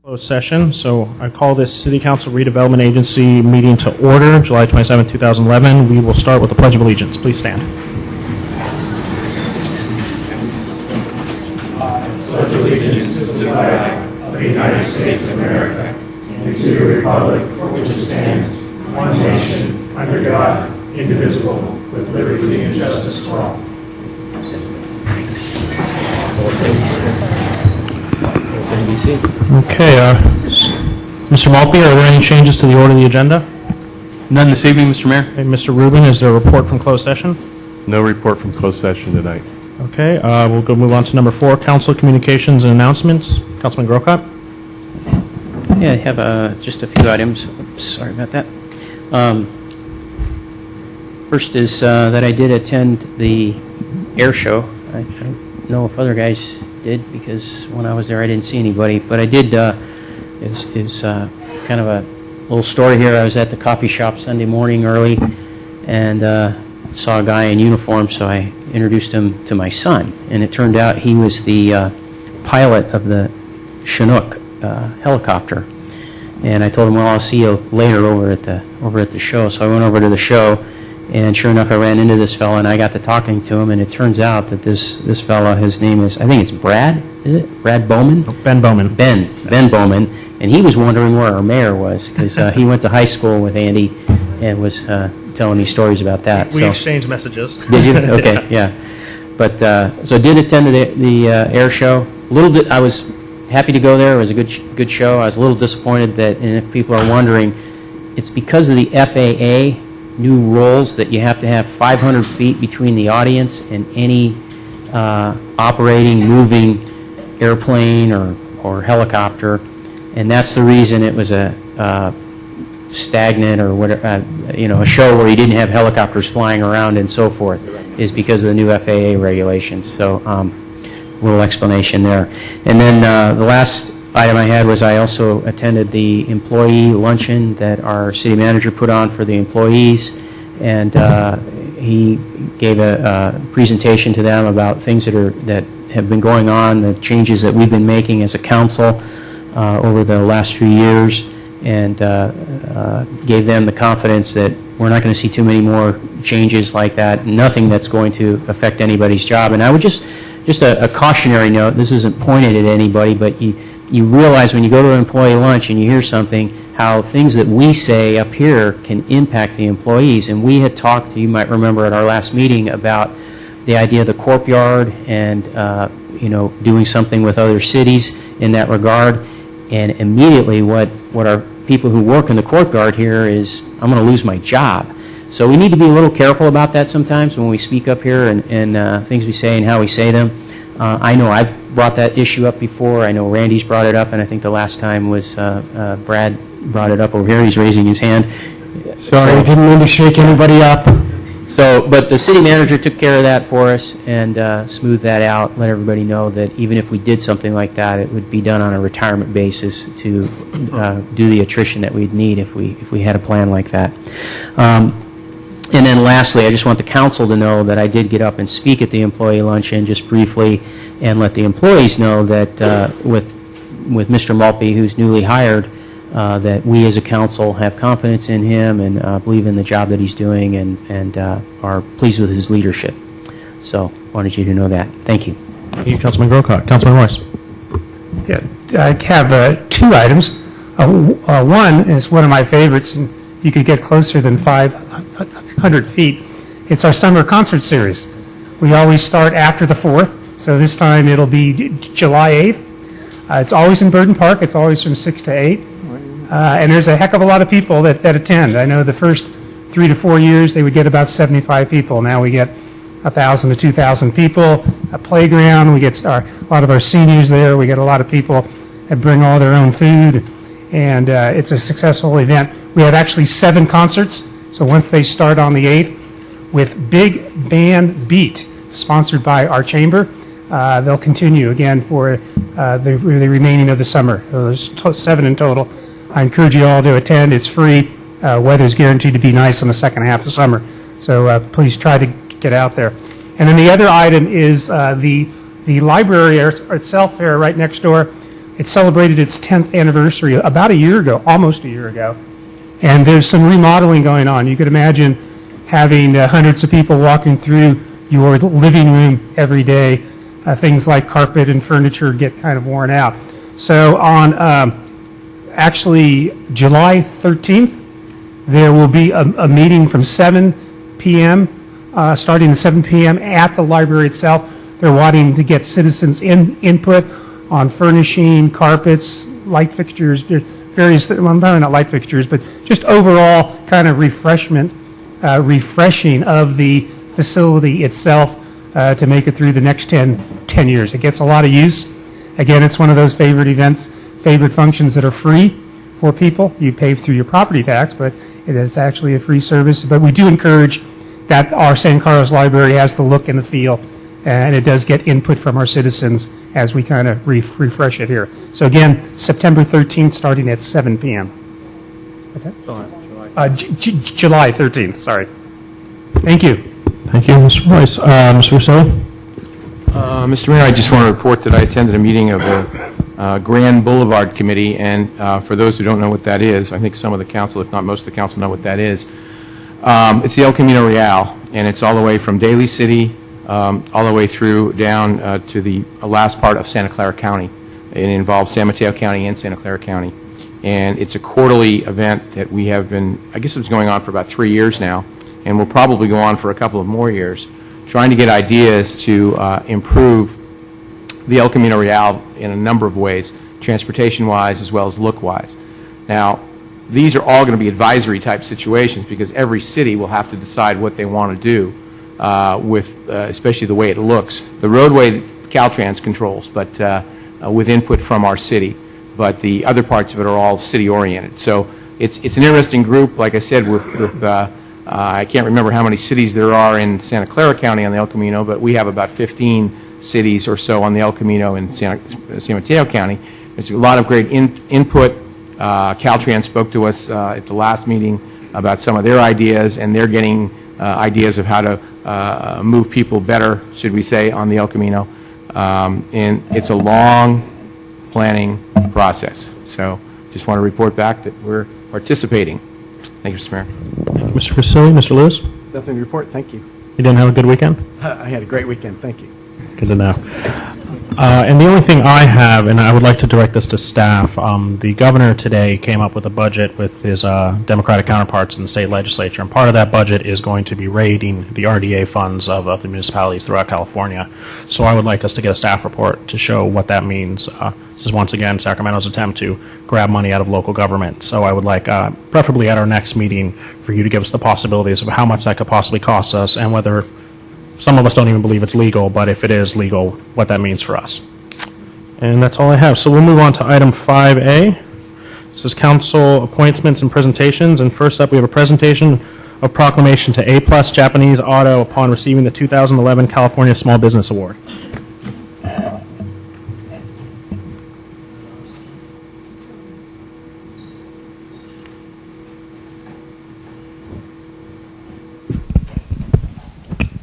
Closed session. So I call this City Council Redevelopment Agency meeting to order, July 27, 2011. We will start with the Pledge of Allegiance. Please stand. I pledge allegiance to the flag of the United States of America and to the republic for which it stands, one nation, under God, indivisible, with liberty and justice for all. Okay, Mr. Maltby, are there any changes to the order of the agenda? None this evening, Mr. Mayor. Okay, Mr. Rubin, is there a report from closed session? No report from closed session tonight. Okay, we'll go move on to number 4, Council Communications and Announcements. Councilman Grocott? Yeah, I have just a few items. Oops, sorry about that. First is that I did attend the air show. I don't know if other guys did because when I was there I didn't see anybody, but I did. It was kind of a little story here. I was at the coffee shop Sunday morning early and saw a guy in uniform, so I introduced him to my son, and it turned out he was the pilot of the Chinook helicopter. And I told him, well, I'll see you later over at the show. So I went over to the show, and sure enough, I ran into this fellow, and I got to talking to him, and it turns out that this fellow, his name is, I think it's Brad, is it? Brad Bowman? Ben Bowman. Ben Bowman, and he was wondering where our mayor was, because he went to high school with Andy and was telling me stories about that. We exchanged messages. Did you? Okay, yeah. But, so I did attend the air show. I was happy to go there. It was a good show. I was a little disappointed that, and if people are wondering, it's because of the FAA new rules that you have to have 500 feet between the audience and any operating, moving airplane or helicopter, and that's the reason it was a stagnant or whatever, a show where you didn't have helicopters flying around and so forth, is because of the new FAA regulations. So, little explanation there. And then the last item I had was I also attended the employee luncheon that our city manager put on for the employees, and he gave a presentation to them about things that have been going on, the changes that we've been making as a council over the last few years, and gave them the confidence that we're not going to see too many more changes like that, nothing that's going to affect anybody's job. And I would just a cautionary note, this isn't pointed at anybody, but you realize when you go to an employee lunch and you hear something, how things that we say up here can impact the employees. And we had talked, you might remember at our last meeting, about the idea of the Corp Yard and doing something with other cities in that regard. And immediately what our people who work in the Corp Yard here is, I'm going to lose my job. So we need to be a little careful about that sometimes when we speak up here and things we say and how we say them. I know I've brought that issue up before. I know Randy's brought it up, and I think the last time was Brad brought it up over here. He's raising his hand. Sorry, I didn't mean to shake anybody up. So, but the city manager took care of that for us and smoothed that out, let everybody know that even if we did something like that, it would be done on a retirement basis to do the attrition that we'd need if we had a plan like that. And then lastly, I just want the council to know that I did get up and speak at the employee luncheon just briefly and let the employees know that with Mr. Maltby, who's newly hired, that we as a council have confidence in him and believe in the job that he's doing and are pleased with his leadership. So wanted you to know that. Thank you. Thank you, Councilman Grocott. Councilman Royce. Yeah, I have 2 items. One is one of my favorites, and you could get closer than 500 feet. It's our summer concert series. We always start after the 4th, so this time it'll be July 8th. It's always in Burden Park. It's always from 6 to 8. And there's a heck of a lot of people that attend. I know the first 3 to 4 years they would get about 75 people. Now we get 1,000 to 2,000 people. A playground. We get a lot of our seniors there. We get a lot of people that bring all their own food. And it's a successful event. We have actually 7 concerts. So once they start on the 8th with Big Band Beat, sponsored by our chamber, they'll continue again for the remaining of the summer. So there's 7 in total. I encourage you all to attend. It's free. Weather's guaranteed to be nice in the second half of summer. So please try to get out there. And then the other item is the library itself there right next door. It celebrated its 10th anniversary about a year ago, almost a year ago. And there's some remodeling going on. You could imagine having hundreds of people walking through your living room every day. Things like carpet and furniture get kind of worn out. So on actually July 13th, there will be a meeting from 7 p.m., starting at 7 p.m. at the library itself. They're wanting to get citizens' input on furnishing, carpets, light fixtures, various, well, not light fixtures, but just overall kind of refreshing of the facility itself to make it through the next 10 years. It gets a lot of use. Again, it's one of those favorite events, favorite functions that are free for people. You pay through your property tax, but it is actually a free service. But we do encourage that our San Carlos Library has the look and the feel, and it does get input from our citizens as we kind of refresh it here. So again, September 13th, starting at 7 p.m. What's that? July 13th, sorry. Thank you. Thank you, Mr. Price. Mr. Roselli? Mr. Mayor, I just want to report that I attended a meeting of the Grand Boulevard Committee, and for those who don't know what that is, I think some of the council, if not most of the council, know what that is. It's the El Camino Real, and it's all the way from Daly City all the way through down to the last part of Santa Clara County. It involves San Mateo County and Santa Clara County. And it's a quarterly event that we have been, I guess it's going on for about 3 years now, and will probably go on for a couple of more years, trying to get ideas to improve the El Camino Real in a number of ways, transportation-wise as well as look-wise. Now, these are all going to be advisory-type situations because every city will have to decide what they want to do with especially the way it looks. The roadway Caltrans controls, but with input from our city. But the other parts of it are all city-oriented. So it's an interesting group, like I said, with I can't remember how many cities there are in Santa Clara County on the El Camino, but we have about 15 cities or so on the El Camino in San Mateo County. There's a lot of great input. Caltrans spoke to us at the last meeting about some of their ideas, and they're getting ideas of how to move people better, should we say, on the El Camino. And it's a long planning process. So just want to report back that we're participating. Thank you, Mr. Mayor. Mr. Roselli? Mr. Lewis? Nothing to report. Thank you. You didn't have a good weekend? I had a great weekend. Thank you. Good to know. And the only thing I have, and I would like to direct this to staff, the governor today came up with a budget with his Democratic counterparts in the state legislature, and part of that budget is going to be raiding the RDA funds of the municipalities throughout California. So I would like us to get a staff report to show what that means. This is once again Sacramento's attempt to grab money out of local government. So I would like, preferably at our next meeting, for you to give us the possibilities of how much that could possibly cost us and whether some of us don't even believe it's legal, but if it is legal, what that means for us. And that's all I have. So we'll move on to item 5A. This is council appointments and presentations. And first up, we have a presentation of proclamation to A+ Japanese Auto upon receiving the 2011 California Small Business Award.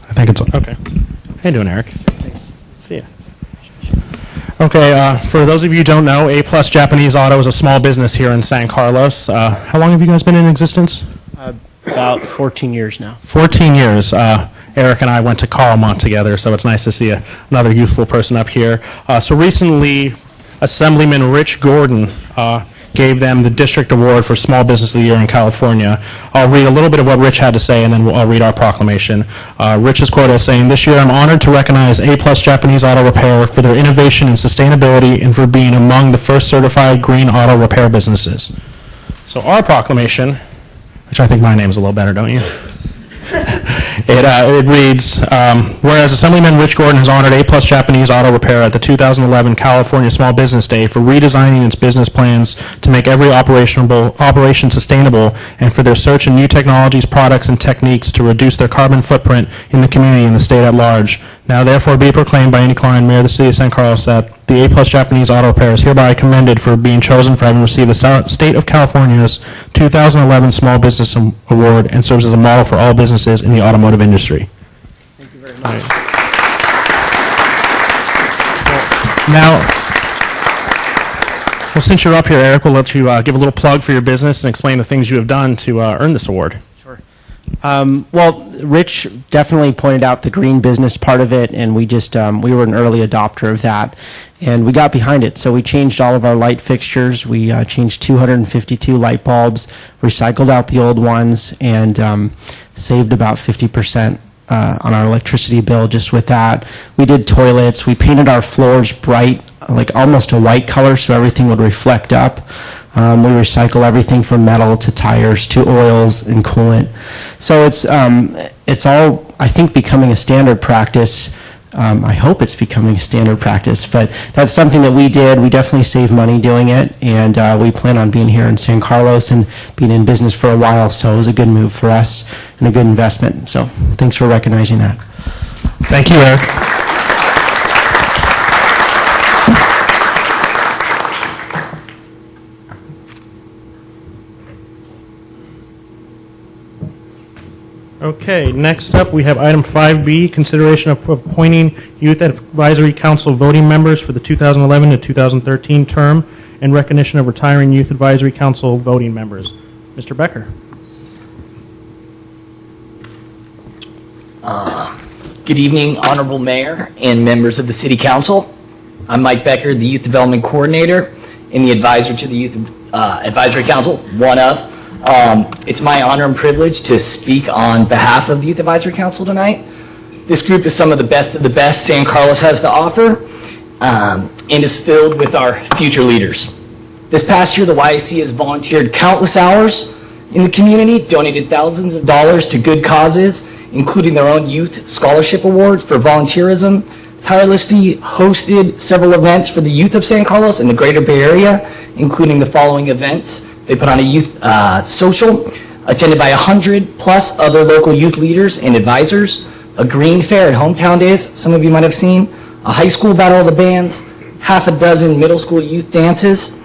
I think it's okay. How you doing, Eric? See ya. Okay, for those of you who don't know, A+ Japanese Auto is a small business here in San Carlos. How long have you guys been in existence? About 14 years now. 14 years. Eric and I went to Carlmont together, so it's nice to see another youthful person up here. So recently, Assemblyman Rich Gordon gave them the District Award for Small Business of the Year in California. I'll read a little bit of what Rich had to say, and then I'll read our proclamation. Rich is quoted as saying, "This year I'm honored to recognize A+ Japanese Auto Repair for their innovation and sustainability and for being among the first certified green auto repair businesses." So our proclamation, which I think my name's a little better, don't you? It reads, whereas Assemblyman Rich Gordon has honored A+ Japanese Auto Repair at the 2011 California Small Business Day for redesigning its business plans to make every operation sustainable and for their search in new technologies, products, and techniques to reduce their carbon footprint in the community and the state at large. Now therefore be proclaimed by any client, Mayor of the City of San Carlos, that the A+ Japanese Auto Repair is hereby commended for being chosen for having received the State of California's 2011 Small Business Award and serves as a model for all businesses in the automotive industry. Thank you very much. Well, since you're up here, Eric, we'll let you give a little plug for your business and explain the things you have done to earn this award. Well, Rich definitely pointed out the green business part of it, and we just we were an early adopter of that, and we got behind it. So we changed all of our light fixtures. We changed 252 light bulbs, recycled out the old ones, and saved about 50% on our electricity bill just with that. We did toilets. We painted our floors bright, like almost a white color, so everything would reflect up. We recycle everything from metal to tires to oils and coolant. So it's all, I think, becoming a standard practice. I hope it's becoming a standard practice, but that's something that we did. We definitely save money doing it, and we plan on being here in San Carlos and being in business for a while, so it was a good move for us and a good investment. So thanks for recognizing that. Thank you, Eric. Okay, next up, we have item 5B, consideration of appointing Youth Advisory Council voting members for the 2011 to 2013 term and recognition of retiring Youth Advisory Council voting members. Mr. Becker. Good evening, Honorable Mayor and members of the City Council. I'm Mike Becker, the Youth Development Coordinator and the advisor to the Youth Advisory Council, one of. It's my honor and privilege to speak on behalf of the Youth Advisory Council tonight. This group is some of the best San Carlos has to offer and is filled with our future leaders. This past year, the YAC has volunteered countless hours in the community, donated thousands of dollars to good causes, including their own Youth Scholarship Awards for volunteerism, tirelessly hosted several events for the youth of San Carlos and the greater Bay Area, including the following events. They put on a youth social, attended by 100+ other local youth leaders and advisors, a green fair at Hometown Days, some of you might have seen, a high school battle of the bands, half a dozen middle school youth dances.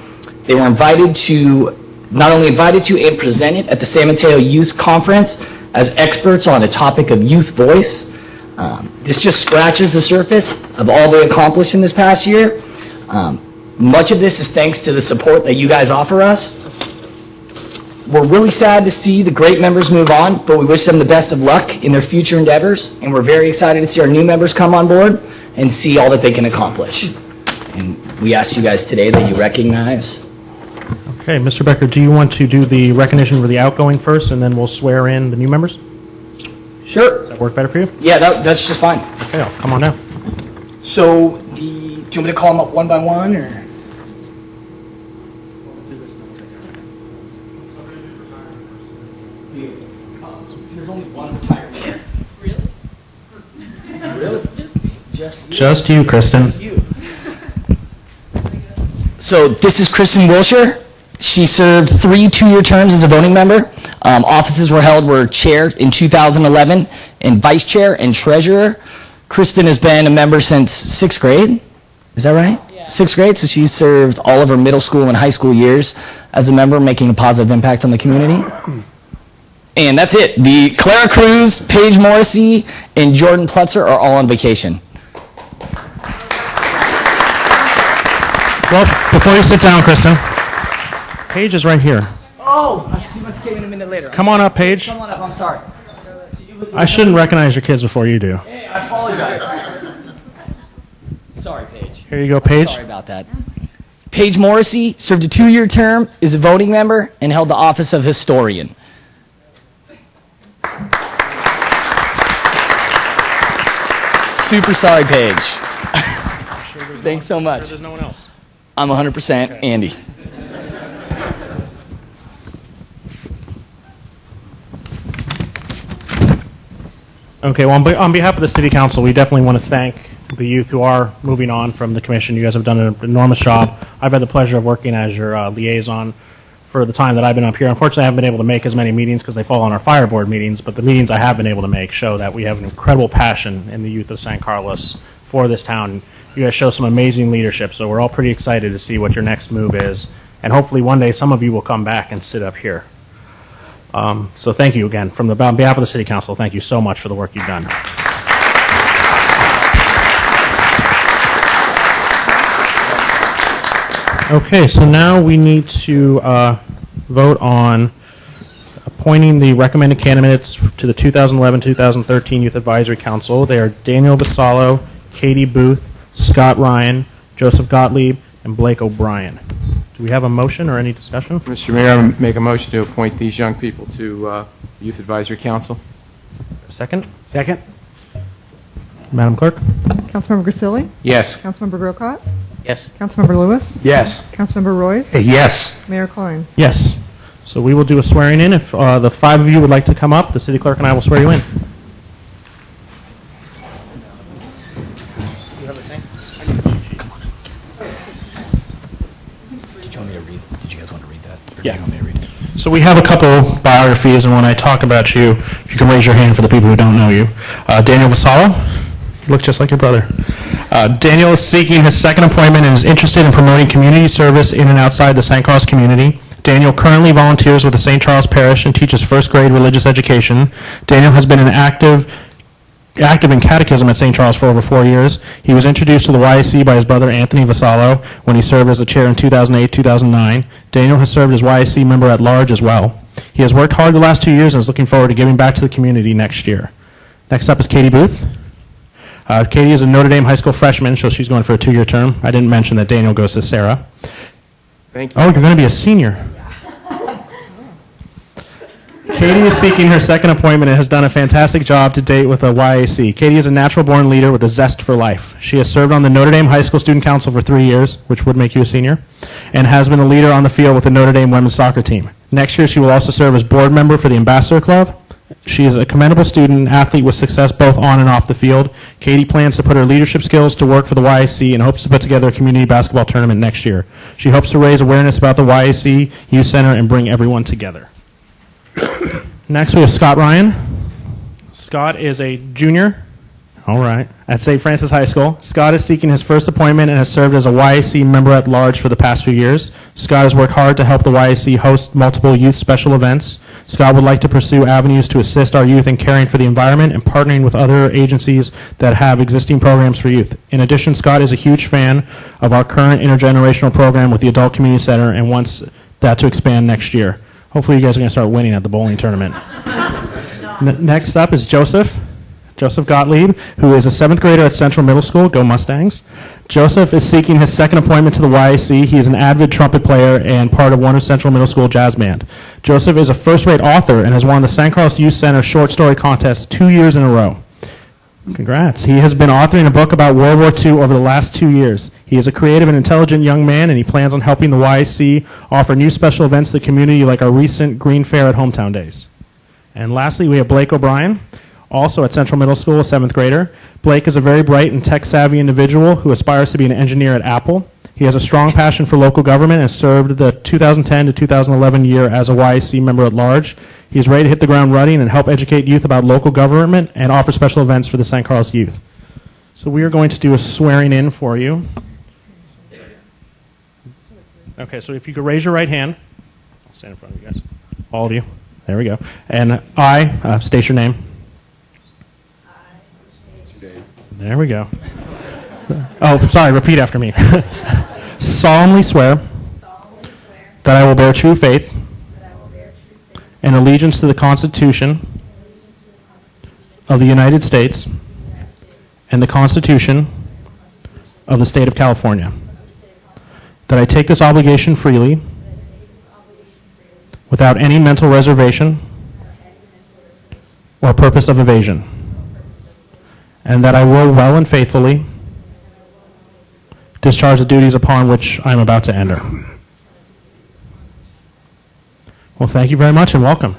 They were not only invited to and presented at the San Mateo Youth Conference as experts on a topic of youth voice. This just scratches the surface of all they accomplished in this past year. Much of this is thanks to the support that you guys offer us. We're really sad to see the great members move on, but we wish them the best of luck in their future endeavors, and we're very excited to see our new members come on board and see all that they can accomplish. And we ask you guys today that you recognize. Okay, Mr. Becker, do you want to do the recognition for the outgoing first, and then we'll swear in the new members? Sure. Does that work better for you? Yeah, that's just fine. Okay, I'll come on down. So, do you want me to call them up one by one, or? There's only one retirement. Really? Just you, Kristen. Just you. So this is Kristen Wilshire. She served 3 two-year terms as a voting member. Offices were chair in 2011 and vice chair and treasurer. Kristen has been a member since 6th grade. Is that right? Yeah. 6th grade, so she's served all of her middle school and high school years as a member, making a positive impact on the community. And that's it. The Clara Cruz, Paige Morrissey, and Jordan Plutzer are all on vacation. Well, before you sit down, Kristen, Paige is right here. Oh, I must came in a minute later. Come on up, Paige. Come on up, I'm sorry. I shouldn't recognize your kids before you do. Hey, I apologize. Sorry, Paige. Here you go, Paige. Sorry about that. Paige Morrissey served a 2-year term, is a voting member, and held the office of historian. Super sorry, Paige. Thanks so much. There's no one else. I'm 100% Andy. Okay, well, on behalf of the City Council, we definitely want to thank the youth who are moving on from the commission. You guys have done an enormous job. I've had the pleasure of working as your liaison for the time that I've been up here. Unfortunately, I haven't been able to make as many meetings because they fall on our fire board meetings, but the meetings I have been able to make show that we have an incredible passion in the youth of San Carlos for this town. You guys show some amazing leadership, so we're all pretty excited to see what your next move is, and hopefully one day some of you will come back and sit up here. So thank you again. On behalf of the City Council, thank you so much for the work you've done. Okay, so now we need to vote on appointing the recommended candidates to the 2011-2013 Youth Advisory Council. They are Daniel Vassallo, Katie Booth, Scott Ryan, Joseph Gottlieb, and Blake O'Brien. Do we have a motion or any discussion? Mr. Mayor, I make a motion to appoint these young people to Youth Advisory Council. Second? Second? Madam Clerk? Councilmember Grisilli? Yes. Councilmember Grocott? Yes. Councilmember Lewis? Yes. Councilmember Royce? Yes. Mayor Klein? Yes. So we will do a swearing in. If the 5 of you would like to come up, the city clerk and I will swear you in. Did you want me to read? Did you guys want to read that? Or Yeah. Do you want me to read it? So we have a couple biographies, and when I talk about you, if you can raise your hand for the people who don't know you. Daniel Vassallo, you look just like your brother. Daniel is seeking his second appointment and is interested in promoting community service in and outside the St. Cross community. Daniel currently volunteers with the St. Charles Parish and teaches first grade religious education. Daniel has been active in catechism at St. Charles for over 4 years. He was introduced to the YAC by his brother Anthony Vassallo when he served as the chair in 2008-2009. Daniel has served as YAC member at large as well. He has worked hard the last 2 years and is looking forward to giving back to the community next year. Next up is Katie Booth. Katie is a Notre Dame high school freshman, so she's going for a 2-year term. I didn't mention that Daniel goes to Sarah. Thank you. Oh, you're going to be a senior. Katie is seeking her second appointment and has done a fantastic job to date with the YAC. Katie is a natural-born leader with a zest for life. She has served on the Notre Dame High School Student Council for 3 years, which would make you a senior, and has been a leader on the field with the Notre Dame women's soccer team. Next year, she will also serve as board member for the Ambassador Club. She is a commendable student and athlete with success both on and off the field. Katie plans to put her leadership skills to work for the YAC and hopes to put together a community basketball tournament next year. She hopes to raise awareness about the YAC Youth Center and bring everyone together. Next, we have Scott Ryan. Scott is a junior, all right, at St. Francis High School. Scott is seeking his first appointment and has served as a YAC member at large for the past few years. Scott has worked hard to help the YAC host multiple youth special events. Scott would like to pursue avenues to assist our youth in caring for the environment and partnering with other agencies that have existing programs for youth. In addition, Scott is a huge fan of our current intergenerational program with the Adult Community Center and wants that to expand next year. Hopefully you guys are going to start winning at the bowling tournament. Next up is Joseph Gottlieb, who is a 7th grader at Central Middle School. Go Mustangs. Joseph is seeking his second appointment to the YAC. He is an avid trumpet player and part of Warner Central Middle School Jazz Band. Joseph is a first-rate author and has won the St. Cross Youth Center Short Story Contest 2 years in a row. Congrats. He has been authoring a book about World War II over the last 2 years. He is a creative and intelligent young man, and he plans on helping the YAC offer new special events to the community like our recent Green Fair at Hometown Days. And lastly, we have Blake O'Brien, also at Central Middle School, a 7th grader. Blake is a very bright and tech-savvy individual who aspires to be an engineer at Apple. He has a strong passion for local government and served the 2010 to 2011 year as a YAC member at large. He is ready to hit the ground running and help educate youth about local government and offer special events for the St. Carlos youth. So we are going to do a swearing in for you. Okay, so if you could raise your right hand. I'll stand in front of you guys. All of you. There we go. And I, state your name. There we go. Oh, sorry, repeat after me. Solemnly swear that I will bear true faith and allegiance to the Constitution of the United States and the Constitution of the State of California. That I take this obligation freely without any mental reservation or purpose of evasion. And that I will well and faithfully discharge the duties upon which I am about to enter. Well, thank you very much and welcome.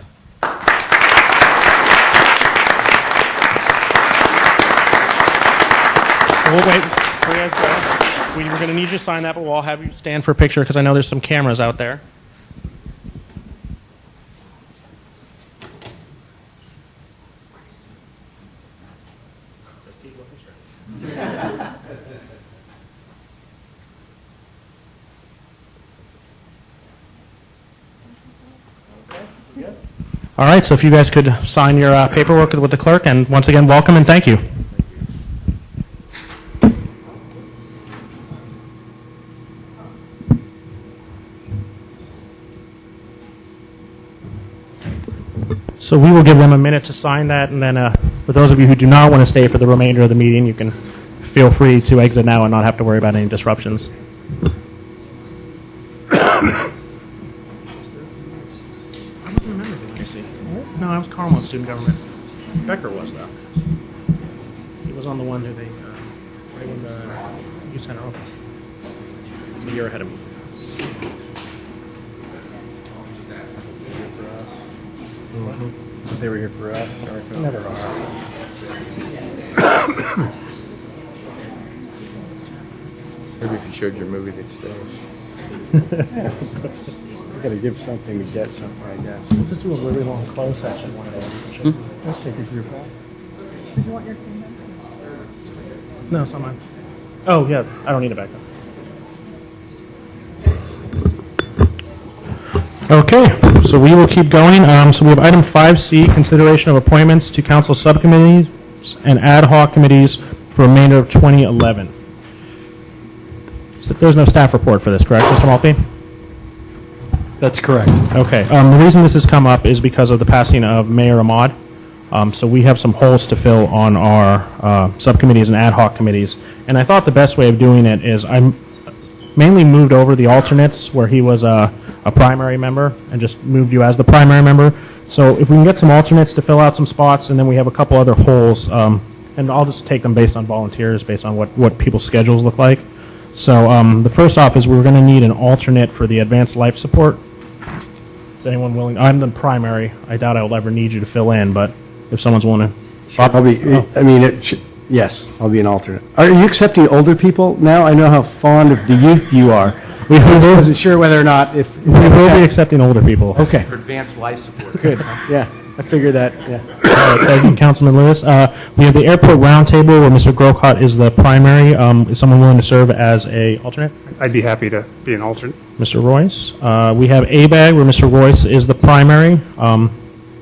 We'll wait before you guys go. We're going to need you to sign that, but we'll all have you stand for a picture because I know there's some cameras out there. All right, so if you guys could sign your paperwork with the clerk, and once again, welcome and thank you. So we will give them a minute to sign that, and then for those of you who do not want to stay for the remainder of the meeting, you can feel free to exit now and not have to worry about any disruptions. No, I was Carmel Student Government. Becker was, though. He was on the one who they, right when the youth center opened. A year ahead of me. They were here for us. Never are. Maybe if you showed your movie, they'd stay. We got to give something to get something, I guess. We'll just do a really long closed session one day. Let's take a group out. No, it's not mine. Oh, yeah, I don't need it back up. Okay, so we will keep going. So we have item 5C, consideration of appointments to council subcommittees and ad hoc committees for the remainder of 2011. So there's no staff report for this, correct, Mr. Maltby? That's correct. Okay. The reason this has come up is because of the passing of Mayor Ahmad. So we have some holes to fill on our subcommittees and ad hoc committees. And I thought the best way of doing it is I mainly moved over the alternates where he was a primary member and just moved you as the primary member. So if we can get some alternates to fill out some spots, and then we have a couple other holes, and I'll just take them based on volunteers, based on what people's schedules look like. So the first off is we're going to need an alternate for the advanced life support. Is anyone willing? I'm the primary. I doubt I will ever need you to fill in, but if someone's willing to. I'll be, I mean, yes, I'll be an alternate. Are you accepting older people now? I know how fond of the youth you are. I wasn't sure whether or not if... We will be accepting older people. Okay, For advanced life support. good, yeah. I figured that, yeah. All right, thank you, Councilman Lewis. We have the airport roundtable where Mr. Grocott is the primary. Is someone willing to serve as a alternate? I'd be happy to be an alternate. Mr. Royce. We have ABAG where Mr. Royce is the primary.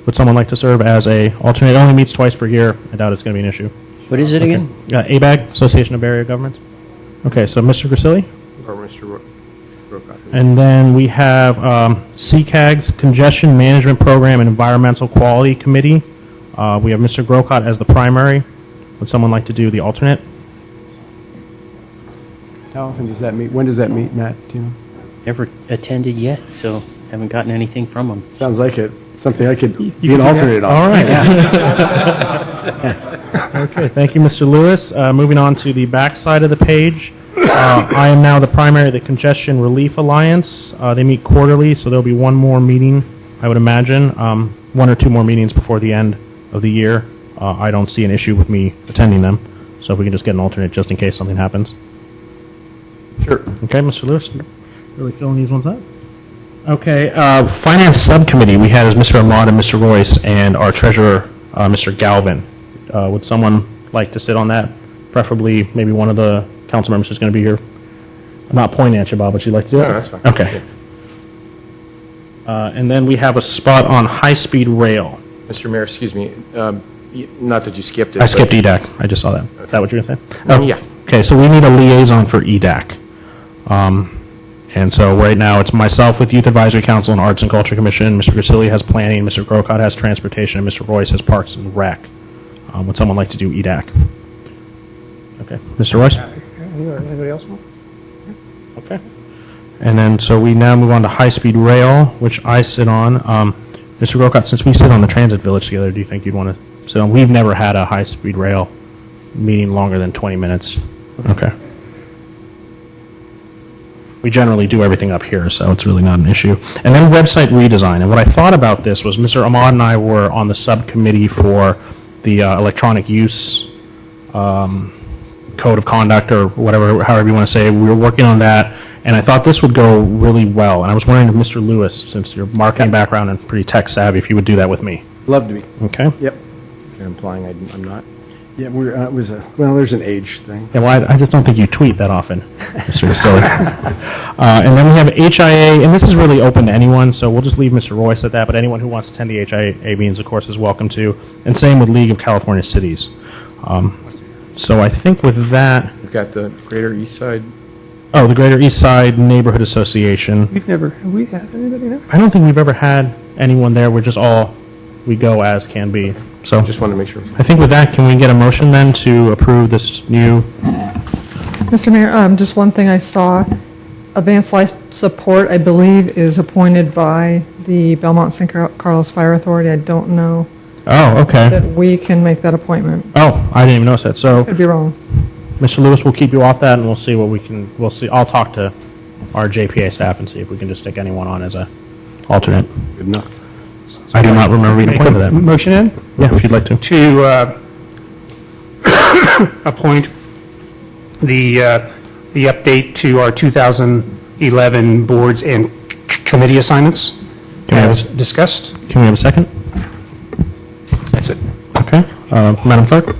Would someone like to serve as a alternate? It only meets twice per year. I doubt it's going to be an issue. What is it again? ABAG, Association of Area Governments. Okay, so Mr. Grisilli. Or Mr. Brookout. And then we have CCAG's Congestion Management Program and Environmental Quality Committee. We have Mr. Grocott as the primary. Would someone like to do the alternate? How often does that meet? When does that meet, Matt? Do you know? Never attended yet, so haven't gotten anything from them. Sounds like it. Something I could be an alternate on. All right. Okay, thank you, Mr. Lewis. Moving on to the back side of the page. I am now the primary of the Congestion Relief Alliance. They meet quarterly, so there'll be one more meeting, I would imagine, one or two more meetings before the end of the year. I don't see an issue with me attending them, so if we can just get an alternate just in case something happens. Sure. Okay, Mr. Lewis, really filling these ones up? Okay, Finance Subcommittee we had as Mr. Ahmad and Mr. Royce, and our treasurer, Mr. Galvin. Would someone like to sit on that? Preferably maybe one of the council members who's going to be here. I'm not pointing at you, Bob, but you'd like to do it? No, that's fine. Okay. And then we have a spot on high-speed rail. Mr. Mayor, excuse me, not that you skipped it. I skipped EDAC. I just saw that. Is that what you were going to say? Yeah. Okay, so we need a liaison for EDAC. And so right now it's myself with Youth Advisory Council and Arts and Culture Commission. Mr. Grisilli has planning, Mr. Grocott has transportation, and Mr. Royce has parks and rec. Would someone like to do EDAC? Okay, Mr. Royce? Anybody else want? Okay. And then, so we now move on to high-speed rail, which I sit on. Mr. Grocott, since we sit on the Transit Village together, do you think you'd want to sit on? We've never had a high-speed rail meeting longer than 20 minutes. Okay. We generally do everything up here, so it's really not an issue. And then website redesign. And what I thought about this was Mr. Ahmad and I were on the subcommittee for the electronic use code of conduct or whatever, however you want to say it. We were working on that, and I thought this would go really well. And I was wondering if Mr. Lewis, since your marketing background and pretty tech savvy, if you would do that with me. Love to be. Okay? Yep. You're implying I'm not? Yeah, it was well, there's an age thing. Yeah, well, I just don't think you tweet that often, Mr. Grisilli. And then we have HIA, and this is really open to anyone, so we'll just leave Mr. Royce at that, but anyone who wants to attend the HIA meetings, of course, is welcome to. And same with League of California Cities. So I think with that, We've got the Greater East Side. oh, the Greater East Side Neighborhood Association. Have we had anybody there? I don't think we've ever had anyone there. We're just all we go as can be. So Just wanted to make sure. I think with that, can we get a motion then to approve this new? Mr. Mayor, just one thing I saw, Advanced Life Support, I believe, is appointed by the Belmont St. Carlos Fire Authority. I don't know Oh, okay. that we can make that appointment. Oh, I didn't even notice that. So, Could be wrong. Mr. Lewis, we'll keep you off that, and we'll see what we can. We'll see. I'll talk to our JPA staff and see if we can just stick anyone on as a alternate. Good enough. I do not remember being appointed to that. Motion in? Yeah, if you'd like to. To appoint the update to our 2011 boards and committee assignments Can we have as discussed. Can we have a second? That's it. Okay. Madam Clerk?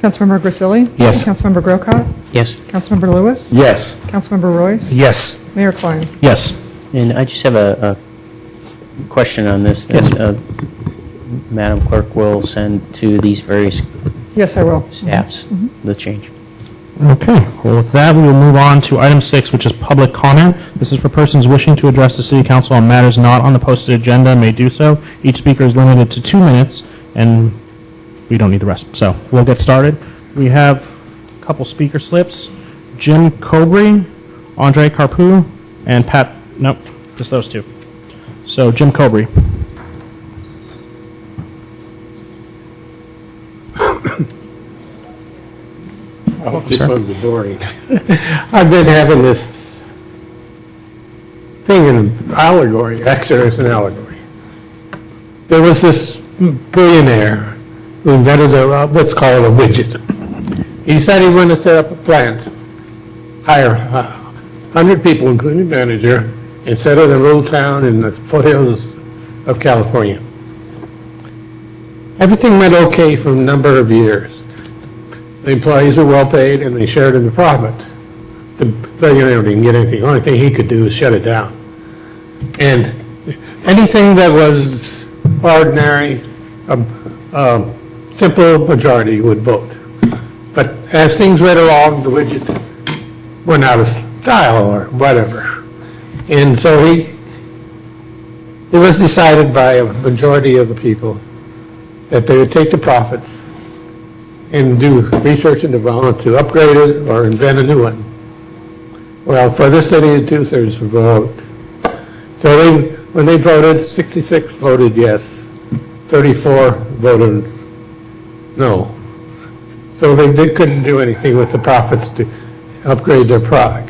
Councilmember Grisilli? Yes. Councilmember Grocott? Yes. Councilmember Lewis? Yes. Councilmember Royce? Yes. Mayor Klein? Yes. And I just have a question on this. Yes. Madam Clerk will send to these various Yes, I will. staffs the change. Okay. Well, with that, we will move on to item 6, which is public comment. This is for persons wishing to address the City Council on matters not on the posted agenda may do so. Each speaker is limited to 2 minutes, and we don't need the rest. So we'll get started. We have a couple speaker slips. Jim Cobry, Andre Carpu, and Pat, nope, just those two. So Jim Cobry. This one's boring. I've been having this thing in an allegory. Actually, it's an allegory. There was this billionaire who invented what's called a widget. He said he wanted to set up a plant, hire 100 people, including the manager, and set it in a little town in the foothills of California. Everything went okay for a number of years. The employees were well paid and they shared in the profit. The billionaire didn't get anything. The only thing he could do was shut it down. And anything that was ordinary, simple majority would vote. But as things went along, the widget went out of style or whatever. And so it was decided by a majority of the people that they would take the profits and do research and development to upgrade it or invent a new one. Well, for this, they needed 2/3 vote. So when they voted, 66 voted yes, 34 voted no. So they couldn't do anything with the profits to upgrade their product.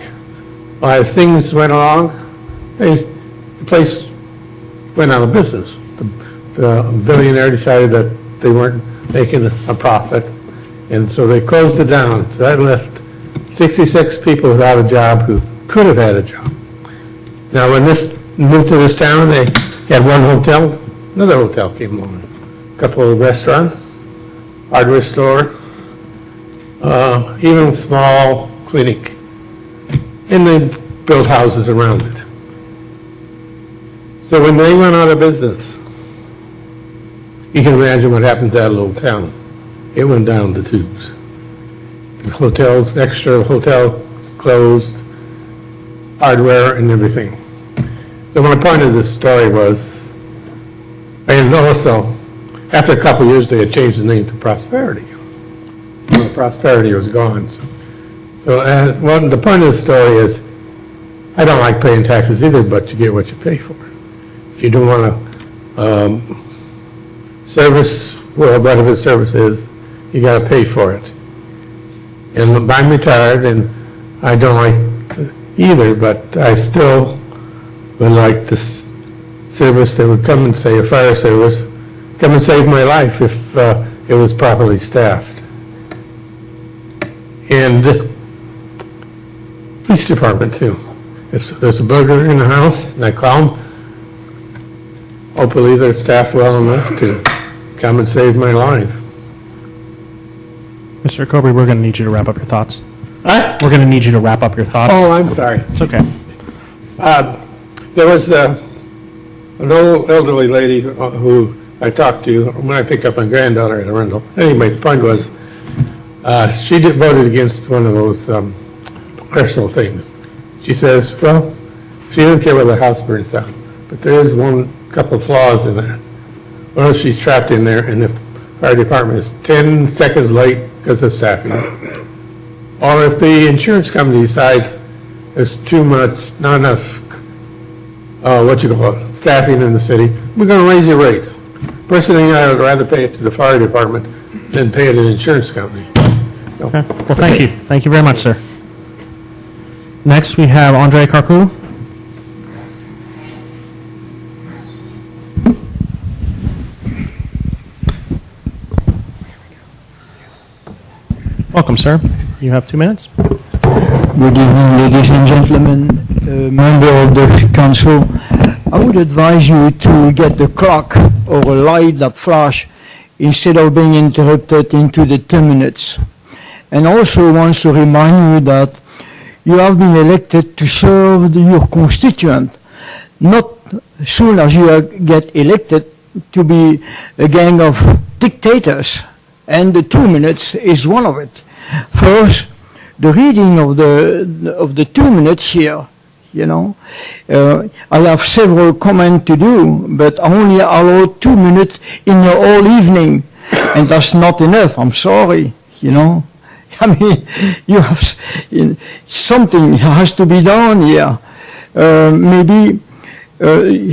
Well, as things went along, the place went out of business. The billionaire decided that they weren't making a profit, and so they closed it down. So that left 66 people without a job who could have had a job. Now, when this moved to this town, they had one hotel, another hotel came along, a couple of restaurants, hardware store, even a small clinic, and they built houses around it. So when they went out of business, you can imagine what happened to that little town. It went down the tubes. The hotels, extra hotel closed, hardware and everything. So my point of this story was, and also, after a couple of years, they had changed the name to Prosperity. Well, Prosperity was gone. So the point of the story is, I don't like paying taxes either, but you get what you pay for. If you don't want to service, well, whatever the service is, you got to pay for it. And I'm retired, and I don't like either, but I still would like this service that would come and say, a fire service, come and save my life if it was properly staffed. And police department too. If there's a burglar in the house and I call them, hopefully they're staffed well enough to come and save my life. Mr. Cobry, we're going to need you to wrap up your thoughts. Huh? We're going to need you to wrap up your thoughts. Oh, I'm sorry. It's okay. There was an old elderly lady who I talked to when I picked up my granddaughter at Arundel. Anyway, the point was, she voted against one of those personal things. She says, well, she didn't care whether the house burns down, but there is couple of flaws in that. What if she's trapped in there and the fire department is 10 seconds late because of staffing? Or if the insurance company decides there's too much, not enough, staffing in the city, we're going to raise your rates. Personally, I would rather pay it to the fire department than pay it to the insurance company. So, Okay. Well, thank you. Thank you very much, sir. Next, we have Andre Carpool. Welcome, sir. You have 2 minutes. Good evening, ladies and gentlemen, member of the council. I would advise you to get the clock or a light that flash instead of being interrupted into the 10 minutes. And also wants to remind you that you have been elected to serve your constituent, not soon as you get elected to be a gang of dictators. And the 2 minutes is one of it. First, the reading of the 2 minutes here, I have several comments to do, but I only allow 2 minutes in the whole evening, and that's not enough. I'm sorry, I mean, you have something has to be done here. Maybe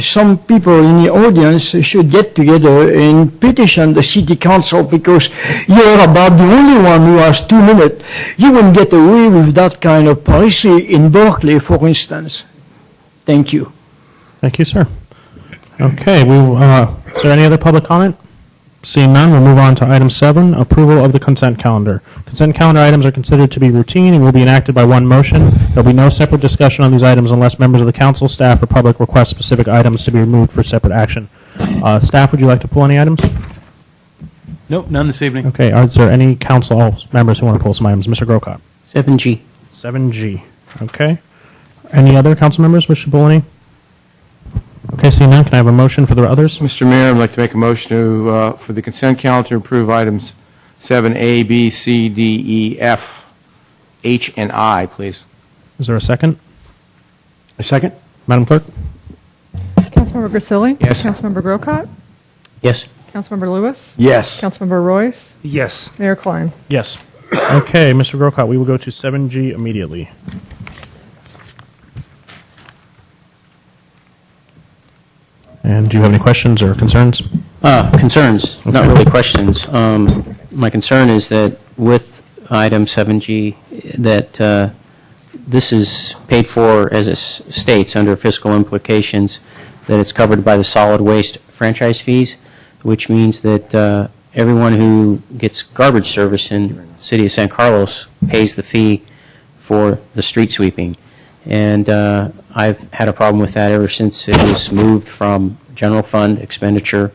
some people in the audience should get together and petition the city council, because you're about the only one who has 2 minutes. You wouldn't get away with that kind of policy in Berkeley, for instance. Thank you. Thank you, sir. Okay. Is there any other public comment? Seeing none, we'll move on to item 7, approval of the consent calendar. Consent calendar items are considered to be routine and will be enacted by one motion. There will be no separate discussion on these items unless members of the council, staff, or public request specific items to be removed for separate action. Staff, would you like to pull any items? Nope, none this evening. Okay. Is there any council members who want to pull some items? Mr. Grocott. 7G. 7G. Okay. Any other council members wish to pull any? Okay, seeing none, can I have a motion for the others? Mr. Mayor, I'd like to make a motion for the consent calendar to approve items 7A, B, C, D, E, F, H, and I, please. Is there a second? A second? Madam Clerk? Councilmember Grisilli? Yes. Councilmember Grocott? Yes. Councilmember Lewis? Yes. Councilmember Royce? Yes. Mayor Klein? Yes. Okay, Mr. Grocott, we will go to 7G immediately. And do you have any questions or concerns? Concerns, not really questions. My concern is that with item 7G, that this is paid for, as it states, under fiscal implications, that it's covered by the solid waste franchise fees, which means that everyone who gets garbage service in the city of San Carlos pays the fee for the street sweeping. And I've had a problem with that ever since it was moved from general fund expenditure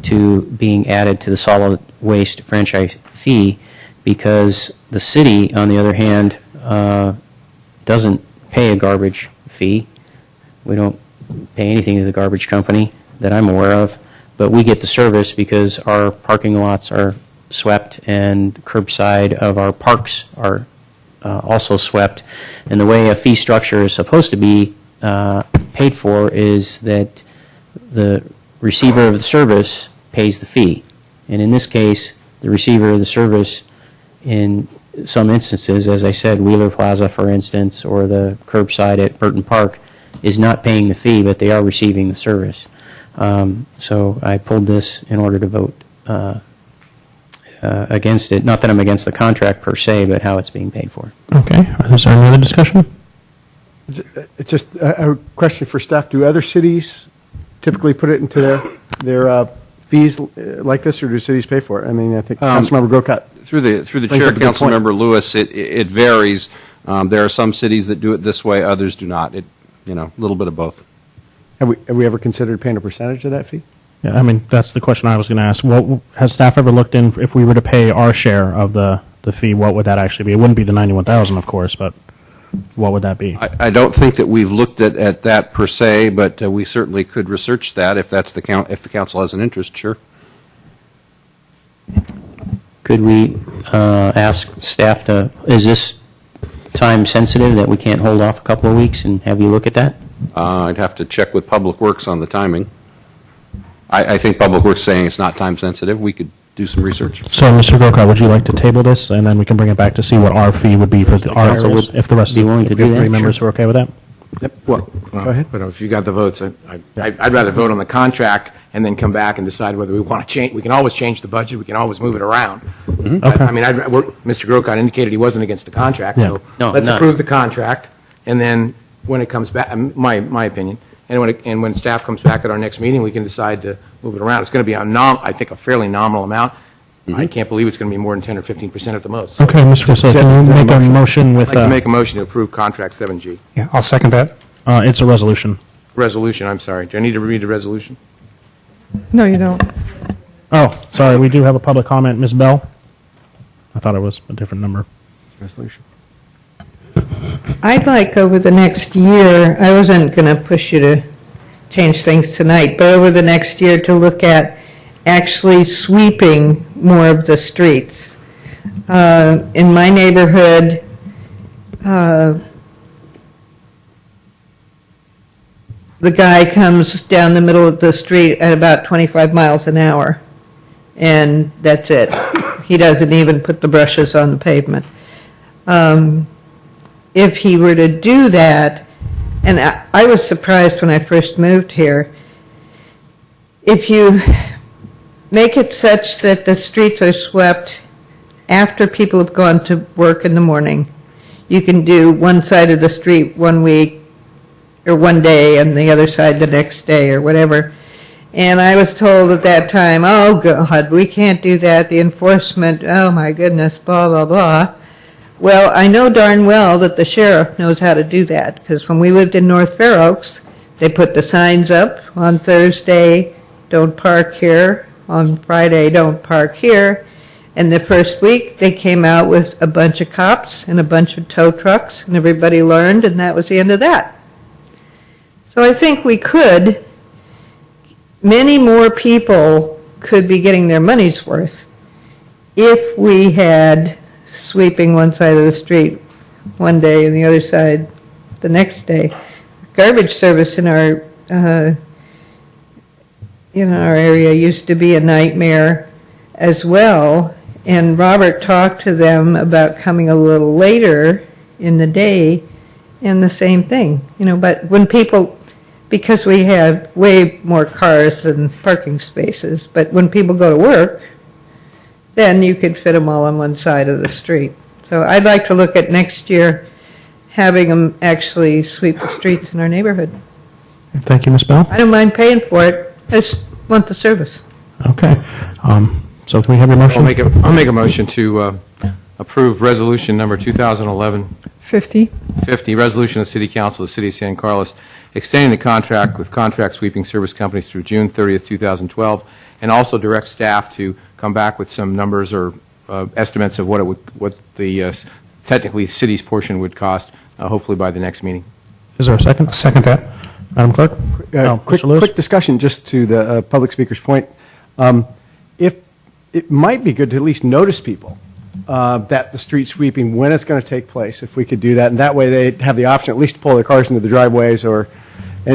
to being added to the solid waste franchise fee, because the city, on the other hand, doesn't pay a garbage fee. We don't pay anything to the garbage company that I'm aware of, but we get the service because our parking lots are swept and curbside of our parks are also swept. And the way a fee structure is supposed to be paid for is that the receiver of the service pays the fee. And in this case, the receiver of the service, in some instances, as I said, Wheeler Plaza, for instance, or the curbside at Burton Park, is not paying the fee, but they are receiving the service. So I pulled this in order to vote against it. Not that I'm against the contract per se, but how it's being paid for. Okay. Is there any other discussion? It's just a question for staff. Do other cities typically put it into their fees like this, or do cities pay for it? I mean, I think Councilmember Grocott. Through the brings chair, up a good point. Councilmember Lewis, it varies. There are some cities that do it this way, others do not. A little bit of both. Have we ever considered paying a percentage of that fee? Yeah, I mean, that's the question I was going to ask. What, has staff ever looked in, if we were to pay our share of the fee, what would that actually be? It wouldn't be the $91,000, of course, but what would that be? I don't think that we've looked at that per se, but we certainly could research that if that's the council has an interest. Sure. Could we ask staff to, is this time sensitive that we can't hold off a couple of weeks and have you look at that? I'd have to check with Public Works on the timing. I think Public Works saying it's not time sensitive, we could do some research. So, Mr. Grocott, would you like to table this, and then we can bring it back to see what our fee would be for our council areas, would if the rest be of willing to if we have do three that? members who are okay with that? Go ahead. But if you got the votes, I'd rather vote on the contract and then come back and decide whether we want to change. We can always change the budget. We can always move it around. Okay. I mean, Mr. Grocott indicated he wasn't against the contract, Yeah. so No, let's none. approve the contract, and then when it comes back, my opinion, and when staff comes back at our next meeting, we can decide to move it around. It's going to be I think a fairly nominal amount. I can't believe it's going to be more than 10 or 15% at the most. So Okay, Mr. Rousseau, can you make a motion I'd with, like to make a motion to approve contract 7G. Yeah, I'll second that. it's a resolution. Resolution, I'm sorry. Do I need to read the resolution? No, you don't. Oh, sorry, we do have a public comment. Ms. Bell? I thought it was a different number. Resolution. I'd like over the next year, I wasn't going to push you to change things tonight, but over the next year to look at actually sweeping more of the streets. In my neighborhood, the guy comes down the middle of the street at about 25 miles an hour, and that's it. He doesn't even put the brushes on the pavement. If he were to do that, and I was surprised when I first moved here, if you make it such that the streets are swept after people have gone to work in the morning, you can do one side of the street one week or one day and the other side the next day or whatever. And I was told at that time, oh God, we can't do that, the enforcement, oh my goodness, blah, blah, blah. Well, I know darn well that the sheriff knows how to do that, because when we lived in North Fair Oaks, they put the signs up on Thursday, don't park here, on Friday, don't park here. And the first week, they came out with a bunch of cops and a bunch of tow trucks, and everybody learned, and that was the end of that. So I think we could, many more people could be getting their money's worth if we had sweeping one side of the street one day and the other side the next day. Garbage service in our area used to be a nightmare as well, and Robert talked to them about coming a little later in the day, and the same thing, but when people, because we have way more cars than parking spaces, but when people go to work, then you could fit them all on one side of the street. So I'd like to look at next year having them actually sweep the streets in our neighborhood. Thank you, Ms. Bell. I don't mind paying for it, I just want the service. Okay. So can we have your motion? I'll make a motion to approve resolution number 2011-50, resolution of the City Council of the City of San Carlos, extending the contract with Contract Sweeping Service Companies through June 30th, 2012, and also direct staff to come back with some numbers or estimates of what the technically city's portion would cost, hopefully by the next meeting. Is there a second? I'll second that. Madam Clerk? Quick Mr. Lewis? quick discussion, just to the public speaker's point. If it might be good to at least notice people that the street sweeping, when it's going to take place, if we could do that, and that way they have the option at least to pull their cars into the driveways, and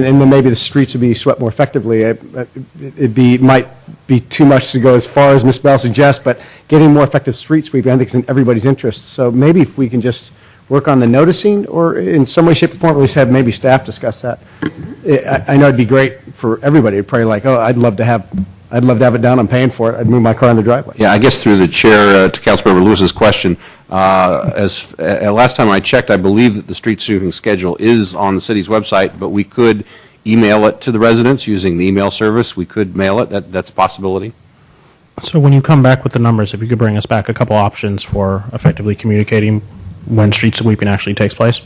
then maybe the streets would be swept more effectively. It might be too much to go as far as Ms. Bell suggests, but getting more effective street sweeping, I think, is in everybody's interest. So maybe if we can just work on the noticing, or in some way, shape, or form, at least have maybe staff discuss that. I know it'd be great for everybody. It'd probably like, oh, I'd love to have it done. I'm paying for it. I'd move my car in the driveway. Yeah, I guess through the chair to Councilmember Lewis's question, last time I checked, I believe that the street sweeping schedule is on the city's website, but we could email it to the residents using the email service. We could mail it. That's a possibility. So when you come back with the numbers, if you could bring us back a couple options for effectively communicating when street sweeping actually takes place?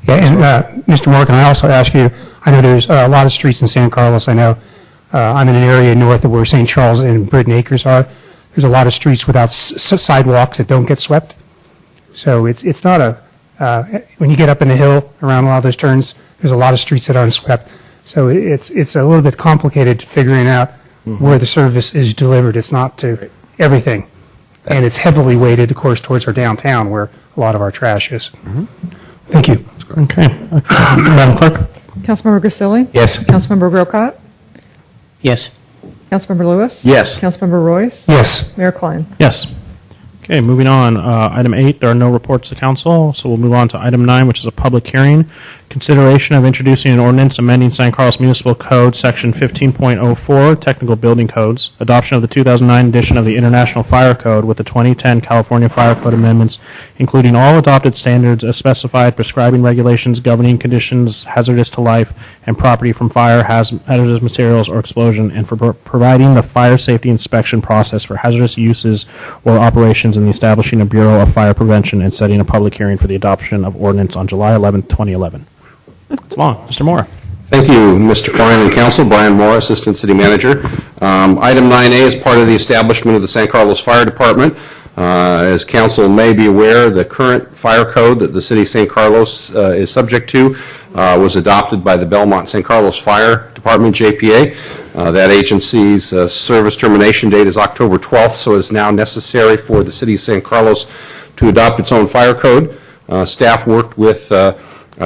Yeah, and Mr. Morgan, I also ask you, I know there's a lot of streets in San Carlos. I know I'm in an area north of where St. Charles and Britton Acres are. There's a lot of streets without sidewalks that don't get swept. So it's not when you get up in the hill around a lot of those turns, there's a lot of streets that aren't swept. So it's a little bit complicated figuring out where the service is delivered. It's not to everything. And it's heavily weighted, of course, towards our downtown where a lot of our trash is. Thank you. Okay. Madam Clerk? Councilmember Grisilli? Yes. Councilmember Grocott? Yes. Councilmember Lewis? Yes. Councilmember Royce? Yes. Mayor Klein? Yes. Okay, moving on. Item 8, there are no reports to council, so we'll move on to item 9, which is a public hearing. Consideration of introducing an ordinance amending San Carlos Municipal Code, Section 15.04, Technical Building Codes, adoption of the 2009 edition of the International Fire Code with the 2010 California Fire Code amendments, including all adopted standards as specified, prescribing regulations governing conditions hazardous to life and property from fire, hazardous materials, or explosion, and for providing the fire safety inspection process for hazardous uses or operations in the establishing a Bureau of Fire Prevention and setting a public hearing for the adoption of ordinance on July 11, 2011. It's long. Mr. Moore. Thank you, Mr. Klein and Council. Brian Moore, Assistant City Manager. Item 9A is part of the establishment of the San Carlos Fire Department. As Council may be aware, the current fire code that the City of San Carlos is subject to was adopted by the Belmont San Carlos Fire Department, JPA. That agency's service termination date is October 12th, so it's now necessary for the City of San Carlos to adopt its own fire code. Staff worked with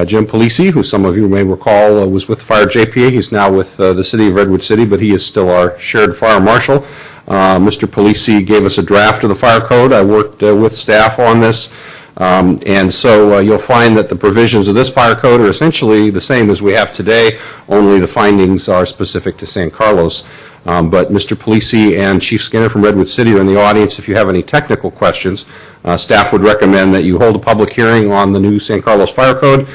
Jim Polisi, who some of you may recall was with Fire JPA. He's now with the City of Redwood City, but he is still our shared fire marshal. Mr. Polisi gave us a draft of the fire code. I worked with staff on this, and so you'll find that the provisions of this fire code are essentially the same as we have today, only the findings are specific to San Carlos. But Mr. Polisi and Chief Skinner from Redwood City are in the audience if you have any technical questions. Staff would recommend that you hold a public hearing on the new San Carlos Fire Code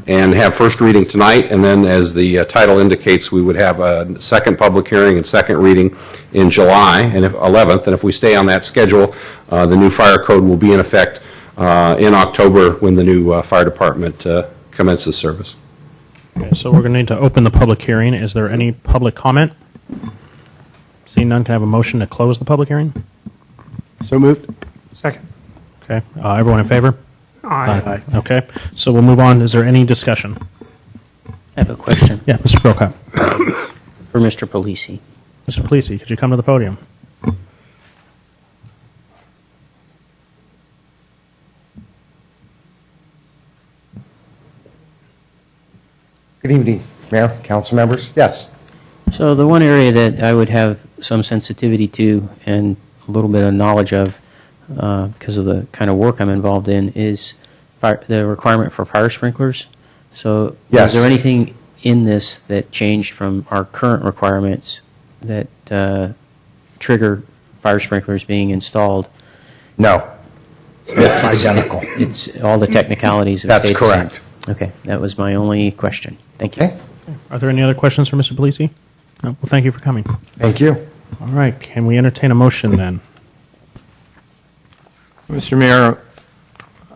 and have first reading tonight, and then as the title indicates, we would have a second public hearing and second reading in July and 11th, and if we stay on that schedule, the new fire code will be in effect in October when the new fire department commences service. Okay, so we're going to need to open the public hearing. Is there any public comment? Seeing none, can I have a motion to close the public hearing? So moved. Second. Okay, everyone in favor? Aye. Okay, so we'll move on. Is there any discussion? I have a question Yeah, Mr. Brokaw. for Mr. Polisi. Mr. Polisi, could you come to the podium? Good evening, Mayor, council members. Yes. So the one area that I would have some sensitivity to and a little bit of knowledge of because of the kind of work I'm involved in is the requirement for fire sprinklers. So Yes. is there anything in this that changed from our current requirements that trigger fire sprinklers being installed? No. It's identical. It's all the technicalities have That's stayed the same. correct. Okay, that was my only question. Thank you. Okay. Are there any other questions for Mr. Polisi? No? Well, thank you for coming. Thank you. All right, can we entertain a motion then? Mr. Mayor,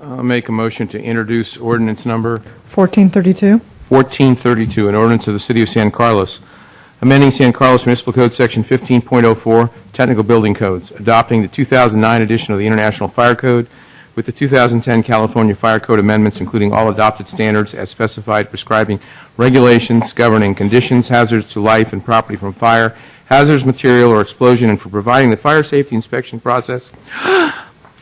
I'll make a motion to introduce ordinance number 1432? 1432, an ordinance of the City of San Carlos, amending San Carlos Municipal Code Section 15.04, Technical Building Codes, adopting the 2009 edition of the International Fire Code with the 2010 California Fire Code amendments, including all adopted standards as specified, prescribing regulations governing conditions hazardous to life and property from fire, hazardous material or explosion, and for providing the fire safety inspection process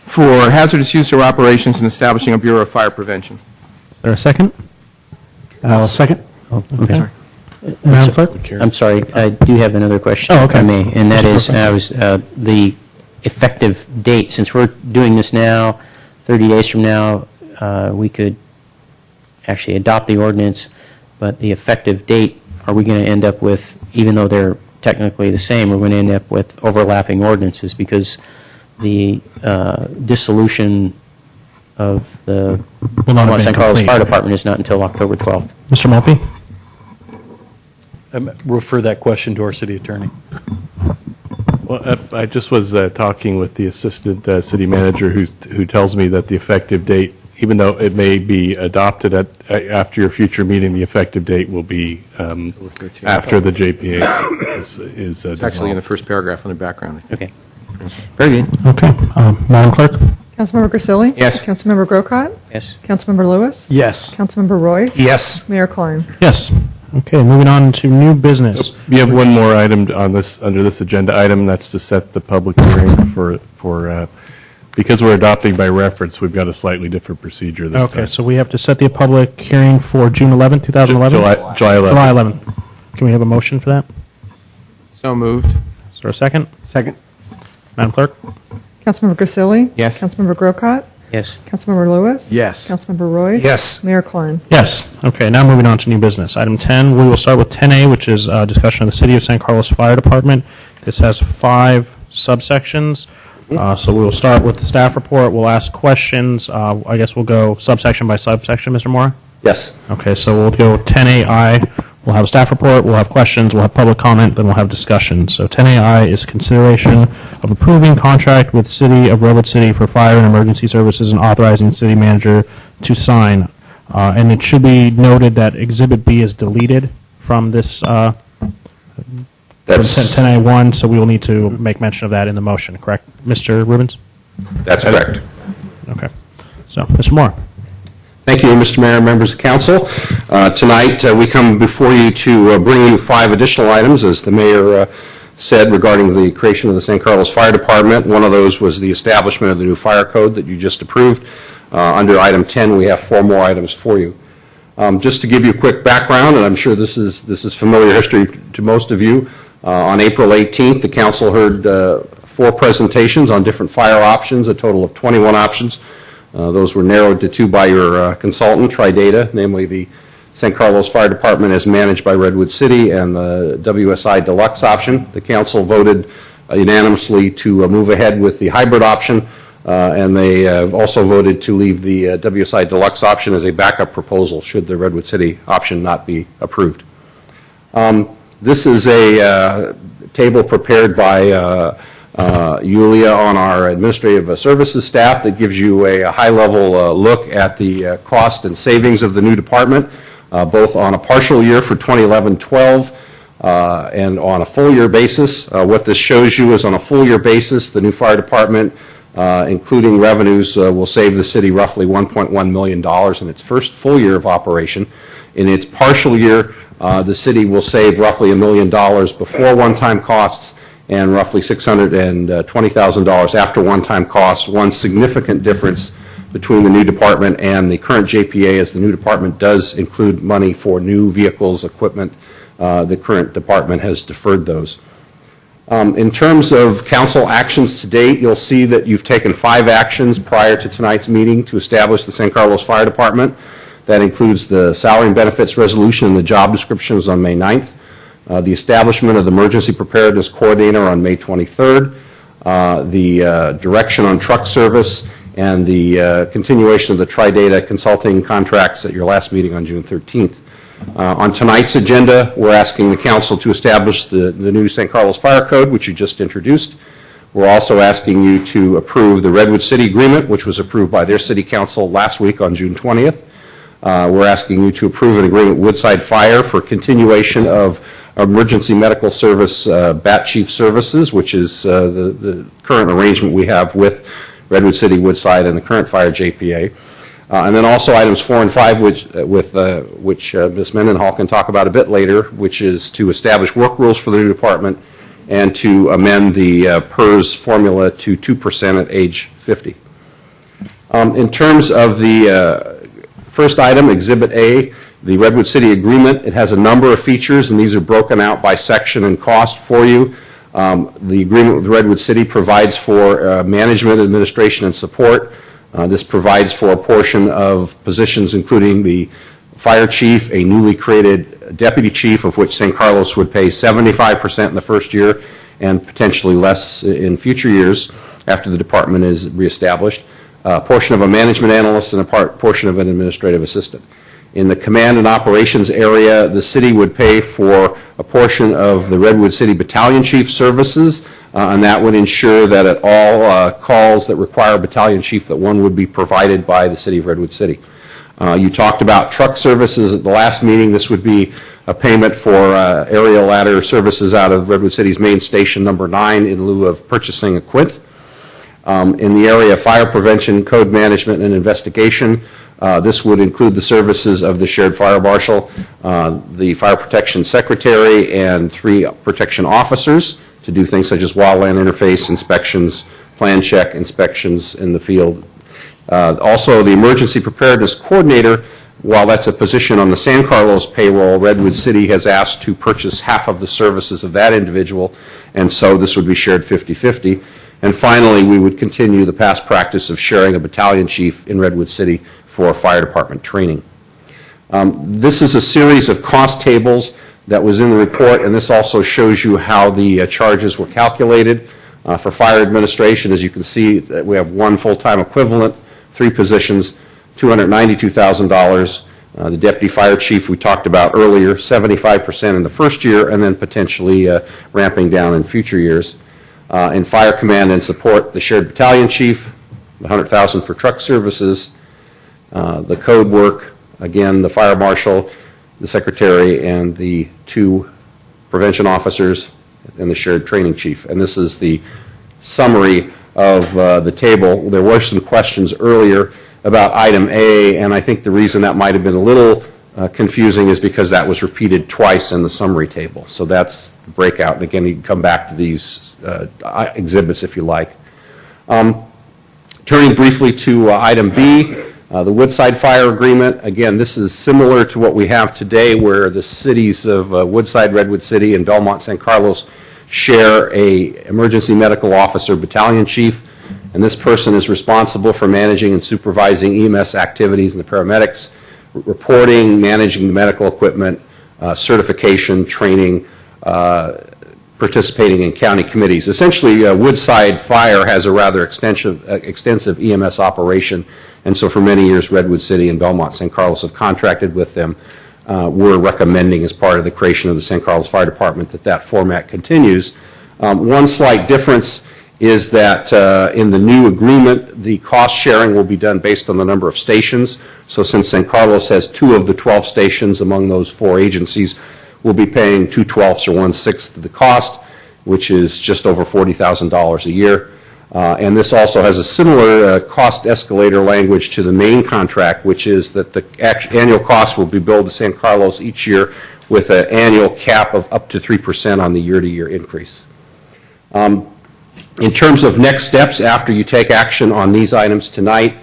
for hazardous use or operations and establishing a Bureau of Fire Prevention. Is there a second? Second. Okay. Madam Clerk? I'm sorry, I do have another question, Oh, if I okay. may, and that is the effective date. Since we're doing this now, 30 days from now, we could actually adopt the ordinance, but the effective date, are we going to end up with, even though they're technically the same, we're going to end up with overlapping ordinances because the dissolution of the Will not have been San Carlos complete. Fire Department is not until October 12th. Mr. Malpe? Refer that question to our city attorney. Well, I just was talking with the assistant city manager who tells me that the effective date, even though it may be adopted after your future meeting, the effective date will be after the JPA is It's actually in the first paragraph on the background. Okay. Very good. Okay. Madam Clerk? Councilmember Grisilli? Yes. Councilmember Grocott? Yes. Councilmember Lewis? Yes. Councilmember Royce? Yes. Mayor Klein? Yes. Okay, moving on to new business. We have one more item on this, under this agenda item, that's to set the public hearing for because we're adopting by reference, we've got a slightly different procedure this time. Okay, so we have to set the public hearing for June 11th, 2011? July 11th. July 11th. Can we have a motion for that? So moved. Is there a second? Second. Madam Clerk? Councilmember Grisilli? Yes. Councilmember Grocott? Yes. Councilmember Lewis? Yes. Councilmember Royce? Yes. Mayor Klein? Yes. Okay, now moving on to new business. Item 10, we will start with 10A, which is discussion of the City of San Carlos Fire Department. This has 5 subsections. So we will start with the staff report. We'll ask questions. I guess we'll go subsection by subsection, Mr. Mora? Yes. Okay, so we'll go 10AI. We'll have a staff report, we'll have questions, we'll have public comment, then we'll have discussion. So 10AI is consideration of approving contract with City of Redwood City for fire and emergency services and authorizing city manager to sign. And it should be noted that Exhibit B is deleted from this from That's 10A1, so we will need to make mention of that in the motion, correct? Mr. Rubens? that's correct. Okay. So, Mr. Moore. Thank you, Mr. Mayor and members of council. Tonight, we come before you to bring you 5 additional items, as the mayor said, regarding the creation of the San Carlos Fire Department. One of those was the establishment of the new fire code that you just approved. Under item 10, we have 4 more items for you. Just to give you a quick background, and I'm sure this is familiar history to most of you, on April 18th, the council heard 4 presentations on different fire options, a total of 21 options. Those were narrowed to 2 by your consultant, Tridata, namely the San Carlos Fire Department as managed by Redwood City and the WSI Deluxe option. The council voted unanimously to move ahead with the hybrid option, and they also voted to leave the WSI Deluxe option as a backup proposal should the Redwood City option not be approved. This is a table prepared by Yulia on our administrative services staff that gives you a high-level look at the cost and savings of the new department, both on a partial year for 2011-12 and on a full-year basis. What this shows you is on a full-year basis, the new fire department, including revenues, will save the city roughly $1.1 million in its first full year of operation. In its partial year, the city will save roughly $1 million before one-time costs and roughly $620,000 after one-time costs. One significant difference between the new department and the current JPA is the new department does include money for new vehicles, equipment. The current department has deferred those. In terms of council actions to date, you'll see that you've taken 5 actions prior to tonight's meeting to establish the San Carlos Fire Department. That includes the salary and benefits resolution and the job descriptions on May 9th. The establishment of the Emergency Preparedness Coordinator on May 23rd, the direction on truck service, and the continuation of the Tridata consulting contracts at your last meeting on June 13th. On tonight's agenda, we're asking the council to establish the new San Carlos Fire Code, which you just introduced. We're also asking you to approve the Redwood City Agreement, which was approved by their city council last week on June 20th. We're asking you to approve an agreement with Woodside Fire for continuation of emergency medical service BAT Chief Services, which is the current arrangement we have with Redwood City, Woodside, and the current fire JPA. And then also items 4 and 5, which Ms. Mendenhall can talk about a bit later, which is to establish work rules for the new department and to amend the PERS formula to 2% at age 50. In terms of the first item, Exhibit A, the Redwood City Agreement, it has a number of features, and these are broken out by section and cost for you. The agreement with Redwood City provides for management, administration, and support. This provides for a portion of positions including the fire chief, a newly created deputy chief, of which San Carlos would pay 75% in the first year and potentially less in future years after the department is reestablished, a portion of a management analyst, and a portion of an administrative assistant. In the command and operations area, the city would pay for a portion of the Redwood City Battalion Chief services, and that would ensure that at all calls that require a battalion chief, that one would be provided by the city of Redwood City. You talked about truck services at the last meeting. This would be a payment for aerial ladder services out of Redwood City's main station number 9 in lieu of purchasing a Quint. In the area of fire prevention, code management, and investigation, this would include the services of the shared fire marshal, the fire protection secretary, and 3 protection officers to do things such as wildland interface inspections, plan check inspections in the field. Also, the emergency preparedness coordinator while that's a position on the San Carlos payroll, Redwood City has asked to purchase half of the services of that individual, and so this would be shared 50-50. And finally, we would continue the past practice of sharing a battalion chief in Redwood City for fire department training. This is a series of cost tables that was in the report, and this also shows you how the charges were calculated. For fire administration, as you can see, we have one full-time equivalent, 3 positions, $292,000. The deputy fire chief we talked about earlier, 75% in the first year, and then potentially ramping down in future years. In fire command and support, the shared battalion chief, $100,000 for truck services, the code work, again, the fire marshal, the secretary, and the 2 prevention officers, and the shared training chief. And this is the summary of the table. There were some questions earlier about item A, and I think the reason that might have been a little confusing is because that was repeated twice in the summary table. So that's the breakout. And again, you can come back to these exhibits if you like. Turning briefly to item B, the Woodside Fire Agreement. Again, this is similar to what we have today, where the cities of Woodside, Redwood City, and Belmont San Carlos share a emergency medical officer battalion chief, and this person is responsible for managing and supervising EMS activities and the paramedics, reporting, managing the medical equipment, certification, training, participating in county committees. Essentially, Woodside Fire has a rather extensive EMS operation, and so for many years, Redwood City and Belmont San Carlos have contracted with them. We're recommending, as part of the creation of the San Carlos Fire Department, that format continues. One slight difference is that in the new agreement, the cost sharing will be done based on the number of stations. So since San Carlos has 2 of the 12 stations among those 4 agencies, we'll be paying 2/12 or 1/6 of the cost, which is just over $40,000 a year. And this also has a similar cost escalator language to the main contract, which is that the annual cost will be billed to San Carlos each year with an annual cap of up to 3% on the year-to-year increase. In terms of next steps after you take action on these items tonight,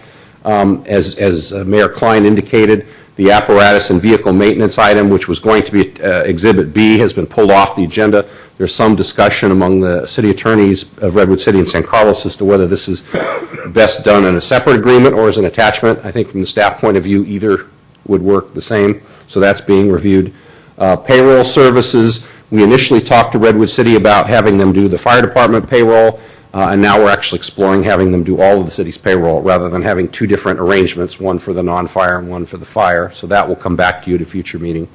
as Mayor Klein indicated, the apparatus and vehicle maintenance item, which was going to be Exhibit B, has been pulled off the agenda. There's some discussion among the city attorneys of Redwood City and San Carlos as to whether this is best done in a separate agreement or as an attachment. I think from the staff point of view, either would work the same, so that's being reviewed. Payroll services, we initially talked to Redwood City about having them do the fire department payroll, and now we're actually exploring having them do all of the city's payroll rather than having 2 different arrangements, one for the non-fire and one for the fire. So that will come back to you at a future meeting.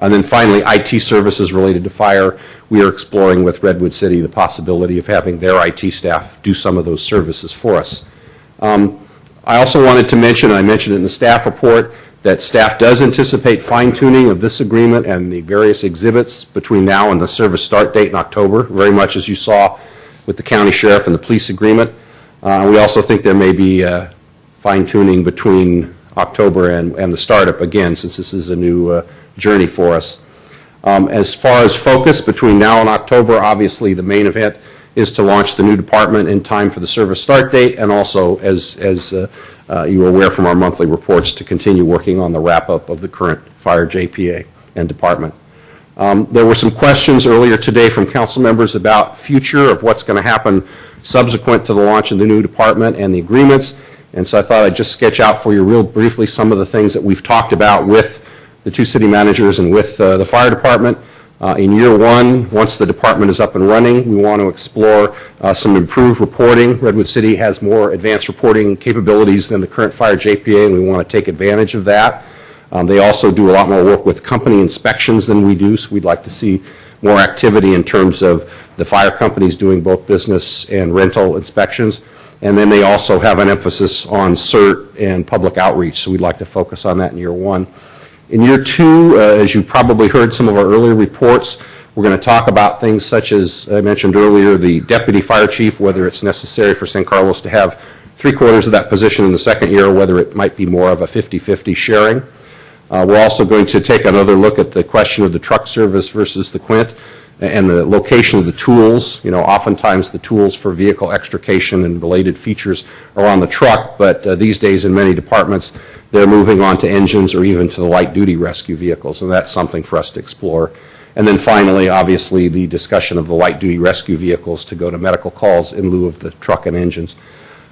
And then finally, IT services related to fire. We are exploring with Redwood City the possibility of having their IT staff do some of those services for us. I also wanted to mention, I mentioned it in the staff report, that staff does anticipate fine-tuning of this agreement and the various exhibits between now and the service start date in October, very much as you saw with the county sheriff and the police agreement. We also think there may be fine-tuning between October and the startup, again, since this is a new journey for us. As far as focus between now and October, obviously the main event is to launch the new department in time for the service start date, and also, as you are aware from our monthly reports, to continue working on the wrap-up of the current fire JPA and department. There were some questions earlier today from council members about future of what's going to happen subsequent to the launch of the new department and the agreements, and so I thought I'd just sketch out for you real briefly some of the things that we've talked about with the 2 city managers and with the fire department. In year 1, once the department is up and running, we want to explore some improved reporting. Redwood City has more advanced reporting capabilities than the current fire JPA, and we want to take advantage of that. They also do a lot more work with company inspections than we do, so we'd like to see more activity in terms of the fire companies doing both business and rental inspections. And then they also have an emphasis on CERT and public outreach, so we'd like to focus on that in year 1. In year 2, as you probably heard some of our earlier reports, we're going to talk about things such as, I mentioned earlier, the deputy fire chief, whether it's necessary for San Carlos to have 3/4 of that position in the second year, or whether it might be more of a 50-50 sharing. We're also going to take another look at the question of the truck service versus the Quint. and the location of the tools. You know, oftentimes the tools for vehicle extrication and related features are on the truck, but these days in many departments they're moving on to engines or even to the light-duty rescue vehicles, and that's something for us to explore. And then finally, obviously, the discussion of the light-duty rescue vehicles to go to medical calls in lieu of the truck and engines.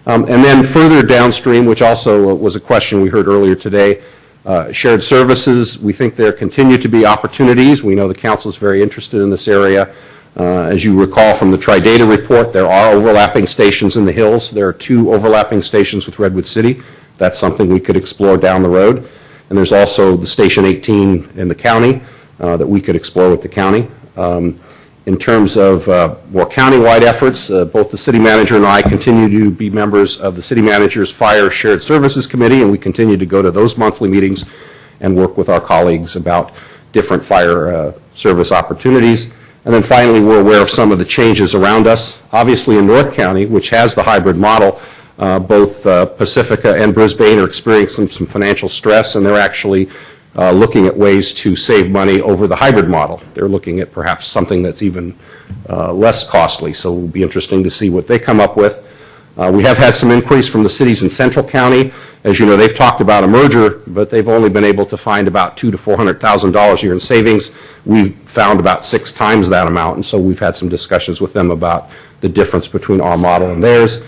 And then further downstream, which also was a question we heard earlier today, shared services, we think there continue to be opportunities. We know the council is very interested in this area. As you recall from the Tri-Data report, there are overlapping stations in the hills. There are 2 overlapping stations with Redwood City. That's something we could explore down the road. And there's also the Station 18 in the county that we could explore with the county. In terms of more county-wide efforts, both the city manager and I continue to be members of the city manager's Fire Shared Services Committee, and we continue to go to those monthly meetings and work with our colleagues about different fire service opportunities. And then finally, we're aware of some of the changes around us. Obviously in North County, which has the hybrid model, both Pacifica and Brisbane are experiencing some financial stress, and they're actually looking at ways to save money over the hybrid model. They're looking at perhaps something that's even less costly, so it will be interesting to see what they come up with. We have had some inquiries from the cities in Central County. As you know, they've talked about a merger, but they've only been able to find about $200,000 to $400,000 a year in savings. We've found about 6 times that amount, and so we've had some discussions with them about the difference between our model and theirs.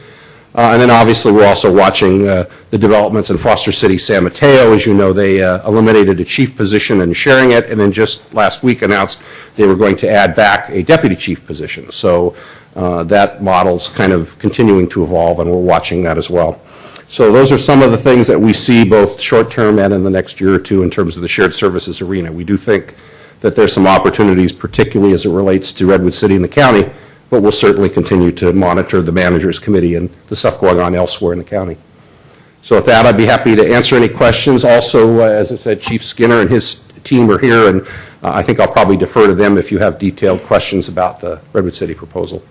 And then obviously we're also watching the developments in Foster City, San Mateo. As you know, they eliminated a chief position and sharing it, and then just last week announced they were going to add back a deputy chief position. So that model's kind of continuing to evolve, and we're watching that as well. So those are some of the things that we see both short-term and in the next year or two in terms of the shared services arena. We do think that there's some opportunities, particularly as it relates to Redwood City and the county, but we'll certainly continue to monitor the managers committee and the stuff going on elsewhere in the county. So with that, I'd be happy to answer any questions. Also, as I said, Chief Skinner and his team are here, and I think I'll probably defer to them if you have detailed questions about the Redwood City proposal.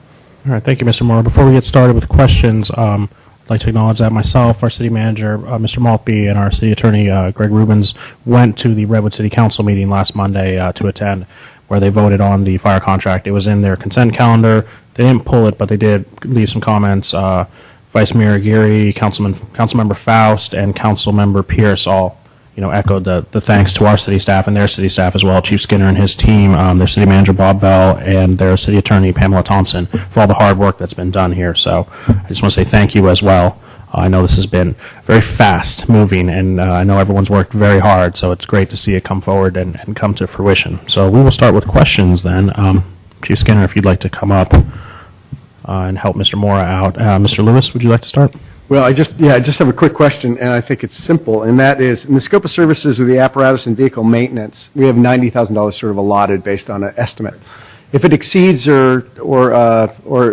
All right, thank you, Mr. Moore. Before we get started with questions, I'd like to acknowledge that myself, our city manager, Mr. Maltby, and our city attorney, Greg Rubens, went to the Redwood City Council meeting last Monday to attend, where they voted on the fire contract. It was in their consent calendar. They didn't pull it, but they did leave some comments. Vice Mayor Geary, Councilmember Faust, and Councilmember Pierce all, echoed the thanks to our city staff and their city staff as well, Chief Skinner and his team, their city manager Bob Bell, and their city attorney Pamela Thompson for all the hard work that's been done here. So I just want to say thank you as well. I know this has been very fast moving, and I know everyone's worked very hard, so it's great to see it come forward and come to fruition. So we will start with questions then. Chief Skinner, if you'd like to come up and help Mr. Mora out. Mr. Lewis, would you like to start? Well, I just have a quick question, and I think it's simple, and that is, in the scope of services of the apparatus and vehicle maintenance, we have $90,000 sort of allotted based on an estimate. If it exceeds or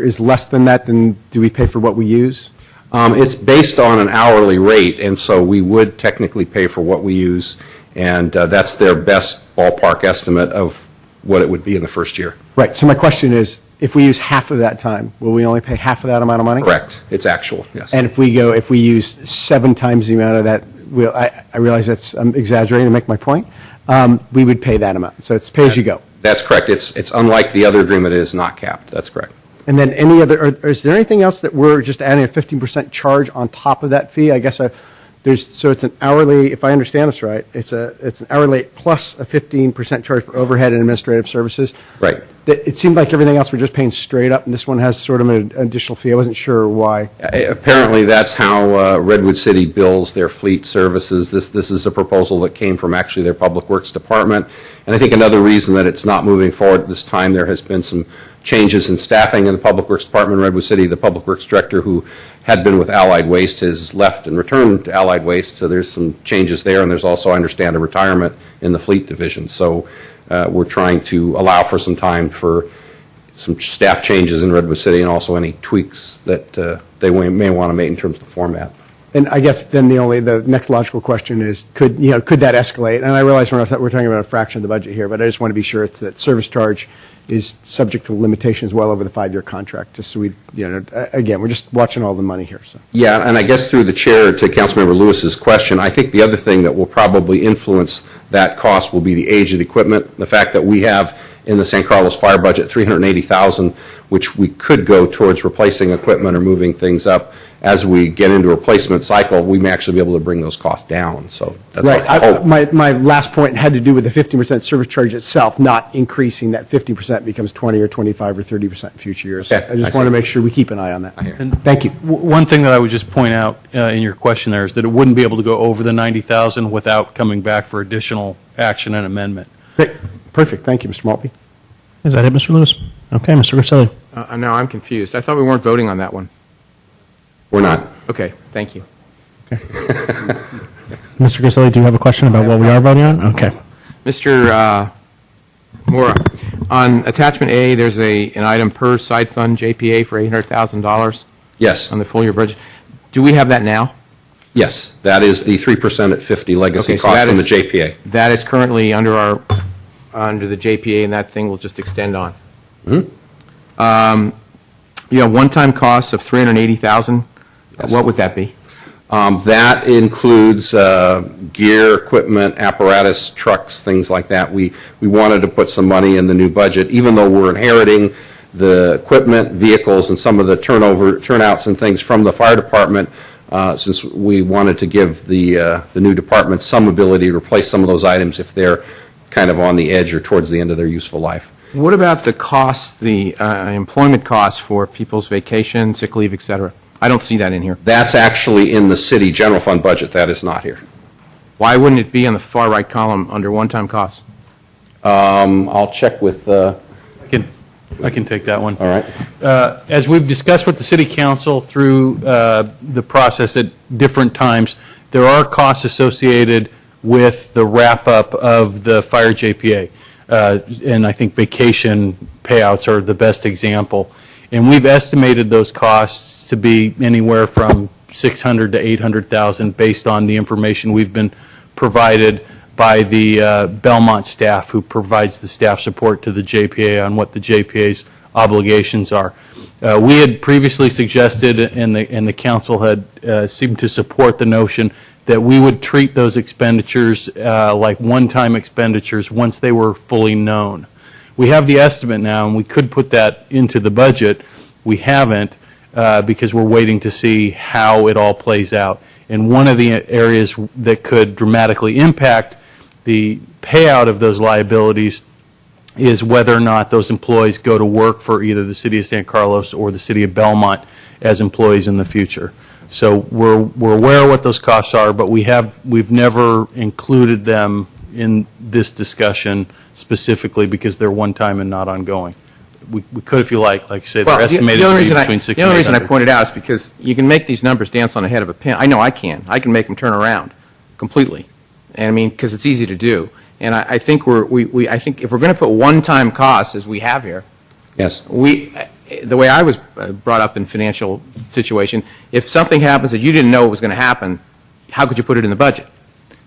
is less than that, then do we pay for what we use? It's based on an hourly rate, and so we would technically pay for what we use, and that's their best ballpark estimate of what it would be in the first year. Right. So my question is, if we use half of that time, will we only pay half of that amount of money? Correct. It's actual, yes. And if we use 7 times the amount of that, I realize I'm exaggerating to make my point, we would pay that amount. So it's pay as you go. That's correct. It's unlike the other agreement, it is not capped. That's correct. And then any other, or is there anything else that we're just adding a 15% charge on top of that fee? I guess so it's an hourly, if I understand this right, it's an hourly plus a 15% charge for overhead and administrative services. Right. It seemed like everything else we're just paying straight up, and this one has sort of an additional fee. I wasn't sure why. Apparently, that's how Redwood City bills their fleet services. This is a proposal that came from actually their Public Works Department. And I think another reason that it's not moving forward at this time, there has been some changes in staffing in the Public Works Department in Redwood City. The Public Works Director, who had been with Allied Waste, has left and returned to Allied Waste, so there's some changes there, and there's also, I understand, a retirement in the fleet division. So we're trying to allow for some time for some staff changes in Redwood City and also any tweaks that they may want to make in terms of the format. And I guess then the next logical question is, could that escalate? And I realize we're talking about a fraction of the budget here, but I just want to be sure it's that service charge is subject to limitation as well over the 5-year contract, just so we, again, we're just watching all the money here, so. Yeah, and I guess through the chair to Councilmember Lewis's question, I think the other thing that will probably influence that cost will be the age of the equipment. The fact that we have in the San Carlos fire budget $380,000, which we could go towards replacing equipment or moving things up. As we get into a replacement cycle, we may actually be able to bring those costs down. So that's Right. our hope. My last point had to do with the 15% service charge itself, not increasing that 50% becomes 20 or 25 or 30% in future years. Okay, I just I want to see. make sure we keep an eye on that. And Thank you. One thing that I would just point out in your question there is that it wouldn't be able to go over the 90,000 without coming back for additional action and amendment. Great. Perfect. Thank you, Mr. Maltby. Is that it, Mr. Lewis? Okay, Mr. Griselli. No, I'm confused. I thought we weren't voting on that one. We're not. Okay, thank you. Mr. Griselli, do you have a question about what we are voting on? Okay. Mr. Mora, on attachment A, there's an item per side fund JPA for $800,000 Yes. on the full year budget. Do we have that now? Yes. That is the 3% at 50 legacy Okay, so cost that from the is- JPA. That is currently under the JPA, and that thing will just extend on. You have one-time costs of $380,000. Yes. What would that be? That includes gear, equipment, apparatus, trucks, things like that. We wanted to put some money in the new budget, even though we're inheriting the equipment, vehicles, and some of the turnouts and things from the fire department, since we wanted to give the new department some ability to replace some of those items if they're kind of on the edge or towards the end of their useful life. What about the costs, the employment costs for people's vacation, sick leave, et cetera? I don't see that in here. That's actually in the city general fund budget. That is not here. Why wouldn't it be on the far right column under one-time costs? I'll check with. I can take that one. All right. As we've discussed with the city council through the process at different times, there are costs associated with the wrap-up of the fire JPA. And I think vacation payouts are the best example. And we've estimated those costs to be anywhere from $600,000 to $800,000 based on the information we've been provided by the Belmont staff, who provides the staff support to the JPA on what the JPA's obligations are. We had previously suggested, and the council had seemed to support the notion that we would treat those expenditures like one-time expenditures once they were fully known. We have the estimate now, and we could put that into the budget. We haven't because we're waiting to see how it all plays out. And one of the areas that could dramatically impact the payout of those liabilities is whether or not those employees go to work for either the City of San Carlos or the City of Belmont as employees in the future. So we're aware of what those costs are, but we've never included them in this discussion specifically because they're one time and not ongoing. We could, if you like I say, they're estimated to be between 6 and 800. The only reason I pointed out is because you can make these numbers dance on the head of a pin. I know I can. I can make them turn around completely. And I mean, because it's easy to do. And I think I think if we're going to put one-time costs, as we have here, Yes. the way I was brought up in financial situation, if something happens that you didn't know was going to happen, how could you put it in the budget?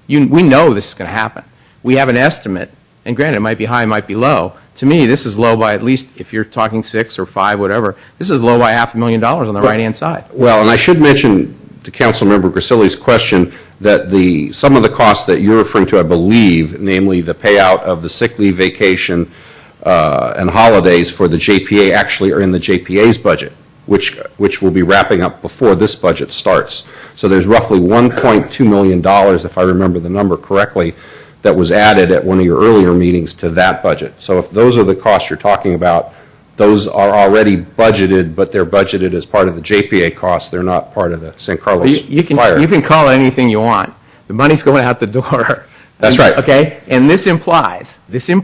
We know this is going to happen. We have an estimate, and granted, it might be high, it might be low. To me, this is low by at least, if you're talking 6 or 5, whatever, this is low by $500,000 on the right-hand side. Well, and I should mention to Councilmember Griselli's question that some of the costs that you're referring to, I believe, namely the payout of the sick leave, vacation, and holidays for the JPA actually are in the JPA's budget, which will be wrapping up before this budget starts. So there's roughly $1.2 million, if I remember the number correctly, that was added at one of your earlier meetings to that budget. So if those are the costs you're talking about, those are already budgeted, but they're budgeted as part of the JPA costs. They're not part of the San Carlos fire. You can call it anything you want. The money's going out the door. That's right. Okay? And this implies, in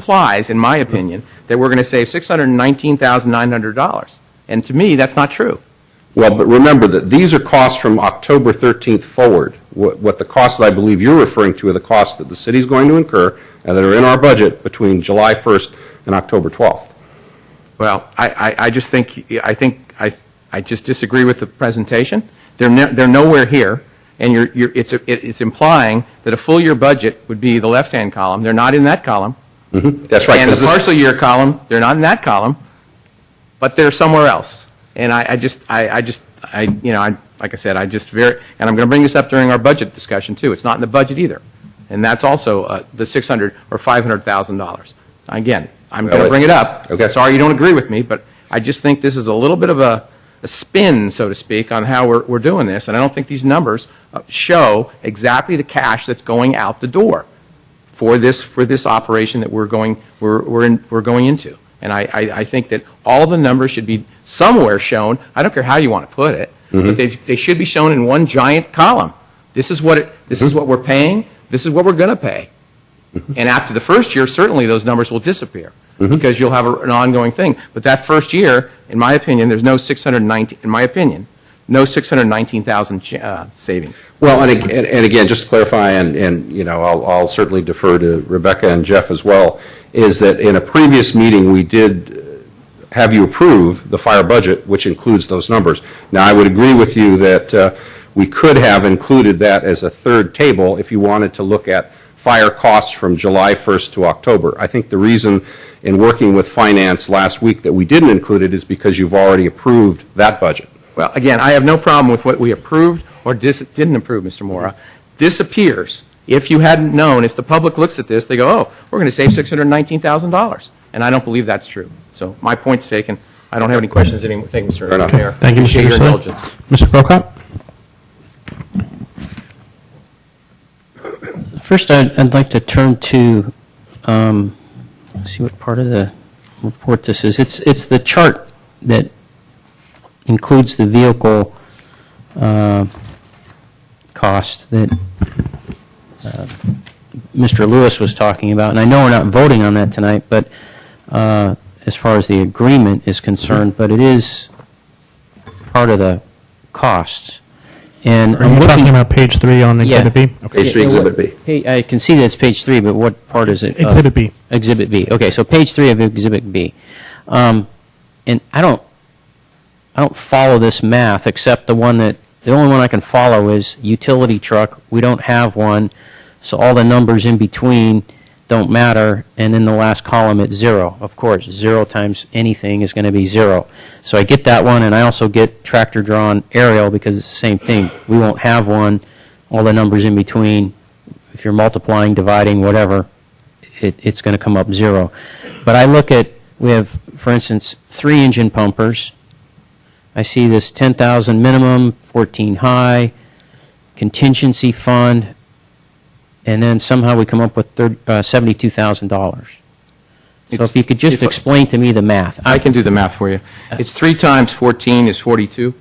my opinion, that we're going to save $619,900. And to me, that's not true. Well, but remember that these are costs from October 13th forward. What the costs that I believe you're referring to are the costs that the city's going to incur and that are in our budget between July 1st and October 12th. Well, I just think I just disagree with the presentation. They're nowhere here, and it's implying that a full year budget would be the left-hand column. They're not in that column. That's right. And 'cause the this- partial year column, they're not in that column, but they're somewhere else. And like I said, and I'm going to bring this up during our budget discussion too. It's not in the budget either. And that's also the $600,000 or $500,000. Again, I'm going to bring it up. Okay. Sorry you don't agree with me, but I just think this is a little bit of a spin, so to speak, on how we're doing this. And I don't think these numbers show exactly the cash that's going out the door for this operation that we're going into. And I think that all the numbers should be somewhere shown. I don't care how you want to put it, but they should be shown in one giant column. This is what we're paying. This is what we're going to pay. And after the first year, certainly those numbers will disappear because you'll have an ongoing thing. But that first year, in my opinion, there's no 619. In my opinion, no 619,000 savings. Well, and again, just to clarify, and you know, I'll certainly defer to Rebecca and Jeff as well, is that in a previous meeting we did have you approve the fire budget, which includes those numbers. Now, I would agree with you that we could have included that as a third table if you wanted to look at fire costs from July 1st to October. I think the reason in working with finance last week that we didn't include it is because you've already approved that budget. Well, again, I have no problem with what we approved or didn't approve, Mr. Mora. This appears, if you hadn't known, if the public looks at this, they go, oh, we're going to save $619,000. And I don't believe that's true. So my point's taken. I don't have any questions. Anything, Mr. Mayor. Thank you, Mr. Appreciate your Ursulou. indulgence. Mr. Crocott? First, I'd like to turn to, see what part of the report this is. It's the chart that includes the vehicle cost that Mr. Lewis was talking about. And I know we're not voting on that tonight, but as far as the agreement is concerned, but it is part of the costs. And Are you talking about page 3 on Exhibit B? Page 3, Exhibit B. I can see that it's page 3, but what part is it? Exhibit B. Exhibit B. Okay, so page 3 of Exhibit B. And I don't follow this math except the only one I can follow is utility truck. We don't have one, so all the numbers in between don't matter, and in the last column it's 0. Of course, 0 times anything is going to be 0. So I get that one, and I also get tractor-drawn aerial because it's the same thing. We won't have one. All the numbers in between, if you're multiplying, dividing, whatever, it's going to come up 0. But I look at, we have, for instance, 3 engine pumpers. I see this 10,000 minimum, 14 high, contingency fund, and then somehow we come up with $72,000. So if you could just explain to me the math. I can do the math for you. It's 3 times 14 is 42.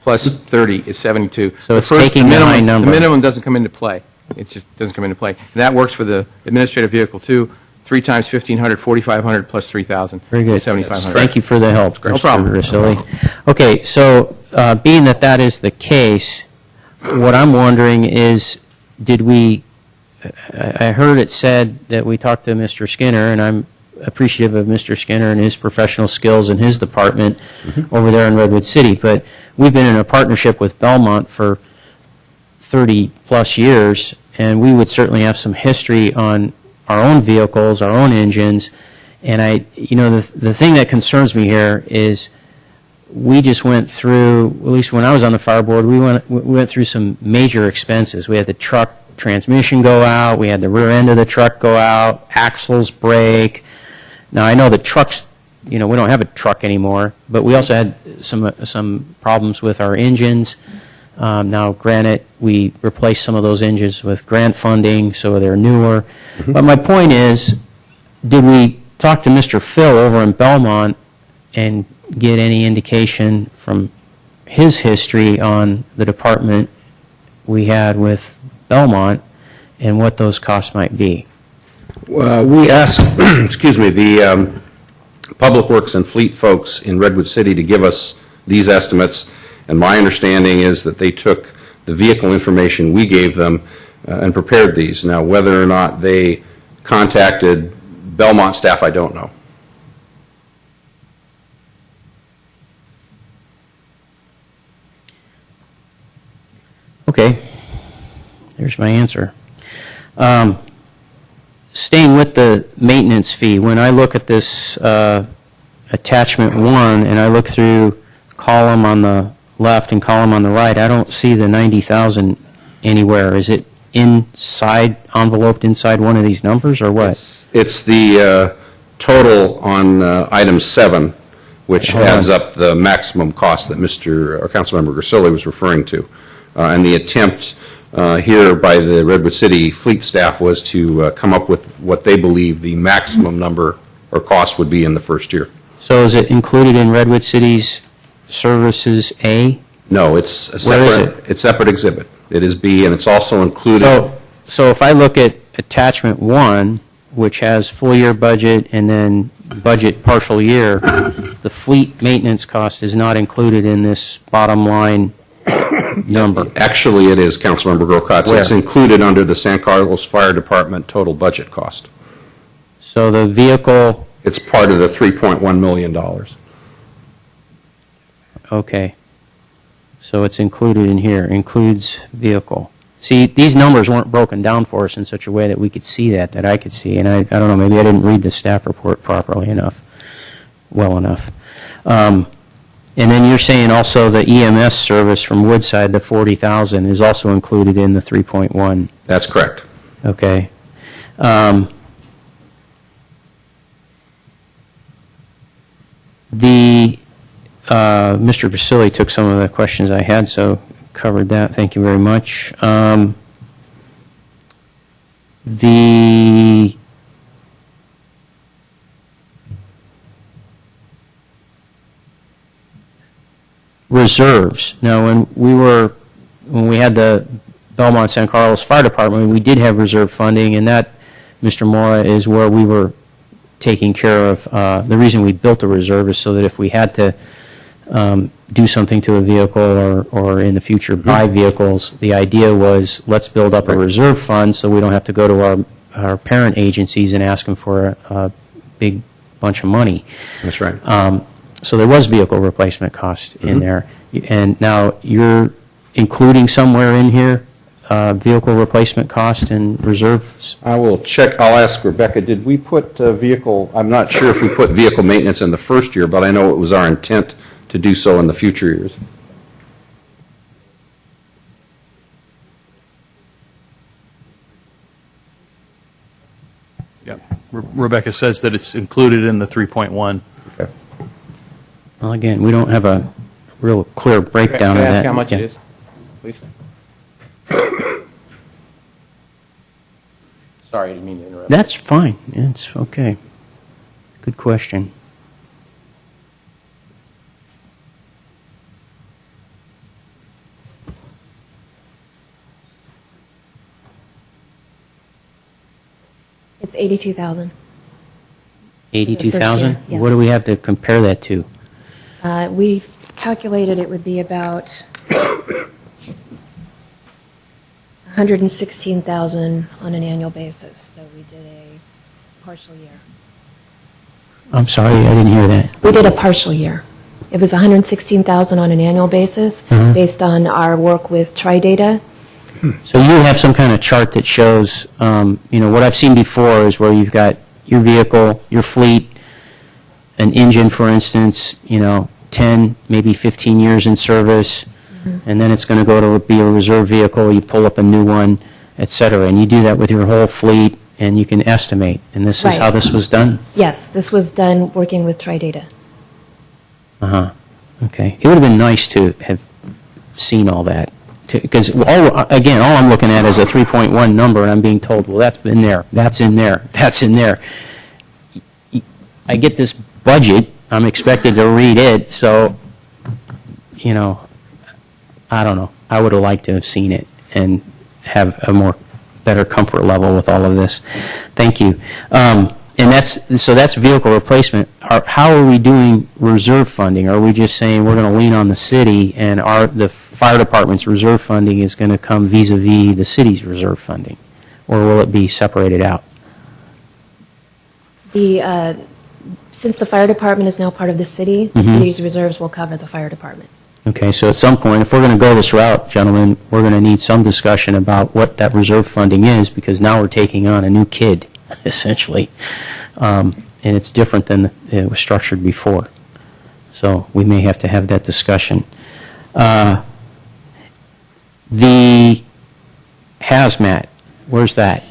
Plus 30 is 72. So it's taking the high number. The minimum doesn't come into play. It just doesn't come into play. And that works for the administrative vehicle too. 3 times 1,500, 4,500 plus 3,000. Very good. 7,500. Thank you for the help, No problem. Mr. Ursulou. Okay, so being that is the case, what I'm wondering is, I heard it said that we talked to Mr. Skinner, and I'm appreciative of Mr. Skinner and his professional skills in his department over there in Redwood City, but we've been in a partnership with Belmont for 30-plus years, and we would certainly have some history on our own vehicles, our own engines, and the thing that concerns me here is we just went through, at least when I was on the fire board, we went through some major expenses. We had the truck transmission go out, we had the rear end of the truck go out, axles break. Now I know the trucks, we don't have a truck anymore, but we also had some problems with our engines. Now, granted, we replaced some of those engines with grant funding, so they're newer. But my point is, did we talk to Mr. Phil over in Belmont and get any indication from his history on the department we had with Belmont and what those costs might be? We asked, excuse me, the Public Works and Fleet folks in Redwood City to give us these estimates, and my understanding is that they took the vehicle information we gave them and prepared these. Now, whether or not they contacted Belmont staff, I don't know. Okay, there's my answer. staying with the maintenance fee, when I look at this attachment 1 and I look through column on the left and column on the right, I don't see the 90,000 anywhere. Is it enveloped inside one of these numbers, or what? It's the total on item 7, which adds up the maximum cost that Councilmember Grisilli was referring to. And the attempt here by the Redwood City Fleet staff was to come up with what they believe the maximum number or cost would be in the first year. So is it included in Redwood City's Services A? No, it's a Where is separate, it's separate exhibit. It is B, and it's also included. So if I look at attachment 1, which has full year budget and then budget partial year, the fleet maintenance cost is not included in this bottom line number. Actually, it is, Councilmember Grocott. Where? It's included under the San Carlos Fire Department total budget cost. So the vehicle... It's part of the $3.1 million. Okay. So it's included in here, includes vehicle. See, these numbers weren't broken down for us in such a way that we could see that I could see. And I don't know, maybe I didn't read the staff report properly enough, well enough. And then you're saying also the EMS service from Woodside, the 40,000, is also included in the 3.1. That's correct. Okay. Mr. Grisilli took some of the questions I had, so covered that. Thank you very much. The reserves. Now, when we had the Belmont San Carlos Fire Department, we did have reserve funding, and that, Mr. Mora, is where we were taking care of. The reason we built a reserve is so that if we had to do something to a vehicle or in the future buy vehicles, the idea was let's build up a reserve fund so we don't have to go to our parent agencies and ask them for a big bunch of money. That's right. So there was vehicle replacement cost in there. And now you're including somewhere in here vehicle replacement cost and reserves? I will check. I'll ask Rebecca, did we put vehicle, I'm not sure if we put vehicle maintenance in the first year, but I know it was our intent to do so in the future years. Yeah. Rebecca says that it's included in the 3.1. Okay. Well, again, we don't have a real clear breakdown of Can I that. ask how much Yeah. it is, please? Sorry, I didn't mean to interrupt. That's fine. It's okay. Good question. It's 82,000. 82,000? Yes. What do we have to compare that to? We calculated it would be about 116,000 on an annual basis. So we did a partial year. I'm sorry, I didn't hear that. We did a partial year. It was 116,000 on an annual basis based on our work with TriData. So you have some kind of chart that shows, what I've seen before is where you've got your vehicle, your fleet, an engine, for instance, 10, maybe 15 years in service, and then it's going to go to be a reserve vehicle, you pull up a new one, et cetera, and you do that with your whole fleet, and you can estimate. And this is how this was done? Yes, this was done working with TriData. Okay. It would have been nice to have seen all that. Because, all I'm looking at is a 3.1 number, and I'm being told, well, that's in there, that's in there, that's in there. I get this budget, I'm expected to read it, so, I don't know. I would have liked to have seen it and have a better comfort level with all of this. Thank you. And that's vehicle replacement. How are we doing reserve funding? Are we just saying we're going to lean on the city and the fire department's reserve funding is going to come vis-a-vis the city's reserve funding? Or will it be separated out? Since the fire department is now part of the city, the city's reserves will cover the fire department. Okay, so at some point, if we're going to go this route, gentlemen, we're going to need some discussion about what that reserve funding is, because now we're taking on a new kid. essentially. And it's different than it was structured before. So we may have to have that discussion. The hazmat, where's that?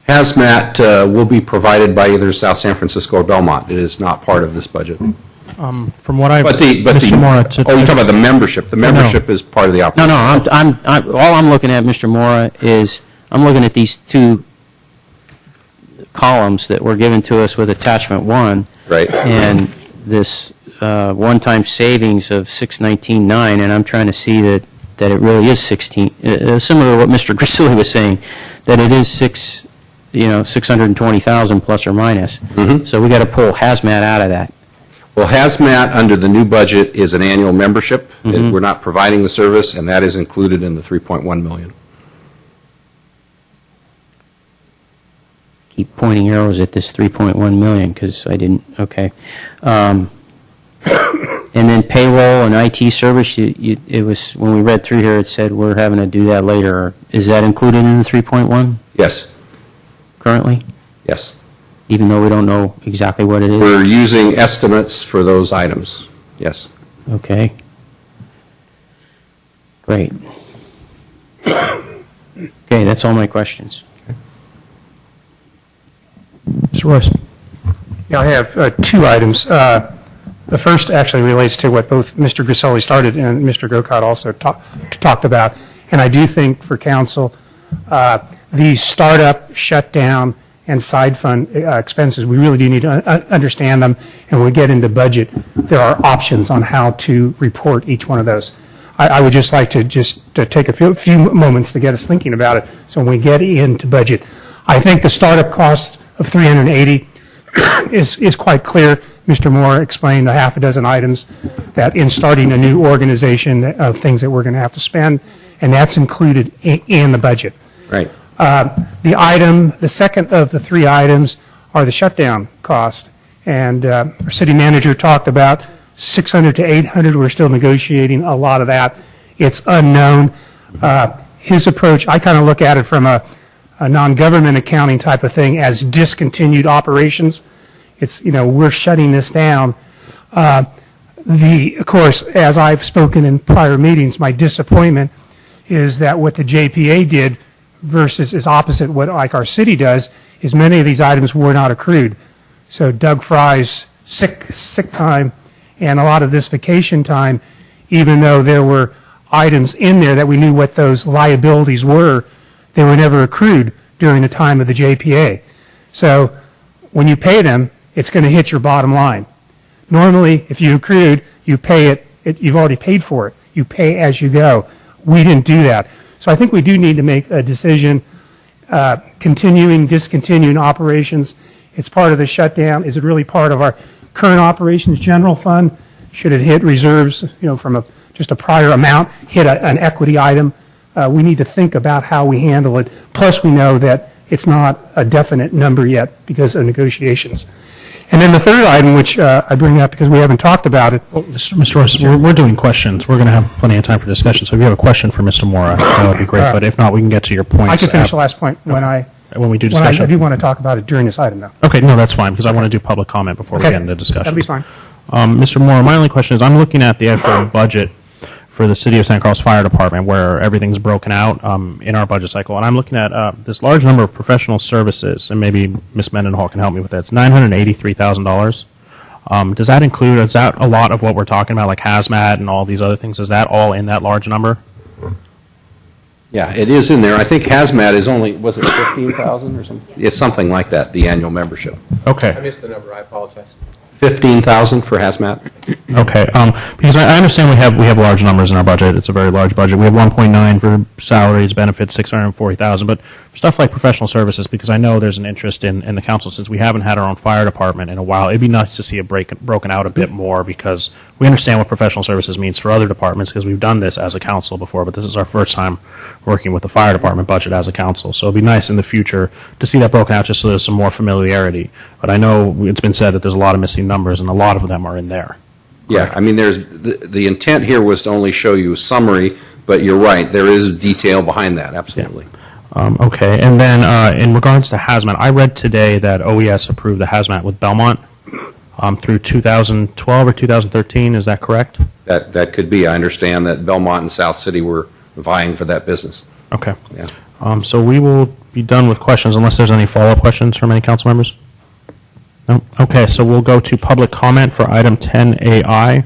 Hazmat will be provided by either South San Francisco or Belmont. It is not part of this budget. From what I've, But you're talking about the membership. The membership is part of the operation. No, all I'm looking at, Mr. Mora, is I'm looking at these two columns that were given to us with attachment 1. Right. And this one-time savings of $619.9, and I'm trying to see that it really is 16, similar to what Mr. Grisilli was saying, that it is 620,000 plus or minus. Mm-hmm. So we got to pull hazmat out of that. Well, hazmat under the new budget is an annual membership. Mm-hmm. We're not providing the service, and that is included in the $3.1 million. Keep pointing arrows at this 3.1 million because I didn't. Okay. And then payroll and IT service. It was when we read through here. It said we're having to do that later. Is that included in the 3.1? Yes. Currently? Yes. Even though we don't know exactly what it is? We're using estimates for those items. Yes. Okay. Great. Okay, that's all my questions. Mr. Royce. Yeah, I have two items. The first actually relates to what both Mr. Grisilli started and Mr. Grocott also talked about. And I do think for council, these startup, shutdown, and side fund expenses, we really do need to understand them. And when we get into budget, there are options on how to report each one of those. I would just like to take a few moments to get us thinking about it. So when we get into budget, I think the startup cost of $380 is quite clear. Mr. Moore explained a half a dozen items that in starting a new organization of things that we're going to have to spend, and that's included in the budget. Right. The second of the three items are the shutdown cost. And our city manager talked about 600 to 800. We're still negotiating a lot of that. It's unknown. His approach, I kind of look at it from a non-government accounting type of thing as discontinued operations. It's, we're shutting this down. Of course, as I've spoken in prior meetings, my disappointment is that what the JPA did versus is opposite what like our city does, is many of these items were not accrued. So Doug Fry's sick time and a lot of this vacation time, even though there were items in there that we knew what those liabilities were, they were never accrued during the time of the JPA. So when you pay them, it's going to hit your bottom line. Normally, if you accrued, you pay it, you've already paid for it. You pay as you go. We didn't do that. So I think we do need to make a decision, continuing, discontinuing operations. It's part of the shutdown. Is it really part of our current operations general fund? Should it hit reserves, from just a prior amount, hit an equity item? We need to think about how we handle it. Plus, we know that it's not a definite number yet because of negotiations. And then the third item, which I bring up because we haven't talked about it. Well, Mr. Royce, we're doing questions. We're going to have plenty of time for discussion. So if you have a question for Mr. Mora, that would be great. But if not, we can get to your points. I can finish the last point when we do discussion. I do want to talk about it during this item, though. Okay, no, that's fine, because I want to do public comment before we get into discussion. That'll be fine. Mr. Mora, my only question is, I'm looking at the actual budget for the City of San Carlos Fire Department, where everything's broken out in our budget cycle, and I'm looking at this large number of professional services, and maybe Ms. Mendenhall can help me with that. It's $983,000. Does that include, is that a lot of what we're talking about, like hazmat and all these other things? Is that all in that large number? Yeah, it is in there. I think hazmat is only, was it 15,000 or something? It's something like that, the annual membership. Okay. I missed the number. I apologize. 15,000 for hazmat. Okay, because I understand we have large numbers in our budget. It's a very large budget. We have 1.9 for salaries, benefits, 640,000. But for stuff like professional services, because I know there's an interest in the council, since we haven't had our own fire department in a while, it'd be nice to see it broken out a bit more, because we understand what professional services means for other departments, because we've done this as a council before, but this is our first time working with the fire department budget as a council. So it'd be nice in the future to see that broken out, just so there's some more familiarity. But I know it's been said that there's a lot of missing numbers, and a lot of them are in there. Yeah, I mean, there's the intent here was to only show you a summary, but you're right, there is detail behind that, absolutely. Okay, and then in regards to hazmat, I read today that OES approved the hazmat with Belmont through 2012 or 2013. Is that correct? That could be. I understand that Belmont and South City were vying for that business. Okay. Yeah. So we will be done with questions unless there's any follow-up questions from any council members. No? Okay, so we'll go to public comment for item 10AI.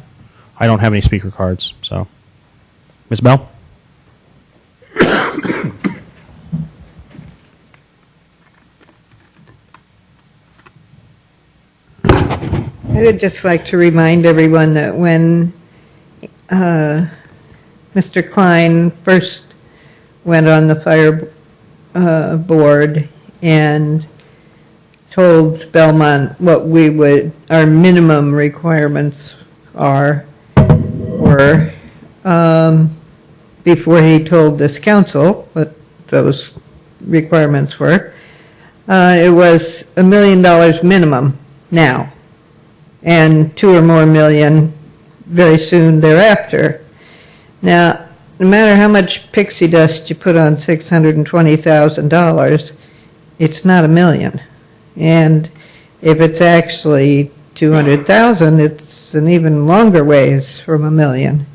I don't have any speaker cards, so. Ms. Bell? I would just like to remind everyone that when Mr. Klein first went on the fire board and told Belmont what our minimum requirements were, before he told this council what those requirements were, it was $1 million minimum now, and $2 or more million very soon thereafter. Now, no matter how much pixie dust you put on $620,000, it's not $1 million. And if it's actually $200,000, it's an even longer ways from $1 million.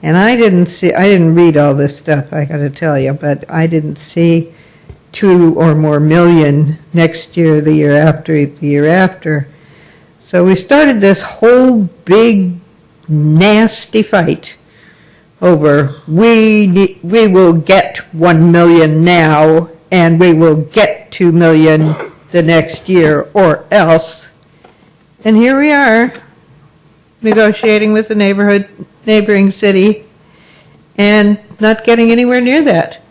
And I didn't read all this stuff, I got to tell you, but I didn't see $2 or more million next year, the year after, the year after. So we started this whole big, nasty fight over we will get $1 million now, and we will get $2 million the next year, or else. And here we are, negotiating with the neighboring city, and not getting anywhere near that.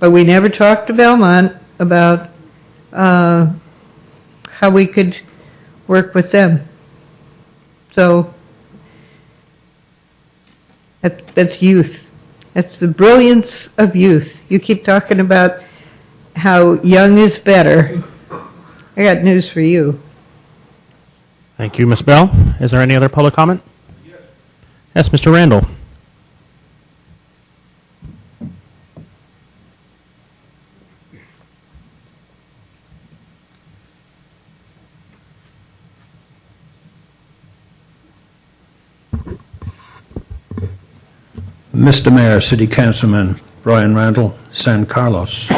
But we never talked to Belmont about how we could work with them. So that's youth. That's the brilliance of youth. You keep talking about how young is better. I got news for you. Thank you, Ms. Bell. Is there any other public comment? Yes, Mr. Randall. Mr. Mayor, City Councilman Brian Randall, San Carlos.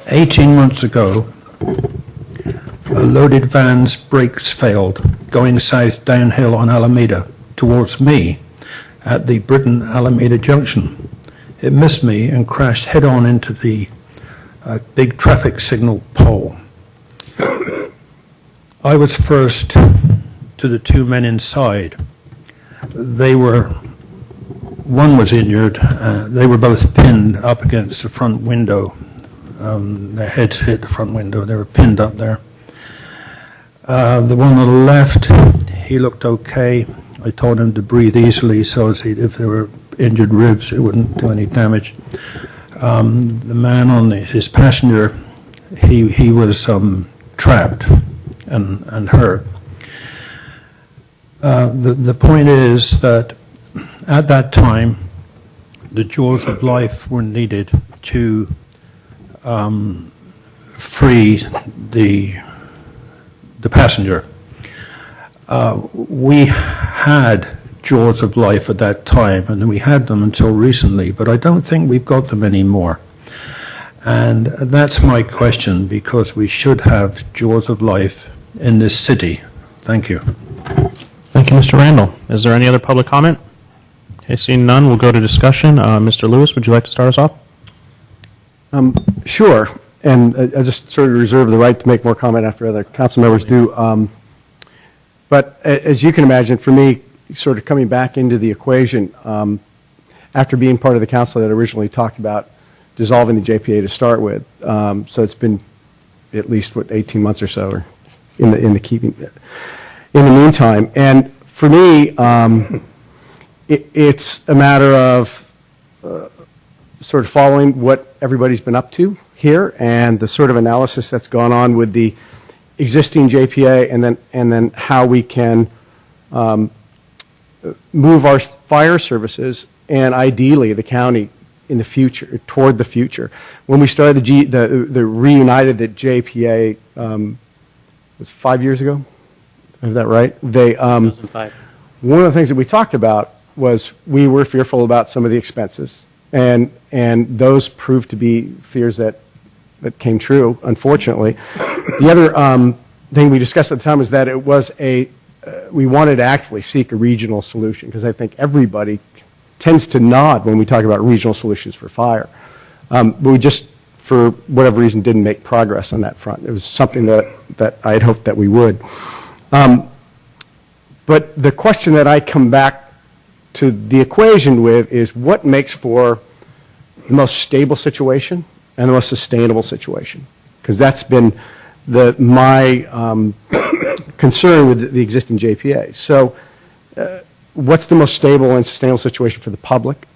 18 months ago, a loaded van's brakes failed going south downhill on Alameda towards me at the Britain-Alameda junction. It missed me and crashed head-on into the big traffic signal pole. I was first to the two men inside. One was injured. They were both pinned up against the front window. Their heads hit the front window. They were pinned up there. The one on the left, he looked okay. I told him to breathe easily so as if there were injured ribs, it wouldn't do any damage. The man on his passenger, he was trapped and hurt. The point is that at that time, the jaws of life were needed to free the passenger. We had jaws of life at that time, and we had them until recently, but I don't think we've got them anymore. And that's my question, because we should have jaws of life in this city. Thank you. Thank you, Mr. Randall. Is there any other public comment? Okay, seeing none, we'll go to discussion. Mr. Lewis, would you like to start us off? Sure. And I just sort of reserve the right to make more comment after other council members do. But as you can imagine, for me, sort of coming back into the equation, after being part of the council that originally talked about dissolving the JPA to start with, so it's been at least, 18 months or so, or in the meantime. And for me, it's a matter of sort of following what everybody's been up to here and the sort of analysis that's gone on with the existing JPA, and then how we can move our fire services and ideally the county in the future, toward the future. When we started the reunited the JPA, was 5 years ago? Is that right? 2005. One of the things that we talked about was we were fearful about some of the expenses, and those proved to be fears that came true, unfortunately. The other thing we discussed at the time was that it was we wanted to actively seek a regional solution, because I think everybody tends to nod when we talk about regional solutions for fire. But we just, for whatever reason, didn't make progress on that front. It was something that I had hoped that we would. But the question that I come back to the equation with is what makes for the most stable situation and the most sustainable situation? Because that's been my concern with the existing JPA. So what's the most stable and sustainable situation for the public?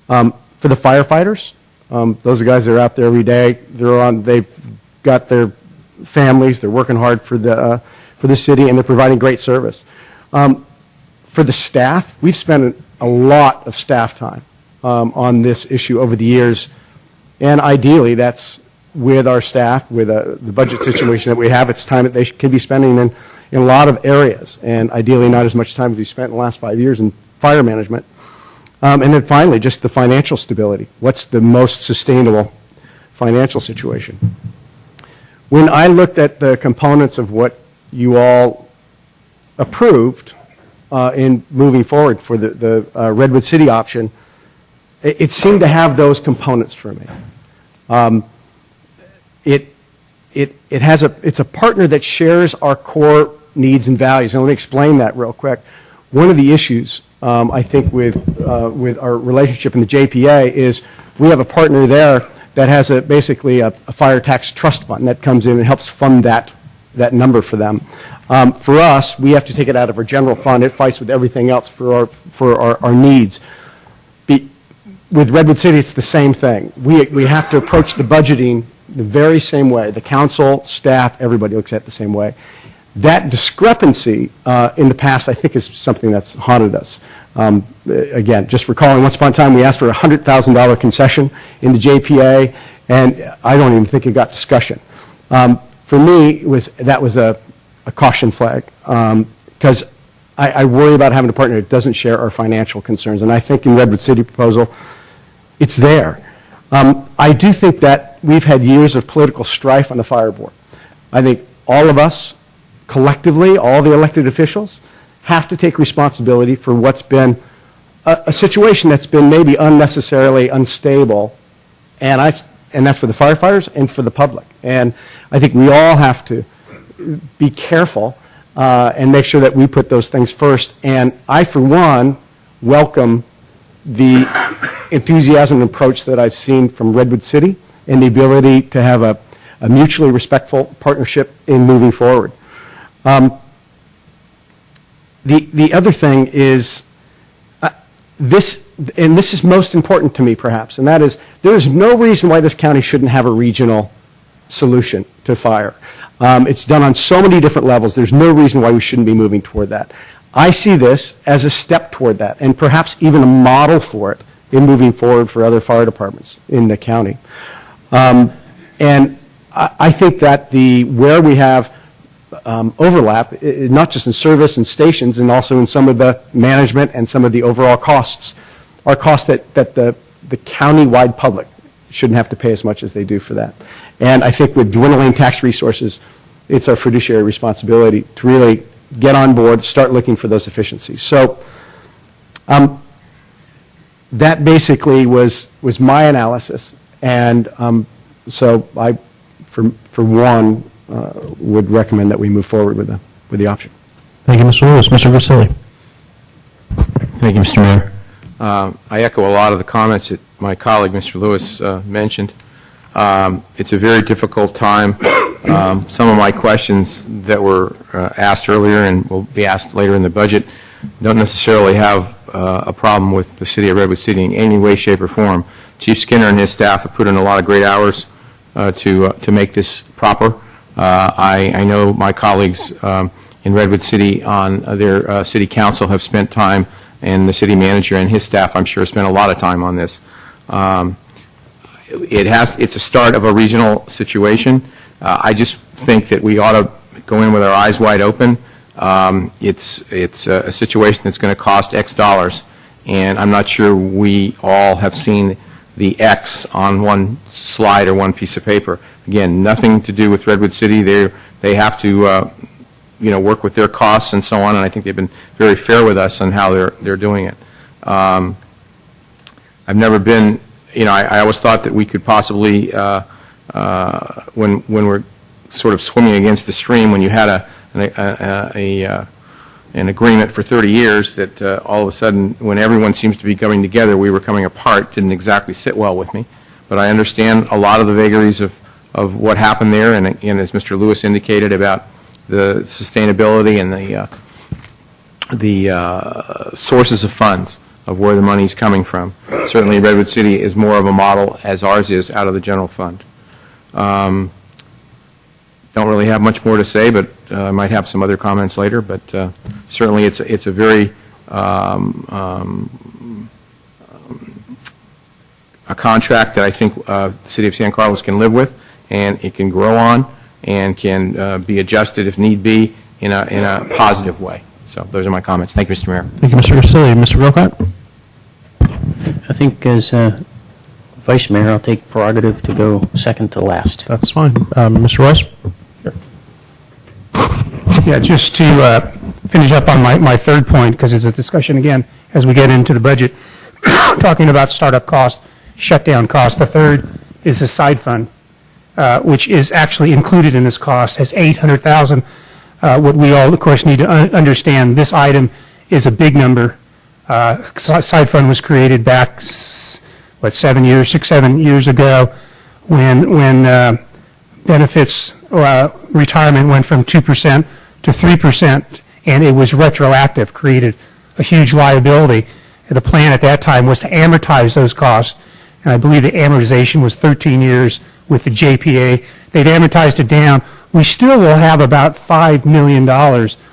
For the firefighters, those are guys that are out there every day. They've got their families. They're working hard for the city, and they're providing great service. For the staff, we've spent a lot of staff time on this issue over the years, and ideally that's with our staff, with the budget situation that we have. It's time that they can be spending in a lot of areas, and ideally not as much time as we spent in the last 5 years in fire management. And then finally, just the financial stability. What's the most sustainable financial situation? When I looked at the components of what you all approved in moving forward for the Redwood City option, it seemed to have those components for me. It's a partner that shares our core needs and values. And let me explain that real quick. One of the issues, I think, with our relationship in the JPA is we have a partner there that has basically a fire tax trust fund that comes in and helps fund that number for them. For us, we have to take it out of our general fund. It fights with everything else for our needs. With Redwood City, it's the same thing. We have to approach the budgeting the very same way. The council, staff, everybody looks at it the same way. That discrepancy in the past, I think, is something that's haunted us. Again, just recalling, once upon a time, we asked for a $100,000 concession in the JPA, and I don't even think it got discussion. For me, that was a caution flag, because I worry about having a partner that doesn't share our financial concerns, and I think in Redwood City proposal, it's there. I do think that we've had years of political strife on the fire board. I think all of us, collectively, all the elected officials, have to take responsibility for what's been a situation that's been maybe unnecessarily unstable, and that's for the firefighters and for the public. And I think we all have to be careful and make sure that we put those things first. And I, for one, welcome the enthusiasm and approach that I've seen from Redwood City and the ability to have a mutually respectful partnership in moving forward. The other thing is this is most important to me perhaps, and that is there is no reason why this county shouldn't have a regional solution to fire. It's done on so many different levels. There's no reason why we shouldn't be moving toward that. I see this as a step toward that, and perhaps even a model for it in moving forward for other fire departments in the county. And I think that where we have overlap, not just in service and stations, and also in some of the management and some of the overall costs, are costs that the county-wide public shouldn't have to pay as much as they do for that. And I think with dwindling tax resources, it's our fiduciary responsibility to really get on board, start looking for those efficiencies. So that basically was my analysis, and so I, for one, would recommend that we move forward with the option. Thank you, Mr. Lewis. Mr. Grisilli. Thank you, Mr. Mayor. I echo a lot of the comments that my colleague, Mr. Lewis, mentioned. It's a very difficult time. Some of my questions that were asked earlier and will be asked later in the budget don't necessarily have a problem with the city of Redwood City in any way, shape, or form. Chief Skinner and his staff have put in a lot of great hours to make this proper. I know my colleagues in Redwood City on their city council have spent time, and the city manager and his staff, I'm sure, spent a lot of time on this. It's a start of a regional situation. I just think that we ought to go in with our eyes wide open. It's a situation that's going to cost X dollars, and I'm not sure we all have seen the X on one slide or one piece of paper. Again, nothing to do with Redwood City. They have to work with their costs and so on, and I think they've been very fair with us on how they're doing it. I've never been, I always thought that we could possibly, when we're sort of swimming against the stream, when you had an agreement for 30 years, that all of a sudden, when everyone seems to be coming together, we were coming apart, didn't exactly sit well with me. But I understand a lot of the vagaries of what happened there, and as Mr. Lewis indicated about the sustainability and the sources of funds of where the money is coming from. Certainly, Redwood City is more of a model, as ours is, out of the general fund. Don't really have much more to say, but I might have some other comments later. But certainly, it's a very a contract that I think the City of San Carlos can live with, and it can grow on, and can be adjusted if need be in a positive way. So those are my comments. Thank you, Mr. Mayor. Thank you, Mr. Grisilli. Mr. Grocott? I think as Vice Mayor, I'll take prerogative to go second to last. That's fine. Mr. Royce? Yeah, just to finish up on my third point, because it's a discussion again as we get into the budget, talking about startup cost, shutdown cost. The third is the side fund, which is actually included in this cost as $800,000. What we all, of course, need to understand, this item is a big number. Side fund was created back, 6, 7 years ago, when benefits retirement went from 2% to 3%, and it was retroactive, created a huge liability. And the plan at that time was to amortize those costs, and I believe the amortization was 13 years with the JPA. They'd amortized it down. We still will have about $5 million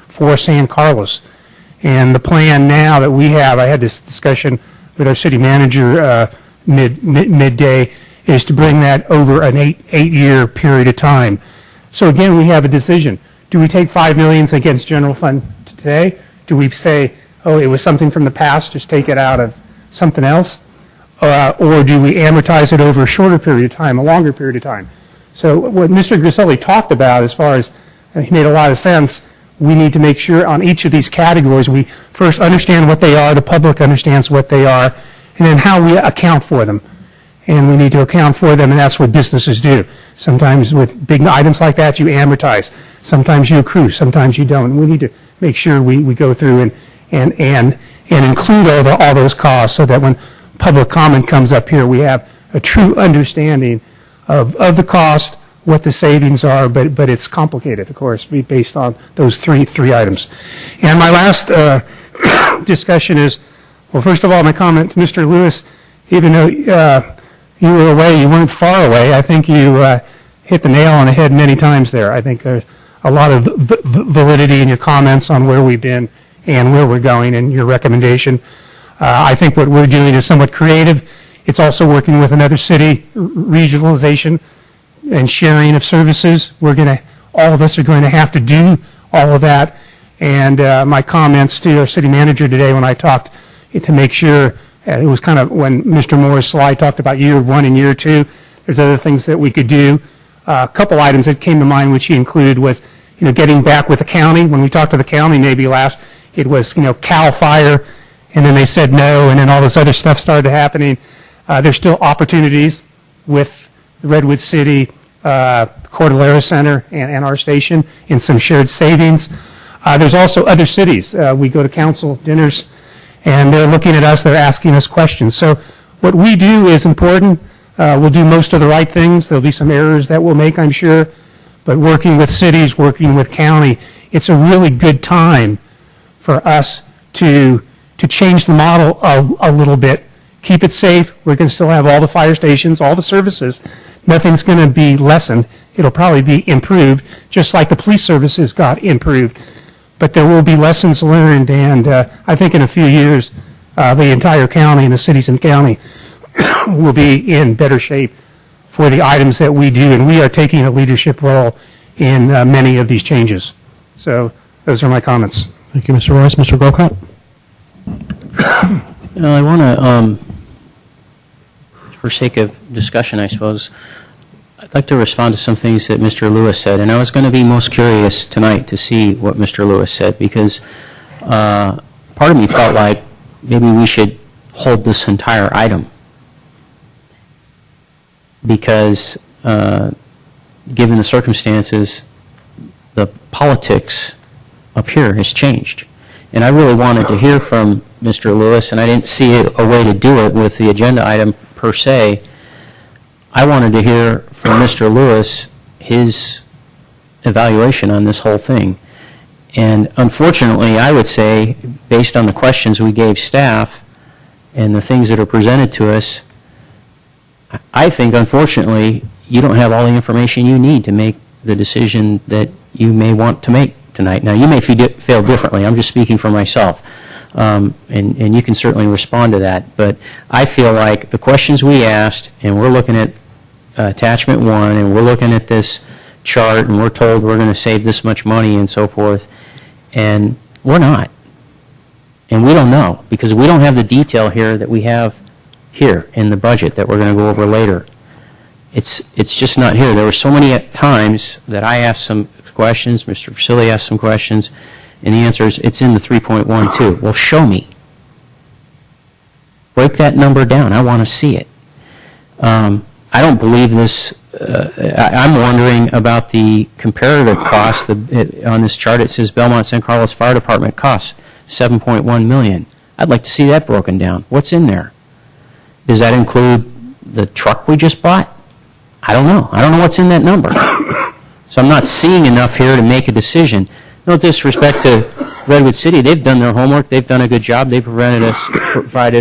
for San Carlos. And the plan now that we have, I had this discussion with our city manager midday, is to bring that over an eight-year period of time. So again, we have a decision. Do we take $5 million against general fund today? Do we say, oh, it was something from the past, just take it out of something else? Or do we amortize it over a shorter period of time, a longer period of time? So what Mr. Grisilli talked about, as far as he made a lot of sense, we need to make sure on each of these categories we first understand what they are, the public understands what they are, and then how we account for them. And we need to account for them, and that's what businesses do. Sometimes with big items like that, you amortize. Sometimes you accrue. Sometimes you don't. And we need to make sure we go through and include all those costs so that when public comment comes up here, we have a true understanding of the cost, what the savings are, but it's complicated, of course, based on those three items. And my last discussion is, well, first of all, my comment to Mr. Lewis, even though you were away, you weren't far away, I think you hit the nail on the head many times there. I think there's a lot of validity in your comments on where we've been and where we're going and your recommendation. I think what we're doing is somewhat creative. It's also working with another city, regionalization and sharing of services. All of us are going to have to do all of that. And my comments to our city manager today when I talked to make sure, it was kind of when Mr. Moore's slide talked about year 1 and year 2, there's other things that we could do. A couple items that came to mind which he included was, getting back with the county. When we talked to the county maybe last, it was, CAL FIRE, and then they said no, and then all this other stuff started happening. There's still opportunities with Redwood City, Cordillera Center, and our station in some shared savings. There's also other cities. We go to council dinners, and they're looking at us, they're asking us questions. So what we do is important. We'll do most of the right things. There'll be some errors that we'll make, I'm sure. But working with cities, working with county, it's a really good time for us to change the model a little bit. Keep it safe. We're going to still have all the fire stations, all the services. Nothing's going to be lessened. It'll probably be improved, just like the police services got improved. But there will be lessons learned, and I think in a few years, the entire county and the cities and county will be in better shape for the items that we do, and we are taking a leadership role in many of these changes. So those are my comments. Thank you, Mr. Royce. Mr. Grocott? I want to, for sake of discussion, I suppose, I'd like to respond to some things that Mr. Lewis said, and I was going to be most curious tonight to see what Mr. Lewis said, because part of me felt like maybe we should hold this entire item, because given the circumstances, the politics up here has changed. And I really wanted to hear from Mr. Lewis, and I didn't see a way to do it with the agenda item per se. I wanted to hear from Mr. Lewis his evaluation on this whole thing. And unfortunately, I would say, based on the questions we gave staff and the things that are presented to us, I think, unfortunately, you don't have all the information you need to make the decision that you may want to make tonight. Now, you may feel differently. I'm just speaking for myself. And you can certainly respond to that. But I feel like the questions we asked, and we're looking at attachment 1, and we're looking at this chart, and we're told we're going to save this much money and so forth, and we're not. And we don't know, because we don't have the detail here that we have here in the budget that we're going to go over later. It's just not here. There were so many times that I asked some questions, Mr. Vasili asked some questions, and the answer is, it's in the 3.12. Well, show me. Break that number down. I want to see it. I don't believe this. I'm wondering about the comparative cost. On this chart, it says Belmont San Carlos Fire Department costs $7.1 million. I'd like to see that broken down. What's in there? Does that include the truck we just bought? I don't know. I don't know what's in that number. So I'm not seeing enough here to make a decision. No disrespect to Redwood City. They've done their homework. They've done a good job. They provided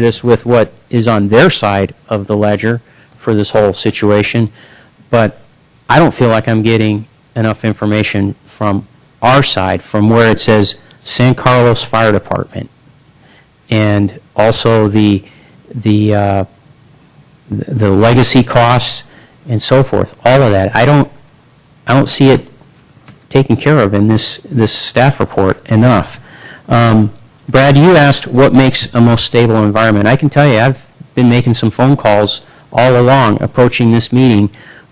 us with what is on their side of the ledger for this whole situation. But I don't feel like I'm getting enough information from our side, from where it says San Carlos Fire Department, and also the legacy costs and so forth. All of that, I don't see it taken care of in this staff report enough. Brad, you asked what makes a most stable environment. I can tell you, I've been making some phone calls all along, approaching this meeting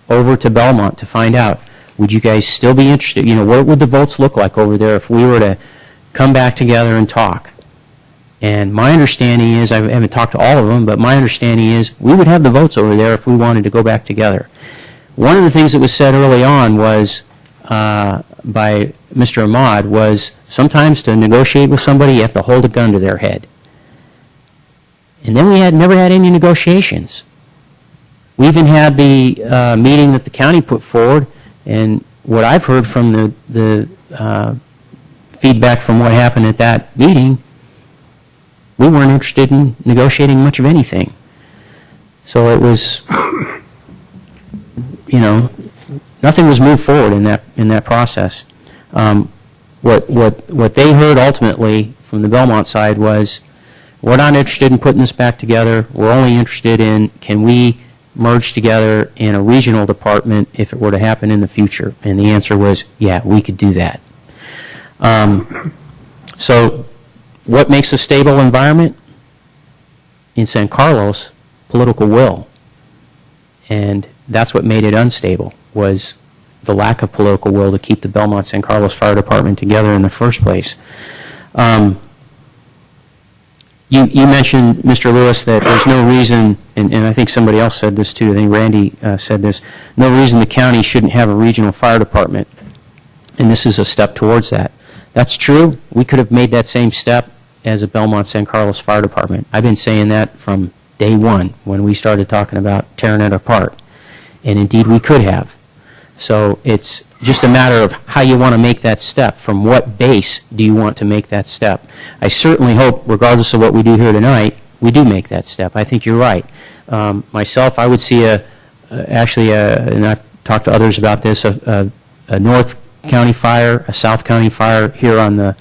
over to Belmont to find out, would you guys still be interested? You know, what would the votes look like over there if we were to come back together and talk? And my understanding is, I haven't talked to all of them, but my understanding is we would have the votes over there if we wanted to go back together. One of the things that was said early on was, by Mr. Ahmad, was sometimes to negotiate with somebody, you have to hold a gun to their head. And then we never had any negotiations. We even had the meeting that the county put forward, and what I've heard from the feedback from what happened at that meeting, we weren't interested in negotiating much of anything. So it was, you know, nothing was moved forward in that process. What they heard ultimately from the Belmont side was, we're not interested in putting this back together. We're only interested in, can we merge together in a regional department if it were to happen in the future? And the answer was, yeah, we could do that. So what makes a stable environment? In San Carlos, political will. And that's what made it unstable, was the lack of political will to keep the Belmont San Carlos Fire Department together in the first place. You mentioned, Mr. Lewis, that there's no reason, and I think somebody else said this too, I think Randy said this, no reason the county shouldn't have a regional fire department, and this is a step towards that. That's true. We could have made that same step as a Belmont San Carlos Fire Department. I've been saying that from day one when we started talking about tearing it apart, and indeed we could have. So it's just a matter of how you want to make that step. From what base do you want to make that step? I certainly hope, regardless of what we do here tonight, we do make that step. I think you're right. Myself, I would see and I've talked to others about this, a North County fire, a South County fire here on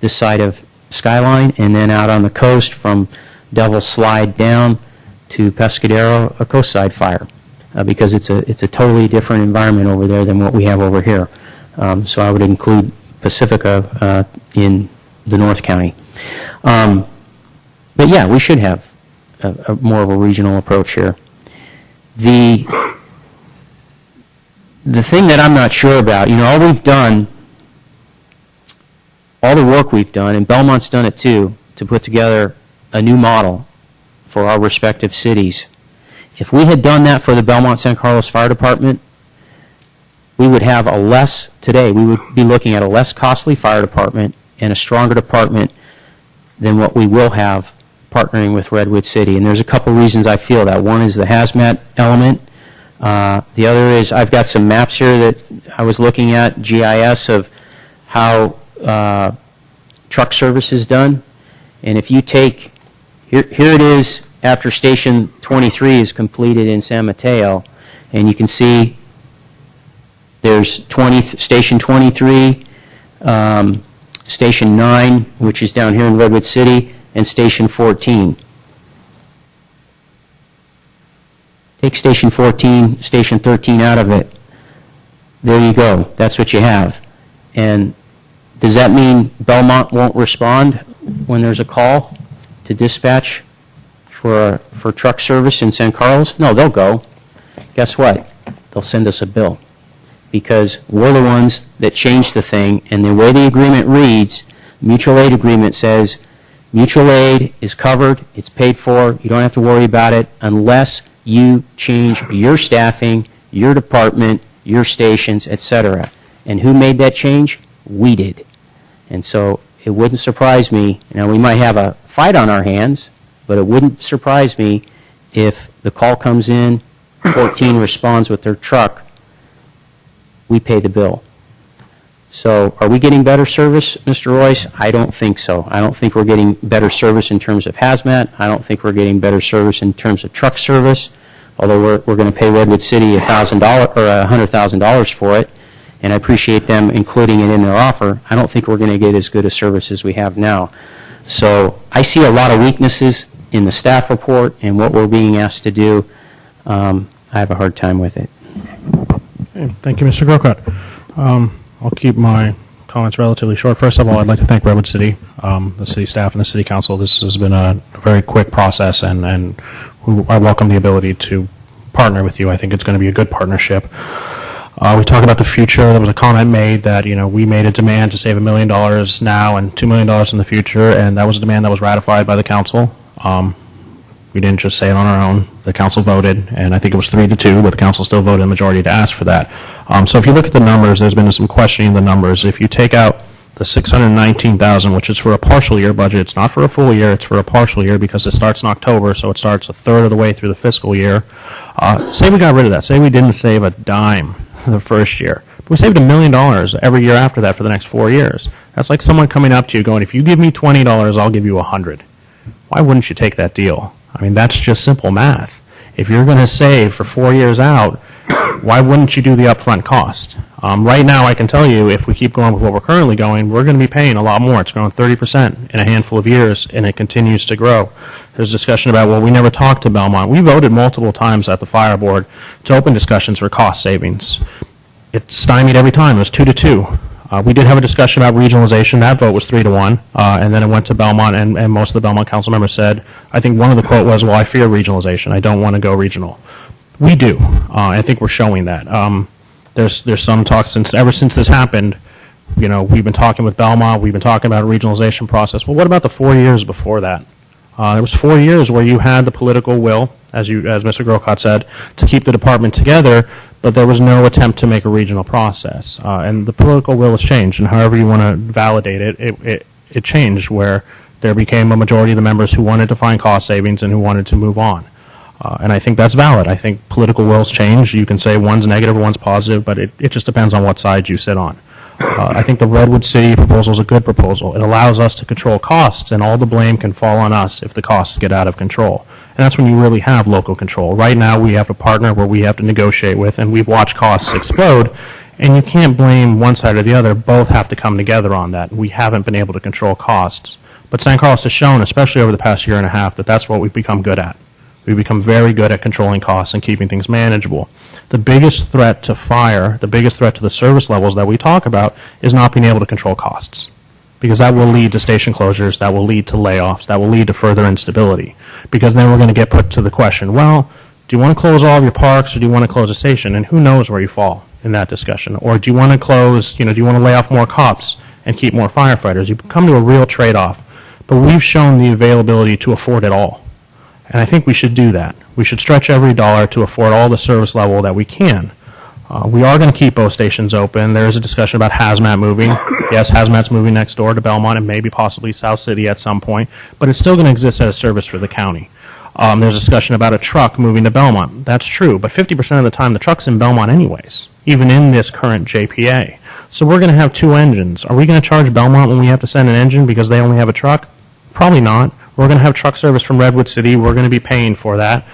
this side of Skyline, and then out on the coast from Devil's Slide down, to Pescadero, a coastside fire, because it's a totally different environment over there than what we have over here. So I would include Pacifica in the North County. But yeah, we should have more of a regional approach here. The thing that I'm not sure about, all the work we've done, and Belmont's done it too, to put together a new model for our respective cities. If we had done that for the Belmont San Carlos Fire Department, we would have today we would be looking at a less costly fire department and a stronger department than what we will have partnering with Redwood City. And there's a couple reasons I feel that. One is the hazmat element. The other is I've got some maps here that I was looking at, GIS, of how truck service is done. And if you take, here it is after Station 23 is completed in San Mateo, and you can see there's Station 23, Station 9, which is down here in Redwood City, and Station 14. Take Station 14, Station 13 out of it. There you go. That's what you have. And does that mean Belmont won't respond when there's a call to dispatch for truck service in San Carlos? No, they'll go. Guess what? They'll send us a bill, because we're the ones that changed the thing. And the way the agreement reads, mutual aid agreement says mutual aid is covered, it's paid for, you don't have to worry about it unless you change your staffing, your department, your stations, etc. And who made that change? We did. And so it wouldn't surprise me. Now, we might have a fight on our hands, but it wouldn't surprise me if the call comes in, 14 responds with their truck, we pay the bill. So are we getting better service, Mr. Royce? I don't think so. I don't think we're getting better service in terms of hazmat. I don't think we're getting better service in terms of truck service, although we're going to pay Redwood City $1,000 or $100,000 for it, and I appreciate them including it in their offer. I don't think we're going to get as good a service as we have now. So I see a lot of weaknesses in the staff report and what we're being asked to do. I have a hard time with it. Okay, thank you, Mr. Grocott. I'll keep my comments relatively short. First of all, I'd like to thank Redwood City, the city staff, and the city council. This has been a very quick process, and I welcome the ability to partner with you. I think it's going to be a good partnership. We talk about the future. There was a comment made that we made a demand to save $1 million now and $2 million in the future, and that was a demand that was ratified by the council. We didn't just say it on our own. The council voted, and I think it was 3-2, but the council still voted a majority to ask for that. So if you look at the numbers, there's been some questioning of the numbers. If you take out the $619,000, which is for a partial year budget, it's not for a full year, it's for a partial year because it starts in October, so it starts a third of the way through the fiscal year. Say we got rid of that. Say we didn't save a dime the first year. But we saved $1 million every year after that for the next 4 years. That's like someone coming up to you going, if you give me $20, I'll give you $100. Why wouldn't you take that deal? I mean, that's just simple math. If you're going to save for 4 years out, why wouldn't you do the upfront cost? Right now, I can tell you, if we keep going with what we're currently going, we're going to be paying a lot more. It's growing 30% in a handful of years, and it continues to grow. There's discussion about, well, we never talked to Belmont. We voted multiple times at the fire board to open discussions for cost savings. It's stymied every time. It was 2-2. We did have a discussion about regionalization. That vote was 3-1, and then it went to Belmont, and most of the Belmont council members said, I think one of the quote was, well, I fear regionalization. I don't want to go regional. We do. I think we're showing that. There's some talk ever since this happened. We've been talking with Belmont. We've been talking about a regionalization process. Well, what about the 4 years before that? There was 4 years where you had the political will, as Mr. Grocott said, to keep the department together, but there was no attempt to make a regional process. And the political will has changed, and however you want to validate it, it changed where there became a majority of the members who wanted to find cost savings and who wanted to move on. And I think that's valid. I think political wills change. You can say one's negative or one's positive, but it just depends on what side you sit on. I think the Redwood City proposal is a good proposal. It allows us to control costs, and all the blame can fall on us if the costs get out of control. And that's when you really have local control. Right now, we have a partner where we have to negotiate with, and we've watched costs explode, and you can't blame one side or the other. Both have to come together on that. We haven't been able to control costs. But San Carlos has shown, especially over the past year and a half, that that's what we've become good at. We become very good at controlling costs and keeping things manageable. The biggest threat to fire, the biggest threat to the service levels that we talk about is not being able to control costs. Because that will lead to station closures, that will lead to layoffs, that will lead to further instability. Because then we're going to get put to the question, well, do you want to close all of your parks or do you want to close a station? And who knows where you fall in that discussion? Or do you want to close, do you want to lay off more cops and keep more firefighters? You come to a real trade-off. But we've shown the availability to afford it all. And I think we should do that. We should stretch every dollar to afford all the service level that we can. We are going to keep both stations open. There is a discussion about hazmat moving. Yes, hazmat's moving next door to Belmont and maybe possibly South City at some point, but it's still going to exist as a service for the county. There's a discussion about a truck moving to Belmont. That's true, but 50% of the time the truck's in Belmont anyways, even in this current JPA. So we're going to have two engines. Are we going to charge Belmont when we have to send an engine because they only have a truck? Probably not. We're going to have truck service from Redwood City. We're going to be paying for that.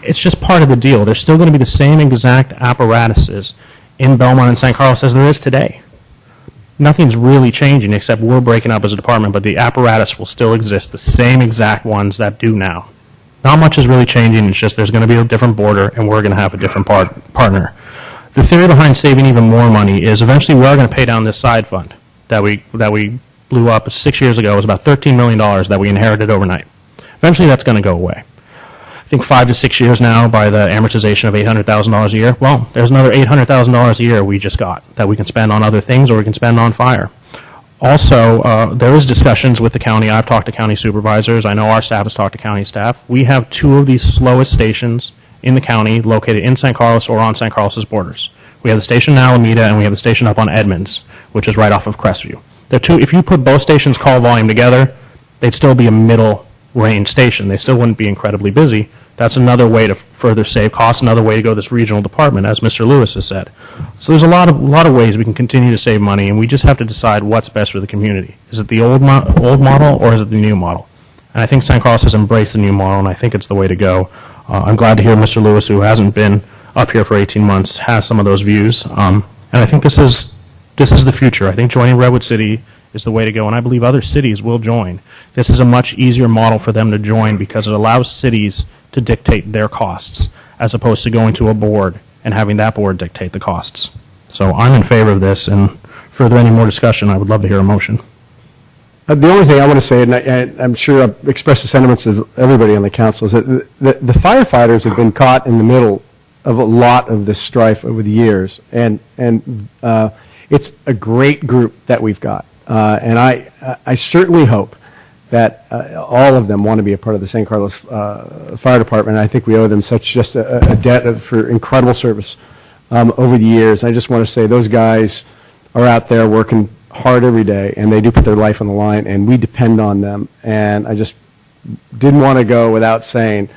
It's just part of the deal. There's still going to be the same exact apparatuses in Belmont and San Carlos as there is today. Nothing's really changing except we're breaking up as a department, but the apparatus will still exist, the same exact ones that do now. Not much is really changing. It's just there's going to be a different border, and we're going to have a different partner. The theory behind saving even more money is eventually we are going to pay down this side fund that we blew up 6 years ago. It was about $13 million that we inherited overnight. Eventually that's going to go away. I think 5 to 6 years now by the amortization of $800,000 a year. Well, there's another $800,000 a year we just got that we can spend on other things or we can spend on fire. Also, there is discussions with the county. I've talked to county supervisors. I know our staff has talked to county staff. We have two of the slowest stations in the county located in San Carlos or on San Carlos's borders. We have the station in Alameda and we have the station up on Edmonds, which is right off of Crestview. If you put both stations' call volume together, they'd still be a middle-range station. They still wouldn't be incredibly busy. That's another way to further save costs, another way to go this regional department, as Mr. Lewis has said. So there's a lot of ways we can continue to save money, and we just have to decide what's best for the community. Is it the old model or is it the new model? And I think San Carlos has embraced the new model, and I think it's the way to go. I'm glad to hear Mr. Lewis, who hasn't been up here for 18 months, has some of those views. And I think this is the future. I think joining Redwood City is the way to go, and I believe other cities will join. This is a much easier model for them to join because it allows cities to dictate their costs as opposed to going to a board and having that board dictate the costs. So I'm in favor of this, and further any more discussion, I would love to hear a motion. The only thing I want to say, and I'm sure I've expressed the sentiments of everybody on the council, is that the firefighters have been caught in the middle of a lot of this strife over the years, and it's a great group that we've got. And I certainly hope that all of them want to be a part of the San Carlos Fire Department. I think we owe them just a debt for incredible service over the years. I just want to say those guys are out there working hard every day, and they do put their life on the line, and we depend on them. And I just didn't want to go without saying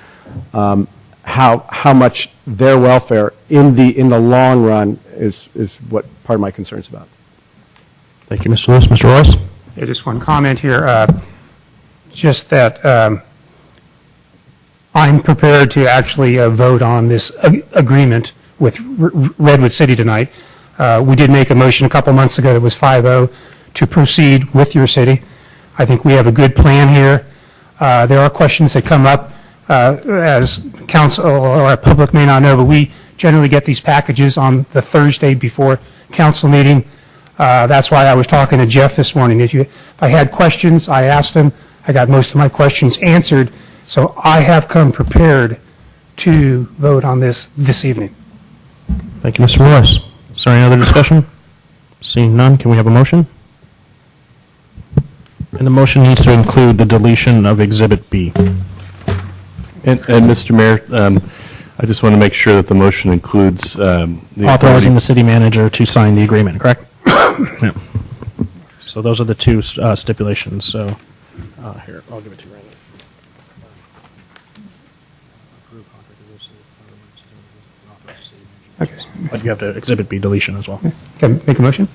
how much their welfare in the long run is what part of my concern is about. Thank you, Mr. Lewis. Mr. Royce? Yeah, just one comment here. Just that I'm prepared to actually vote on this agreement with Redwood City tonight. We did make a motion a couple months ago that was 5-0 to proceed with your city. I think we have a good plan here. There are questions that come up as council or our public may not know, but we generally get these packages on the Thursday before council meeting. That's why I was talking to Jeff this morning. If I had questions, I asked him. I got most of my questions answered. So I have come prepared to vote on this evening. Thank you, Mr. Royce. Is there any other discussion? Seeing none, can we have a motion? And the motion needs to include the deletion of Exhibit B. And Mr. Mayor, I just want to make sure that the motion includes authorizing the city manager to sign the agreement, correct? Yeah. So those are the two stipulations. So here, I'll give it to you, Randy. Okay. But you have to Exhibit B deletion as well. Can I make a motion?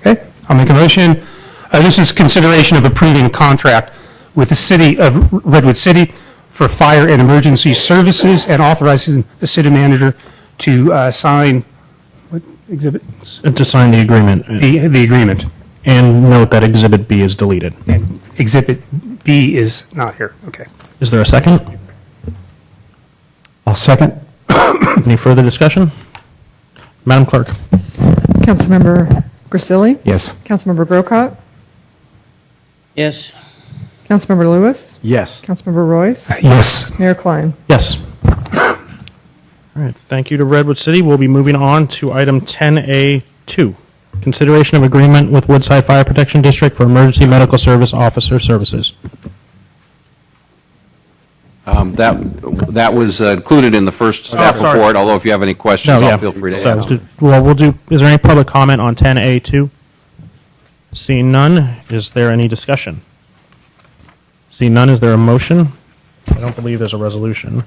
Okay, I'll make a motion. This is consideration of approving a contract with the city of Redwood City for fire and emergency services and authorizing the city manager to sign what exhibit? To sign the agreement. The agreement. And note that Exhibit B is deleted. And Exhibit B is not here. Okay. Is there a second? I'll second. Any further discussion? Madam Clerk? Councilmember Grisilli? Yes. Councilmember Grocott? Yes. Councilmember Lewis? Yes. Councilmember Royce? Yes. Mayor Klein? Yes. All right, thank you to Redwood City. We'll be moving on to item 10A2, consideration of agreement with Woodside Fire Protection District for emergency medical service officer services. That was included in the first staff sorry. report, although if you have any questions, I'll feel free to ask. Well, is there any public comment on 10A2? Seeing none, is there any discussion? Seeing none, is there a motion? I don't believe there's a resolution.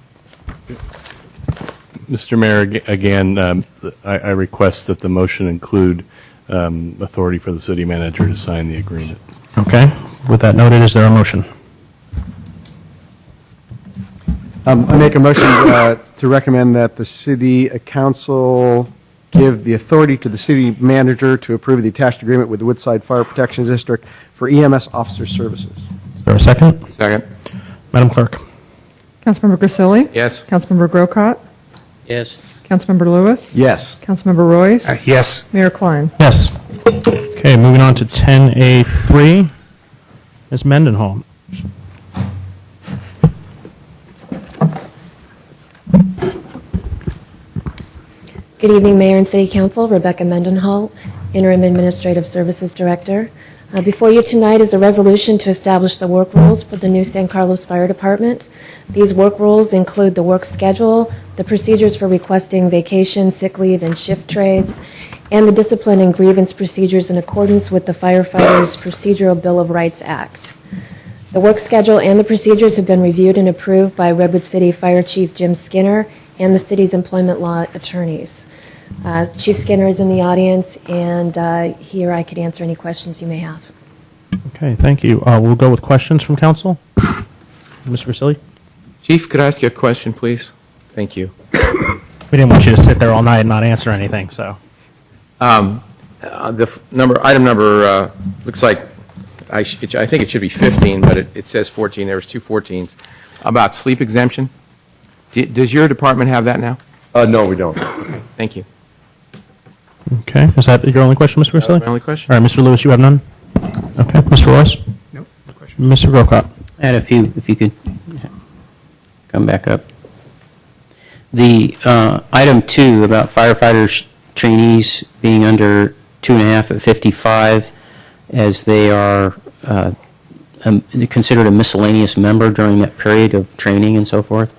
Mr. Mayor, again, I request that the motion include authority for the city manager to sign the agreement. Okay. With that noted, is there a motion? I make a motion to recommend that the city council give the authority to the city manager to approve the attached agreement with the Woodside Fire Protection District for EMS officer services. Is there a second? Second. Madam Clerk? Councilmember Grisilli? Yes. Councilmember Grocott? Yes. Councilmember Lewis? Yes. Councilmember Royce? Yes. Mayor Klein? Yes. Okay, moving on to 10A3. Ms. Mendenhall. Good evening, Mayor and City Council. Rebecca Mendenhall, Interim Administrative Services Director. Before you tonight is a resolution to establish the work rules for the new San Carlos Fire Department. These work rules include the work schedule, the procedures for requesting vacation, sick leave, and shift trades, and the discipline and grievance procedures in accordance with the Firefighters Procedural Bill of Rights Act. The work schedule and the procedures have been reviewed and approved by Redwood City Fire Chief Jim Skinner and the city's employment law attorneys. Chief Skinner is in the audience, and here I could answer any questions you may have. Okay, thank you. We'll go with questions from council. Mr. Grisilli? Chief, could I ask you a question, please? Thank you. We didn't want you to sit there all night and not answer anything, so. Item number looks like, I think it should be 15, but it says 14. There was two 14s. About sleep exemption. Does your department have that now? No, we don't. Thank you. Okay, is that your only question, Mr. Grisilli? That was my only question. All right, Mr. Lewis, you have none? Okay, Mr. Royce? Nope, no question. Mr. Grocott? I had a few, if you could come back up. The item 2 about firefighters trainees being under 2.5 at 55 as they are considered a miscellaneous member during that period of training and so forth.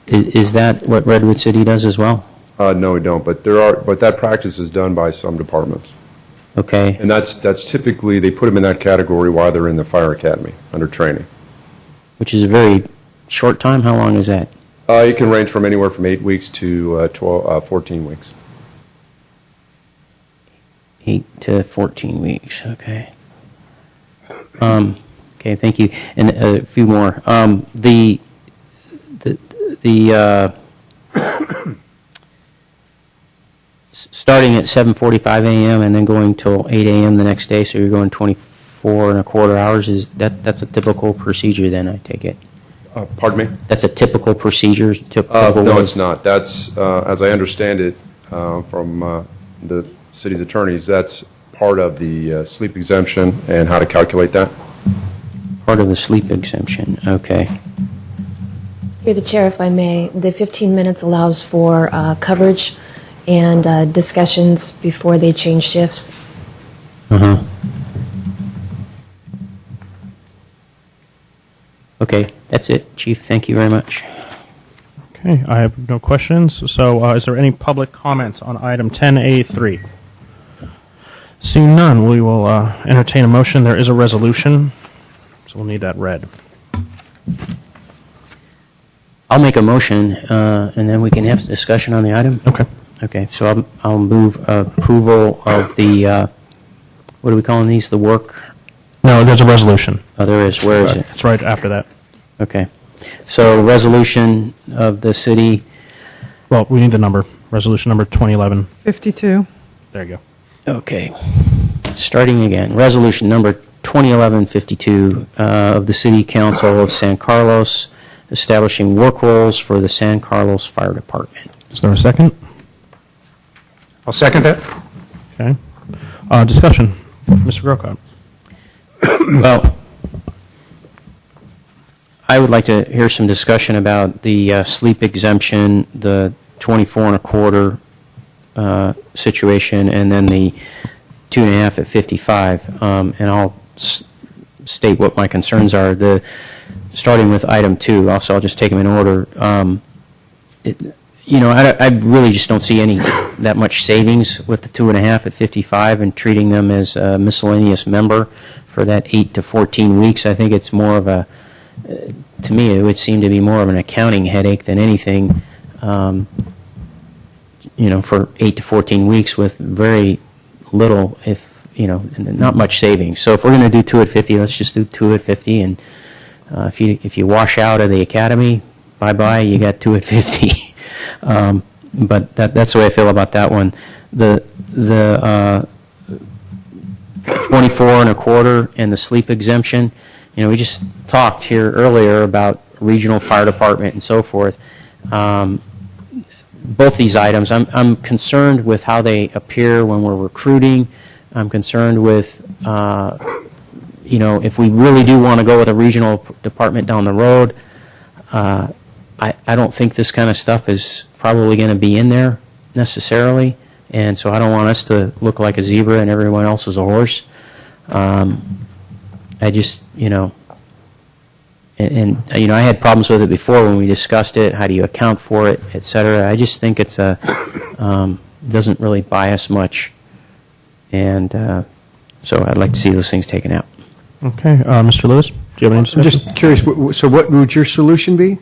Is that what Redwood City does as well? No, we don't. But that practice is done by some departments. Okay. And that's typically, they put them in that category while they're in the fire academy under training. Which is a very short time. How long is that? It can range from anywhere from 8 weeks to 14 weeks. 8 to 14 weeks. Okay. Okay. Thank you. And a few more. Starting at 7:45 a.m. and then going till 8 a.m. the next day, so you're going 24 and a quarter hours. That's a typical procedure then, I take it? Pardon me? That's a typical procedure? No, it's not. That's, as I understand it from the city's attorneys, that's part of the sleep exemption and how to calculate that. Part of the sleep exemption, okay. Through the chair, if I may, the 15 minutes allows for coverage and discussions before they change shifts. Uh-huh. Okay, that's it, Chief. Thank you very much. Okay, I have no questions. So is there any public comments on item 10A3? Seeing none, we will entertain a motion. There is a resolution, so we'll need that read. I'll make a motion, and then we can have a discussion on the item. Okay. Okay, so I'll move approval of the, what are we calling these, the work? No, there's a resolution. Oh, there is. Where is it? It's right after that. Okay. So resolution of the city. Well, we need the number. Resolution number 2011. 52. There you go. Okay. Starting again. Resolution number 2011-52 of the City Council of San Carlos establishing work roles for the San Carlos Fire Department. Is there a second? I'll second that. Okay. Discussion. Mr. Grocott. Well, I would like to hear some discussion about the sleep exemption, the 24 and a quarter situation, and then the 2.5 at 55. And I'll state what my concerns are. Starting with item 2, also I'll just take them in order. I really just don't see that much savings with the 2.5 at 55 and treating them as a miscellaneous member for that 8 to 14 weeks. I think it's more of a, to me, it would seem to be more of an accounting headache than anything, for 8 to 14 weeks with very little, not much savings. So if we're going to do 2 at 50, let's just do 2 at 50. And if you wash out of the academy, bye-bye, you got 2 at 50. But that's the way I feel about that one. The 24 and a quarter and the sleep exemption, we just talked here earlier about regional fire department and so forth. Both these items, I'm concerned with how they appear when we're recruiting. I'm concerned with, if we really do want to go with a regional department down the road, I don't think this kind of stuff is probably going to be in there necessarily, and so I don't want us to look like a zebra and everyone else is a horse. I just, I had problems with it before when we discussed it. How do you account for it, et cetera? I just think it's doesn't really buy us much, and so I'd like to see those things taken out. Okay, Mr. Lewis, do you have any discussion? I'm just curious, so what would your solution be?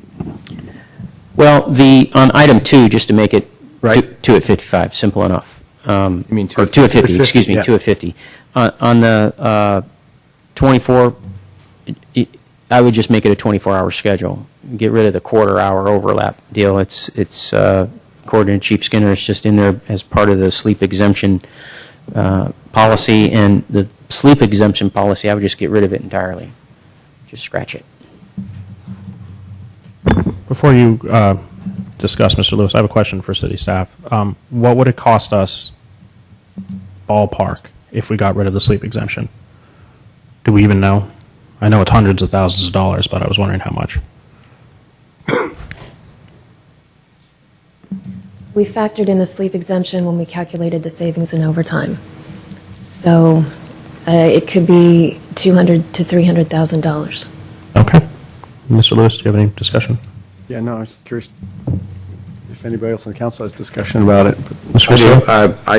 Well, on item 2, just to make it right, 2 at 55, simple enough. You mean 2 or 2 at 50, excuse me, yeah. 2 at 50. On the 24, I would just make it a 24-hour schedule. Get rid of the quarter-hour overlap deal. It's according to Chief Skinner, it's just in there as part of the sleep exemption policy, and the sleep exemption policy, I would just get rid of it entirely. Just scratch it. Before you discuss, Mr. Lewis, I have a question for city staff. What would it cost us, ballpark, if we got rid of the sleep exemption? Do we even know? I know it's hundreds of thousands of dollars, but I was wondering how much. We factored in the sleep exemption when we calculated the savings in overtime. So it could be $200,000 to $300,000. Okay. Mr. Lewis, do you have any discussion? Yeah, no, I was curious if anybody else on the council has discussion about it. I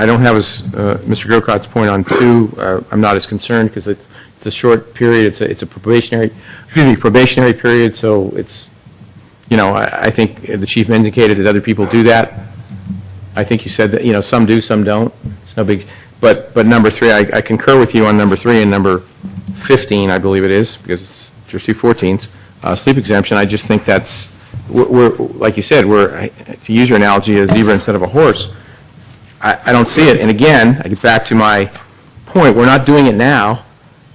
don't have Mr. Grocott's point on 2. I'm not as concerned because it's a short period. It's a probationary period. So it's, I think the chief indicated that other people do that. I think you said that some do, some don't. It's no big. But number 3, I concur with you on number 3 and number 15, I believe it is, because it's just 2 14s. Sleep exemption. I just think that's we're like you said, to use your analogy, a zebra instead of a horse. I don't see it. And again, I get back to my point. We're not doing it now,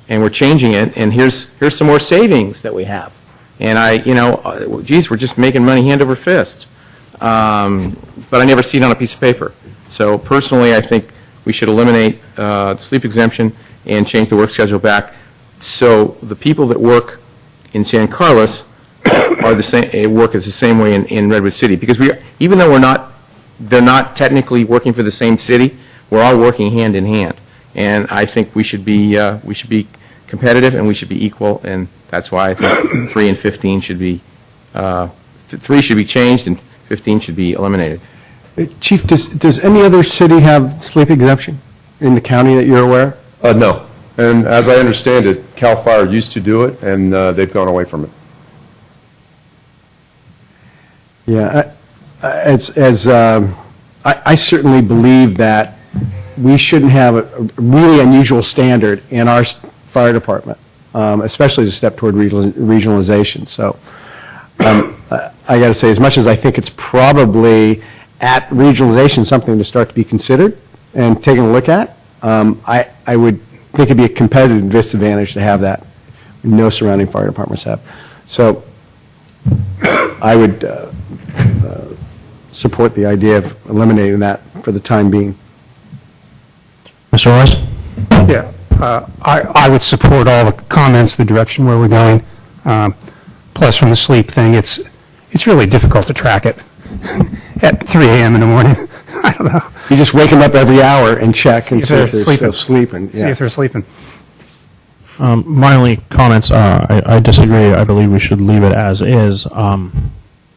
and we're changing it. And here's some more savings that we have. And we're just making money hand over fist. But I never see it on a piece of paper. So personally, I think we should eliminate the sleep exemption and change the work schedule back so the people that work in San Carlos are the same. Work is the same way in Redwood City, because even though they're not technically working for the same city, we're all working hand in hand. And I think we should be competitive and we should be equal, and that's why I think 3 and 15 should be 3 should be changed and 15 should be eliminated. Chief, does any other city have sleep exemption in the county that you're aware of? No. And as I understand it, CAL FIRE used to do it, and they've gone away from it. Yeah, I certainly believe that we shouldn't have a really unusual standard in our fire department, especially as a step toward regionalization. So I got to say, as much as I think it's probably at regionalization something to start to be considered and taken a look at, I would think it'd be a competitive disadvantage to have that. No surrounding fire departments have. So I would support the idea of eliminating that for the time being. Mr. Royce? Yeah, I would support all the comments, the direction where we're going. Plus, from the sleep thing, it's really difficult to track it at 3 a.m. in the morning. I don't know. You just wake them up every hour and check and see if they're sleeping. still sleeping. See if they're sleeping. My only comments, I disagree. I believe we should leave it as is.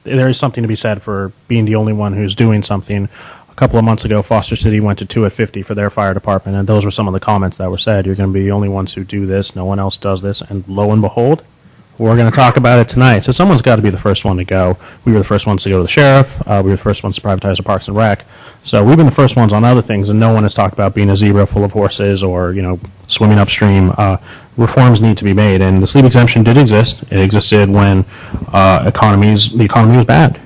There is something to be said for being the only one who's doing something. A couple of months ago, Foster City went to 2 at 50 for their fire department, and those were some of the comments that were said. You're going to be the only ones who do this. No one else does this. And lo and behold, we're going to talk about it tonight. So someone's got to be the first one to go. We were the first ones to go to the sheriff. We were the first ones to privatize the Parks and Rec. So we've been the first ones on other things, and no one has talked about being a zebra full of horses or, swimming upstream. Reforms need to be made, and the sleep exemption did exist. It existed when the economy was bad,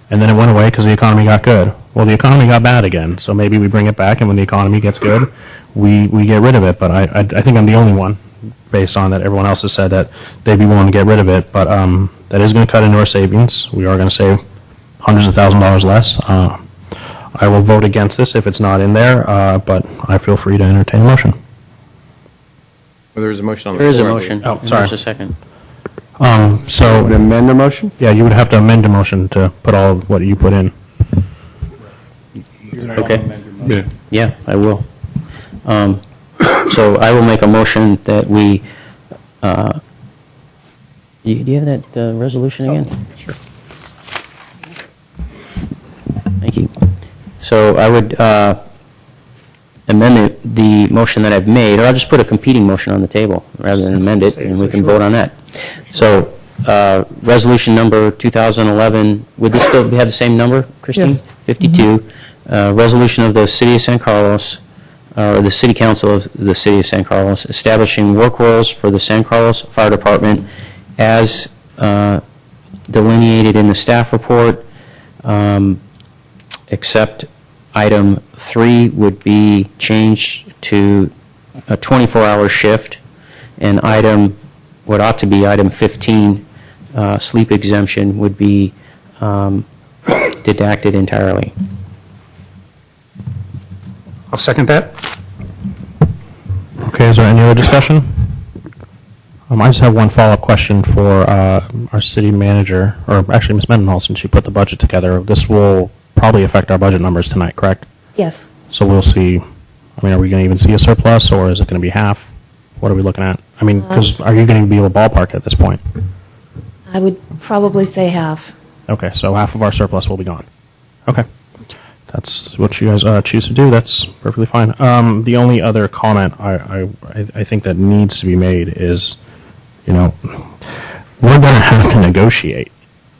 and then it went away because the economy got good. Well, the economy got bad again, so maybe we bring it back, and when the economy gets good, we get rid of it. But I think I'm the only one, based on that everyone else has said that they'd be willing to get rid of it. But that is going to cut into our savings. We are going to save hundreds of $1,000s less. I will vote against this if it's not in there, but I feel free to entertain a motion. Well, there is a motion on the There floor. is a motion. Oh, sorry. There's a second. So Would amend the motion? yeah, you would have to amend the motion to put all of what you put in. Okay. Yeah, I will. So I will make a motion that we, do you have that resolution again? Sure. Thank you. So I would amend the motion that I've made, or I'll just put a competing motion on the table rather than amend it, and we can vote on that. So resolution number 2011, would this still have the same number, Christine? Yes. 52. Resolution of the City of San Carlos, or the City Council of the City of San Carlos, establishing work roles for the San Carlos Fire Department as delineated in the staff report, except item 3 would be changed to a 24-hour shift, and what ought to be item 15, sleep exemption, would be deducted entirely. I'll second that. Okay, is there any other discussion? I just have one follow-up question for our city manager, or actually Ms. Mendenhall, since she put the budget together. This will probably affect our budget numbers tonight, correct? Yes. So we'll see, are we going to even see a surplus, or is it going to be half? What are we looking at? Because are you going to be able to ballpark at this point? I would probably say half. Okay, so half of our surplus will be gone. Okay. That's what you guys choose to do. That's perfectly fine. The only other comment I think that needs to be made is, we're going to have to negotiate.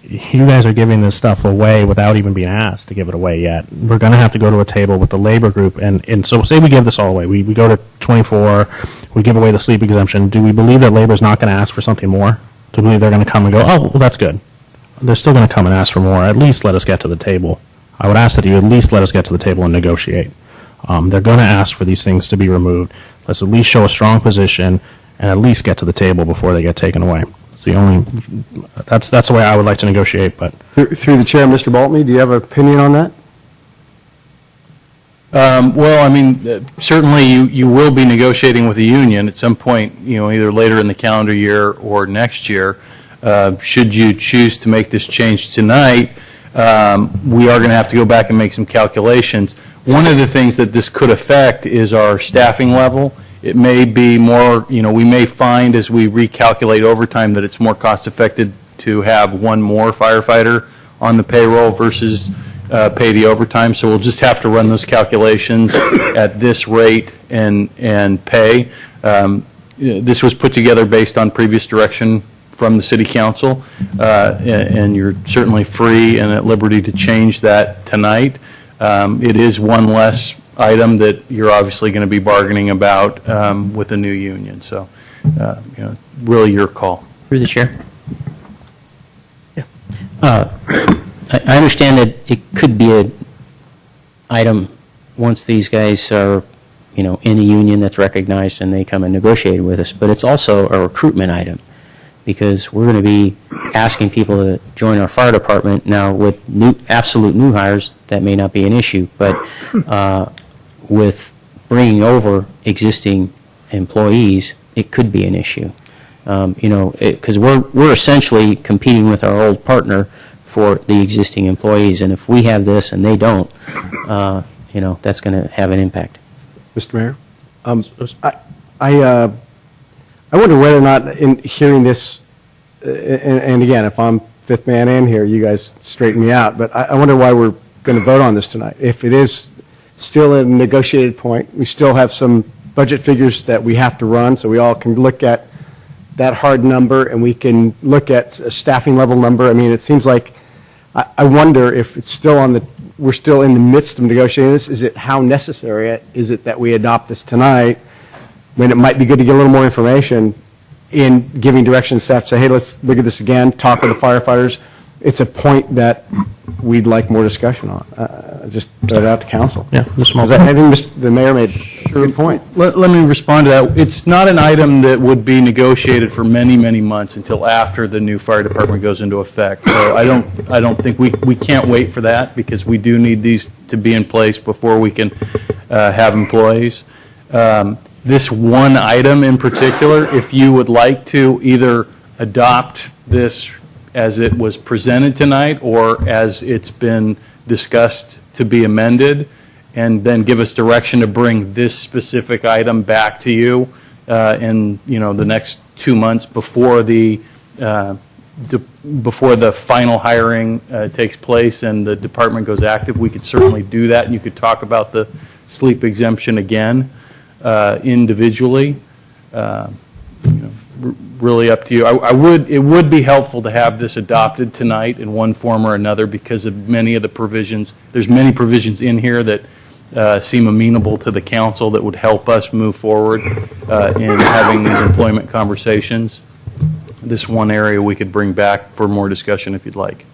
You guys are giving this stuff away without even being asked to give it away yet. We're going to have to go to a table with the labor group, and so say we give this all away. We go to 24, we give away the sleep exemption. Do we believe that labor is not going to ask for something more? Do we believe they're going to come and go, oh, well, that's good? They're still going to come and ask for more. At least let us get to the table. I would ask that you at least let us get to the table and negotiate. They're going to ask for these things to be removed. Let's at least show a strong position and at least get to the table before they get taken away. It's the only. That's the way I would like to negotiate. But Through the chair, Mr. Baltney, do you have an opinion on that? Well, certainly you will be negotiating with the union at some point, either later in the calendar year or next year. Should you choose to make this change tonight, we are going to have to go back and make some calculations. One of the things that this could affect is our staffing level. It may be more, we may find as we recalculate overtime that it's more cost effective to have one more firefighter on the payroll versus pay the overtime. So we'll just have to run those calculations at this rate and pay. This was put together based on previous direction from the City Council, and you're certainly free and at liberty to change that tonight. It is one less item that you're obviously going to be bargaining about with the new union. So, really your call. Through the chair. Yeah. I understand that it could be an item once these guys are, in a union that's recognized and they come and negotiate with us, but it's also a recruitment item. because we're going to be asking people to join our fire department. Now, with absolute new hires, that may not be an issue, but with bringing over existing employees, it could be an issue. Because we're essentially competing with our old partner for the existing employees, and if we have this and they don't, that's going to have an impact. Mr. Mayor? I wonder whether or not in hearing this, and again, if I'm fifth man in here, you guys straighten me out, but I wonder why we're going to vote on this tonight. If it is still a negotiated point, we still have some budget figures that we have to run, so we all can look at that hard number, and we can look at a staffing level number. I mean, it seems like, I wonder if it's still we're still in the midst of negotiating this. Is it how necessary is it that we adopt this tonight, when it might be good to get a little more information in giving direction to staff, say, hey, let's look at this again, talk with the firefighters. It's a point that we'd like more discussion on. Just throw it out to council. Yeah, Mr. Maltby. I think the mayor made a good point. Let me respond to that. It's not an item that would be negotiated for many, many months until after the new fire department goes into effect. So I don't think we can't wait for that, because we do need these to be in place before we can have employees. This one item in particular, if you would like to either adopt this as it was presented tonight or as it's been discussed to be amended, and then give us direction to bring this specific item back to you in the next 2 months before the final hiring takes place and the department goes active, we could certainly do that, and you could talk about the sleep exemption again individually. Really up to you. It would be helpful to have this adopted tonight in one form or another, because of many of the provisions. There's many provisions in here that seem amenable to the council that would help us move forward in having these employment conversations. This one area we could bring back for more discussion if you'd like.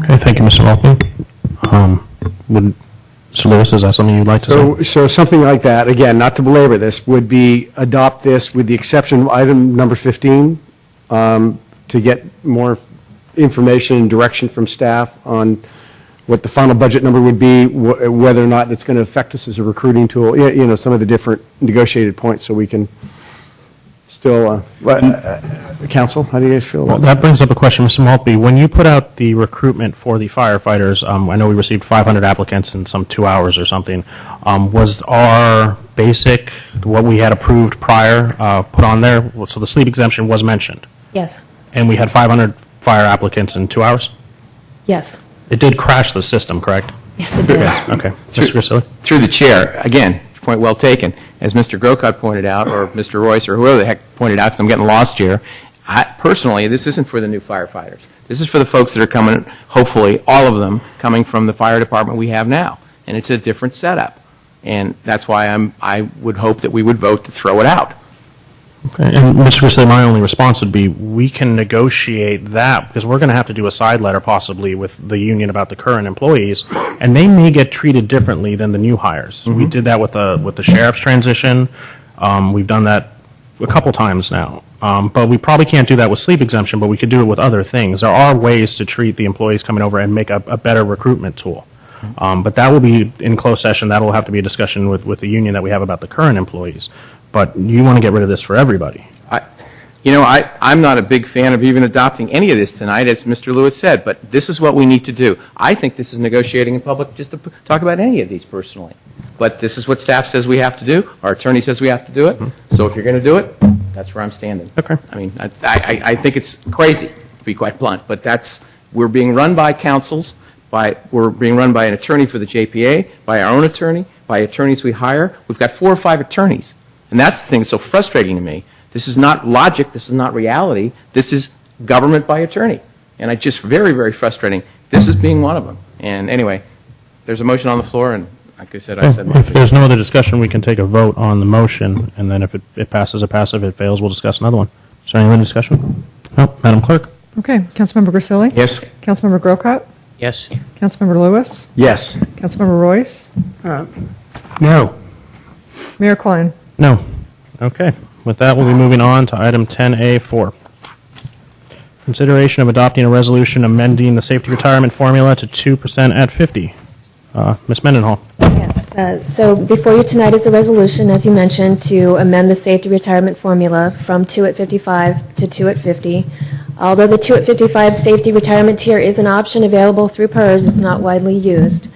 Okay, thank you, Mr. Maltby. Mr. Lewis, is that something you'd like to say? So something like that, again, not to belabor this, would be adopt this with the exception of item number 15, to get more information and direction from staff on what the final budget number would be, whether or not it's going to affect us as a recruiting tool, some of the different negotiated points, so we can still, council, how do you guys feel about Well, that brings up a question, Mr. Maltby. When you put out the recruitment for the firefighters, I know we received 500 applicants in some 2 hours or something. Was our basic, what we had approved prior, put on there? So the sleep exemption was mentioned, Yes. and we had 500 fire applicants in 2 hours? Yes. It did crash the system, correct? Yes, it did. Okay. Mr. Grisilli? Through the chair, again, point well taken. As Mr. Grocott pointed out, or Mr. Royce, or whoever the heck pointed out, because I'm getting lost here, personally, this isn't for the new firefighters. This is for the folks that are coming, hopefully, all of them, coming from the fire department we have now. And it's a different setup. And that's why I would hope that we would vote to throw it out. Okay. And Mr. Grisilli, my only response would be, we can negotiate that, because we're going to have to do a side letter possibly with the union about the current employees, and they may get treated differently than the new hires. We did that with the sheriff's transition. We've done that a couple times now. But we probably can't do that with sleep exemption, but we could do it with other things. There are ways to treat the employees coming over and make a better recruitment tool. But that will be in closed session. That will have to be a discussion with the union that we have about the current employees. But you want to get rid of this for everybody. I'm not a big fan of even adopting any of this tonight, as Mr. Lewis said, but this is what we need to do. I think this is negotiating in public just to talk about any of these personally. But this is what staff says we have to do. Our attorney says we have to do it. So if you're going to do it, that's where I'm standing. Okay. I mean, I think it's crazy, to be quite blunt, but we're being run by councils, we're being run by an attorney for the JPA, by our own attorney, by attorneys we hire. We've got 4 or 5 attorneys. And that's the thing that's so frustrating to me. This is not logic. This is not reality. This is government by attorney. And it's just very, very frustrating. This is being one of them. And anyway, there's a motion on the floor, and like I said, If there's no other discussion, we can take a vote on the motion, and then if it passes, it passes. If it fails, we'll discuss another one. Is there any other discussion? No. Madam Clerk? Okay. Councilmember Grisilli? Yes. Councilmember Grocott? Yes. Councilmember Lewis? Yes. Councilmember Royce? No. Mayor Klein? No. Okay. With that, we'll be moving on to item 10A4. Consideration of adopting a resolution amending the safety retirement formula to 2% at 50. Ms. Mendenhall. Yes, so before you tonight is a resolution, as you mentioned, to amend the safety retirement formula from 2 at 55 to 2 at 50. Although the 2 at 55 safety retirement tier is an option available through PERS, it's not widely used.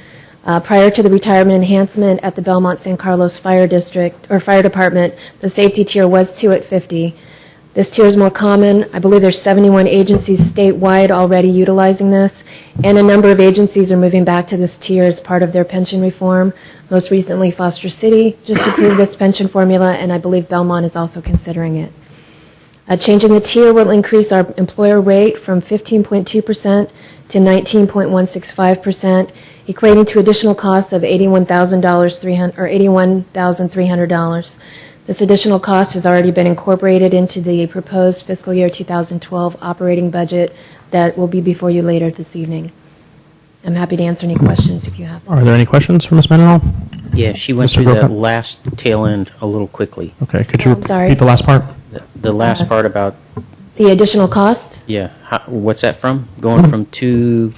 Prior to the retirement enhancement at the Belmont San Carlos Fire District, or Fire Department, the safety tier was 2 at 50. This tier is more common. I believe there's 71 agencies statewide already utilizing this, and a number of agencies are moving back to this tier as part of their pension reform. Most recently, Foster City just approved this pension formula, and I believe Belmont is also considering it. Changing the tier will increase our employer rate from 15.2% to 19.165%, equating to additional costs of $81,300. This additional cost has already been incorporated into the proposed fiscal year 2012 operating budget that will be before you later this evening. I'm happy to answer any questions if you have them. Are there any questions for Ms. Mendenhall? Yeah, she went Mr. through the Grocott? last tail end a little quickly. Okay, could you I'm sorry. repeat the last part? The last part about, The additional cost? yeah, what's that from? Going from 2,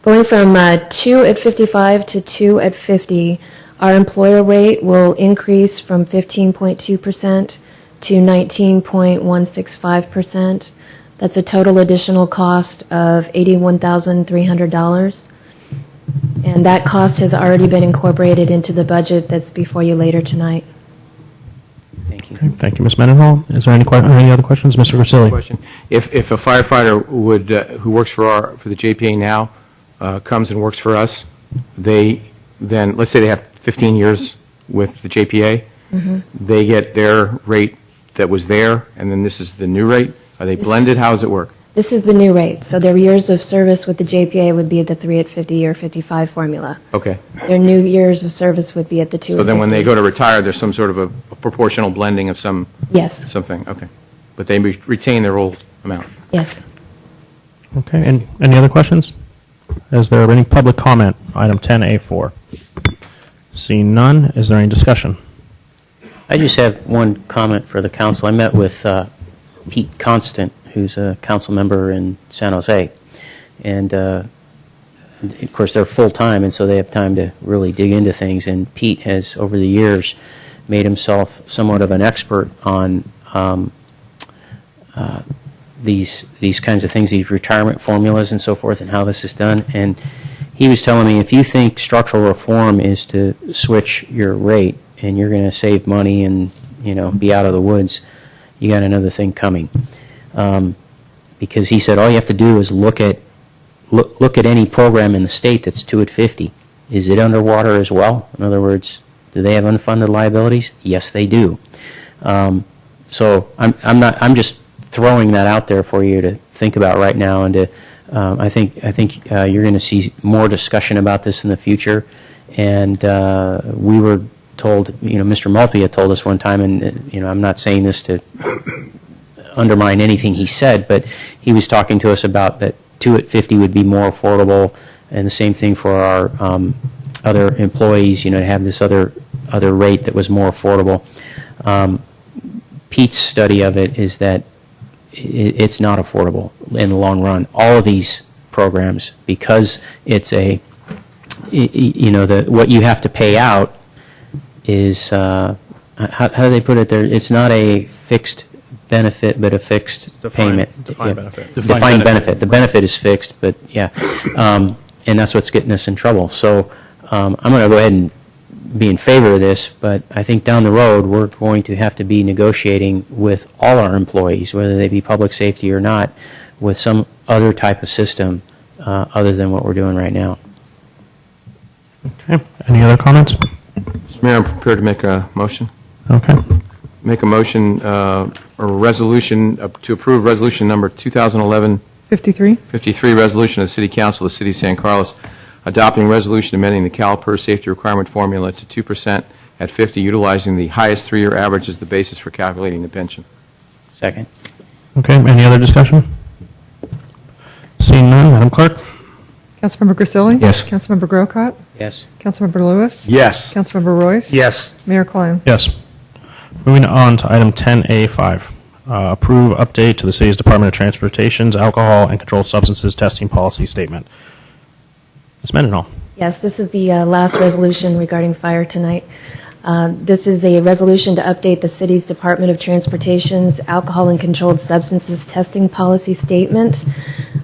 Going from 2 at 55 to 2 at 50, our employer rate will increase from 15.2% to 19.165%. That's a total additional cost of $81,300. And that cost has already been incorporated into the budget that's before you later tonight. Thank you. Okay, thank you, Ms. Mendenhall. Is there any other questions? Mr. Grisilli? Question. If a firefighter would, who works for the JPA now, comes and works for us, they then, let's say they have 15 years with the JPA, they get their rate that was there, and then this is the new rate? Are they blended? How does it work? This is the new rate. So their years of service with the JPA would be at the 3 at 50 or 55 formula. Okay. Their new years of service would be at the 2 So at then when 50. they go to retire, there's some sort of a proportional blending of some... Yes. Something, okay. But they retain their old amount? Yes. Okay, and any other questions? Is there any public comment? Item 10A4. Seeing none, is there any discussion? I just have one comment for the council. I met with Pete Constant, who's a council member in San Jose. And, of course, they're full-time, and so they have time to really dig into things. And Pete has, over the years, made himself somewhat of an expert on these kinds of things, these retirement formulas and so forth, and how this is done. And he was telling me, if you think structural reform is to switch your rate and you're going to save money and, you know, be out of the woods, you got another thing coming. Because he said all you have to do is look at any program in the state that's 2 at 50. Is it underwater as well? In other words, do they have unfunded liabilities? Yes, they do. So I'm just throwing that out there for you to think about right now, and to I think you're going to see more discussion about this in the future. And we were told, Mr. Maltby had told us one time, and I'm not saying this to undermine anything he said, but he was talking to us about that 2 at 50 would be more affordable, and the same thing for our other employees, to have this other rate that was more affordable. Pete's study of it is that it's not affordable in the long run. All of these programs, because it's what you have to pay out is, how do they put it there? It's not a fixed benefit, but a fixed payment. Defined benefit. Defined benefit. The benefit is fixed, but yeah. And that's what's getting us in trouble. So I'm going to go ahead and be in favor of this, but I think down the road we're going to have to be negotiating with all our employees, whether they be public safety or not, with some other type of system other than what we're doing right now. Okay. Any other comments? Mr. Mayor, I'm prepared to make a motion. Okay. Make a motion or resolution to approve resolution number 2011-53, resolution of the City Council of the City of San Carlos, adopting resolution amending the CalPERS safety requirement formula to 2% at 50, utilizing the highest 3-year average as the basis for calculating the pension. Second. Okay. Any other discussion? Seeing none, Madam Clerk? Councilmember Grisilli? Yes. Councilmember Grocott? Yes. Councilmember Lewis? Yes. Councilmember Royce? Yes. Mayor Klein? Yes. Moving on to item 10A5. Approve update to the city's Department of Transportation's alcohol and controlled substances testing policy statement. Ms. Mendenhall. Yes, this is the last resolution regarding fire tonight. This is a resolution to update the city's Department of Transportation's alcohol and controlled substances testing policy statement.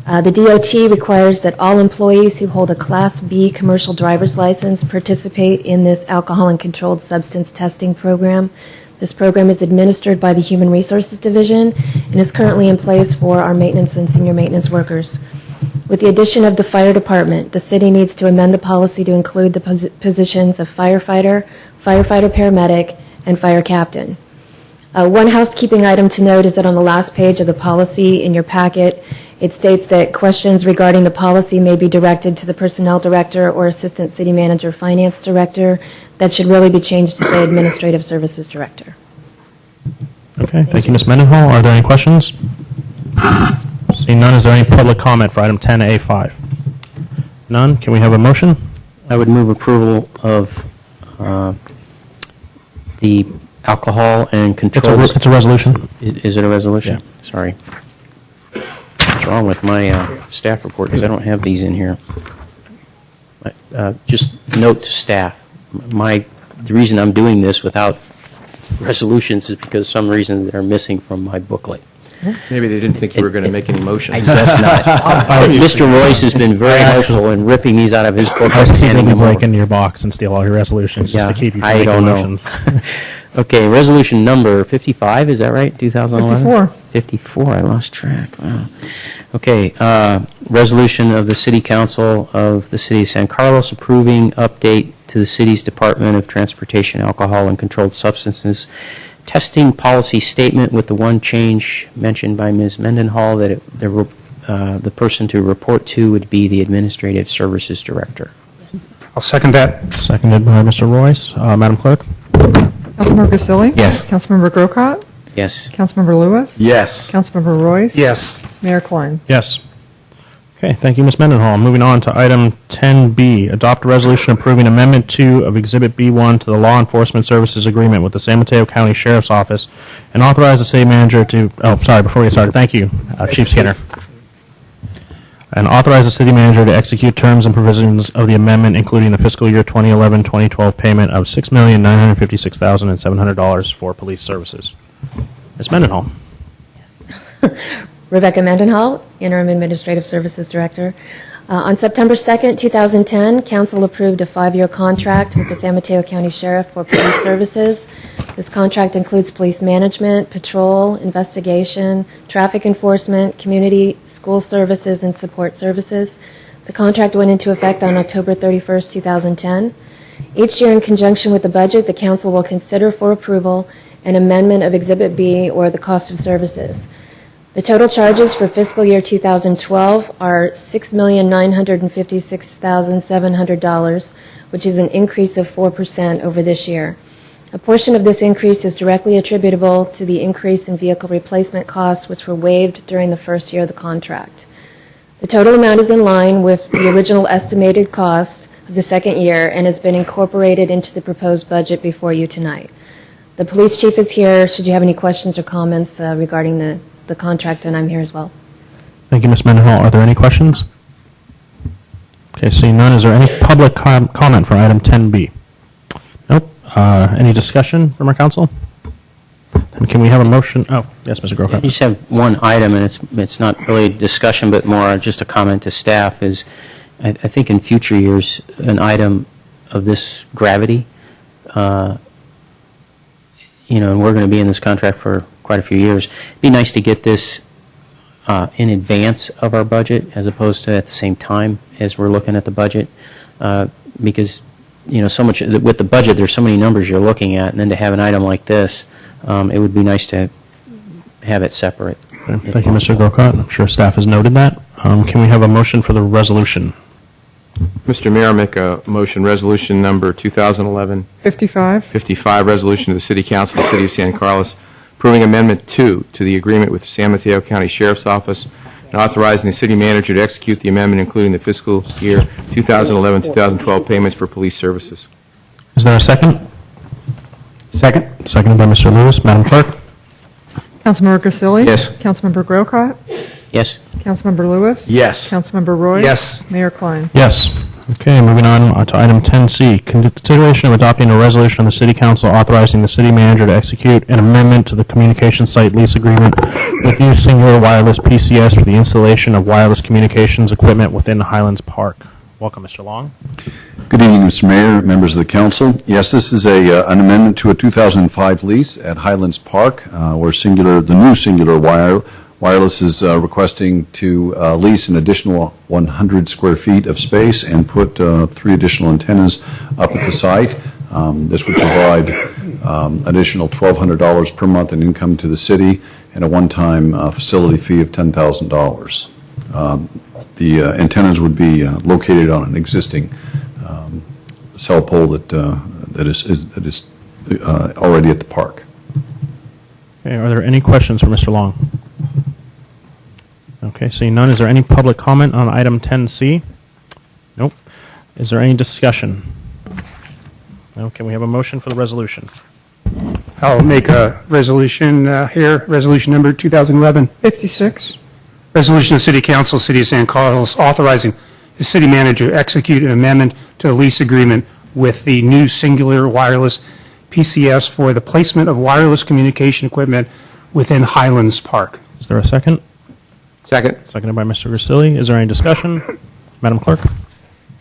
The DOT requires that all employees who hold a Class B commercial driver's license participate in this alcohol and controlled substance testing program. This program is administered by the Human Resources Division and is currently in place for our maintenance and senior maintenance workers. With the addition of the fire department, the city needs to amend the policy to include the positions of firefighter, firefighter paramedic, and fire captain. One housekeeping item to note is that on the last page of the policy in your packet, it states that questions regarding the policy may be directed to the personnel director or assistant city manager finance director. That should really be changed to say administrative services director. Okay, thank you, Ms. Mendenhall. Are there any questions? Seeing none, is there any public comment for item 10A5? None. Can we have a motion? I would move approval of the alcohol and controls. It's a resolution. Is it a resolution? Yeah. Sorry. What's wrong with my staff report? Because I don't have these in here. Just note to staff. The reason I'm doing this without resolutions is because some reasons they're missing from my booklet. Maybe they didn't think you were going to make any motions. I guess not. Mr. Royce has been very helpful in ripping these out of his book. I was thinking to break into your box and steal all your resolutions just to keep you from I making don't motions. know. Okay, resolution number 55, is that right? 2011? 54, I lost track. Wow. Okay, resolution of the City Council of the City of San Carlos approving update to the city's Department of Transportation Alcohol and Controlled Substances testing policy statement with the one change mentioned by Ms. Mendenhall that the person to report to would be the Administrative Services Director. I'll second that. Seconded by Mr. Royce. Madam Clerk? Councilmember Grisilli? Yes. Councilmember Grocott? Yes. Councilmember Lewis? Yes. Councilmember Royce? Yes. Mayor Klein? Yes. Okay, thank you, Ms. Mendenhall. Moving on to item 10B, adopt a resolution approving Amendment 2 of Exhibit B1 to the Law Enforcement Services Agreement with the San Mateo County Sheriff's Office and authorize the city manager to, before we get started, thank you, Chief Skinner. And authorize the city manager to execute terms and provisions of the amendment, including the fiscal year 2011-2012 payment of $6,956,700 for police services. Ms. Mendenhall. Rebecca Mendenhall, Interim Administrative Services Director. On September 2nd, 2010, Council approved a 5-year contract with the San Mateo County Sheriff for police services. This contract includes police management, patrol, investigation, traffic enforcement, community, school services, and support services. The contract went into effect on October 31st, 2010. Each year, in conjunction with the budget, the Council will consider for approval an amendment of Exhibit B or the cost of services. The total charges for fiscal year 2012 are $6,956,700, which is an increase of 4% over this year. A portion of this increase is directly attributable to the increase in vehicle replacement costs, which were waived during the first year of the contract. The total amount is in line with the original estimated cost of the second year and has been incorporated into the proposed budget before you tonight. The police chief is here should you have any questions or comments regarding the contract, and I'm here as well. Thank you, Ms. Mendenhall. Are there any questions? Okay, seeing none, is there any public comment for item 10B? Nope. Any discussion from our council? And can we have a motion? Oh, yes, Mr. Grocott. I just have one item, and it's not really a discussion, but more just a comment to staff, is I think in future years, an item of this gravity, and we're going to be in this contract for quite a few years. It'd be nice to get this in advance of our budget as opposed to at the same time as we're looking at the budget, because so much with the budget there's so many numbers you're looking at, and then to have an item like this, it would be nice to have it separate. Okay. Thank you, Mr. Grocott. I'm sure staff has noted that. Can we have a motion for the resolution? Mr. Mayor, I make a motion, resolution number 2011-55, resolution of the City Council of the City of San Carlos approving Amendment 2 to the agreement with the San Mateo County Sheriff's Office and authorizing the city manager to execute the amendment, including the fiscal year 2011-2012 payments for police services. Is there a second? Second. Seconded by Mr. Lewis. Madam Clerk? Councilmember Grisilli? Yes. Councilmember Grocott? Yes. Councilmember Lewis? Yes. Councilmember Roy? Yes. Mayor Klein? Yes. Okay, moving on to item 10C, consideration of adopting a resolution of the City Council authorizing the city manager to execute an amendment to the communication site lease agreement with New Singular Wireless PCS for the installation of wireless communications equipment within Highlands Park. Welcome, Mr. Long. Good evening, Mr. Mayor, members of the council. Yes, this is an amendment to a 2005 lease at Highlands Park, where the new Singular Wireless is requesting to lease an additional 100 square feet of space and put 3 additional antennas up at the site. This would provide additional $1,200 per month in income to the city and a one-time facility fee of $10,000. The antennas would be located on an existing cell pole that is already at the park. Okay, are there any questions for Mr. Long? Okay, seeing none, is there any public comment on item 10C? Nope. Is there any discussion? No, can we have a motion for the resolution? I'll make a resolution here, resolution number 2011-56. Resolution of City Council, City of San Carlos, authorizing the city manager to execute an amendment to a lease agreement with the new Singular Wireless PCS for the placement of wireless communication equipment within Highlands Park. Is there a second? Second. Seconded by Mr. Grisilli. Is there any discussion? Madam Clerk?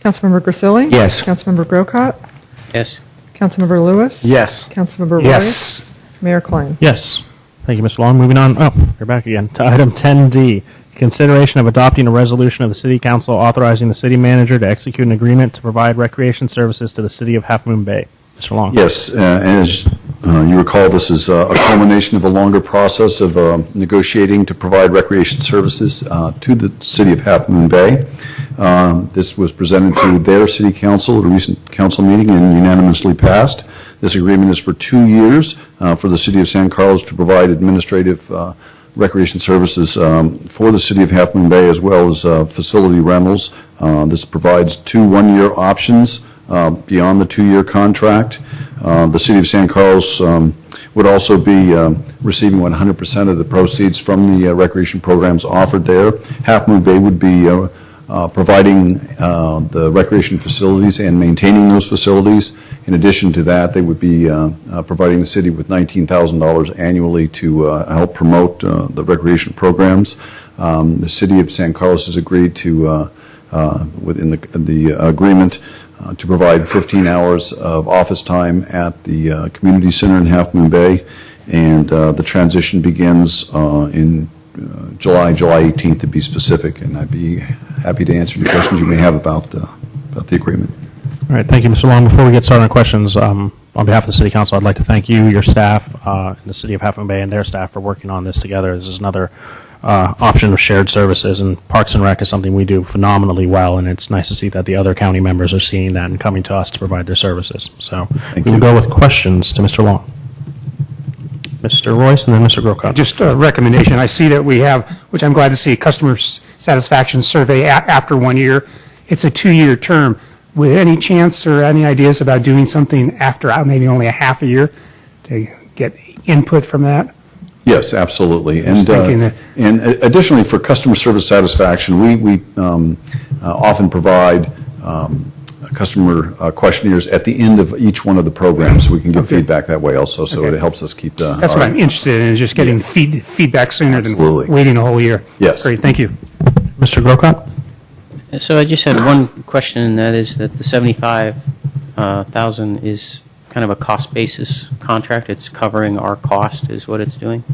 Councilmember Grisilli? Yes. Councilmember Grocott? Yes. Councilmember Lewis? Yes. Councilmember Roy? Yes. Mayor Klein? Yes. Thank you, Mr. Long. Moving on. Oh, you're back again. To item 10D, consideration of adopting a resolution of the City Council authorizing the city manager to execute an agreement to provide recreation services to the city of Half Moon Bay. Mr. Long. Yes, as you recall, this is a culmination of a longer process of negotiating to provide recreation services to the city of Half Moon Bay. This was presented to their city council at a recent council meeting and unanimously passed. This agreement is for 2 years for the city of San Carlos to provide administrative recreation services for the city of Half Moon Bay, as well as facility rentals. This provides 2 one-year options beyond the 2-year contract. The city of San Carlos would also be receiving 100% of the proceeds from the recreation programs offered there. Half Moon Bay would be providing the recreation facilities and maintaining those facilities. In addition to that, they would be providing the city with $19,000 annually to help promote the recreation programs. The city of San Carlos has agreed to, within the agreement, to provide 15 hours of office time at the community center in Half Moon Bay, and the transition begins in July 18th to be specific, and I'd be happy to answer any questions you may have about the agreement. All right, thank you, Mr. Long. Before we get started on questions, on behalf of the City Council, I'd like to thank you, your staff, in the City of Half Moon Bay, and their staff for working on this together. This is another option of shared services, and Parks and Rec is something we do phenomenally well, and it's nice to see that the other county members are seeing that and coming to us to provide their services. So we will go with questions to Mr. Long. Mr. Royce and then Mr. Grocott. Just a recommendation. I see that we have, which I'm glad to see, a customer satisfaction survey after 1 year. It's a 2-year term. With any chance or any ideas about doing something after maybe only a half a year to get input from that? Yes, absolutely. And thinking that- and additionally, for customer service satisfaction, we often provide customer questionnaires at the end of each one of the programs, so we can give feedback that way also, so it helps us keep the... That's what I'm interested in, is just getting feedback sooner than waiting a whole year. Yes. Great, thank you. Mr. Grocott? So I just had one question, and that is that the $75,000 is kind of a cost basis contract. It's covering our cost, is what it's doing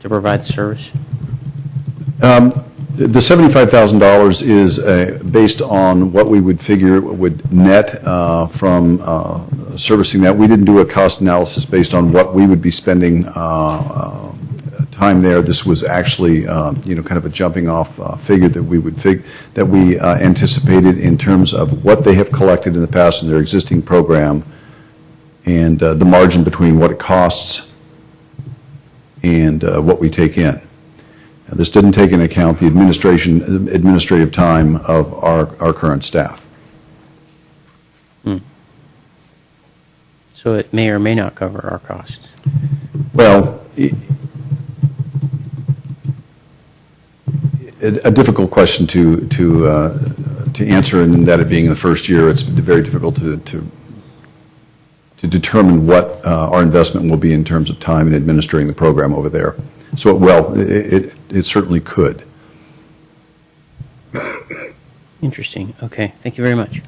to provide the service. The $75,000 is based on what we would figure would net from servicing that. We didn't do a cost analysis based on what we would be spending time there. This was actually, kind of a jumping off figure that we would anticipated in terms of what they have collected in the past in their existing program, and the margin between what it costs and what we take in. Now, this didn't take into account the administrative time of our current staff. So So it may or may not cover our costs. Well, a difficult question to answer, and that it being the first year, it's very difficult to determine what our investment will be in terms of time in administering the program over there. So, it certainly could. Interesting. Okay. Thank you very much. Are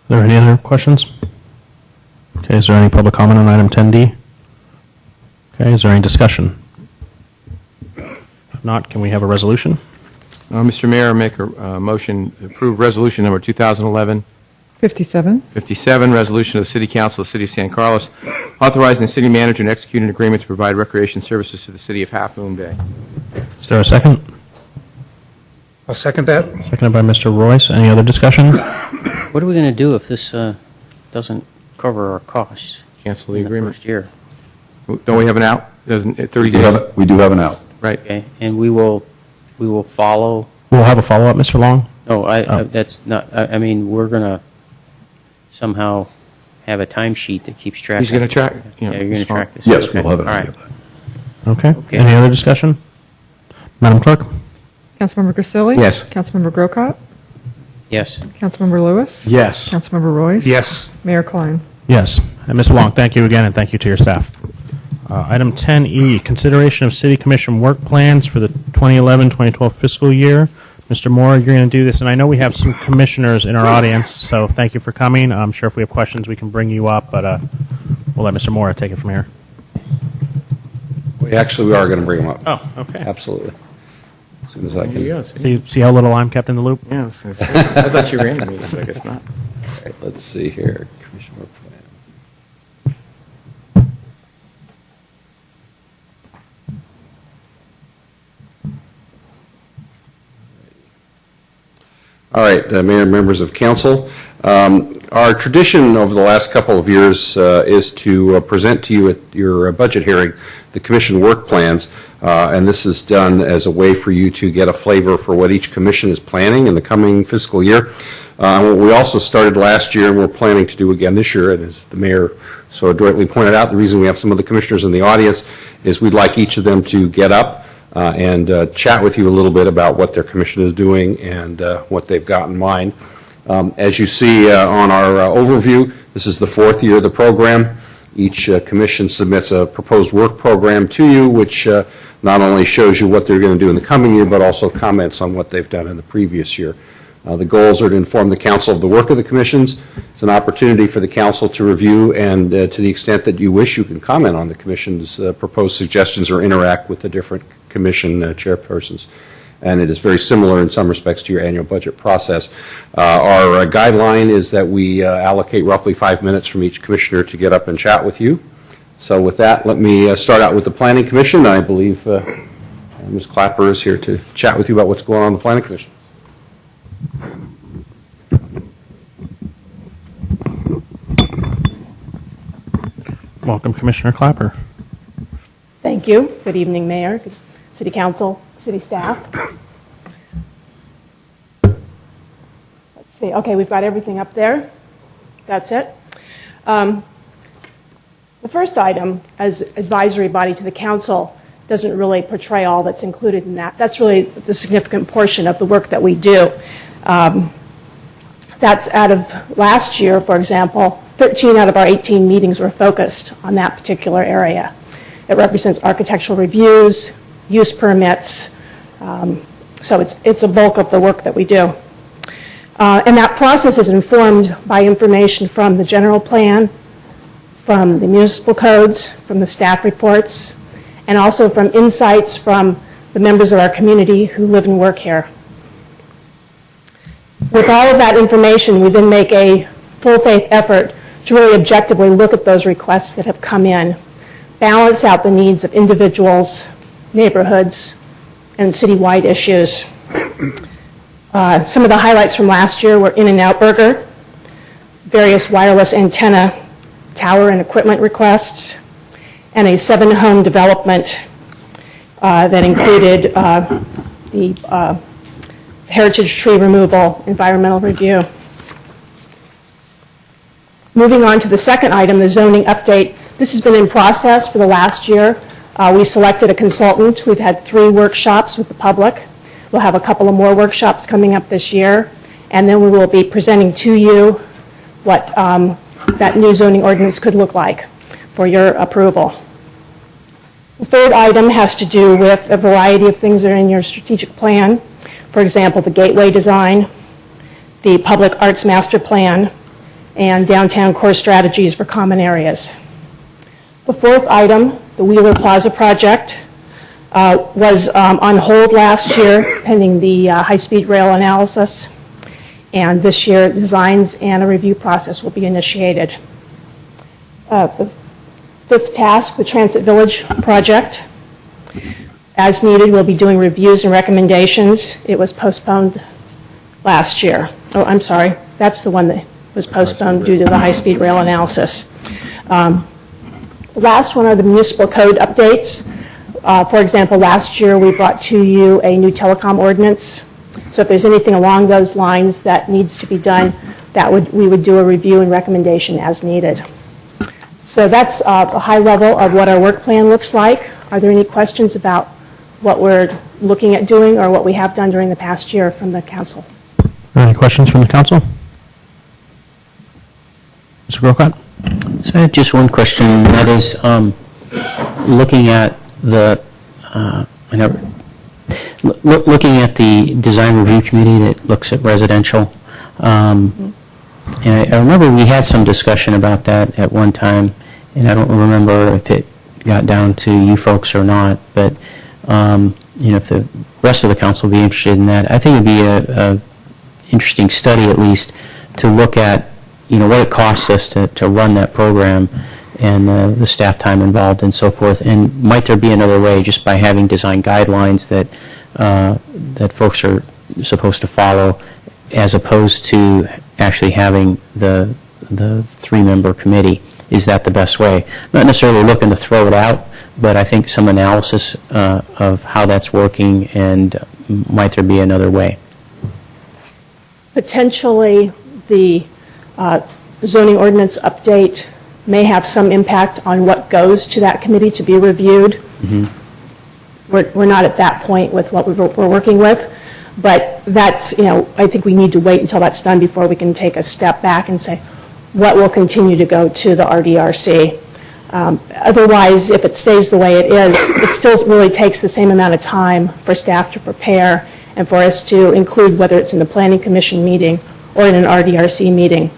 there any other questions? Okay, is there any public comment on item 10D? Okay, is there any discussion? If not, can we have a resolution? Mr. Mayor, I make a motion to approve resolution number 2011 57. 57, resolution of the City Council of the City of San Carlos, authorizing the city manager to execute an agreement to provide recreation services to the city of Half Moon Bay. Is there a second? I'll second that. Seconded by Mr. Royce. Any other discussion? What are we going to do if this doesn't cover our costs? Cancel the in agreement. First year. Don't we have an out? 30 days. We do have an out. Right. Okay. And we will follow. We'll have a follow-up, Mr. Long? No, that's not. I mean, we're going to somehow have a timesheet that keeps track. He's going to track. Yeah, you're going to track this. Yes, Okay. we'll have an All idea right. of that. Okay. Any other discussion? Madam Clerk? Councilmember Grisilli? Yes. Councilmember Grocott? Yes. Councilmember Lewis? Yes. Councilmember Royce? Yes. Mayor Klein? Yes. And Mr. Long, thank you again, and thank you to your staff. Item 10E, consideration of City Commission work plans for the 2011-2012 fiscal year. Mr. Moore, you're going to do this, and I know we have some commissioners in our audience, so thank you for coming. I'm sure if we have questions, we can bring you up, but we'll let Mr. Moore take it from here. We actually are going to bring them up. Oh, okay. Absolutely. As soon as I can. See how little I'm kept in the loop? Yeah, I thought you ran the meeting, but I guess not. All right, let's see here. Commission work plan. All right, Mayor and members of council. Our tradition over the last couple of years is to present to you at your budget hearing the commission work plans, and this is done as a way for you to get a flavor for what each commission is planning in the coming fiscal year. What we also started last year and we're planning to do again this year, and as the mayor so adroitly pointed out, the reason we have some of the commissioners in the audience is we'd like each of them to get up and chat with you a little bit about what their commission is doing and what they've got in mind. As you see on our overview, this is the fourth year of the program. Each commission submits a proposed work program to you, which not only shows you what they're going to do in the coming year, but also comments on what they've done in the previous year. The goals are to inform the council of the work of the commissions. It's an opportunity for the council to review, and to the extent that you wish, you can comment on the commission's proposed suggestions or interact with the different commission chairpersons. And it is very similar in some respects to your annual budget process. Our guideline is that we allocate roughly 5 minutes from each commissioner to get up and chat with you. So with that, let me start out with the Planning Commission. I believe Ms. Clapper is here to chat with you about what's going on in the Planning Commission. Welcome, Commissioner Clapper. Thank you. Good evening, Mayor, City Council, City staff. Let's see. Okay, we've got everything up there. That's it. The first item, as advisory body to the council, doesn't really portray all that's included in that. That's really the significant portion of the work that we do. That's out of last year, for example, 13 out of our 18 meetings were focused on that particular area. It represents architectural reviews, use permits, so it's a bulk of the work that we do. And that process is informed by information from the general plan, from the municipal codes, from the staff reports, and also from insights from the members of our community who live and work here. With all of that information, we then make a full-faith effort to really objectively look at those requests that have come in, balance out the needs of individuals, neighborhoods, and citywide issues. Some of the highlights from last year were In-N-Out Burger, various wireless antenna, tower and equipment requests, and a 7-home development that included the heritage tree removal, environmental review. Moving on to the second item, the zoning update. This has been in process for the last year. We selected a consultant. We've had 3 workshops with the public. We'll have a couple of more workshops coming up this year, and then we will be presenting to you what that new zoning ordinance could look like for your approval. The third item has to do with a variety of things that are in your strategic plan. For example, the gateway design, the public arts master plan, and downtown core strategies for common areas. The fourth item, the Wheeler Plaza project, was on hold last year pending the high-speed rail analysis, and this year designs and a review process will be initiated. The fifth task, the Transit Village project. As needed, we'll be doing reviews and recommendations. It was postponed last year. Oh, I'm sorry, that's the one that was postponed due to the high-speed rail analysis. The last one are the municipal code updates. For example, last year we brought to you a new telecom ordinance. So if there's anything along those lines that needs to be done, we would do a review and recommendation as needed. So that's a high level of what our work plan looks like. Are there any questions about what we're looking at doing or what we have done during the past year from the council? Any questions from the council? Mr. Grocott? So I have just one question, and that is looking at the looking at the design review committee that looks at residential. And I remember we had some discussion about that at one time, and I don't remember if it got down to you folks or not. But if the rest of the council would be interested in that, I think it'd be a interesting study at least to look at what it costs us to run that program and the staff time involved and so forth. And might there be another way, just by having design guidelines that folks are supposed to follow, as opposed to actually having the 3-member committee? Is that the best way? Not necessarily looking to throw it out, but I think some analysis of how that's working, and might there be another way? Potentially, the zoning ordinance update may have some impact on what goes to that committee to be reviewed. Mm-hmm. We're not at that point with what we're working with, but that's, I think we need to wait until that's done before we can take a step back and say what will continue to go to the RDRC. Otherwise, if it stays the way it is, it still really takes the same amount of time for staff to prepare and for us to include, whether it's in the Planning Commission meeting or in an RDRC meeting.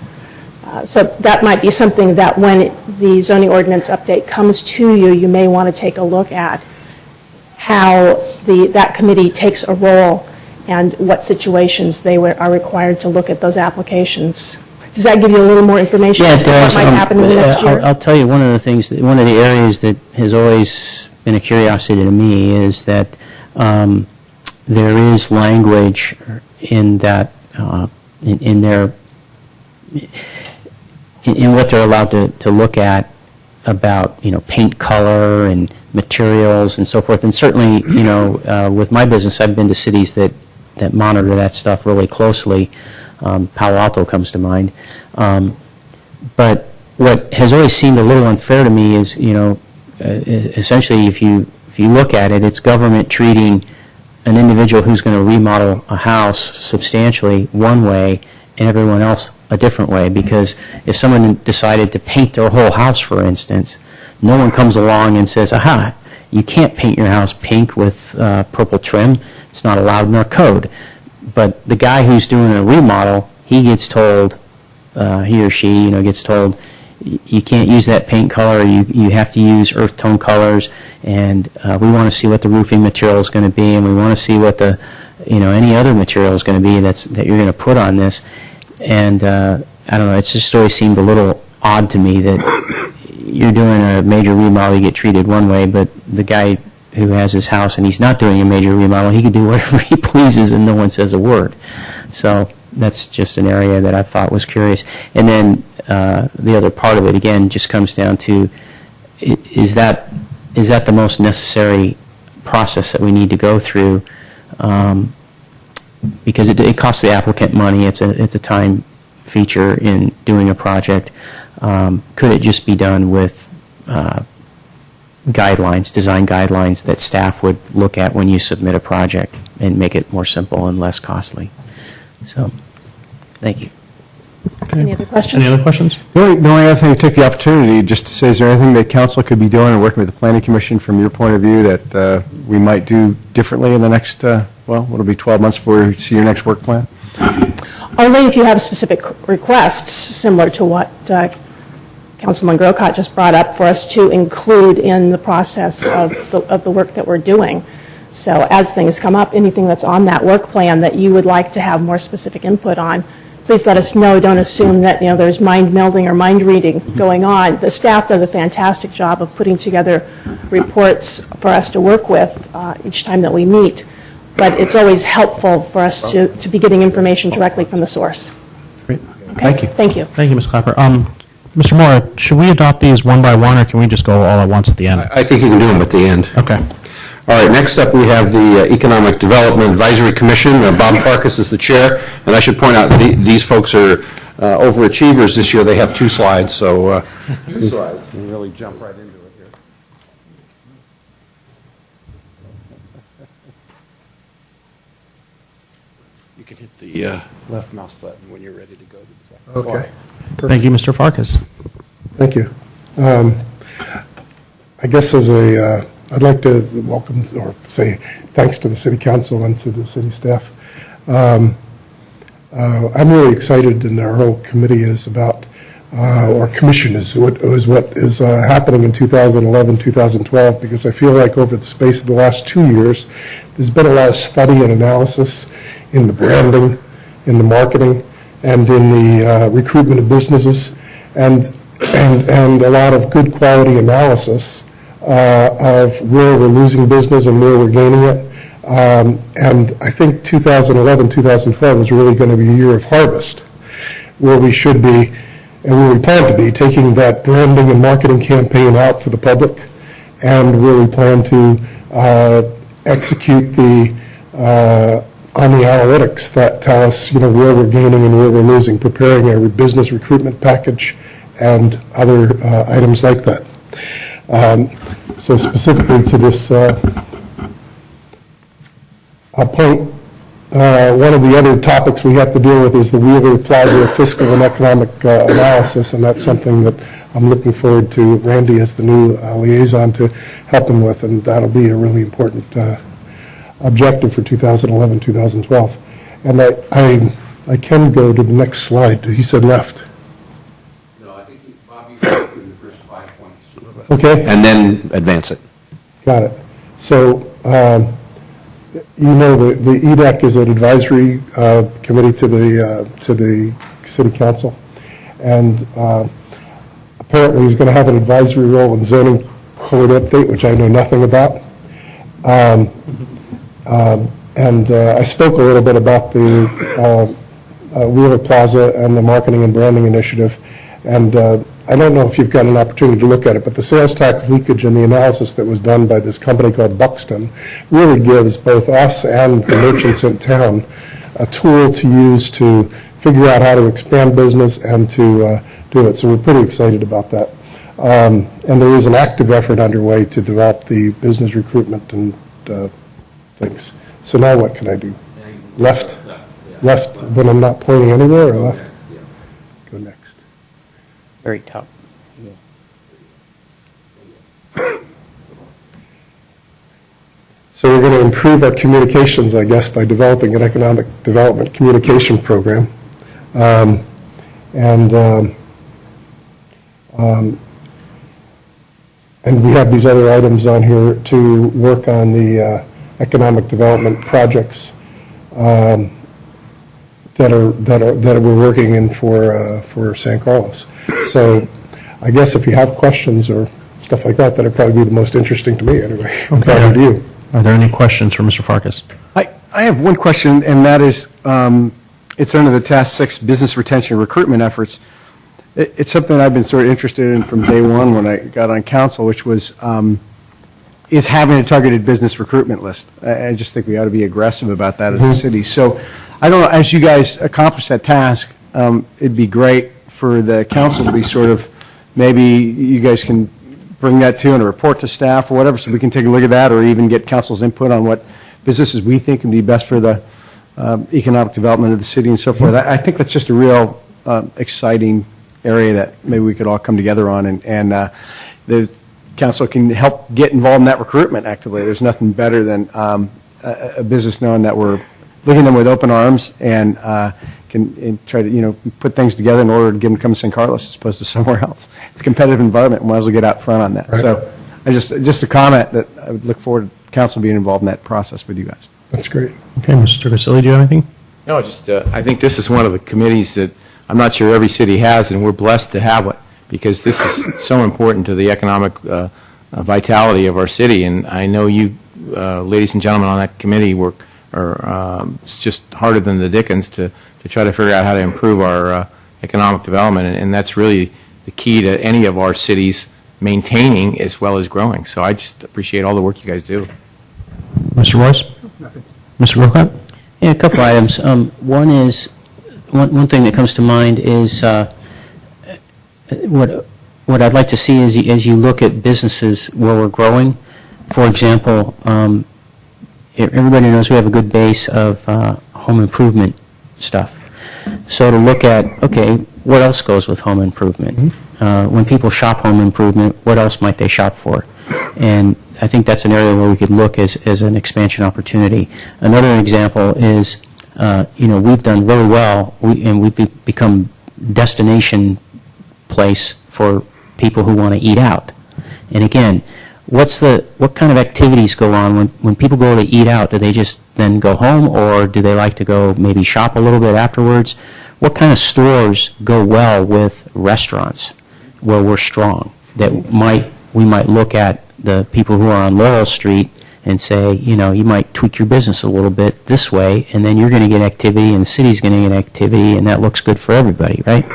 So that might be something that when the zoning ordinance update comes to you, you may want to take a look at how that committee takes a role and what situations they are required to look at those applications. Does that give you a little more information as to what might happen in the next year? I'll tell you one of the areas that has always been a curiosity to me is that there is language in that in what they're allowed to look at about paint color and materials and so forth. And certainly with my business, I've been to cities that monitor that stuff really closely. Palo Alto comes to mind. But what has always seemed a little unfair to me is essentially if you look at it, it's government treating an individual who's going to remodel a house substantially one way and everyone else a different way. Because if someone decided to paint their whole house, for instance, no one comes along and says, aha, you can't paint your house pink with purple trim. It's not allowed in our code. But the guy who's doing a remodel, he gets told, he or she, gets told, you can't use that paint color. You have to use earth tone colors, and we want to see what the roofing material is going to be, and we want to see what the, any other material is going to be that you're going to put on this. And I don't know. It's just always seemed a little odd to me that you're doing a major remodel, you get treated one way, but the guy who has his house and he's not doing a major remodel, he can do whatever he pleases and no one says a word. So that's just an area that I thought was curious. And then the other part of it, again, just comes down to, is that the most necessary process that we need to go through? Because it costs the applicant money. It's a time feature in doing a project. Could it just be done with guidelines, design guidelines that staff would look at when you submit a project and make it more simple and less costly? So, thank you. Any other questions? Any other questions? The only other thing, to take the opportunity just to say, is there anything that council could be doing or working with the planning commission from your point of view that we might do differently in the next, what'll be 12 months before you see your next work plan? Only if you have specific requests, similar to what Councilman Grocott just brought up, for us to include in the process of the work that we're doing. So as things come up, anything that's on that work plan that you would like to have more specific input on, please let us know. Don't assume that there's mind melding or mind reading going on. The staff does a fantastic job of putting together reports for us to work with each time that we meet. But it's always helpful for us to be getting information directly from the source. Great. Okay? Thank you. Thank you. Thank you, Ms. Clapper. Mr. Moore, should we adopt these one by one, or can we just go all at once at the end? I think you can do them at the end. Okay. All right, next up we have the Economic Development Advisory Commission. Bob Farkas is the chair, and I should point out that these folks are overachievers this year. They have 2 slides, so... 2 slides. You really jump right into it here. You can hit the left mouse button when you're ready to go to the second slide. Okay. Thank you, Mr. Farkas. Thank you. I guess I'd like to welcome or say thanks to the City Council and to the city staff. I'm really excited, and our whole committee is about, or commission is what is happening in 2011, 2012, because I feel like over the space of the last 2 years, there's been a lot of study and analysis in the branding, in the marketing, and in the recruitment of businesses, and a lot of good quality analysis of where we're losing business and where we're gaining it. And I think 2011, 2012 is really going to be a year of harvest, where we should be, and where we plan to be, taking that branding and marketing campaign out to the public, and where we plan to execute on the analytics that tell us, where we're gaining and where we're losing, preparing a business recruitment package and other items like that. So specifically to this point, one of the other topics we have to deal with is the Wheeler Plaza fiscal and economic analysis, and that's something that I'm looking forward to Randy as the new liaison to help him with, and that'll be a really important objective for 2011, 2012. And I can go to the next slide. He said left. No, I think Bob, you can do the first 5 points. Okay. And then advance it. Got it. So, the EDAC is an advisory committee to the City Council, and apparently he's going to have an advisory role in zoning code update, which I know nothing about. And I spoke a little bit about the Wheeler Plaza and the marketing and branding initiative, and I don't know if you've got an opportunity to look at it, but the sales tax leakage and the analysis that was done by this company called Buxton really gives both us and the merchants in town a tool to use to figure out how to expand business and to do it. So we're pretty excited about that. And there is an active effort underway to develop the business recruitment and things. So now what can I do? Left? Left when I'm not pointing anywhere, or left? Go next. Very top. So we're going to improve our communications, I guess, by developing an economic development communication program. And we have these other items on here to work on the economic development projects that we're working in for San Carlos. So I guess if you have questions or stuff like that, that'd probably be the most interesting to me anyway. Okay. To you. Are there any questions for Mr. Farkas? I have one question, and that is, it's under the Task 6 Business Retention Recruitment Efforts. It's something I've been sort of interested in from day one when I got on council, which was is having a targeted business recruitment list. I just think we ought to be aggressive about that as a city. So I don't know, as you guys accomplish that task, it'd be great for the council to be sort of maybe you guys can bring that to and a report to staff or whatever, so we can take a look at that, or even get council's input on what businesses we think would be best for the economic development of the city and so forth. I think that's just a real exciting area that maybe we could all come together on, and the council can help get involved in that recruitment actively. There's nothing better than a business knowing that we're looking at them with open arms and can try to, put things together in order to get them to come to San Carlos as opposed to somewhere else. It's a competitive environment. We might as well get out front on that. Right. So just a comment that I would look forward to council being involved in that process with you guys. That's great. Okay, Mr. Vasili, do you have anything? No, just I think this is one of the committees that I'm not sure every city has, and we're blessed to have it because this is so important to the economic vitality of our city. And I know you, ladies and gentlemen on that committee, it's just harder than the dickens to try to figure out how to improve our economic development, and that's really the key to any of our cities maintaining as well as growing. So I just appreciate all the work you guys do. Mr. Royce? Mr. Rocott? Yeah, a couple items. One is, one thing that comes to mind is what I'd like to see is as you look at businesses where we're growing. For example, everybody knows we have a good base of home improvement stuff. So to look at, okay, what else goes with home improvement? Mm-hmm. When people shop home improvement, what else might they shop for? And I think that's an area where we could look as an expansion opportunity. Another example is, we've done really well, and we've become destination place for people who want to eat out. And again, what kind of activities go on when people go to eat out? Do they just then go home, or do they like to go maybe shop a little bit afterwards? What kind of stores go well with restaurants where we're strong that we might look at the people who are on Laurel Street and say, you might tweak your business a little bit this way, and then you're going to get activity, and the city's going to get activity, and that looks good for everybody, right?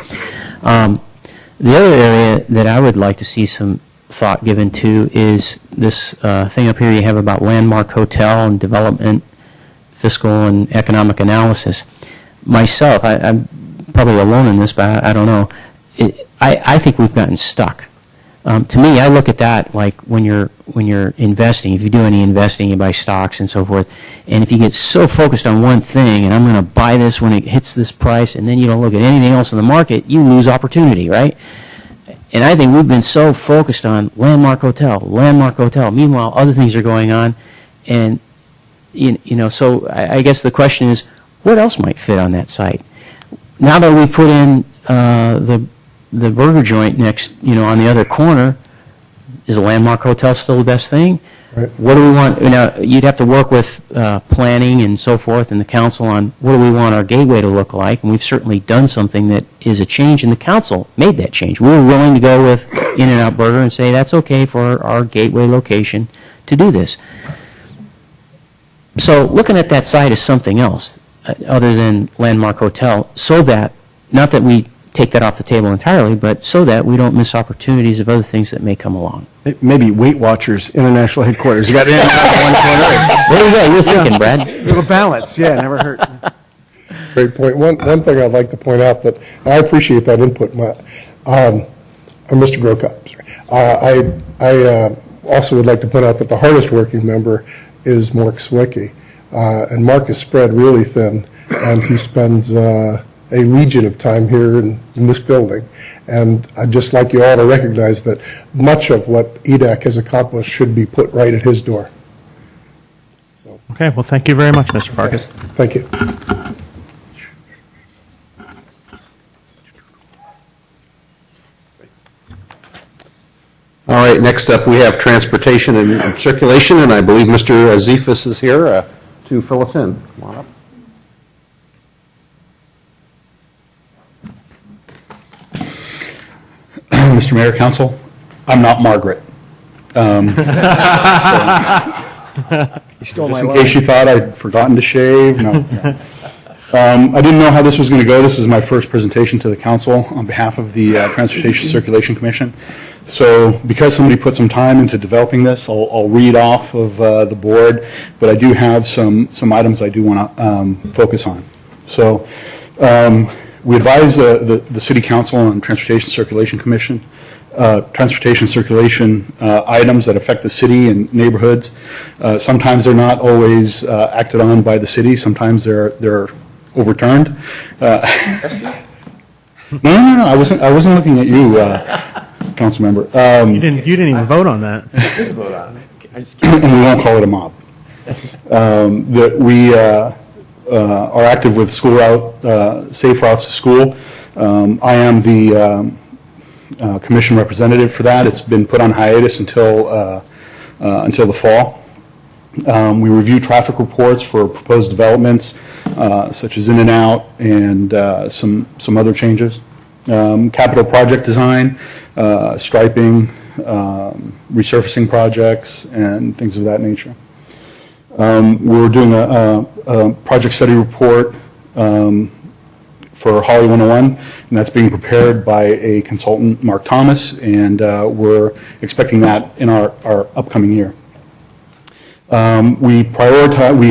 The other area that I would like to see some thought given to is this thing up here you have about Landmark Hotel and development, fiscal and economic analysis. Myself, I'm probably alone in this, but I don't know. I think we've gotten stuck. To me, I look at that like when you're investing. If you do any investing, you buy stocks and so forth. And if you get so focused on one thing, and I'm going to buy this when it hits this price, and then you don't look at anything else in the market, you lose opportunity, right? And I think we've been so focused on Landmark Hotel. Meanwhile, other things are going on, and so I guess the question is, what else might fit on that site? Now that we've put in the burger joint next, on the other corner, is a Landmark Hotel still the best thing? Right. What do we want? You'd have to work with planning and so forth and the council on what do we want our gateway to look like, and we've certainly done something that is a change, and the council made that change. We were willing to go with In-N-Out Burger and say that's okay for our gateway location to do this. So looking at that site as something else other than Landmark Hotel, so that, not that we take that off the table entirely, but so that we don't miss opportunities of other things that may come along. Maybe Weight Watchers International Headquarters. You got it in one corner. There you go. You're thinking, Brad. A little balance. Yeah, never hurt. Great point. One thing I'd like to point out that I appreciate that input, Mr. Grocott. I also would like to point out that the hardest working member is Mark Swicky. And Mark is spread really thin, and he spends a legion of time here in this building. And I'd just like you all to recognize that much of what EDAC has accomplished should be put right at his door. So. Okay, well, thank you very much, Mr. Farkas. Thank you. All right, next up we have transportation and circulation, and I believe Mr. Zifis is here to fill us in. Come on up. Mr. Mayor, Council, I'm not Margaret. You stole my Just in line. case you thought I'd forgotten to shave, no. I didn't know how this was going to go. This is my first presentation to the council on behalf of the Transportation Circulation Commission. So because somebody put some time into developing this, I'll read off of the board, but I do have some items I do want to focus on. So we advise the City Council and Transportation Circulation Commission transportation circulation items that affect the city and neighborhoods. Sometimes they're not always acted on by the city. Sometimes they're overturned. No. I wasn't looking at you, council member. You didn't even vote on that. And we won't call it a mob. That we are active with school route, safe routes to school. I am the commission representative for that. It's been put on hiatus until the fall. We review traffic reports for proposed developments, such as In-N-Out and some other changes. Capital project design, striping, resurfacing projects, and things of that nature. We're doing a project study report for Holly 101, and that's being prepared by a consultant, Mark Thomas, and we're expecting that in our upcoming year. We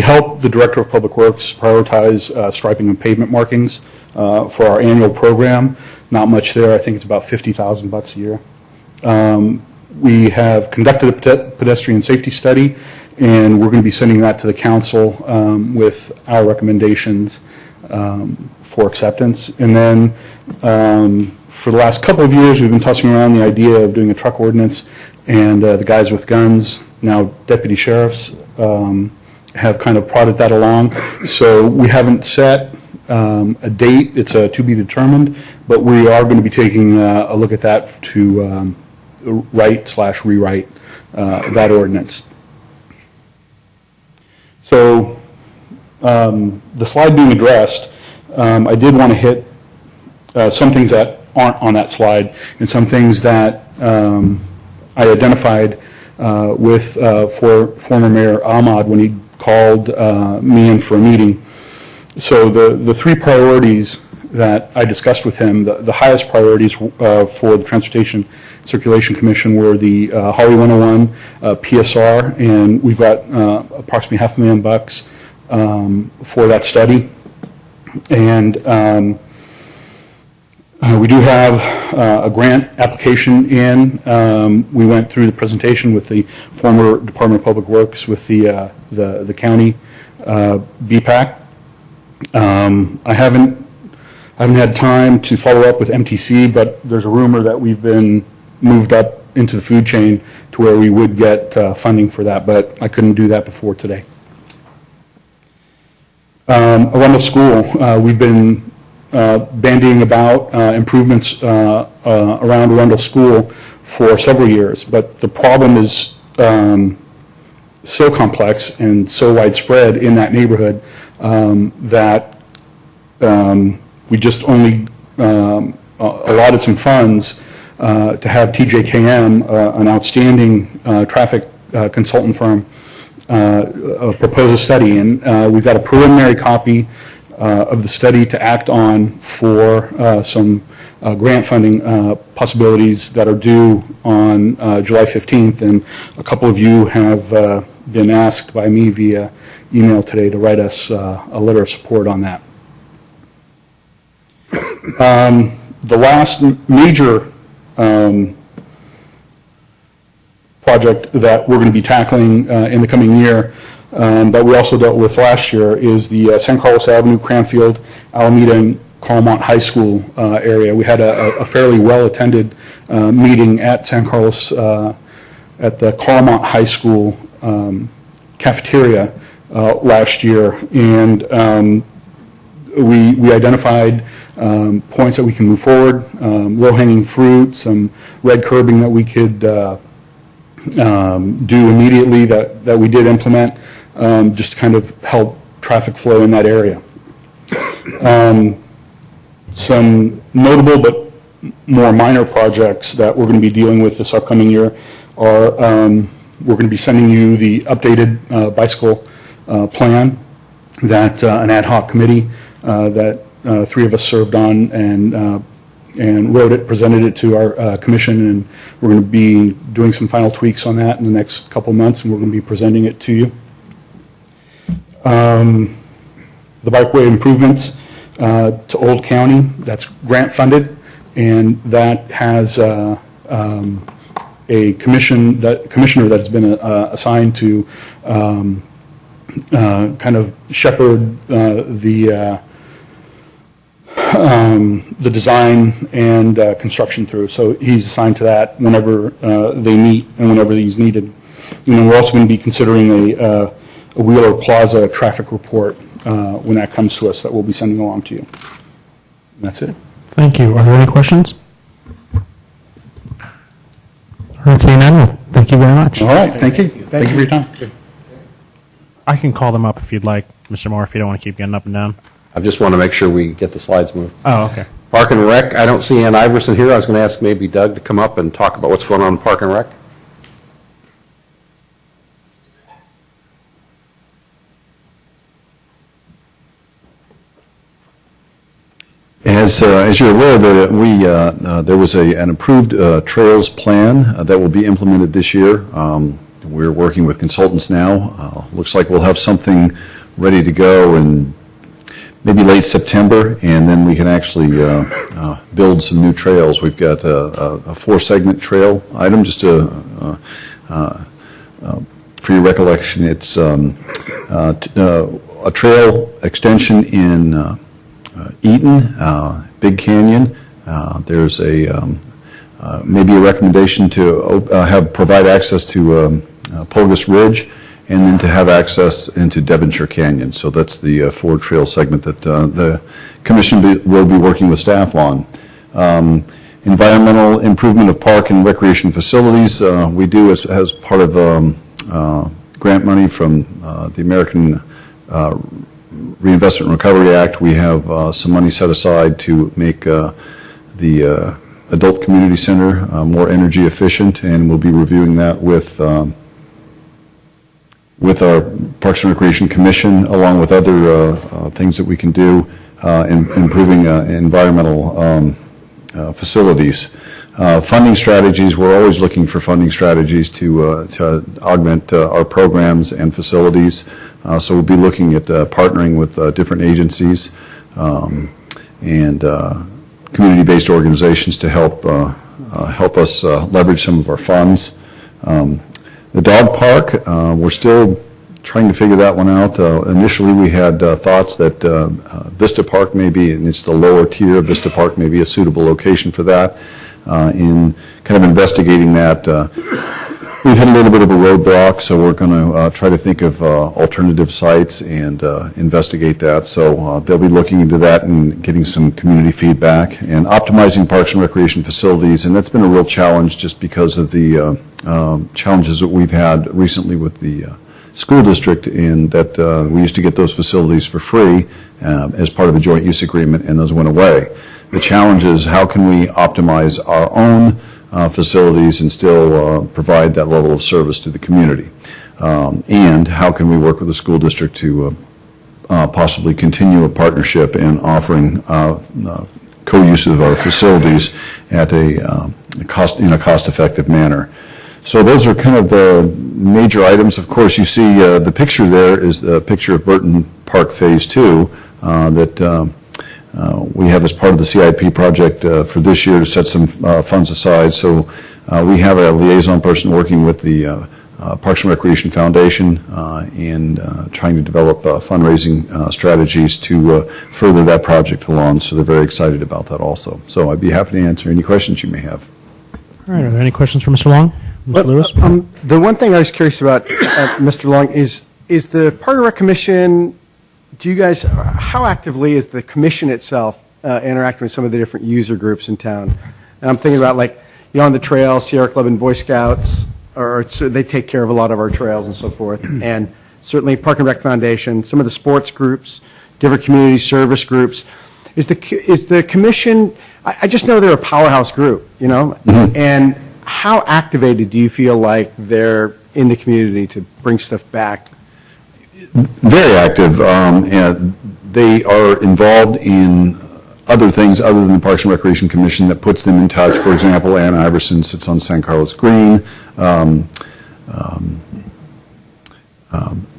help the Director of Public Works prioritize striping and pavement markings for our annual program. Not much there. I think it's about $50,000 a year. We have conducted a pedestrian safety study, and we're going to be sending that to the council with our recommendations for acceptance. And then for the last couple of years, we've been tossing around the idea of doing a truck ordinance, and the guys with guns, now deputy sheriffs, have kind of prodded that along. So we haven't set a date. It's to be determined, but we are going to be taking a look at that to write/rewrite that ordinance. So the slide being addressed, I did want to hit some things that aren't on that slide and some things that I identified for former Mayor Ahmad when he called me in for a meeting. So the three priorities that I discussed with him, the highest priorities for the Transportation Circulation Commission were the Holly 101 PSR, and we've got approximately $500,000 for that study. And we do have a grant application in. We went through the presentation with the former Department of Public Works with the county BPAC. I haven't had time to follow up with MTC, but there's a rumor that we've been moved up into the food chain to where we would get funding for that, but I couldn't do that before today. Arundel School, we've been bandying about improvements around Arundel School for several years, but the problem is so complex and so widespread in that neighborhood that we just only allotted some funds to have TJKM, an outstanding traffic consultant firm, propose a study. And we've got a preliminary copy of the study to act on for some grant funding possibilities that are due on July 15th. And a couple of you have been asked by me via email today to write us a letter of support on that. The last major project that we're going to be tackling in the coming year that we also dealt with last year is the San Carlos Avenue, Cranfield, Alameda, and Carlmont High School area. We had a fairly well-attended meeting at San Carlos at the Carlmont High School cafeteria last year, and we identified points that we can move forward, low-hanging fruit, some red curbing that we could do immediately that we did implement, just to kind of help traffic flow in that area. Some notable but more minor projects that we're going to be dealing with this upcoming year are we're going to be sending you the updated bicycle plan that an ad hoc committee that three of us served on and wrote it, presented it to our commission, and we're going to be doing some final tweaks on that in the next couple of months, and we're going to be presenting it to you. The bikeway improvements to Old County, that's grant funded, and that has a commissioner that has been assigned to kind of shepherd the design and construction through. So he's assigned to that whenever they meet and whenever he's needed. And then we're also going to be considering a Wheeler Plaza traffic report when that comes to us that we'll be sending along to you. That's it. Thank you. Are there any questions? All right, seeing none, thank you very much. All right, thank you. Thank you for your time. I can call them up if you'd like, Mr. Moore, if you don't want to keep getting up and down. I just want to make sure we get the slides moved. Oh, okay. Park and Rec, I don't see Ann Iverson here. I was going to ask maybe Doug to come up and talk about what's going on in Park and Rec. As you're aware, there was an approved trails plan that will be implemented this year. We're working with consultants now. Looks like we'll have something ready to go in maybe late September, and then we can actually build some new trails. We've got a 4-segment trail item, just for your recollection. It's a trail extension in Eaton, Big Canyon. There's maybe a recommendation to provide access to Pulgus Ridge, and then to have access into Devonshire Canyon. So that's the 4 trail segment that the commission will be working with staff on. Environmental improvement of park and recreation facilities. We do as part of grant money from the American Reinvestment and Recovery Act. We have some money set aside to make the adult community center more energy efficient, and we'll be reviewing that with our Parks and Recreation Commission, along with other things that we can do in improving environmental facilities. Funding strategies, we're always looking for funding strategies to augment our programs and facilities. So we'll be looking at partnering with different agencies and community-based organizations to help us leverage some of our funds. The dog park, we're still trying to figure that one out. Initially, we had thoughts that Vista Park may be, and it's the lower tier, Vista Park may be a suitable location for that. In kind of investigating that, we've hit a little bit of a roadblock, so we're going to try to think of alternative sites and investigate that. So they'll be looking into that and getting some community feedback, and optimizing parks and recreation facilities. And that's been a real challenge just because of the challenges that we've had recently with the school district, in that we used to get those facilities for free as part of a joint use agreement, and those went away. The challenge is, how can we optimize our own facilities and still provide that level of service to the community? And how can we work with the school district to possibly continue a partnership in offering co-use of our facilities at in a cost-effective manner? So those are kind of the major items. Of course, you see the picture there is the picture of Burton Park Phase 2 that we have as part of the CIP project for this year to set some funds aside. So we have a liaison person working with the Parks and Recreation Foundation and trying to develop fundraising strategies to further that project along. So they're very excited about that also. So I'd be happy to answer any questions you may have. All right, are there any questions for Mr. Long? Mr. Lewis? The one thing I was curious about, Mr. Long, is the Park and Rec Commission, do you guys, how actively is the commission itself interacting with some of the different user groups in town? And I'm thinking about, like, on the trail, Sierra Club and Boy Scouts, or they take care of a lot of our trails and so forth, and certainly Park and Rec Foundation, some of the sports groups, different community service groups. Is the commission, I just know they're a powerhouse group, you know, and how activated do you feel like they're in the community to bring stuff back? Very active. And they are involved in other things other than the Parks and Recreation Commission that puts them in touch. For example, Ann Iverson sits on San Carlos Green.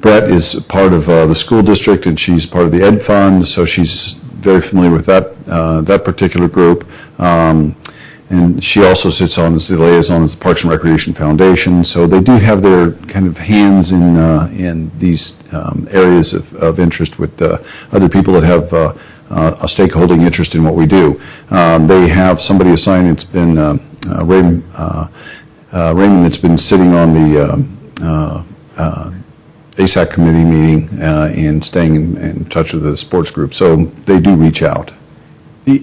Brett is part of the school district, and she's part of the Ed Fund, so she's very familiar with that particular group. And she also sits on as the liaison as the Parks and Recreation Foundation. So they do have their kind of hands in these areas of interest with other people that have a stakeholding interest in what we do. They have somebody assigned. It's been Raymond that's been sitting on the ASAC committee meeting and staying in touch with the sports group. So they do reach out. The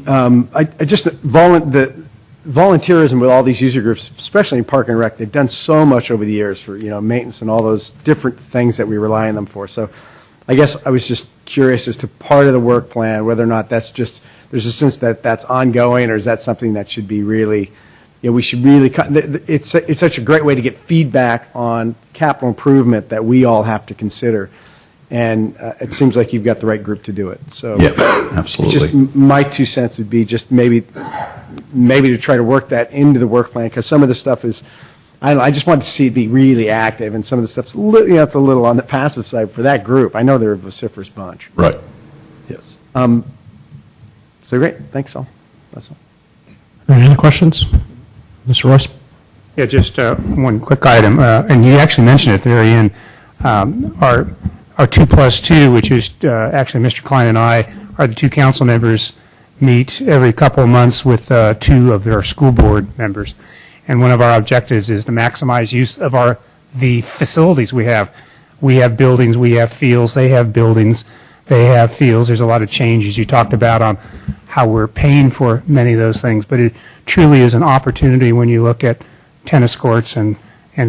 volunteerism with all these user groups, especially in Park and Rec, they've done so much over the years for maintenance and all those different things that we rely on them for. So I guess I was just curious as to part of the work plan, whether or not that's just, there's a sense that that's ongoing, or is that something that should be really, we should really, it's such a great way to get feedback on capital improvement that we all have to consider. And it seems like you've got the right group to do it. So yeah, absolutely. It's just my 2 cents would be just maybe to try to work that into the work plan, because some of the stuff is, I don't know, I just wanted to see it be really active, and some of the stuff's it's a little on the passive side for that group. I know they're a vociferous bunch. Right. Yes. So great. Thanks, all. That's all. Any other questions? Mr. Royce? Yeah, just one quick item, and you actually mentioned it at the very end. Our 2+2, which is actually Mr. Klein and I are the 2 council members, meet every couple of months with 2 of their school board members. And one of our objectives is to maximize use of the facilities we have. We have buildings, we have fields, they have buildings, they have fields. There's a lot of changes you talked about on how we're paying for many of those things, but it truly is an opportunity when you look at tennis courts and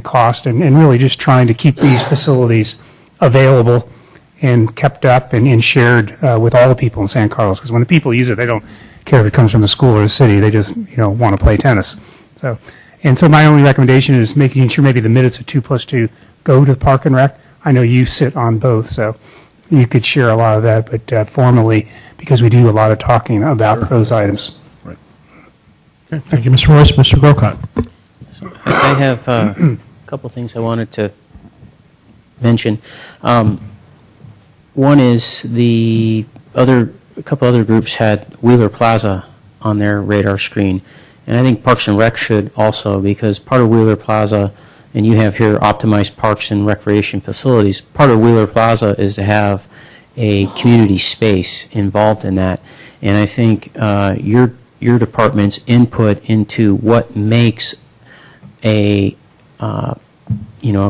cost, and really just trying to keep these facilities available and kept up and shared with all the people in San Carlos. Because when the people use it, they don't care if it comes from the school or the city. They just want to play tennis. So my only recommendation is making sure maybe the minutes of 2+2 go to Park and Rec. I know you sit on both, so you could share a lot of that, but formally, because we do a lot of talking about those items. Right. Okay, thank you, Mr. Royce. Mr. Grocott. I have a couple things I wanted to mention. One is a couple other groups had Wheeler Plaza on their radar screen, and I think Parks and Rec should also, because part of Wheeler Plaza, and you have here optimized parks and recreation facilities, part of Wheeler Plaza is to have a community space involved in that, and I think your department's input into what makes a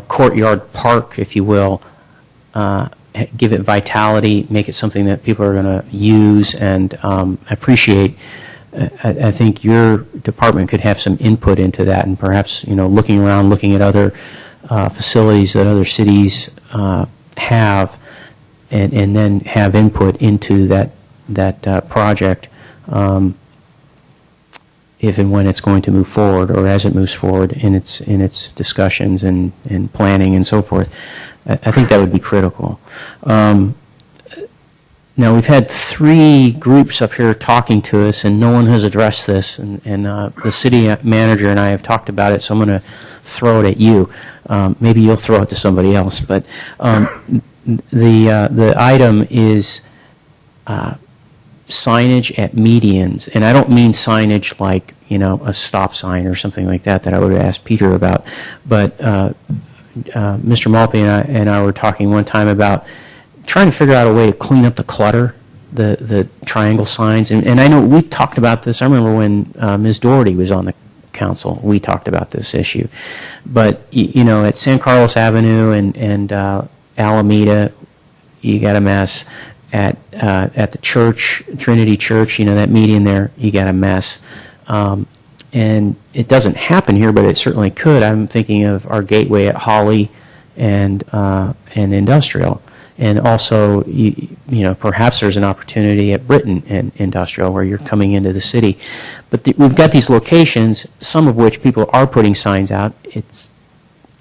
courtyard park, if you will, give it vitality, make it something that people are going to use and appreciate. I think your department could have some input into that, and perhaps looking around, looking at other facilities that other cities have, and then have input into that project. If and when it's going to move forward, or as it moves forward in its discussions and planning and so forth, I think that would be critical. Now, we've had 3 groups up here talking to us, and no one has addressed this, and the city manager and I have talked about it, so I'm going to throw it at you. Maybe you'll throw it to somebody else, but the item is signage at medians, and I don't mean signage like a stop sign or something like that I would have asked Peter about, but Mr. Malpe and I were talking one time about trying to figure out a way to clean up the clutter, the triangle signs, and I know we've talked about this. I remember when Ms. Doherty was on the council, we talked about this issue, but at San Carlos Avenue and Alameda, you got a mess. At the church, Trinity Church, that median there, you got a mess. And it doesn't happen here, but it certainly could. I'm thinking of our gateway at Holly and Industrial. And also, perhaps there's an opportunity at Britton and Industrial where you're coming into the city. But we've got these locations, some of which people are putting signs out. It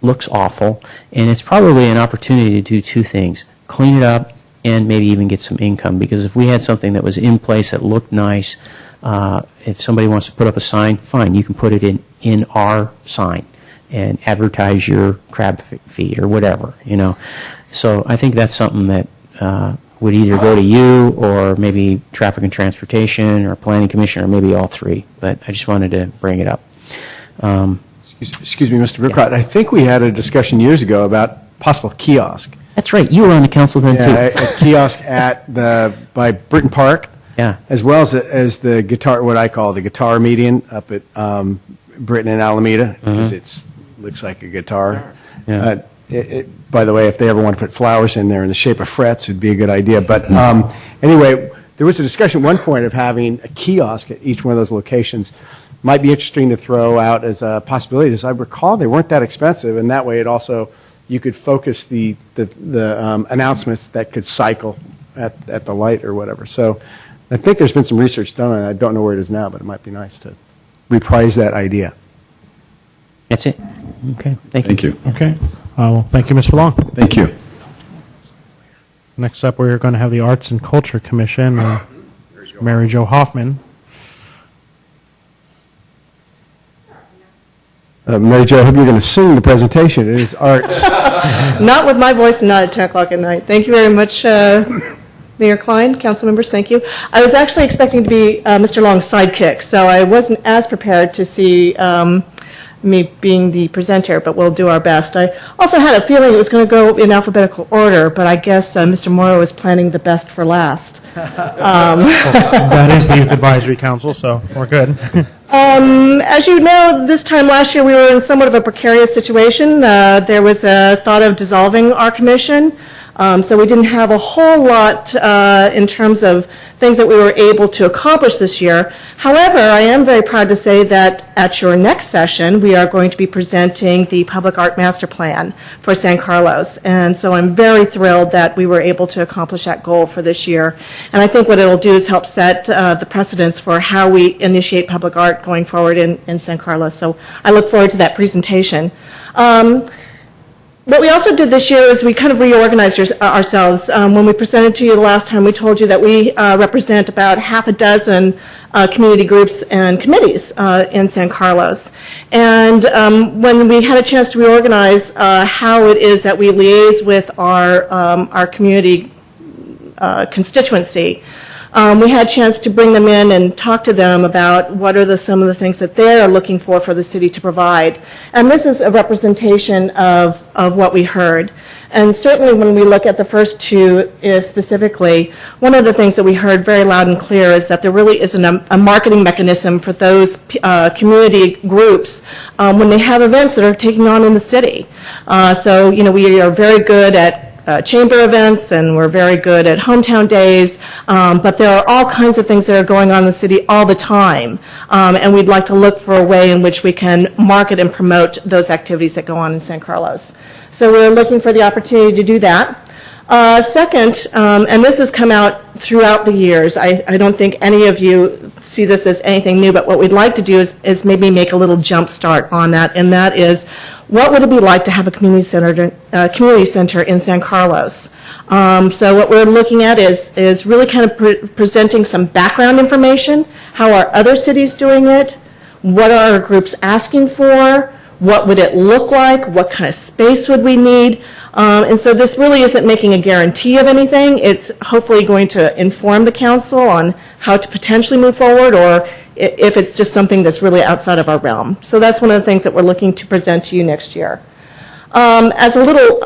looks awful. And it's probably an opportunity to do 2 things. Clean it up, and maybe even get some income. Because if we had something that was in place that looked nice, if somebody wants to put up a sign, fine, you can put it in our sign and advertise your crab feed or whatever, So I think that's something that would either go to you or maybe Traffic and Transportation or Planning Commission or maybe all three. But I just wanted to bring it up. Excuse me, Mr. Burkott. I think we had a discussion years ago about possible kiosk. That's right. You were on the council then, Yeah, too. a kiosk by Britton Park. Yeah. As well as the guitar, what I call the guitar median up at Britton and Alameda, because it looks like a guitar. Yeah. By the way, if they ever want to put flowers in there in the shape of frets, it'd be a good idea. But anyway, there was a discussion at one point of having a kiosk at each one of those locations. Might be interesting to throw out as a possibility. As I recall, they weren't that expensive, and that way it also, you could focus the announcements that could cycle at the light or whatever. So I think there's been some research done on it. I don't know where it is now, but it might be nice to reprise that idea. That's it. Okay. Thank you. Okay. Well, thank you, Mr. Long. Thank you. Next up, we're going to have the Arts and Culture Commission, Mary Jo Hoffman. Mary Jo, I hope you're going to sing the presentation. It is arts. Not with my voice and not at 10 o'clock at night. Thank you very much, Mayor Klein, council members, thank you. I was actually expecting to be Mr. Long's sidekick, so I wasn't as prepared to see me being the presenter, but we'll do our best. I also had a feeling it was going to go in alphabetical order, but I guess Mr. Morrow is planning the best for last. That is the Youth Advisory Council, so we're good. As you know, this time last year we were in somewhat of a precarious situation. There was a thought of dissolving our commission. So we didn't have a whole lot in terms of things that we were able to accomplish this year. However, I am very proud to say that at your next session, we are going to be presenting the Public Art Master Plan for San Carlos. And so I'm very thrilled that we were able to accomplish that goal for this year. And I think what it'll do is help set the precedents for how we initiate public art going forward in San Carlos. So I look forward to that presentation. What we also did this year is we kind of reorganized ourselves. When we presented to you the last time, we told you that we represent about half a dozen community groups and committees in San Carlos. And when we had a chance to reorganize how it is that we liaise with our community constituency, we had a chance to bring them in and talk to them about what are some of the things that they're looking for the city to provide. And this is a representation of what we heard. And certainly when we look at the first two specifically, one of the things that we heard very loud and clear is that there really isn't a marketing mechanism for those community groups when they have events that are taking on in the city. So, you know, we are very good at chamber events, and we're very good at hometown days, but there are all kinds of things that are going on in the city all the time, and we'd like to look for a way in which we can market and promote those activities that go on in San Carlos. So we're looking for the opportunity to do that. Second, and this has come out throughout the years, I don't think any of you see this as anything new, but what we'd like to do is maybe make a little jump start on that, and that is, what would it be like to have a community center in San Carlos? So what we're looking at is really kind of presenting some background information. How are other cities doing it? What are our groups asking for? What would it look like? What kind of space would we need? And so this really isn't making a guarantee of anything. It's hopefully going to inform the council on how to potentially move forward, or if it's just something that's really outside of our realm. So that's one of the things that we're looking to present to you next year. As a little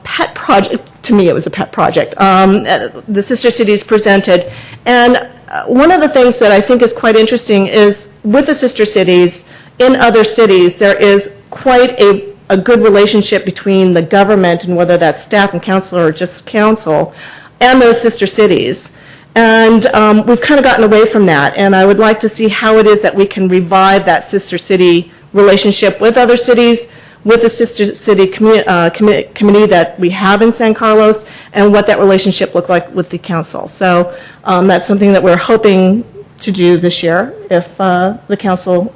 pet project, to me it was a pet project, the Sister Cities presented. And one of the things that I think is quite interesting is with the Sister Cities, in other cities, there is quite a good relationship between the government, and whether that's staff and council or just council, and those sister cities. And we've kind of gotten away from that, and I would like to see how it is that we can revive that sister city relationship with other cities, with the sister city committee that we have in San Carlos, and what that relationship looked like with the council. So that's something that we're hoping to do this year, if the council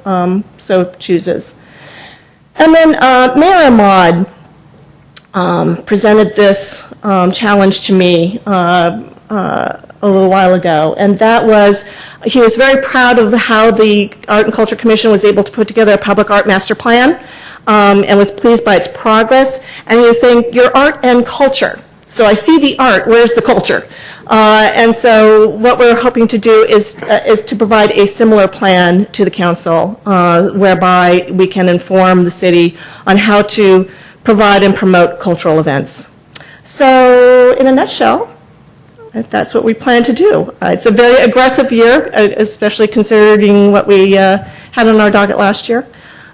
so chooses. And then Mayor Ahmad presented this challenge to me a little while ago, and that was, he was very proud of how the Art and Culture Commission was able to put together a public art master plan, and was pleased by its progress. And he was saying, your art and culture. So I see the art, where's the culture? And so what we're hoping to do is to provide a similar plan to the council, whereby we can inform the city on how to provide and promote cultural events. So in a nutshell, that's what we plan to do. It's a very aggressive year, especially considering what we had on our docket last year.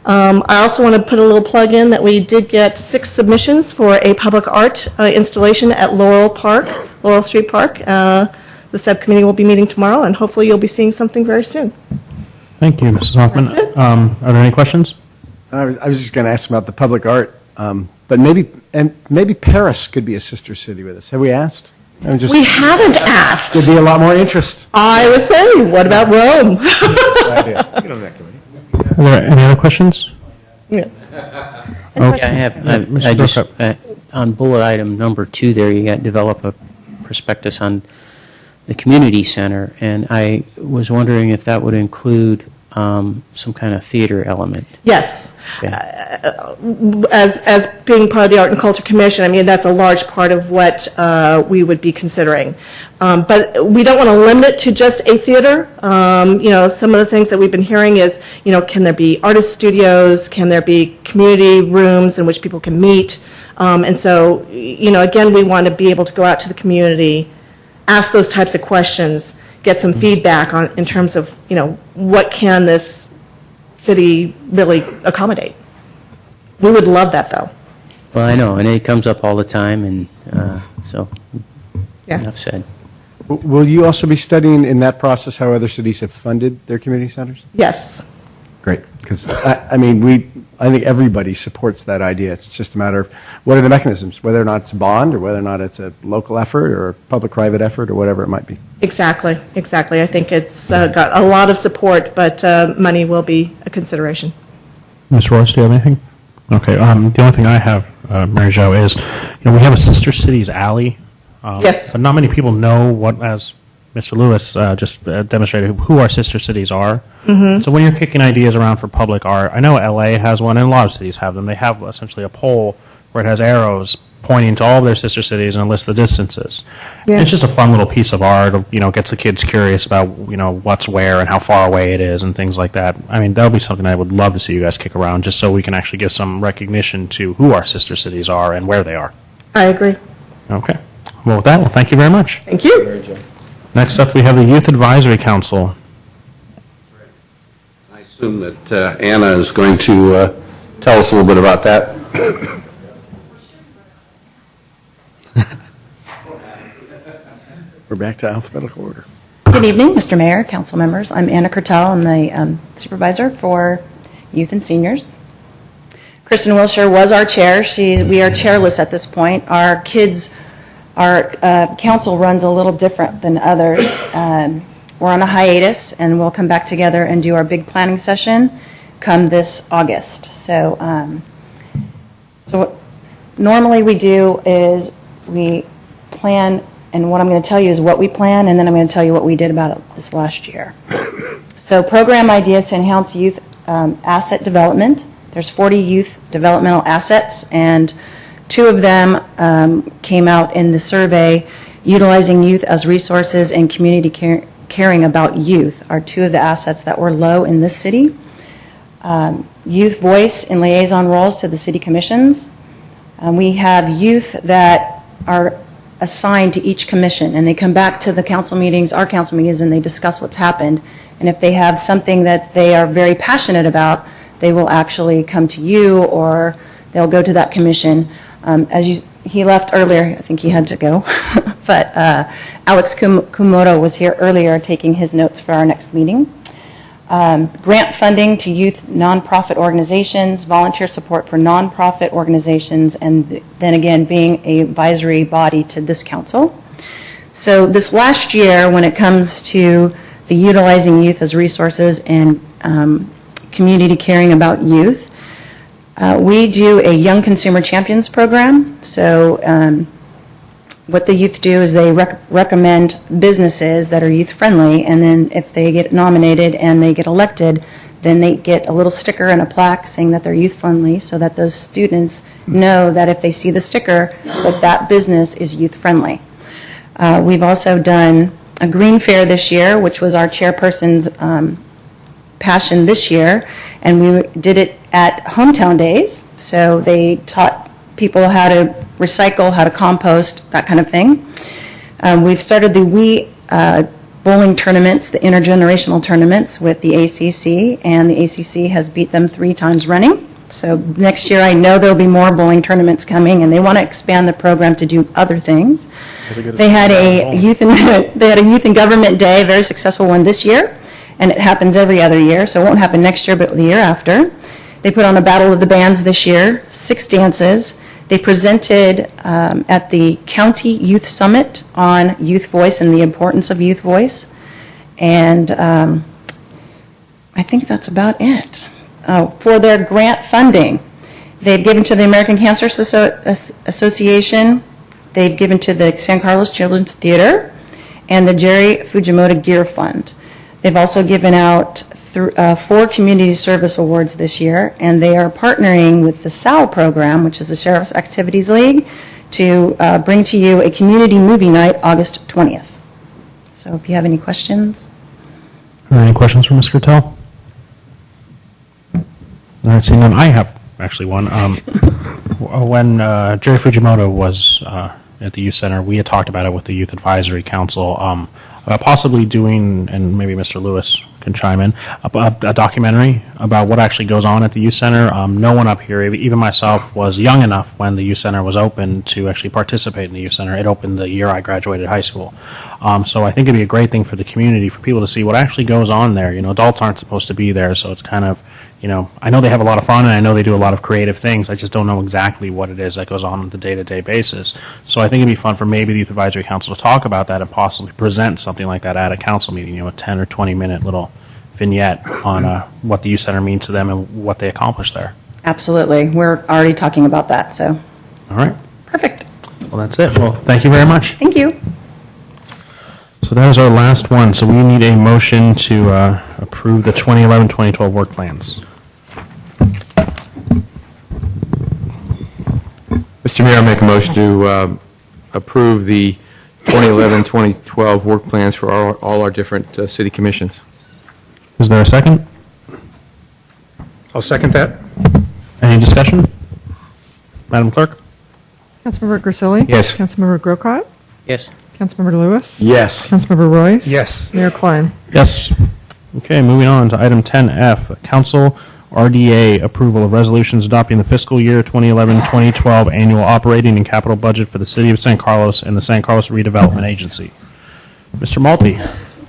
I also want to put a little plug in that we did get 6 submissions for a public art installation at Laurel Street Park. The subcommittee will be meeting tomorrow, and hopefully you'll be seeing something very soon. Thank you, Mrs. Hoffman. Are there any questions? I was just going to ask about the public art, but maybe Paris could be a sister city with us. Have we asked? We haven't asked. There'd be a lot more interest. I was saying, what about Rome? Are there any other questions? Yes. Okay. I just, on bullet item number 2 there, you got develop a prospectus on the community center, and I was wondering if that would include some kind of theater element. Yes. Okay. As being part of the Art and Culture Commission, I mean, that's a large part of what we would be considering. But we don't want to limit it to just a theater. Some of the things that we've been hearing is, can there be artist studios? Can there be community rooms in which people can meet? And so, again, we want to be able to go out to the community, ask those types of questions, get some feedback in terms of, what can this city really accommodate. We would love that, though. Well, I know, and it comes up all the time, and so Yeah. enough said. Will you also be studying in that process how other cities have funded their community centers? Yes. Great, because I think everybody supports that idea. It's just a matter of what are the mechanisms, whether or not it's a bond or whether or not it's a local effort or a public-private effort or whatever it might be. Exactly. I think it's got a lot of support, but money will be a consideration. Ms. Royce, do you have anything? Okay. The only thing I have, Mary Jo, is we have a Sister Cities Alley. Yes. But not many people know what, as Mr. Lewis just demonstrated, who our sister cities are. Mm-hmm. So when you're kicking ideas around for public art, I know LA has one, and a lot of cities have them. They have essentially a pole where it has arrows pointing to all of their sister cities and a list of distances. Yeah. It's just a fun little piece of art. Gets the kids curious about what's where and how far away it is and things like that. I mean, that would be something I would love to see you guys kick around, just so we can actually give some recognition to who our sister cities are and where they are. I agree. Okay. Well, with that, thank you very much. Thank you. Next up, we have the Youth Advisory Council. I assume that Anna is going to tell us a little bit about that. We're back to alphabetical order. Good evening, Mr. Mayor, council members. I'm Anna Kertel. I'm the supervisor for youth and seniors. Kristen Wilshire was our chair. We are chairless at this point. Our council runs a little different than others. We're on a hiatus, and we'll come back together and do our big planning session come this August. So what normally we do is we plan, and what I'm going to tell you is what we plan, and then I'm going to tell you what we did about it this last year. So program ideas to enhance youth asset development. There's 40 youth developmental assets, and 2 of them came out in the survey. Utilizing youth as resources and community caring about youth are 2 of the assets that were low in this city. Youth voice and liaison roles to the city commissions. We have youth that are assigned to each commission, and they come back to the council meetings, our council meetings, and they discuss what's happened. And if they have something that they are very passionate about, they will actually come to you, or they'll go to that commission. He left earlier, I think he had to go, but Alex Kumoto was here earlier taking his notes for our next meeting. Grant funding to youth nonprofit organizations, volunteer support for nonprofit organizations, and then again being an advisory body to this council. So this last year, when it comes to the utilizing youth as resources and community caring about youth, we do a Young Consumer Champions program. So what the youth do is they recommend businesses that are youth-friendly, and then if they get nominated and they get elected, then they get a little sticker and a plaque saying that they're youth-friendly, so that those students know that if they see the sticker, that that business is youth-friendly. We've also done a green fair this year, which was our chairperson's passion this year, and we did it at Hometown Days. So they taught people how to recycle, how to compost, that kind of thing. We've started the bowling tournaments, the intergenerational tournaments with the ACC, and the ACC has beat them 3 times running. So next year, I know there'll be more bowling tournaments coming, and they want to expand the program to do other things. They had a youth and government day, a very successful one this year, and it happens every other year, so it won't happen next year, but the year after. They put on a battle of the bands this year, 6 dances. They presented at the County Youth Summit on youth voice and the importance of youth voice. And I think that's about it. For their grant funding, they've given to the American Cancer Association, they've given to the San Carlos Children's Theater, and the Jerry Fujimoto Gear Fund. They've also given out 4 community service awards this year, and they are partnering with the SAL program, which is the Sheriff's Activities League, to bring to you a community movie night August 20th. So if you have any questions. Are there any questions for Mr. Tell? All right, seeing none, I have actually one. When Jerry Fujimoto was at the Youth Center, we had talked about it with the Youth Advisory Council, about possibly doing, and maybe Mr. Lewis can chime in, a documentary about what actually goes on at the Youth Center. No one up here, even myself, was young enough when the Youth Center was open to actually participate in the Youth Center. It opened the year I graduated high school. So I think it'd be a great thing for the community, for people to see what actually goes on there. You know, adults aren't supposed to be there, so it's kind of, you know, I know they have a lot of fun, and I know they do a lot of creative things. I just don't know exactly what it is that goes on the day-to-day basis. So I think it'd be fun for maybe the Youth Advisory Council to talk about that and possibly present something like that at a council meeting, you know, a 10 or 20-minute little vignette on what the Youth Center means to them and what they accomplish there. Absolutely. We're already talking about that, so. All right. Perfect. Well, that's it. Well, thank you very much. Thank you. So that is our last one. So we need a motion to approve the 2011-2012 work plans. Mr. Mayor, I make a motion to approve the 2011-2012 work plans for all our different city commissions. Is there a second? I'll second that. Any discussion? Madam Clerk? Councilmember Grisilli? Yes. Councilmember Grocott? Yes. Councilmember Lewis? Yes. Councilmember Royce? Yes. Mayor Klein? Yes. Okay, moving on to item 10F, Council RDA approval of resolutions adopting the fiscal year 2011-2012 annual operating and capital budget for the City of San Carlos and the San Carlos Redevelopment Agency. Mr. Maltby.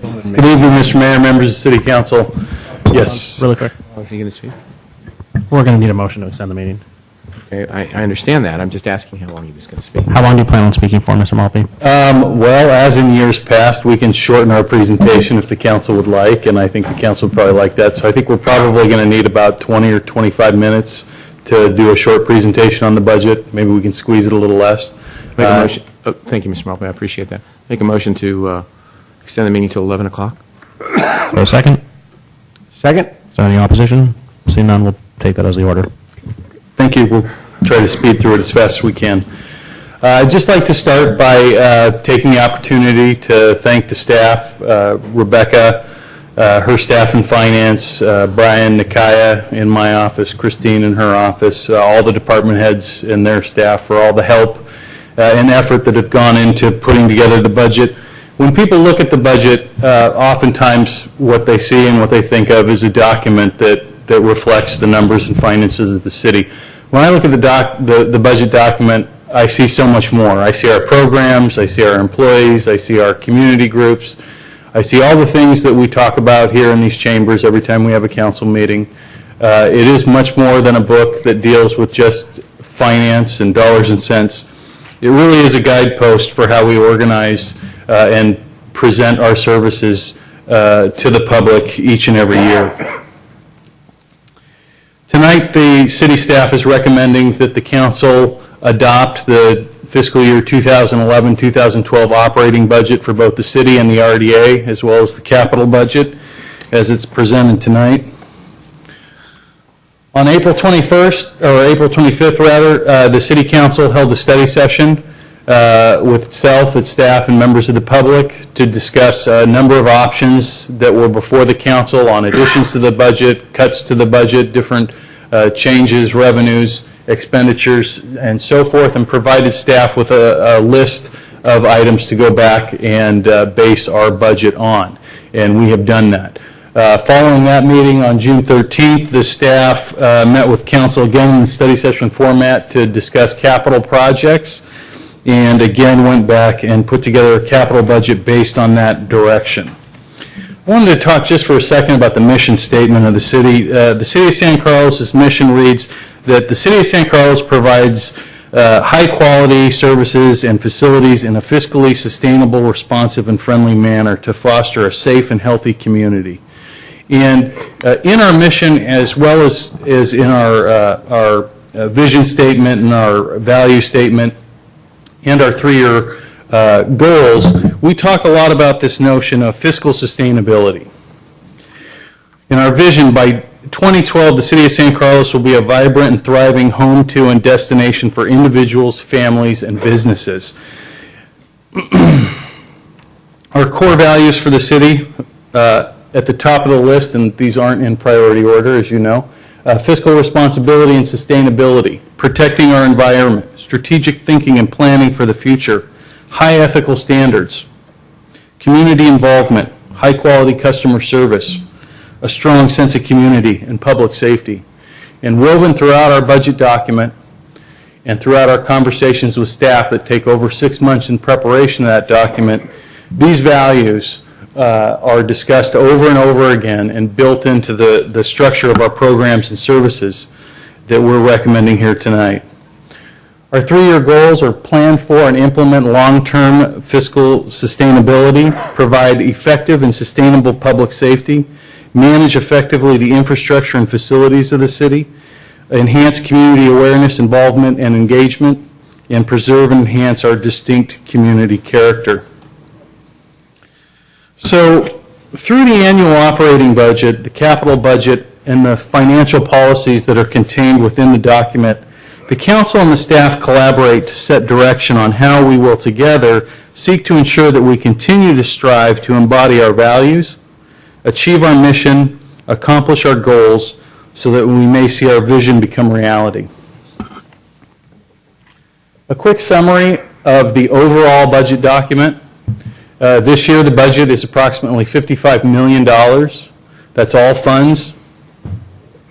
Good evening, Mr. Mayor, members of the City Council. Yes. Really quick. Is he going to speak? We're going to need a motion to extend the meeting. Okay, I understand that. I'm just asking how long he was going to speak. How long do you plan on speaking for, Mr. Maltby? Well, as in years past, we can shorten our presentation if the council would like, and I think the council would probably like that. So I think we're probably going to need about 20 or 25 minutes to do a short presentation on the budget. Maybe we can squeeze it a little less. Make a motion. Thank you, Mr. Maltby. I appreciate that. Make a motion to extend the meeting till 11 o'clock. For a second? Second? Is there any opposition? Seeing none, we'll take that as the order. Thank you. We'll try to speed through it as fast as we can. I'd just like to start by taking the opportunity to thank the staff, Rebecca, her staff in finance, Brian, Nikaya in my office, Christine in her office, all the department heads and their staff for all the help and effort that have gone into putting together the budget. When people look at the budget, oftentimes what they see and what they think of is a document that reflects the numbers and finances of the city. When I look at the budget document, I see so much more. I see our programs, I see our employees, I see our community groups, I see all the things that we talk about here in these chambers every time we have a council meeting. It is much more than a book that deals with just finance and dollars and cents. It really is a guidepost for how we organize and present our services to the public each and every year. Tonight, the city staff is recommending that the council adopt the fiscal year 2011-2012 operating budget for both the city and the RDA, as well as the capital budget, as it's presented tonight. On April 21st, or April 25th rather, the city council held a study session with self, its staff, and members of the public to discuss a number of options that were before the council on additions to the budget, cuts to the budget, different changes, revenues, expenditures, and so forth, and provided staff with a list of items to go back and base our budget on. And we have done that. Following that meeting on June 13th, the staff met with council again in the study session format to discuss capital projects, and again went back and put together a capital budget based on that direction. I wanted to talk just for a second about the mission statement of the city. The City of San Carlos's mission reads that the City of San Carlos provides high-quality services and facilities in a fiscally sustainable, responsive, and friendly manner to foster a safe and healthy community. And in our mission, as well as in our vision statement and our value statement and our 3-year goals, we talk a lot about this notion of fiscal sustainability. In our vision, by 2012, the City of San Carlos will be a vibrant and thriving home to and destination for individuals, families, and businesses. Our core values for the city, at the top of the list, and these aren't in priority order, as you know, fiscal responsibility and sustainability, protecting our environment, strategic thinking and planning for the future, high ethical standards, community involvement, high-quality customer service, a strong sense of community and public safety. And woven throughout our budget document and throughout our conversations with staff that take over 6 months in preparation of that document, these values are discussed over and over again and built into the structure of our programs and services that we're recommending here tonight. Our 3-year goals are plan for and implement long-term fiscal sustainability, provide effective and sustainable public safety, manage effectively the infrastructure and facilities of the city, enhance community awareness, involvement, and engagement, and preserve and enhance our distinct community character. So, through the annual operating budget, the capital budget, and the financial policies that are contained within the document, the council and the staff collaborate to set direction on how we will together seek to ensure that we continue to strive to embody our values, achieve our mission, accomplish our goals, so that we may see our vision become reality. A quick summary of the overall budget document. This year, the budget is approximately $55 million. That's all funds.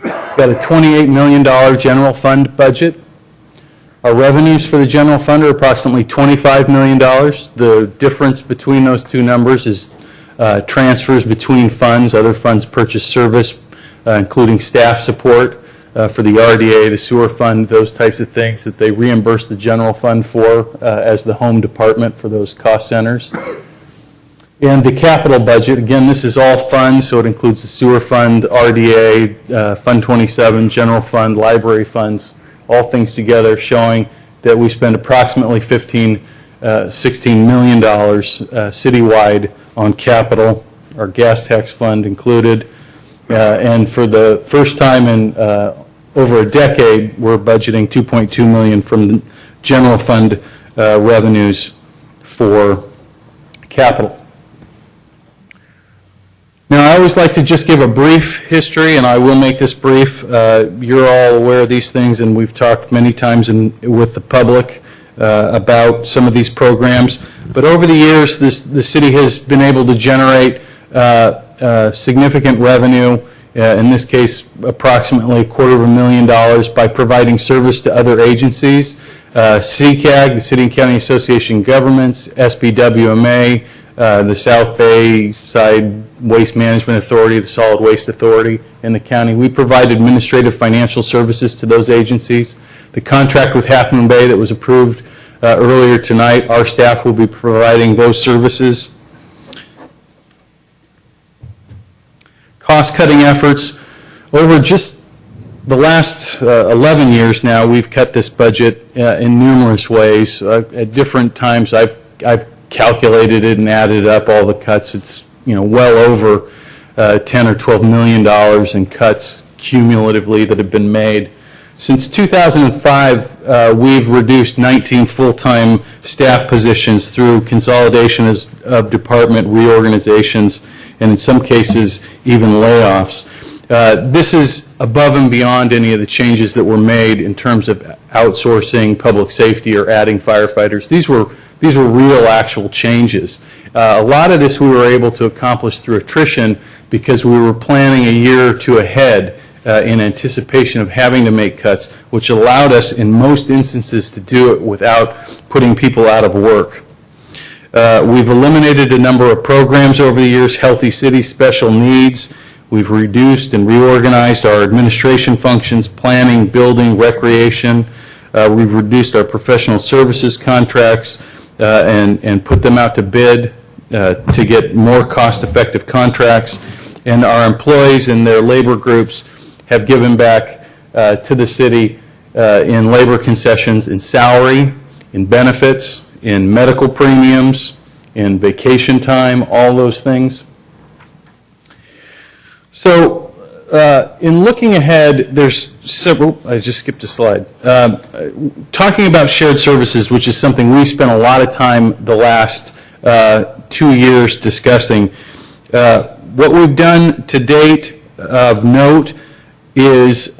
We've got a $28 million general fund budget. Our revenues for the general fund are approximately $25 million. The difference between those two numbers is transfers between funds. Other funds purchase service, including staff support for the RDA, the sewer fund, those types of things that they reimburse the general fund for as the home department for those cost centers. And the capital budget, again, this is all funds, so it includes the sewer fund, RDA, Fund 27, general fund, library funds, all things together, showing that we spend approximately $16 million citywide on capital, our gas tax fund included. And for the first time in over a decade, we're budgeting $2.2 million from the general fund revenues for capital. Now, I always like to just give a brief history, and I will make this brief. You're all aware of these things, and we've talked many times with the public about some of these programs. But over the years, the city has been able to generate significant revenue, in this case, approximately $250,000 by providing service to other agencies. CCAG, the City and County Association of Governments, SBWMA, the South Bay Side Waste Management Authority, the Solid Waste Authority in the county. We provide administrative financial services to those agencies. The contract with Half Moon Bay that was approved earlier tonight, our staff will be providing those services. Cost-cutting efforts. Over just the last 11 years now, we've cut this budget in numerous ways. At different times, I've calculated it and added up all the cuts. It's well over $10 or $12 million in cuts cumulatively that have been made. Since 2005, we've reduced 19 full-time staff positions through consolidation of department reorganizations, and in some cases, even layoffs. This is above and beyond any of the changes that were made in terms of outsourcing public safety or adding firefighters. These were real, actual changes. A lot of this we were able to accomplish through attrition because we were planning a year or two ahead in anticipation of having to make cuts, which allowed us in most instances to do it without putting people out of work. We've eliminated a number of programs over the years, Healthy City, Special Needs. We've reduced and reorganized our administration functions, planning, building, recreation. We've reduced our professional services contracts and put them out to bid to get more cost-effective contracts. And our employees and their labor groups have given back to the city in labor concessions, in salary, in benefits, in medical premiums, in vacation time, all those things. So in looking ahead, there's several, I just skipped a slide. Talking about shared services, which is something we spent a lot of time the last 2 years discussing. What we've done to date of note is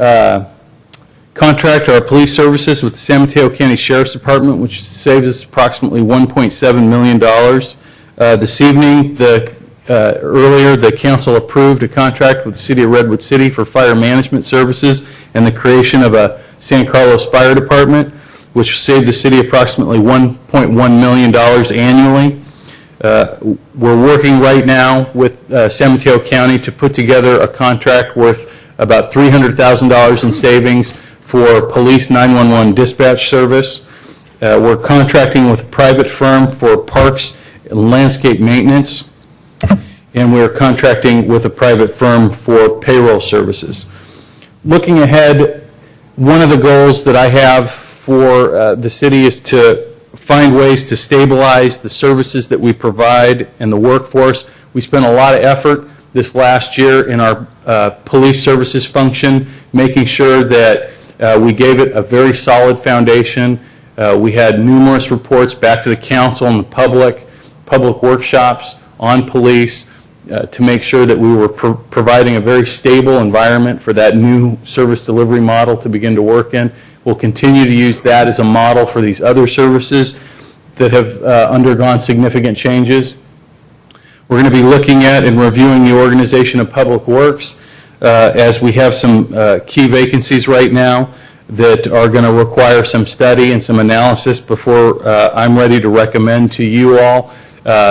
contract our police services with the San Mateo County Sheriff's Department, which saves us approximately $1.7 million. This evening, earlier, the council approved a contract with the City of Redwood City for fire management services and the creation of a San Carlos Fire Department, which will save the city approximately $1.1 million annually. We're working right now with San Mateo County to put together a contract worth about $300,000 in savings for police 911 dispatch service. We're contracting with a private firm for parks and landscape maintenance, and we're contracting with a private firm for payroll services. Looking ahead, one of the goals that I have for the city is to find ways to stabilize the services that we provide and the workforce. We spent a lot of effort this last year in our police services function, making sure that we gave it a very solid foundation. We had numerous reports back to the council and the public workshops on police to make sure that we were providing a very stable environment for that new service delivery model to begin to work in. We'll continue to use that as a model for these other services that have undergone significant changes. We're going to be looking at and reviewing the organization of Public Works as we have some key vacancies right now that are going to require some study and some analysis before I'm ready to recommend to you all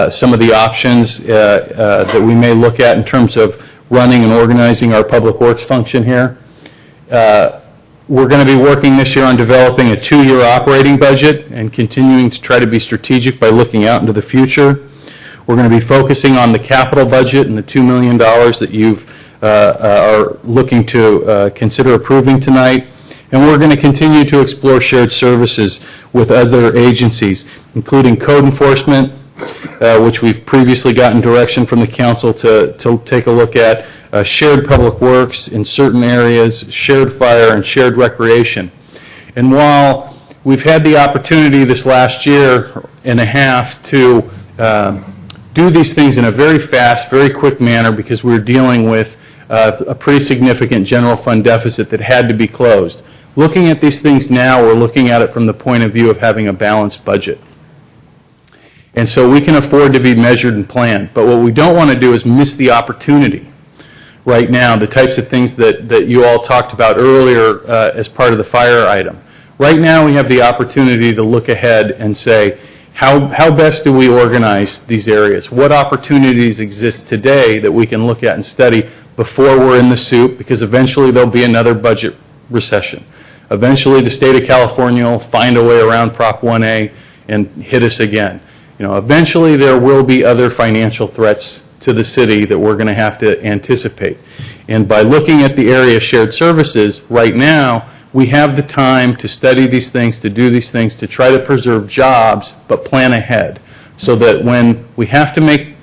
some of the options that we may look at in terms of running and organizing our Public Works function here. We're going to be working this year on developing a 2-year operating budget and continuing to try to be strategic by looking out into the future. We're going to be focusing on the capital budget and the $2 million that you are looking to consider approving tonight. And we're going to continue to explore shared services with other agencies, including code enforcement, which we've previously gotten direction from the council to take a look at, shared public works in certain areas, shared fire, and shared recreation. And while we've had the opportunity this last year and a half to do these things in a very fast, very quick manner because we're dealing with a pretty significant general fund deficit that had to be closed. Looking at these things now, we're looking at it from the point of view of having a balanced budget. And so we can afford to be measured and planned. But what we don't want to do is miss the opportunity right now, the types of things that you all talked about earlier as part of the fire item. Right now we have the opportunity to look ahead and say, how best do we organize these areas? What opportunities exist today that we can look at and study before we're in the soup? Because eventually there'll be another budget recession. Eventually the state of California will find a way around Prop 1A and hit us again. Eventually there will be other financial threats to the city that we're going to have to anticipate. And by looking at the area of shared services right now, we have the time to study these things, to do these things, to try to preserve jobs, but plan ahead so that when we have to make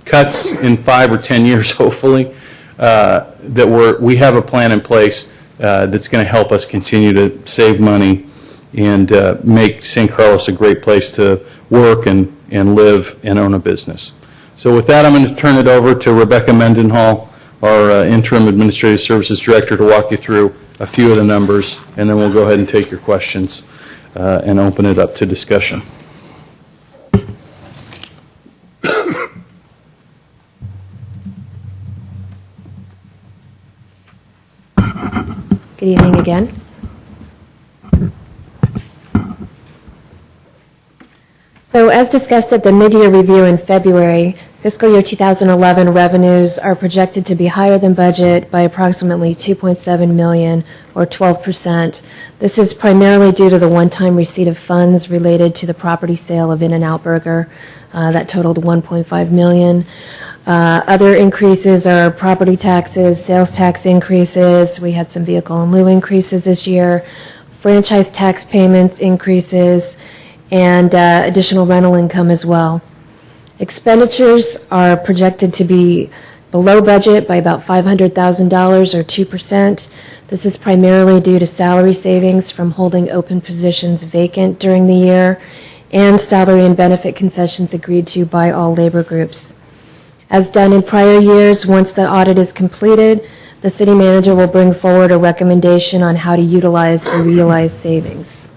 cuts in 5 or 10 years, hopefully, that we have a plan in place that's going to help us continue to save money and make San Carlos a great place to work and live and own a business. So with that, I'm going to turn it over to Rebecca Mendenhall, our Interim Administrative Services Director, to walk you through a few of the numbers, and then we'll go ahead and take your questions and open it up to discussion. Good evening again. So as discussed at the mid-year review in February, fiscal year 2011 revenues are projected to be higher than budget by approximately $2.7 million, or 12%. This is primarily due to the one-time receipt of funds related to the property sale of In-N-Out Burger that totaled $1.5 million. Other increases are property taxes, sales tax increases. We had some vehicle in lieu increases this year, franchise tax payments increases, and additional rental income as well. Expenditures are projected to be below budget by about $500,000 or 2%. This is primarily due to salary savings from holding open positions vacant during the year and salary and benefit concessions agreed to by all labor groups. As done in prior years, once the audit is completed, the city manager will bring forward a recommendation on how to utilize the realized savings.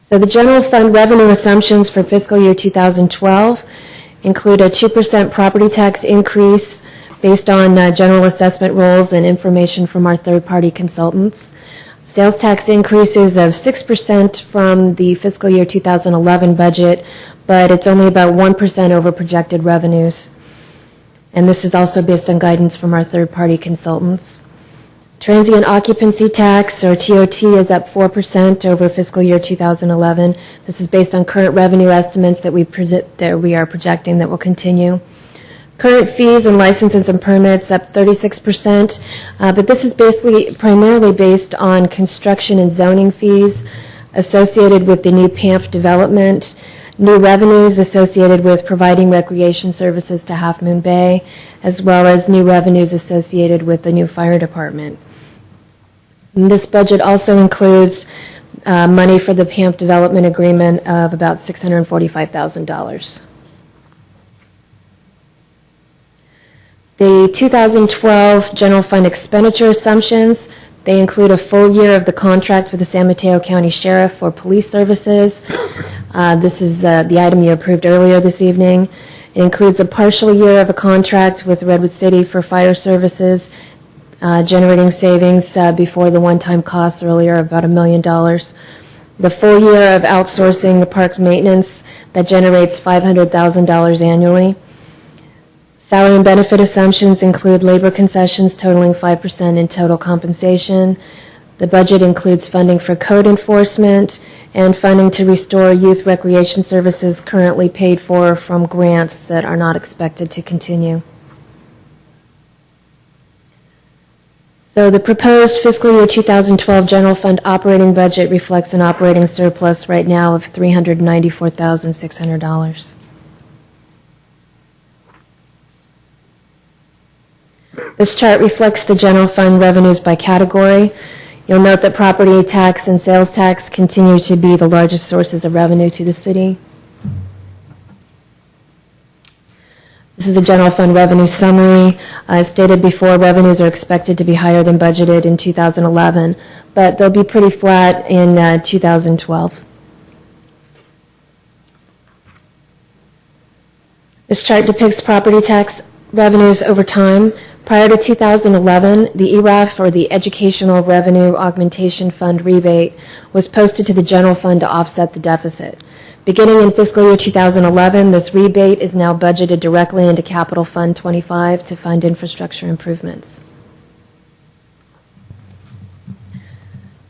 So the general fund revenue assumptions for fiscal year 2012 include a 2% property tax increase based on general assessment rolls and information from our third-party consultants. Sales tax increases of 6% from the fiscal year 2011 budget, but it's only about 1% over projected revenues. And this is also based on guidance from our third-party consultants. Transient occupancy tax, or TOT, is up 4% over fiscal year 2011. This is based on current revenue estimates that we are projecting that will continue. Current fees and licenses and permits up 36%, but this is basically primarily based on construction and zoning fees associated with the new PAMP development, new revenues associated with providing recreation services to Half Moon Bay, as well as new revenues associated with the new fire department. And this budget also includes money for the PAMP development agreement of about $645,000. The 2012 general fund expenditure assumptions, they include a full year of the contract with the San Mateo County Sheriff for police services. This is the item you approved earlier this evening. It includes a partial year of a contract with Redwood City for fire services, generating savings before the one-time costs earlier of about $1 million. The full year of outsourcing the park's maintenance that generates $500,000 annually. Salary and benefit assumptions include labor concessions totaling 5% in total compensation. The budget includes funding for code enforcement and funding to restore youth recreation services currently paid for from grants that are not expected to continue. So the proposed fiscal year 2012 general fund operating budget reflects an operating surplus right now of $394,600. This chart reflects the general fund revenues by category. You'll note that property tax and sales tax continue to be the largest sources of revenue to the city. This is a general fund revenue summary. As stated before, revenues are expected to be higher than budgeted in 2011, but they'll be pretty flat in 2012. This chart depicts property tax revenues over time. Prior to 2011, the ERAF, or the Educational Revenue Augmentation Fund rebate, was posted to the general fund to offset the deficit. Beginning in fiscal year 2011, this rebate is now budgeted directly into Capital Fund 25 to fund infrastructure improvements.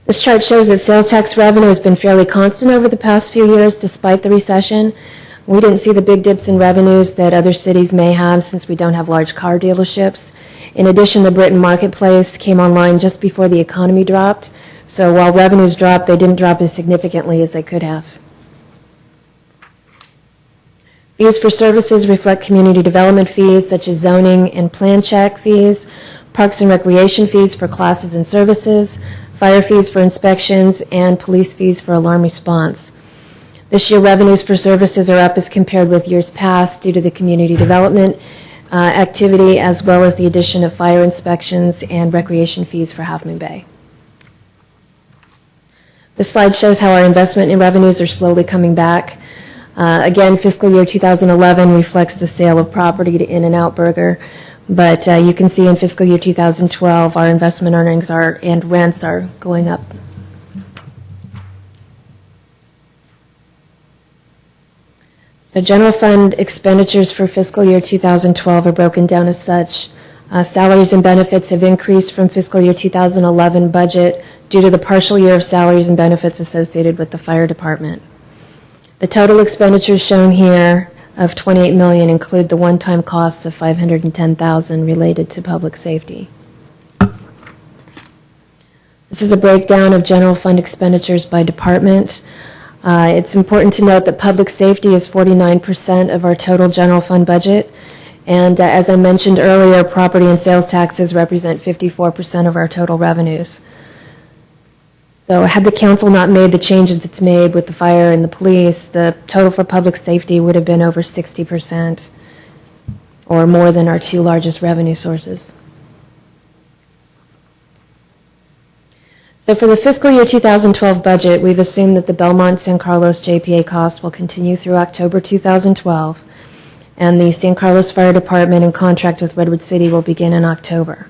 This chart shows that sales tax revenue has been fairly constant over the past few years despite the recession. We didn't see the big dips in revenues that other cities may have since we don't have large car dealerships. In addition, the Britain Marketplace came online just before the economy dropped, so while revenues dropped, they didn't drop as significantly as they could have. Fees for services reflect community development fees such as zoning and plan check fees, parks and recreation fees for classes and services, fire fees for inspections, and police fees for alarm response. This year, revenues for services are up as compared with years past due to the community development activity, as well as the addition of fire inspections and recreation fees for Half Moon Bay. This slide shows how our investment in revenues are slowly coming back. Again, fiscal year 2011 reflects the sale of property to In-N-Out Burger, but you can see in fiscal year 2012 our investment earnings and rents are going up. So general fund expenditures for fiscal year 2012 are broken down as such. Salaries and benefits have increased from fiscal year 2011 budget due to the partial year of salaries and benefits associated with the fire department. The total expenditures shown here of $28 million include the one-time costs of $510,000 related to public safety. This is a breakdown of general fund expenditures by department. It's important to note that public safety is 49% of our total general fund budget. And as I mentioned earlier, property and sales taxes represent 54% of our total revenues. So had the council not made the changes it's made with the fire and the police, the total for public safety would have been over 60%, or more than our two largest revenue sources. So for the fiscal year 2012 budget, we've assumed that the Belmont San Carlos JPA costs will continue through October 2012, and the San Carlos Fire Department in contract with Redwood City will begin in October.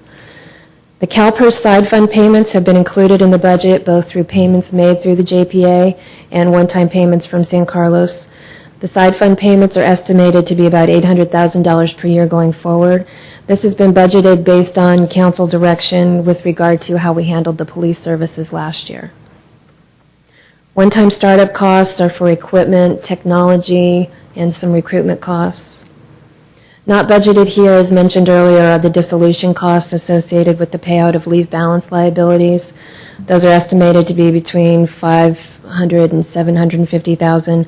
The CalPERS side fund payments have been included in the budget, both through payments made through the JPA and one-time payments from San Carlos. The side fund payments are estimated to be about $800,000 per year going forward. This has been budgeted based on council direction with regard to how we handled the police services last year. One-time startup costs are for equipment, technology, and some recruitment costs. Not budgeted here, as mentioned earlier, are the dissolution costs associated with the payout of leave balance liabilities. Those are estimated to be between $500,000 and $750,000,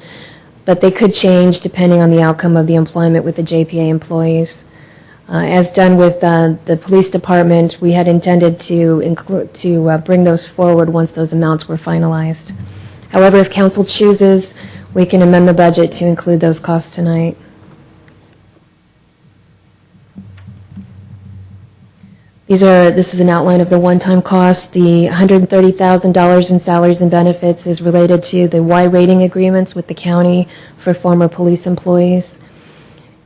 but they could change depending on the outcome of the employment with the JPA employees. As done with the police department, we had intended to bring those forward once those amounts were finalized. However, if council chooses, we can amend the budget to include those costs tonight. This is an outline of the one-time costs. The $130,000 in salaries and benefits is related to the Y rating agreements with the county for former police employees.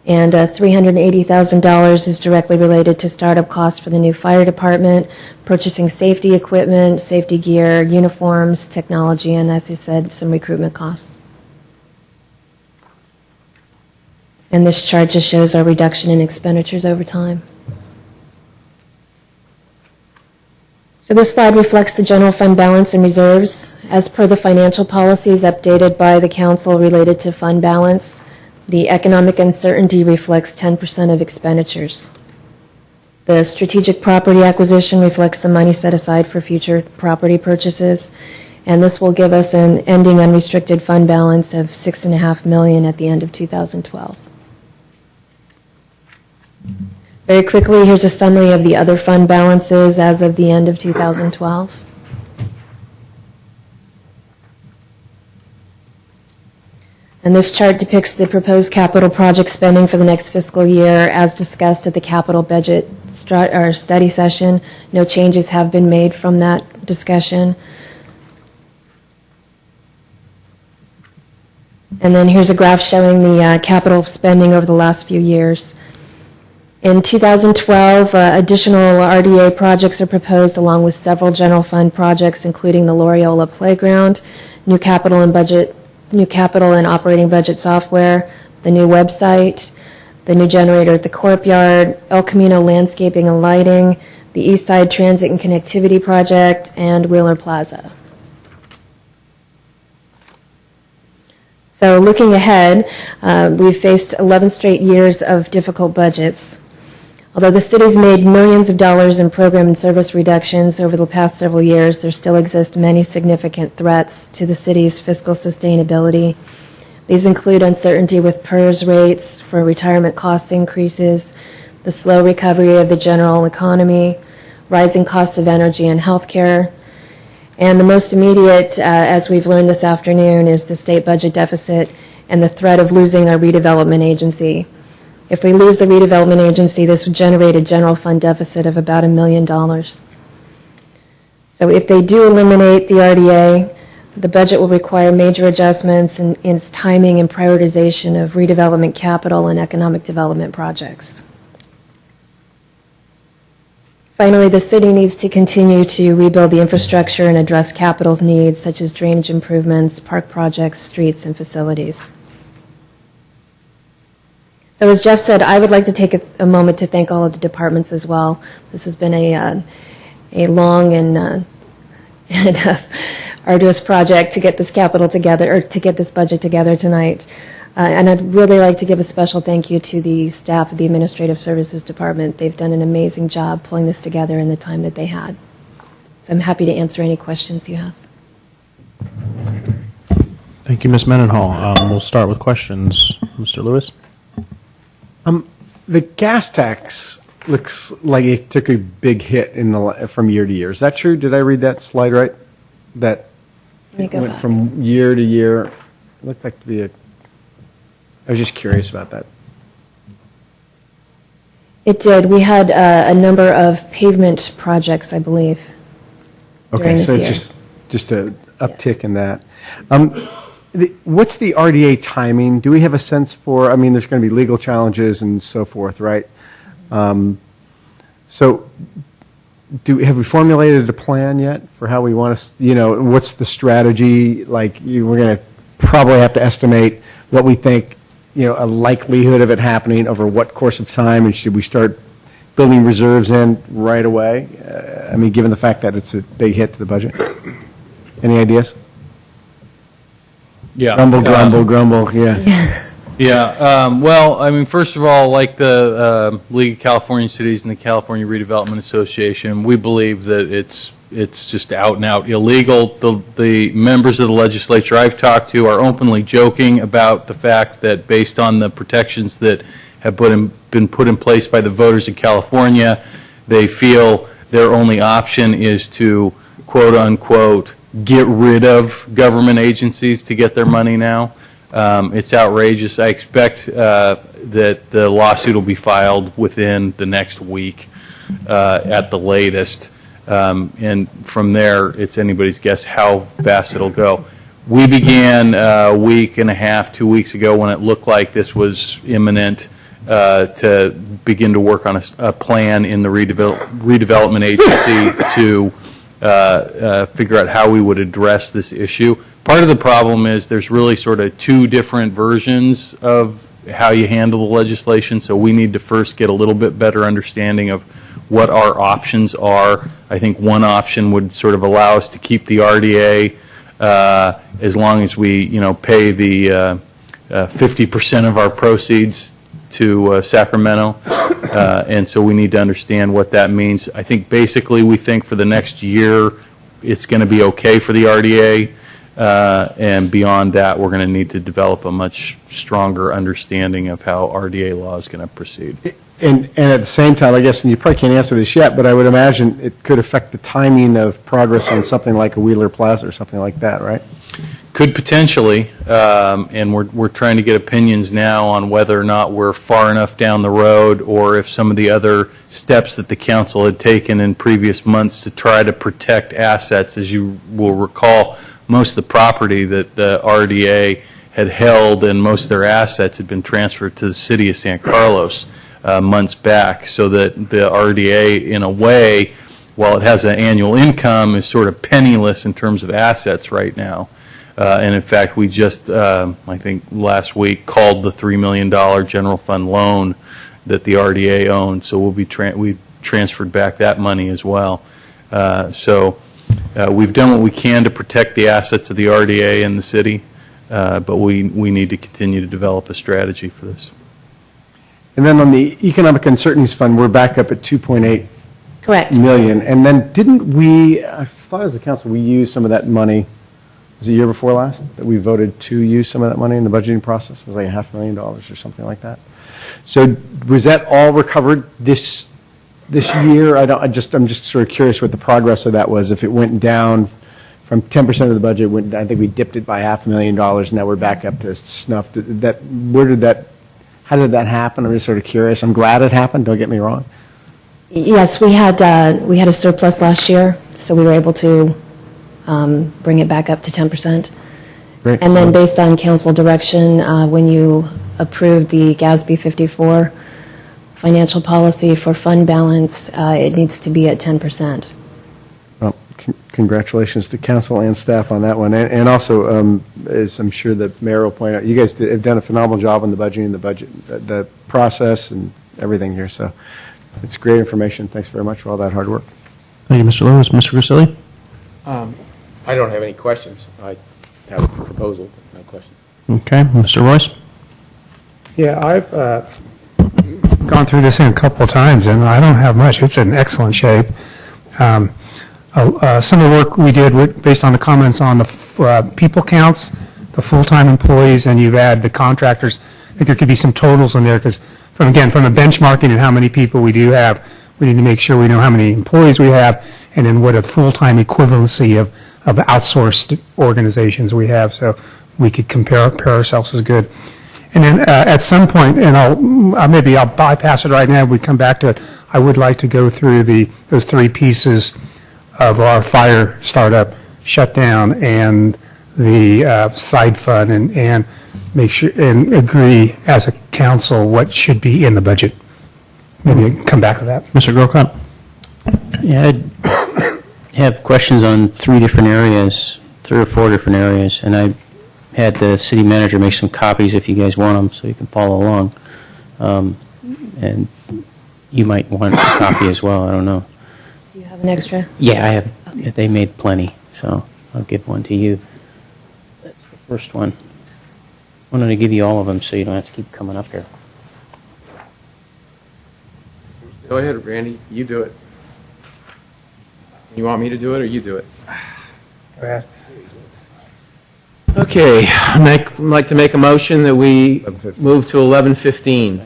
And $380,000 is directly related to startup costs for the new fire department, purchasing safety equipment, safety gear, uniforms, technology, and as I said, some recruitment costs. And this chart just shows our reduction in expenditures over time. So this slide reflects the general fund balance and reserves. As per the financial policies updated by the council related to fund balance, the economic uncertainty reflects 10% of expenditures. The strategic property acquisition reflects the money set aside for future property purchases, and this will give us an ending unrestricted fund balance of $6.5 million at the end of 2012. Very quickly, here's a summary of the other fund balances as of the end of 2012. And this chart depicts the proposed capital project spending for the next fiscal year as discussed at the capital budget study session. No changes have been made from that discussion. And then here's a graph showing the capital spending over the last few years. In 2012, additional RDA projects are proposed along with several general fund projects, including the Loreola Playground, new capital and operating budget software, the new website, the new generator at the courtyard, El Camino landscaping and lighting, the East Side Transit and Connectivity Project, and Wheeler Plaza. So looking ahead, we've faced 11 straight years of difficult budgets. Although the city's made millions of dollars in program and service reductions over the past several years, there still exist many significant threats to the city's fiscal sustainability. These include uncertainty with PERS rates for retirement cost increases, the slow recovery of the general economy, rising costs of energy and healthcare, And the most immediate, as we've learned this afternoon, is the state budget deficit and the threat of losing our redevelopment agency. If we lose the redevelopment agency, this would generate a general fund deficit of about $1 million. So if they do eliminate the RDA, the budget will require major adjustments in its timing and prioritization of redevelopment capital and economic development projects. Finally, the city needs to continue to rebuild the infrastructure and address capital needs such as drainage improvements, park projects, streets, and facilities. So as Jeff said, I would like to take a moment to thank all of the departments as well. This has been a long and arduous project to get this capital together, or to get this budget together tonight. And I'd really like to give a special thank you to the staff of the Administrative Services Department. They've done an amazing job pulling this together in the time that they had. So I'm happy to answer any questions you have. Thank you, Ms. Mendenhall. We'll start with questions. Mr. Lewis? The gas tax looks like it took a big hit from year to year. Is that true? Did I read that slide right? That it went from year to year. It looked like to be I was just curious about that. It did. We had a number of pavement projects, I believe, during this so year. it's just an uptick in that. What's the RDA timing? Do we have a sense for, I mean, there's going to be legal challenges and so forth, right? So have we formulated a plan yet for how we want to, what's the strategy? Like, we're going to probably have to estimate what we think, a likelihood of it happening over what course of time, and should we start building reserves in right away? I mean, given the fact that it's a big hit to the budget. Any ideas? Yeah. Grumble, yeah. Yeah, well, I mean, first of all, like the League of California Cities and the California Redevelopment Association, we believe that it's just out and out illegal. The members of the legislature I've talked to are openly joking about the fact that based on the protections that have been put in place by the voters in California, they feel their only option is to, quote unquote, get rid of government agencies to get their money now. It's outrageous. I expect that the lawsuit will be filed within the next week at the latest. And from there, it's anybody's guess how fast it'll go. We began a week and a half, 2 weeks ago, when it looked like this was imminent, to begin to work on a plan in the redevelopment agency to figure out how we would address this issue. Part of the problem is there's really sort of two different versions of how you handle the legislation, so we need to first get a little bit better understanding of what our options are. I think one option would sort of allow us to keep the RDA as long as we, pay the 50% of our proceeds to Sacramento, and so we need to understand what that means. I think basically we think for the next year it's going to be okay for the RDA, and beyond that we're going to need to develop a much stronger understanding of how RDA law is going to proceed. And at the same time, I guess, and you probably can't answer this yet, but I would imagine it could affect the timing of progress on something like a Wheeler Plaza or something like that, right? Could potentially, and we're trying to get opinions now on whether or not we're far enough down the road, or if some of the other steps that the council had taken in previous months to try to protect assets. As you will recall, most of the property that the RDA had held and most of their assets had been transferred to the city of San Carlos months back, so that the RDA, in a way, while it has an annual income, is sort of penniless in terms of assets right now. And in fact, we just, I think last week, called the $3 million general fund loan that the RDA owned, so we'll be we transferred back that money as well. So we've done what we can to protect the assets of the RDA and the city, but we need to continue to develop a strategy for this. And then on the Economic Uncertainties Fund, we're back up at $2.8 Correct. million. And then didn't we, I thought as a council, we used some of that money, was it the year before last, that we voted to use some of that money in the budgeting process? It was like $500,000 or something like that. So was that all recovered this year? I'm just sort of curious what the progress of that was, if it went down from 10% of the budget, I think we dipped it by $500,000, and now we're back up to snuff. How did that happen? I'm just sort of curious. I'm glad it happened, don't get me wrong. Yes, we had a surplus last year, so we were able to bring it back up to 10%. Great. And then based on council direction, when you approved the GASB 54 financial policy for fund balance, it needs to be at 10%. Well, congratulations to council and staff on that one. And also, as I'm sure the mayor will point out, you guys have done a phenomenal job on the budgeting, the process and everything here. So it's great information. Thanks very much for all that hard work. Thank you, Mr. Lewis. Mr. Grisilli? I don't have any questions. I have a proposal, but no questions. Okay. Mr. Royce? Yeah, I've gone through this a couple of times, and I don't have much. It's in excellent shape. Some of the work we did based on the comments on the people counts, the full-time employees, and you've added the contractors. I think there could be some totals in there because, from the benchmarking and how many people we do have, we need to make sure we know how many employees we have and then what a full-time equivalency of outsourced organizations we have, so we could compare ourselves as good. And then at some point, and I'll bypass it right now, we come back to it, I would like to go through those three pieces of our fire startup, shutdown, and the side fund, and make sure and agree as a council what should be in the budget. Maybe come back to that. Mr. Grocott? Yeah, I have questions on three or four different areas, and I had the city manager make some copies if you guys want them so you can follow along. And you might want a copy as well, I don't know. Do you have an extra? Yeah, I have. Okay. They made plenty, so I'll give one to you. That's the first one. I wanted to give you all of them so you don't have to keep coming up here. Go ahead, Randy. You do it. You want me to do it, or you do it? Go ahead. Okay. I'd like to make a motion that we move to 11:15.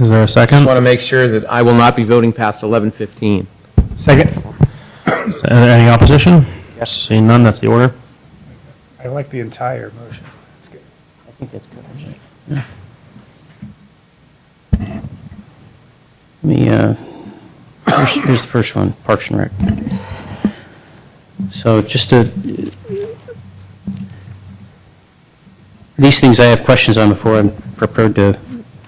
Is there a second? I want to make sure that I will not be voting past 11:15. Second. Any opposition? Yes. Seeing none, that's the order. I like the entire motion. That's good. I think that's good. Yeah. Here's the first one, Parks and Rec. So these things I have questions on before I'm prepared to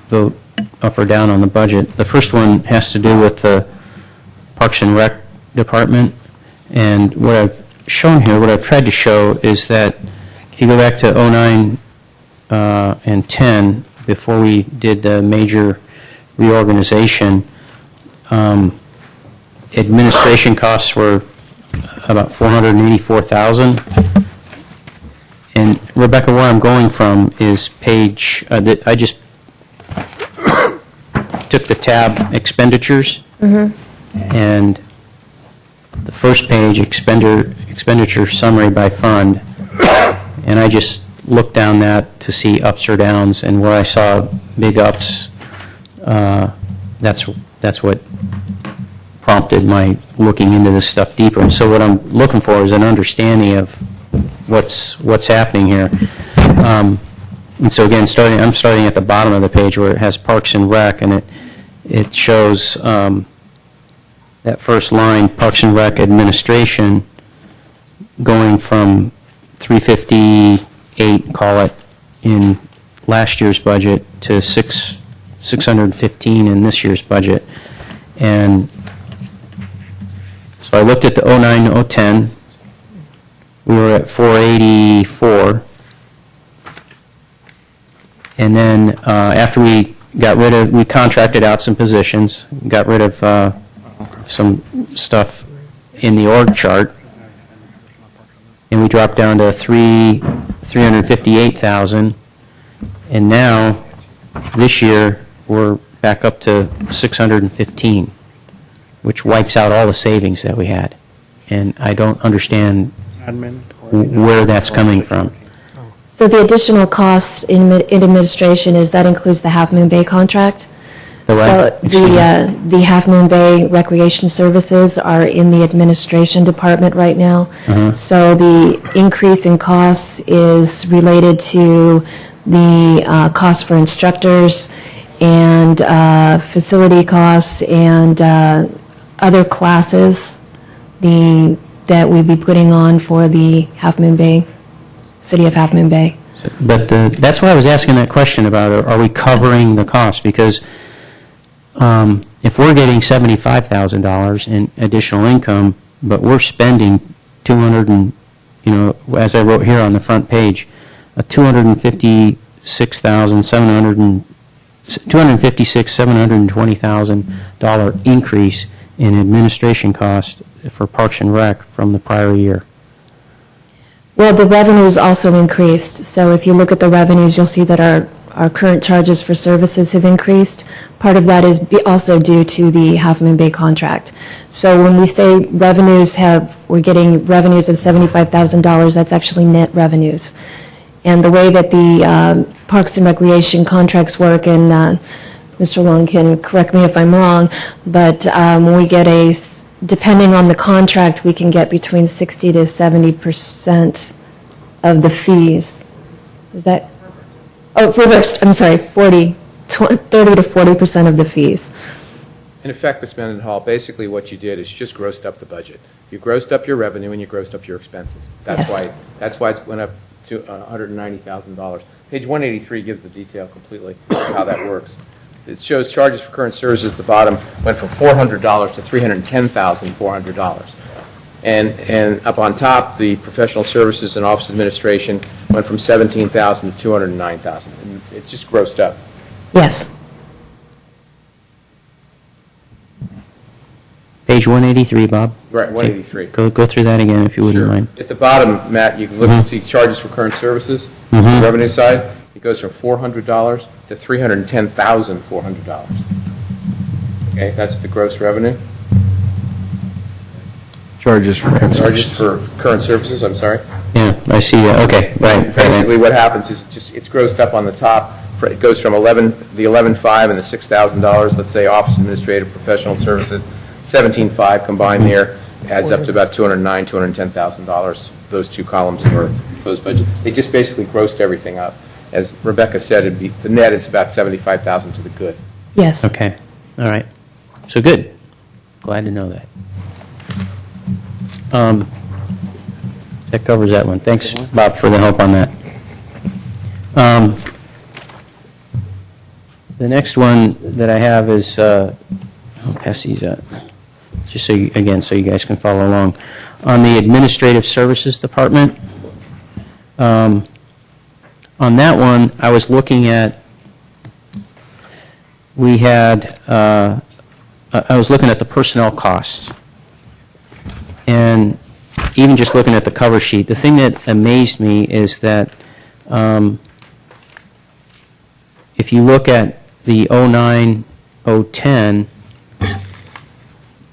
vote up or down on the budget. The first one has to do with the Parks and Rec department, and what I've shown here, what I've tried to show is that if you go back to 09 and 10, before we did the major reorganization, administration costs were about $484,000. And Rebecca, where I'm going from is page, I just took the tab expenditures, and the first page, expenditure summary by fund, and I just looked down that to see ups or downs, and where I saw big ups, that's what prompted my looking into this stuff deeper. And so what I'm looking for is an understanding of what's happening here. And so again, I'm starting at the bottom of the page where it has Parks and Rec, and it shows that first line, Parks and Rec administration, going from 358, call it, in last year's budget to 615 in this year's budget. And so I looked at the 09 010. We were at 484. And then after we contracted out some positions, got rid of some stuff in the org chart, and we dropped down to 358,000. And now, this year, we're back up to 615, which wipes out all the savings that we had. And I don't understand where that's coming from. So the additional cost in administration that includes the Half Moon Bay contract. So the Half Moon Bay Recreation Services are in the administration department right now. So the increase in costs is related to the cost for instructors and facility costs and other classes that we'd be putting on for the Half Moon Bay, City of Half Moon Bay. But that's why I was asking that question about, are we covering the cost? Because if we're getting $75,000 in additional income, but we're spending 200 and, as I wrote here on the front page, a $256,720,000 increase in administration costs for Parks and Rec from the prior year. Well, the revenues also increased. So if you look at the revenues, you'll see that our current charges for services have increased. Part of that is also due to the Half Moon Bay contract. So when we say we're getting revenues of $75,000, that's actually net revenues. And the way that the Parks and Recreation contracts work, and Mr. Long can correct me if I'm wrong, but we get depending on the contract, we can get between 60 to 70% of the fees. Is that? Oh, reversed. I'm sorry, 30 to 40% of the fees. In effect, Ms. Mendenhall, basically what you did is you just grossed up the budget. You grossed up your revenue and you grossed up your expenses. That's why it went up to $190,000. Page 183 gives the detail completely of how that works. It shows charges for current services at the bottom went from $400 to $310,400. And up on top, the professional services and office administration went from $17,000 to $209,000. And it's just grossed up. Yes. Page 183, Bob. Right, 183. Go through that again if you wouldn't mind. At the bottom, Matt, you can look and see charges for current services. On the revenue side, it goes from $400 to $310,400. Okay, that's the gross revenue. Charges for current services, I'm sorry. Yeah, I see. Okay, right. Basically, what happens is it's grossed up on the top. It goes from the $11,500 and the $6,000, let's say office administrative professional services, $17,500 combined there adds up to about $209,000, $210,000. Those two columns for proposed budget. They just basically grossed everything up. As Rebecca said, the net is about $75,000 to the good. Yes. Okay. All right. So good. Glad to know that. That covers that one. Thanks, Bob, for the help on that. The next one that I have is, I'll pass these out, just so you guys can follow along. On the Administrative Services Department, on that one, I was looking at, I was looking at the personnel costs. And even just looking at the cover sheet, the thing that amazed me is that if you look at the 09-010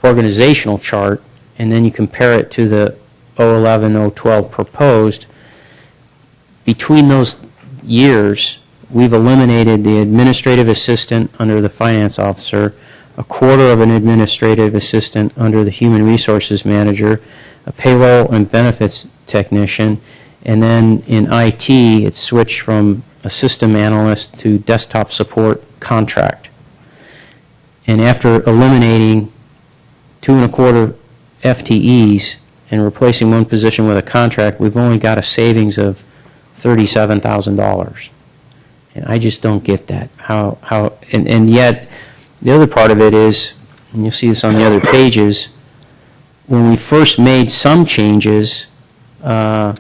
organizational chart, and then you compare it to the 011-012 proposed, between those years, we've eliminated the administrative assistant under the finance officer, a quarter of an administrative assistant under the human resources manager, a payroll and benefits technician, and then in IT, it's switched from a system analyst to desktop support contract. And after eliminating 2.25 FTEs and replacing one position with a contract, we've only got a savings of $37,000. And I just don't get that. And yet, the other part of it is, and you'll see this on the other pages, when we first made some changes, when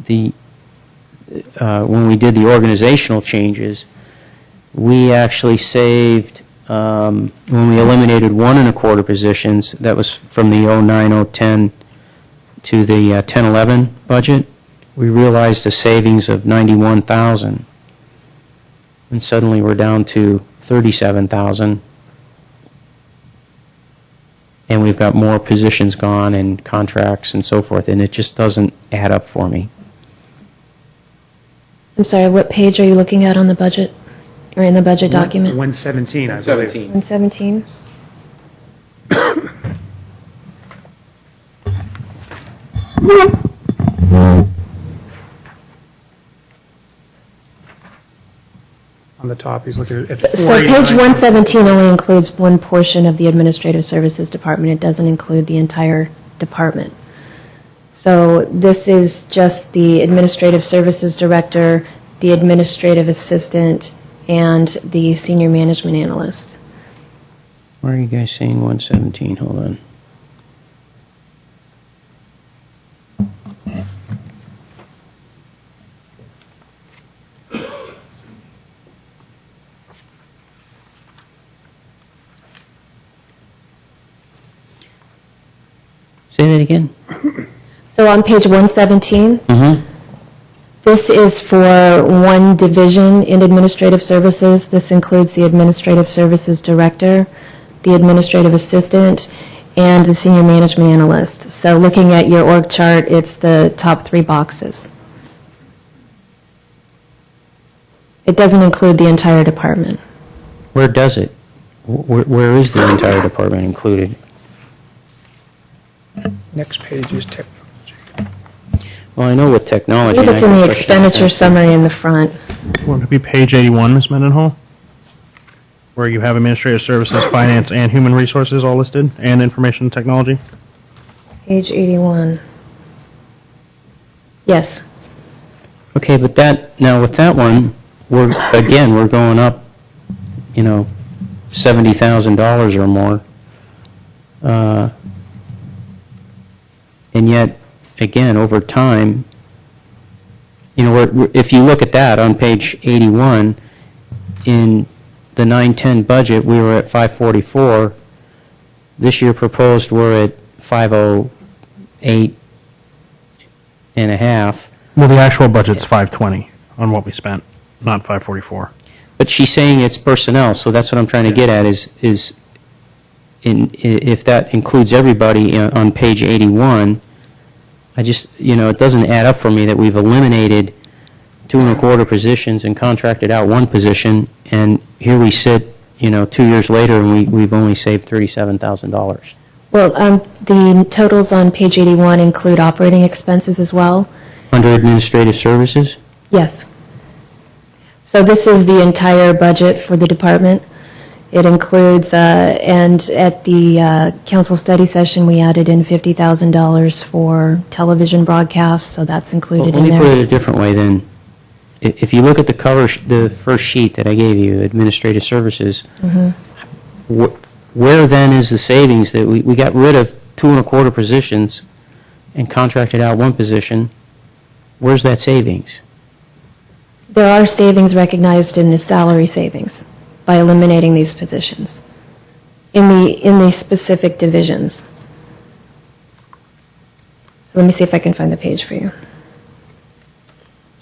we did the organizational changes, we actually saved, when we eliminated 1.25 positions, that was from the 09-010 to the 10-11 budget, we realized a savings of $91,000. And suddenly we're down to $37,000. And we've got more positions gone and contracts and so forth, and it just doesn't add up for me. I'm sorry, what page are you looking at on the budget? or in the budget document? 117, I believe. 117. On the top, he's looking at So 49. page 117 only includes one portion of the Administrative Services Department. It doesn't include the entire department. So this is just the Administrative Services Director, the Administrative Assistant, and the Senior Management Analyst. Where are you guys saying 117? Hold on. Say that again. So on page 117, this is for one division in Administrative Services. This includes the Administrative Services Director, the Administrative Assistant, and the Senior Management Analyst. So looking at your org chart, it's the top 3 boxes. It doesn't include the entire department. Where does it? Where is the entire department included? Next page is technology. Well, I know what I technology. believe it's and in the question expenditure is- summary in the front. Want to be page 81, Ms. Mendenhall? Where you have administrative services, finance, and human resources all listed, and information technology? Page 81. Yes. Okay, but now with that one, we're going up, $70,000 or more. And yet, again, over time, if you look at that on page 81, in the 910 budget, we were at 544. This year proposed, we're at 508 and a half. Well, the actual budget's 520 on what we spent, not 544. But she's saying it's personnel, so that's what I'm trying to get at is if that includes everybody on page 81, it doesn't add up for me that we've eliminated 2 1/4 positions and contracted out 1 position, and here we sit, 2 years later, and we've only saved $37,000. Well, the totals on page 81 include operating expenses as well. Under administrative services? Yes. So this is the entire budget for the department. It includes, and at the council study session, we added in $50,000 for television broadcasts, so that's included Let in me put it there. a different way then. If you look at the the first sheet that I gave you, administrative services, where then is the savings that we got rid of 2 1/4 positions and contracted out 1 position? Where's that savings? There are savings recognized in the salary savings by eliminating these positions in the specific divisions. So let me see if I can find the page for you.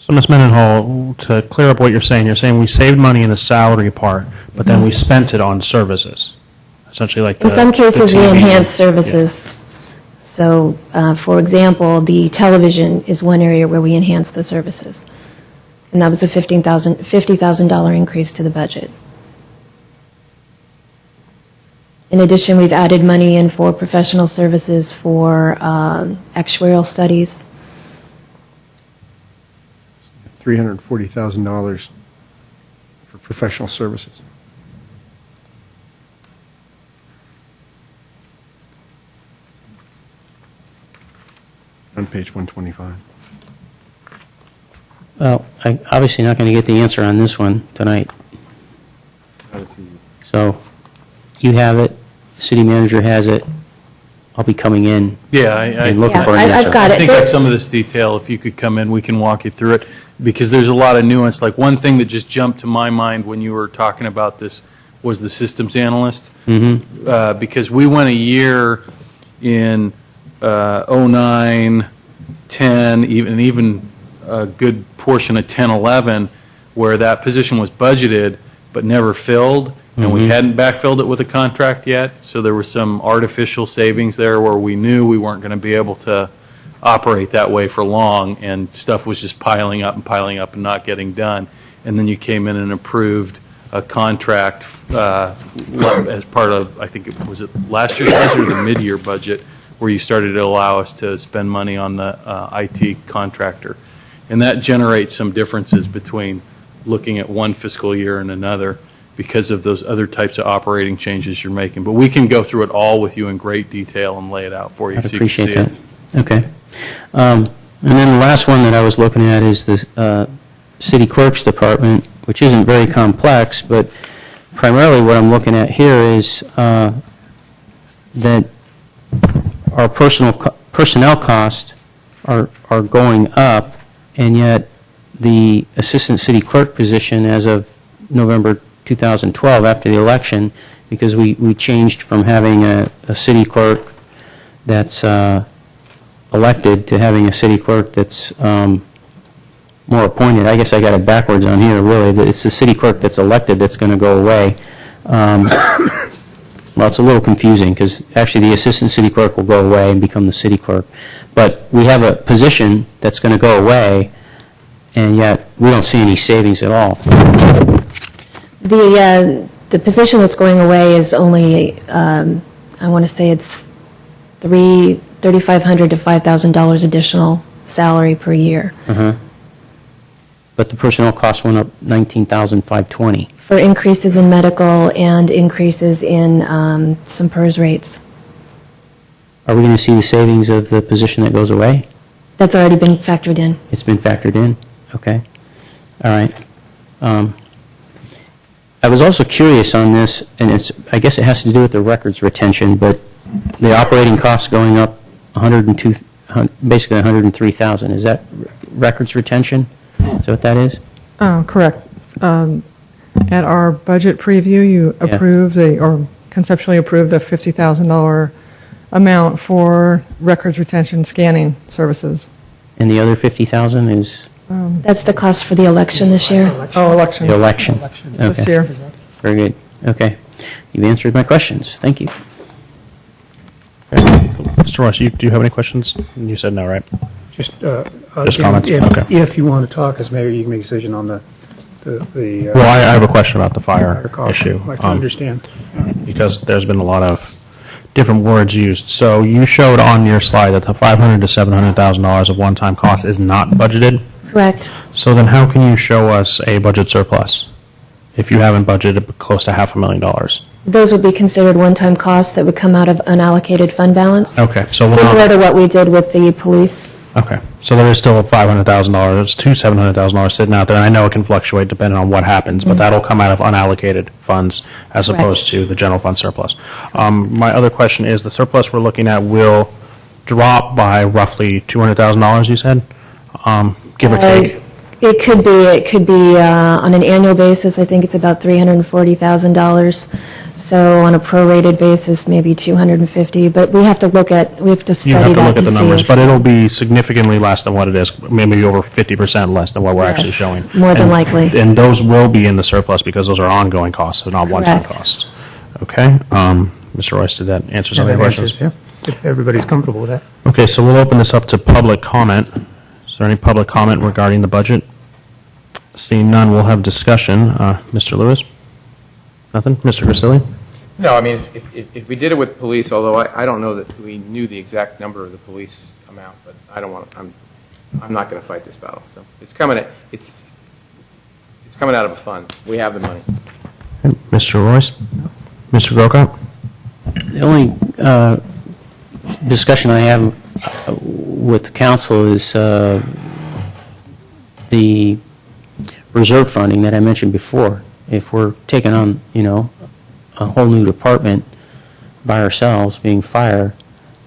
So, Ms. Mendenhall, to clear up what you're saying we saved money in the salary part, but then we spent it on services, essentially like In some cases, we TV. enhance services. So, for example, the television is one area where we enhance the services. And that was a $50,000 increase to the budget. In addition, we've added money in for professional services for actuarial studies. $340,000 for professional services. On page 125. Well, I'm obviously not going to get the answer on this one tonight. So, you have it, the city manager has it, I'll be coming in. Yeah, and looking for an I've answer. got I it. think that's some of this detail, if you could come in, we can walk you through it, because there's a lot of nuance. Like, one thing that just jumped to my mind when you were talking about this was the systems analyst. Because we went a year in 09, 10, even a good portion of 10, 11, where that position was budgeted but never filled, and we hadn't backfilled it with a contract yet, so there was some artificial savings there where we knew we weren't going to be able to operate that way for long, and stuff was just piling up and not getting done. And then you came in and approved a contract as part of, I think was it last year's budget or the mid-year budget, where you started to allow us to spend money on the IT contractor. And that generates some differences between looking at one fiscal year and another because of those other types of operating changes you're making. But we can go through it all with you in great detail and lay it out for you I'd so you can see appreciate it. that. Okay. And then the last one that I was looking at is the city clerk's department, which isn't very complex, but primarily what I'm looking at here is that our personnel costs are going up, and yet the assistant city clerk position as of November 2012, after the election, because we changed from having a city clerk that's elected to having a city clerk that's more appointed. I guess I got it backwards on here, really. It's the city clerk that's elected that's going to go away. Well, it's a little confusing because actually the assistant city clerk will go away and become the city clerk. But we have a position that's going to go away, and yet we don't see any savings at all. The position that's going away is only, I want to say it's $3,500 to $5,000 additional salary per year. But the personnel costs went up $19,520. For increases in medical and increases in some PERS rates. Are we going to see the savings of the position that goes away? That's already been factored in. It's been factored in? Okay. All right. I was also curious on this, and I guess it has to do with the records retention, but the operating costs going up basically $103,000. Is that records retention? Is that what that is? Correct. At our budget preview, you approved or conceptually approved a $50,000 amount for records retention scanning services. And the other $50,000 is? That's the cost for the election this year. Oh, election. The election. This Okay. year. Very good. Okay. You've answered my questions. Thank you. Mr. Ross, do you have any questions? You said no, right? Just comments? Okay. If you want to talk as mayor, you can make a decision on the Well, I have a question about the fire issue. I'd like to understand. Because there's been a lot of different words used. So you showed on your slide that the $500,000 to $700,000 of one-time cost is not budgeted. Correct. So then how can you show us a budget surplus if you haven't budgeted close to $500,000? Those would be considered one-time costs that would come out of unallocated fund balance. Okay, so Similar to what we did with the police. Okay, so there is still $500,000 to $700,000 sitting out there, and I know it can fluctuate depending on what happens, but that'll come out of unallocated funds as Correct. opposed to the general fund surplus. My other question is, the surplus we're looking at will drop by roughly $200,000, you said, give or take? It could be on an annual basis, I think it's about $340,000. So on a prorated basis, maybe $250,000, but we have to study that You have to look at the numbers, but it'll be significantly less than what it is, maybe over 50% less than what we're actually showing. More than likely. And those will be in the surplus because those are ongoing costs, they're not one-time Correct. costs. Okay, Mr. Royce, did that answer some of your questions? Yeah, if everybody's comfortable with that. Okay, so we'll open this up to public comment. Is there any public comment regarding the budget? Seeing none, we'll have discussion. Mr. Lewis? Nothing? Mr. Grisilli? No, I mean, if we did it with police, although I don't know that we knew the exact number of the police amount, but I don't want to, I'm not going to fight this battle. So it's coming out of a fund. We have the money. Mr. Royce? Mr. Grocott? The only discussion I have with the council is the reserve funding that I mentioned before. If we're taking on, a whole new department by ourselves, being fire,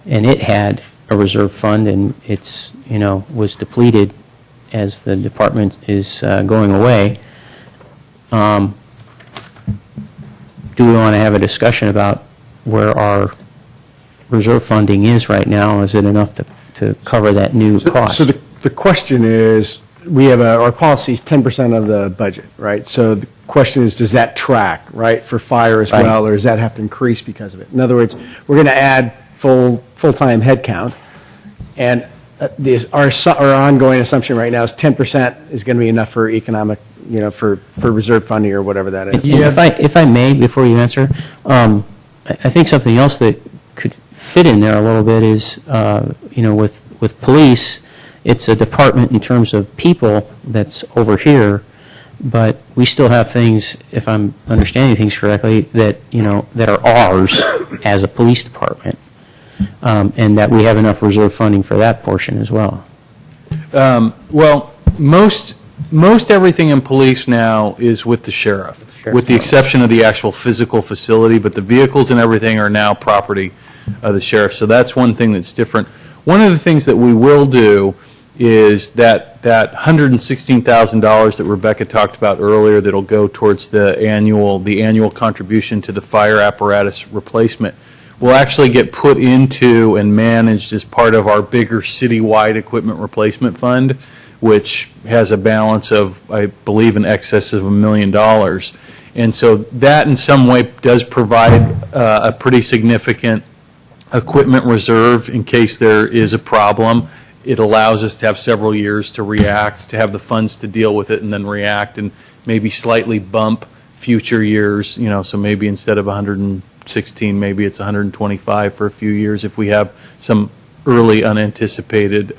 and it had a reserve fund and it's, was depleted as the department is going away, do we want to have a discussion about where our reserve funding is right now? Is it enough to cover that new cost? So the question is, we have our policy is 10% of the budget, right? So the question is, does that track, right, for fire as well, or does that have to increase because of it? In other words, we're going to add full-time headcount, and our ongoing assumption right now is 10% is going to be enough for economic, for reserve funding or whatever that is. If I may, before you answer, I think something else that could fit in there a little bit is, with police, it's a department in terms of people that's over here, but we still have things, if I'm understanding things correctly, that are ours as a police department, and that we have enough reserve funding for that portion as well. Well, most everything in police now is with the sheriff, with the exception of the actual physical facility, but the vehicles and everything are now property of the sheriff. So that's one thing that's different. One of the things that we will do is that $116,000 that Rebecca talked about earlier that'll go towards the annual contribution to the fire apparatus replacement will actually get put into and managed as part of our bigger citywide equipment replacement fund, which has a balance of, I believe, in excess of $1 million. And so that in some way does provide a pretty significant equipment reserve in case there is a problem. It allows us to have several years to react, to have the funds to deal with it and then react and maybe slightly bump future years, so maybe instead of 116, maybe it's 125 for a few years if we have some early unanticipated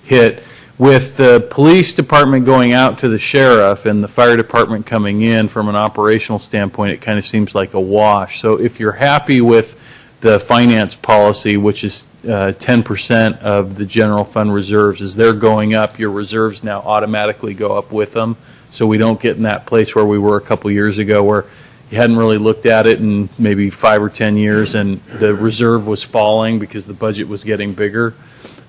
hit. With the police department going out to the sheriff and the fire department coming in from an operational standpoint, it kind of seems like a wash. So if you're happy with the finance policy, which is 10% of the general fund reserves, as they're going up, your reserves now automatically go up with them. So we don't get in that place where we were a couple years ago where you hadn't really looked at it in maybe 5 or 10 years and the reserve was falling because the budget was getting bigger.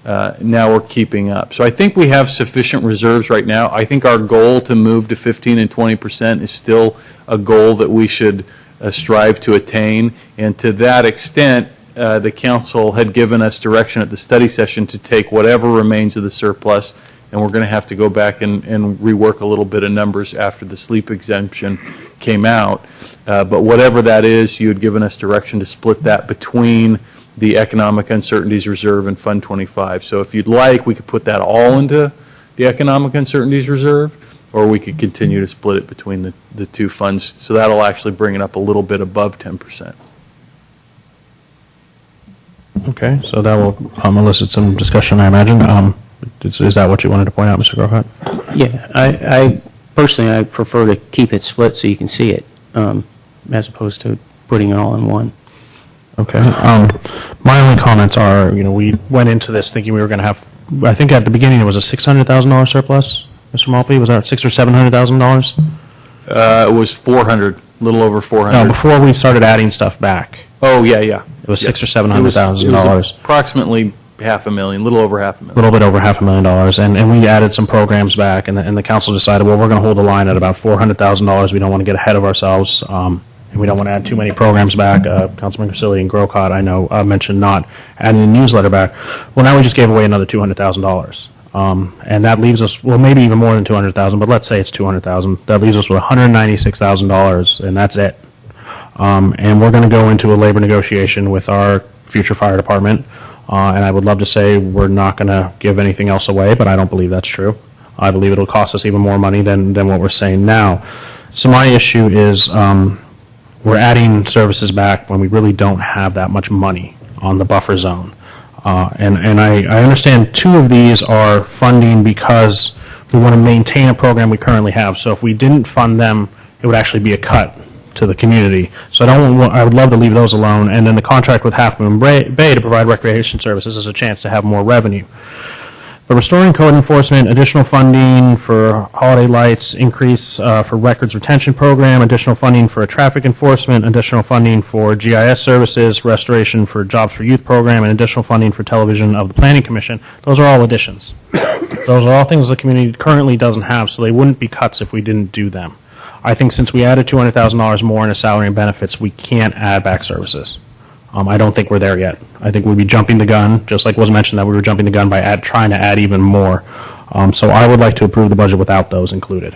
Now we're keeping up. So I think we have sufficient reserves right now. I think our goal to move to 15 and 20% is still a goal that we should strive to attain. And to that extent, the council had given us direction at the study session to take whatever remains of the surplus, and we're going to have to go back and rework a little bit of numbers after the sleep exemption came out. But whatever that is, you had given us direction to split that between the Economic Uncertainties Reserve and Fund 25. So if you'd like, we could put that all into the Economic Uncertainties Reserve, or we could continue to split it between the two funds. So that'll actually bring it up a little bit above 10%. Okay, so that will elicit some discussion, I imagine. Is that what you wanted to point out, Mr. Grocott? Yeah, I personally, I prefer to keep it split so you can see it, as opposed to putting it all in one. Okay. My only comments are, we went into this thinking we were going to have, I think at the beginning it was a $600,000 surplus, Mr. Malpe, was that $600,000 or $700,000? It was 400, a little over 400. No, before we started adding stuff back. Oh, yeah. It was $600,000 or $700,000. It was approximately $500,000, a little over $500,000. A little bit over $500,000, and we added some programs back, and the council decided, well, we're going to hold the line at about $400,000. We don't want to get ahead of ourselves, and we don't want to add too many programs back. Councilman Grisilli and Grocott, I know, mentioned not adding the newsletter back. Well, now we just gave away another $200,000. And that leaves us, well, maybe even more than $200,000, but let's say it's $200,000. That leaves us with $196,000, and that's it. And we're going to go into a labor negotiation with our future fire department. And I would love to say we're not going to give anything else away, but I don't believe that's true. I believe it'll cost us even more money than what we're saying now. So my issue is we're adding services back when we really don't have that much money on the buffer zone. And I understand two of these are funding because we want to maintain a program we currently have. So if we didn't fund them, it would actually be a cut to the community. So I would love to leave those alone. And then the contract with Half Moon Bay to provide recreation services is a chance to have more revenue. But restoring code enforcement, additional funding for holiday lights, increase for records retention program, additional funding for traffic enforcement, additional funding for GIS services, restoration for Jobs for Youth program, and additional funding for television of the Planning Commission. Those are all additions. Those are all things the community currently doesn't have, so they wouldn't be cuts if we didn't do them. I think since we added $200,000 more into salary and benefits, we can't add back services. I don't think we're there yet. I think we'd be jumping the gun, just like was mentioned that we were jumping the gun by trying to add even more. So I would like to approve the budget without those included.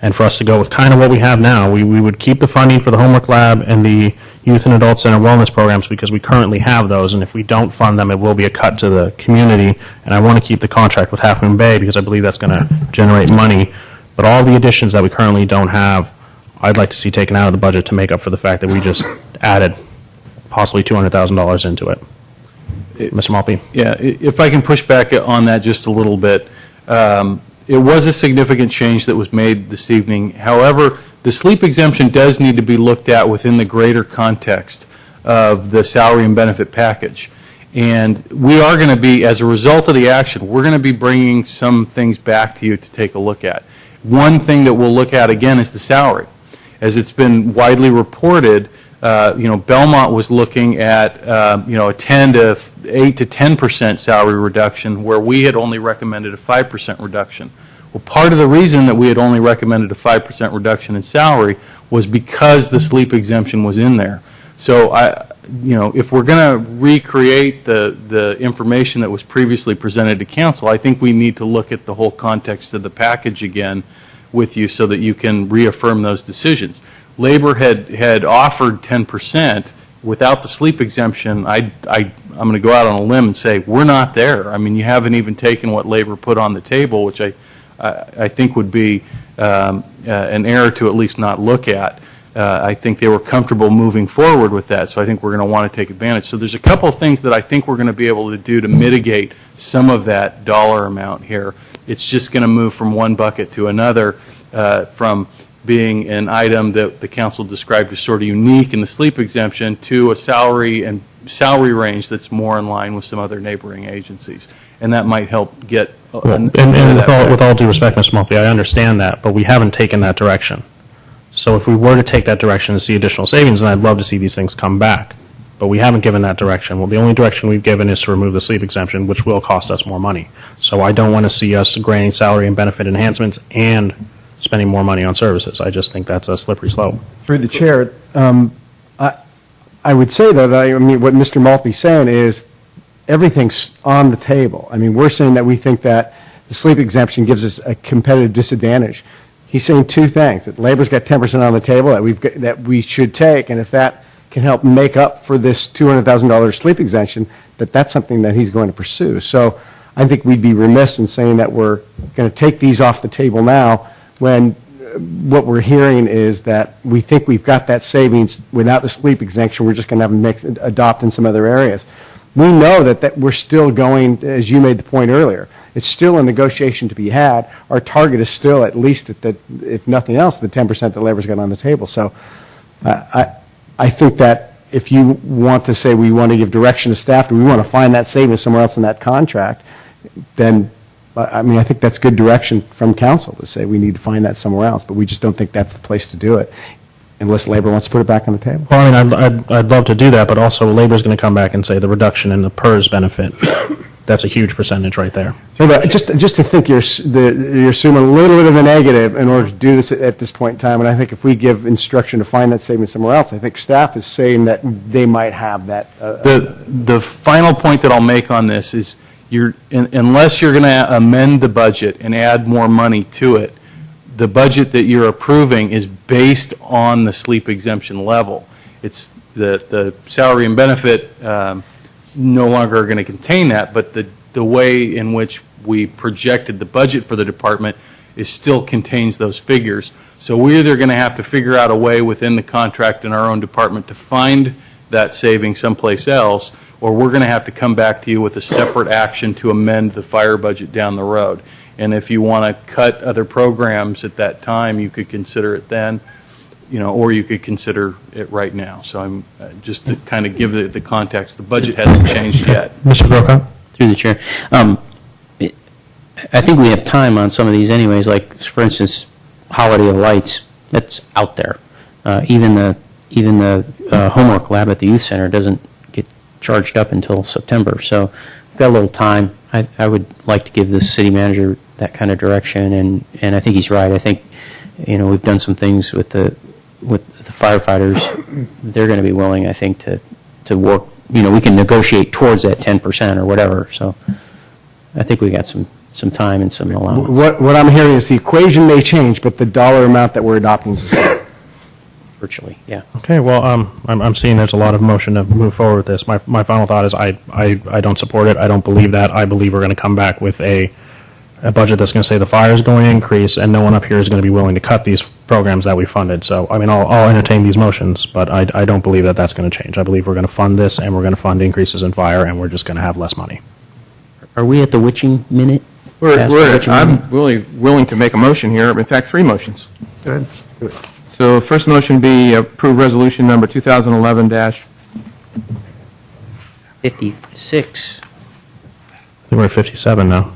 And for us to go with kind of what we have now, we would keep the funding for the homework lab and the youth and adult center wellness programs because we currently have those, and if we don't fund them, it will be a cut to the community. And I want to keep the contract with Half Moon Bay because I believe that's going to generate money. But all the additions that we currently don't have, I'd like to see taken out of the budget to make up for the fact that we just added possibly $200,000 into it. Mr. Malpe? Yeah, if I can push back on that just a little bit. It was a significant change that was made this evening. However, the sleep exemption does need to be looked at within the greater context of the salary and benefit package. And we are going to be, as a result of the action, we're going to be bringing some things back to you to take a look at. One thing that we'll look at again is the salary. As it's been widely reported, Belmont was looking at, a 8 to 10% salary reduction, where we had only recommended a 5% reduction. Well, part of the reason that we had only recommended a 5% reduction in salary was because the sleep exemption was in there. So, if we're going to recreate the information that was previously presented to council, I think we need to look at the whole context of the package again with you so that you can reaffirm those decisions. Labor had offered 10% without the sleep exemption. I'm going to go out on a limb and say we're not there. I mean, you haven't even taken what Labor put on the table, which I think would be an error to at least not look at. I think they were comfortable moving forward with that, so I think we're going to want to take advantage. So there's a couple of things that I think we're going to be able to do to mitigate some of that dollar amount here. It's just going to move from one bucket to another, from being an item that the council described as sort of unique in the sleep exemption to a salary range that's more in line with some other neighboring agencies. And that might help get And with all due respect, Mr. Malpe, I understand that, but we haven't taken that direction. So if we were to take that direction and see additional savings, then I'd love to see these things come back. But we haven't given that direction. Well, the only direction we've given is to remove the sleep exemption, which will cost us more money. So I don't want to see us granting salary and benefit enhancements and spending more money on services. I just think that's a slippery slope. Through the chair, I would say, though, that what Mr. Malpe's saying is everything's on the table. I mean, we're saying that we think that the sleep exemption gives us a competitive disadvantage. He's saying two things: that Labor's got 10% on the table that we should take, and if that can help make up for this $200,000 sleep exemption, that's something that he's going to pursue. So I think we'd be remiss in saying that we're going to take these off the table now when what we're hearing is that we think we've got that savings without the sleep exemption. We're just going to have them adopt in some other areas. We know that we're still going, as you made the point earlier, it's still a negotiation to be had. Our target is still at least, if nothing else, the 10% that Labor's got on the table. So I think that if you want to say we want to give direction to staff, we want to find that savings somewhere else in that contract, then I think that's good direction from council to say we need to find that somewhere else, but we just don't think that's the place to do it unless Labor wants to put it back on the table. Well, I mean, I'd love to do that, but also Labor's going to come back and say the reduction in the PERS benefit, that's a huge percentage right there. So just to think you're assuming a little bit of a negative in order to do this at this point in time, and I think if we give instruction to find that savings somewhere else, I think staff is saying that they might have that. The final point that I'll make on this is unless you're going to amend the budget and add more money to it, the budget that you're approving is based on the sleep exemption level. It's the salary and benefit no longer are going to contain that, but the way in which we projected the budget for the department still contains those figures. So we're either going to have to figure out a way within the contract in our own department to find that saving someplace else, or we're going to have to come back to you with a separate action to amend the fire budget down the road. And if you want to cut other programs at that time, you could consider it then, or you could consider it right now. So I'm just to kind of give the context. The budget hasn't changed yet. Mr. Brokaw? Through the chair. I think we have time on some of these anyways, like, for instance, Holiday of Lights, that's out there. Even the homework lab at the youth center doesn't get charged up until September. So we've got a little time. I would like to give the city manager that kind of direction, and I think he's right. I think, we've done some things with the firefighters. They're going to be willing, I think, to work. We can negotiate towards that 10% or whatever. So I think we got some time and some allowance. What I'm hearing is the equation may change, but the dollar amount that we're adopting is the same. virtually, yeah. Okay, well, I'm seeing there's a lot of motion to move forward with this. My final thought is I don't support it. I don't believe that. I believe we're going to come back with a budget that's going to say the fire is going to increase, and no one up here is going to be willing to cut these programs that we funded. So, I mean, I'll entertain these motions, but I don't believe that that's going to change. I believe we're going to fund this, and we're going to fund increases in fire, and we're just going to have less money. Are we at the witching minute? I'm really willing to make a motion here, in fact, 3 motions. Good. So first motion be approve resolution number 2011-. 56. I think we're at 57 now.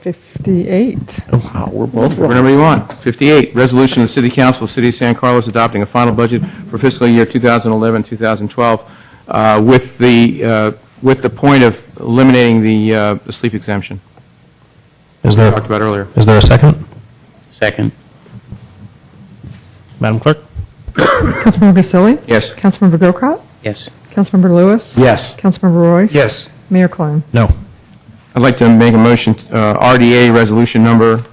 58. Wow, we're both whatever you want. 58, resolution of the City Council of the City of San Carlos adopting a final budget for fiscal year 2011-2012 with the point of eliminating the sleep exemption. Is there, talked about earlier. Is there a second? Second. Madam Clerk? Councilmember Grisilli? Yes. Councilmember Grocott? Yes. Councilmember Lewis? Yes. Councilmember Royce? Yes. Mayor Klein? No. I'd like to make a motion, RDA resolution number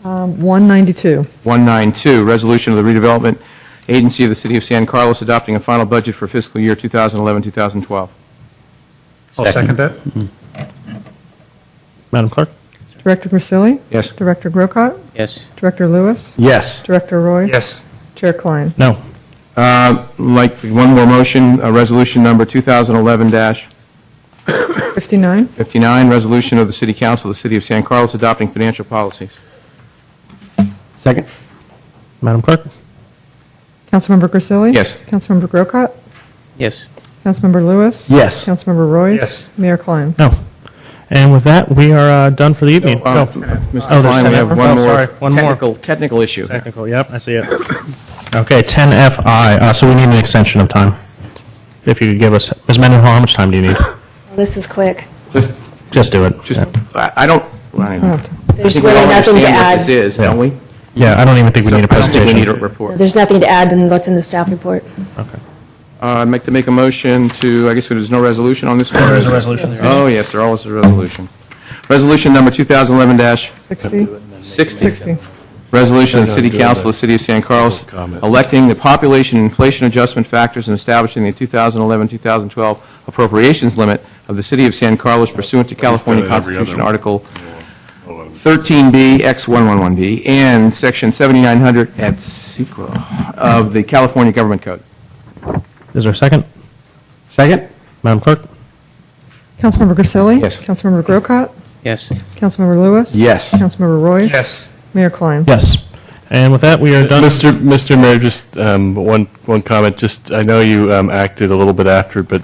192. 192, resolution of the redevelopment agency of the City of San Carlos adopting a final budget for fiscal year 2011-2012. I'll second that. Madam Clerk? Director Grisilli? Yes. Director Grocott? Yes. Director Lewis? Yes. Director Royce? Yes. Chair Klein? No. Like one more motion, resolution number 59. 2011-59, resolution of the City Council of the City of San Carlos adopting financial policies. Second? Madam Clerk? Councilmember Grisilli? Yes. Councilmember Grocott? Yes. Councilmember Lewis? Yes. Councilmember Royce? Yes. Mayor Klein? No. And with that, we are done for the evening. Mr. there's Klein, we 10F. have one more Sorry, one more. technical issue. Technical, yep, I see it. Okay, 10FI, so we need an extension of time. If you could give us, Ms. Mendenhall, how much time do you need? This is quick. Just do it. I don't. There's really nothing to add. What this is, don't we? Yeah, I don't even think we need a I don't think presentation. we need a report. There's nothing to add than what's in the staff report. Okay. I'd like to make a motion to, I guess there's no resolution on this one? There is a resolution. Oh, yes, there always is a resolution. Resolution number 2011-60. 60. Resolution of the City Council of the City of San Carlos electing the population and inflation adjustment factors and establishing the 2011-2012 appropriations limit of the City of San Carlos pursuant to California Constitution Article 13B, X111B, and Section 7900 et sequa of the California Government Code. Is there a second? Second? Madam Clerk? Councilmember Grisilli? Yes. Councilmember Grocott? Yes. Councilmember Lewis? Yes. Councilmember Royce? Yes. Mayor Klein? Yes. And with that, we are done. Mr. Mayor, just one comment. Just I know you acted a little bit after, but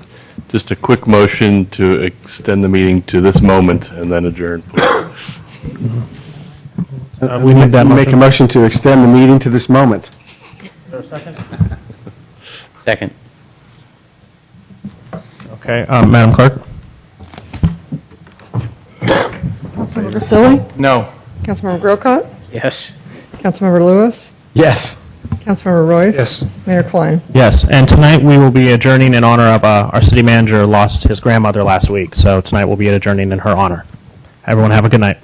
just a quick motion to extend the meeting to this moment and then adjourn, please. We need that Make a motion to extend the meeting to this moment. Is there a second? Second. Okay, Madam Clerk? Councilmember Grisilli? No. Councilmember Grocott? Yes. Councilmember Lewis? Yes. Councilmember Royce? Yes. Mayor Klein? Yes, and tonight we will be adjourning in honor of our city manager lost his grandmother last week, so tonight we'll be adjourning in her honor. Everyone have a good night.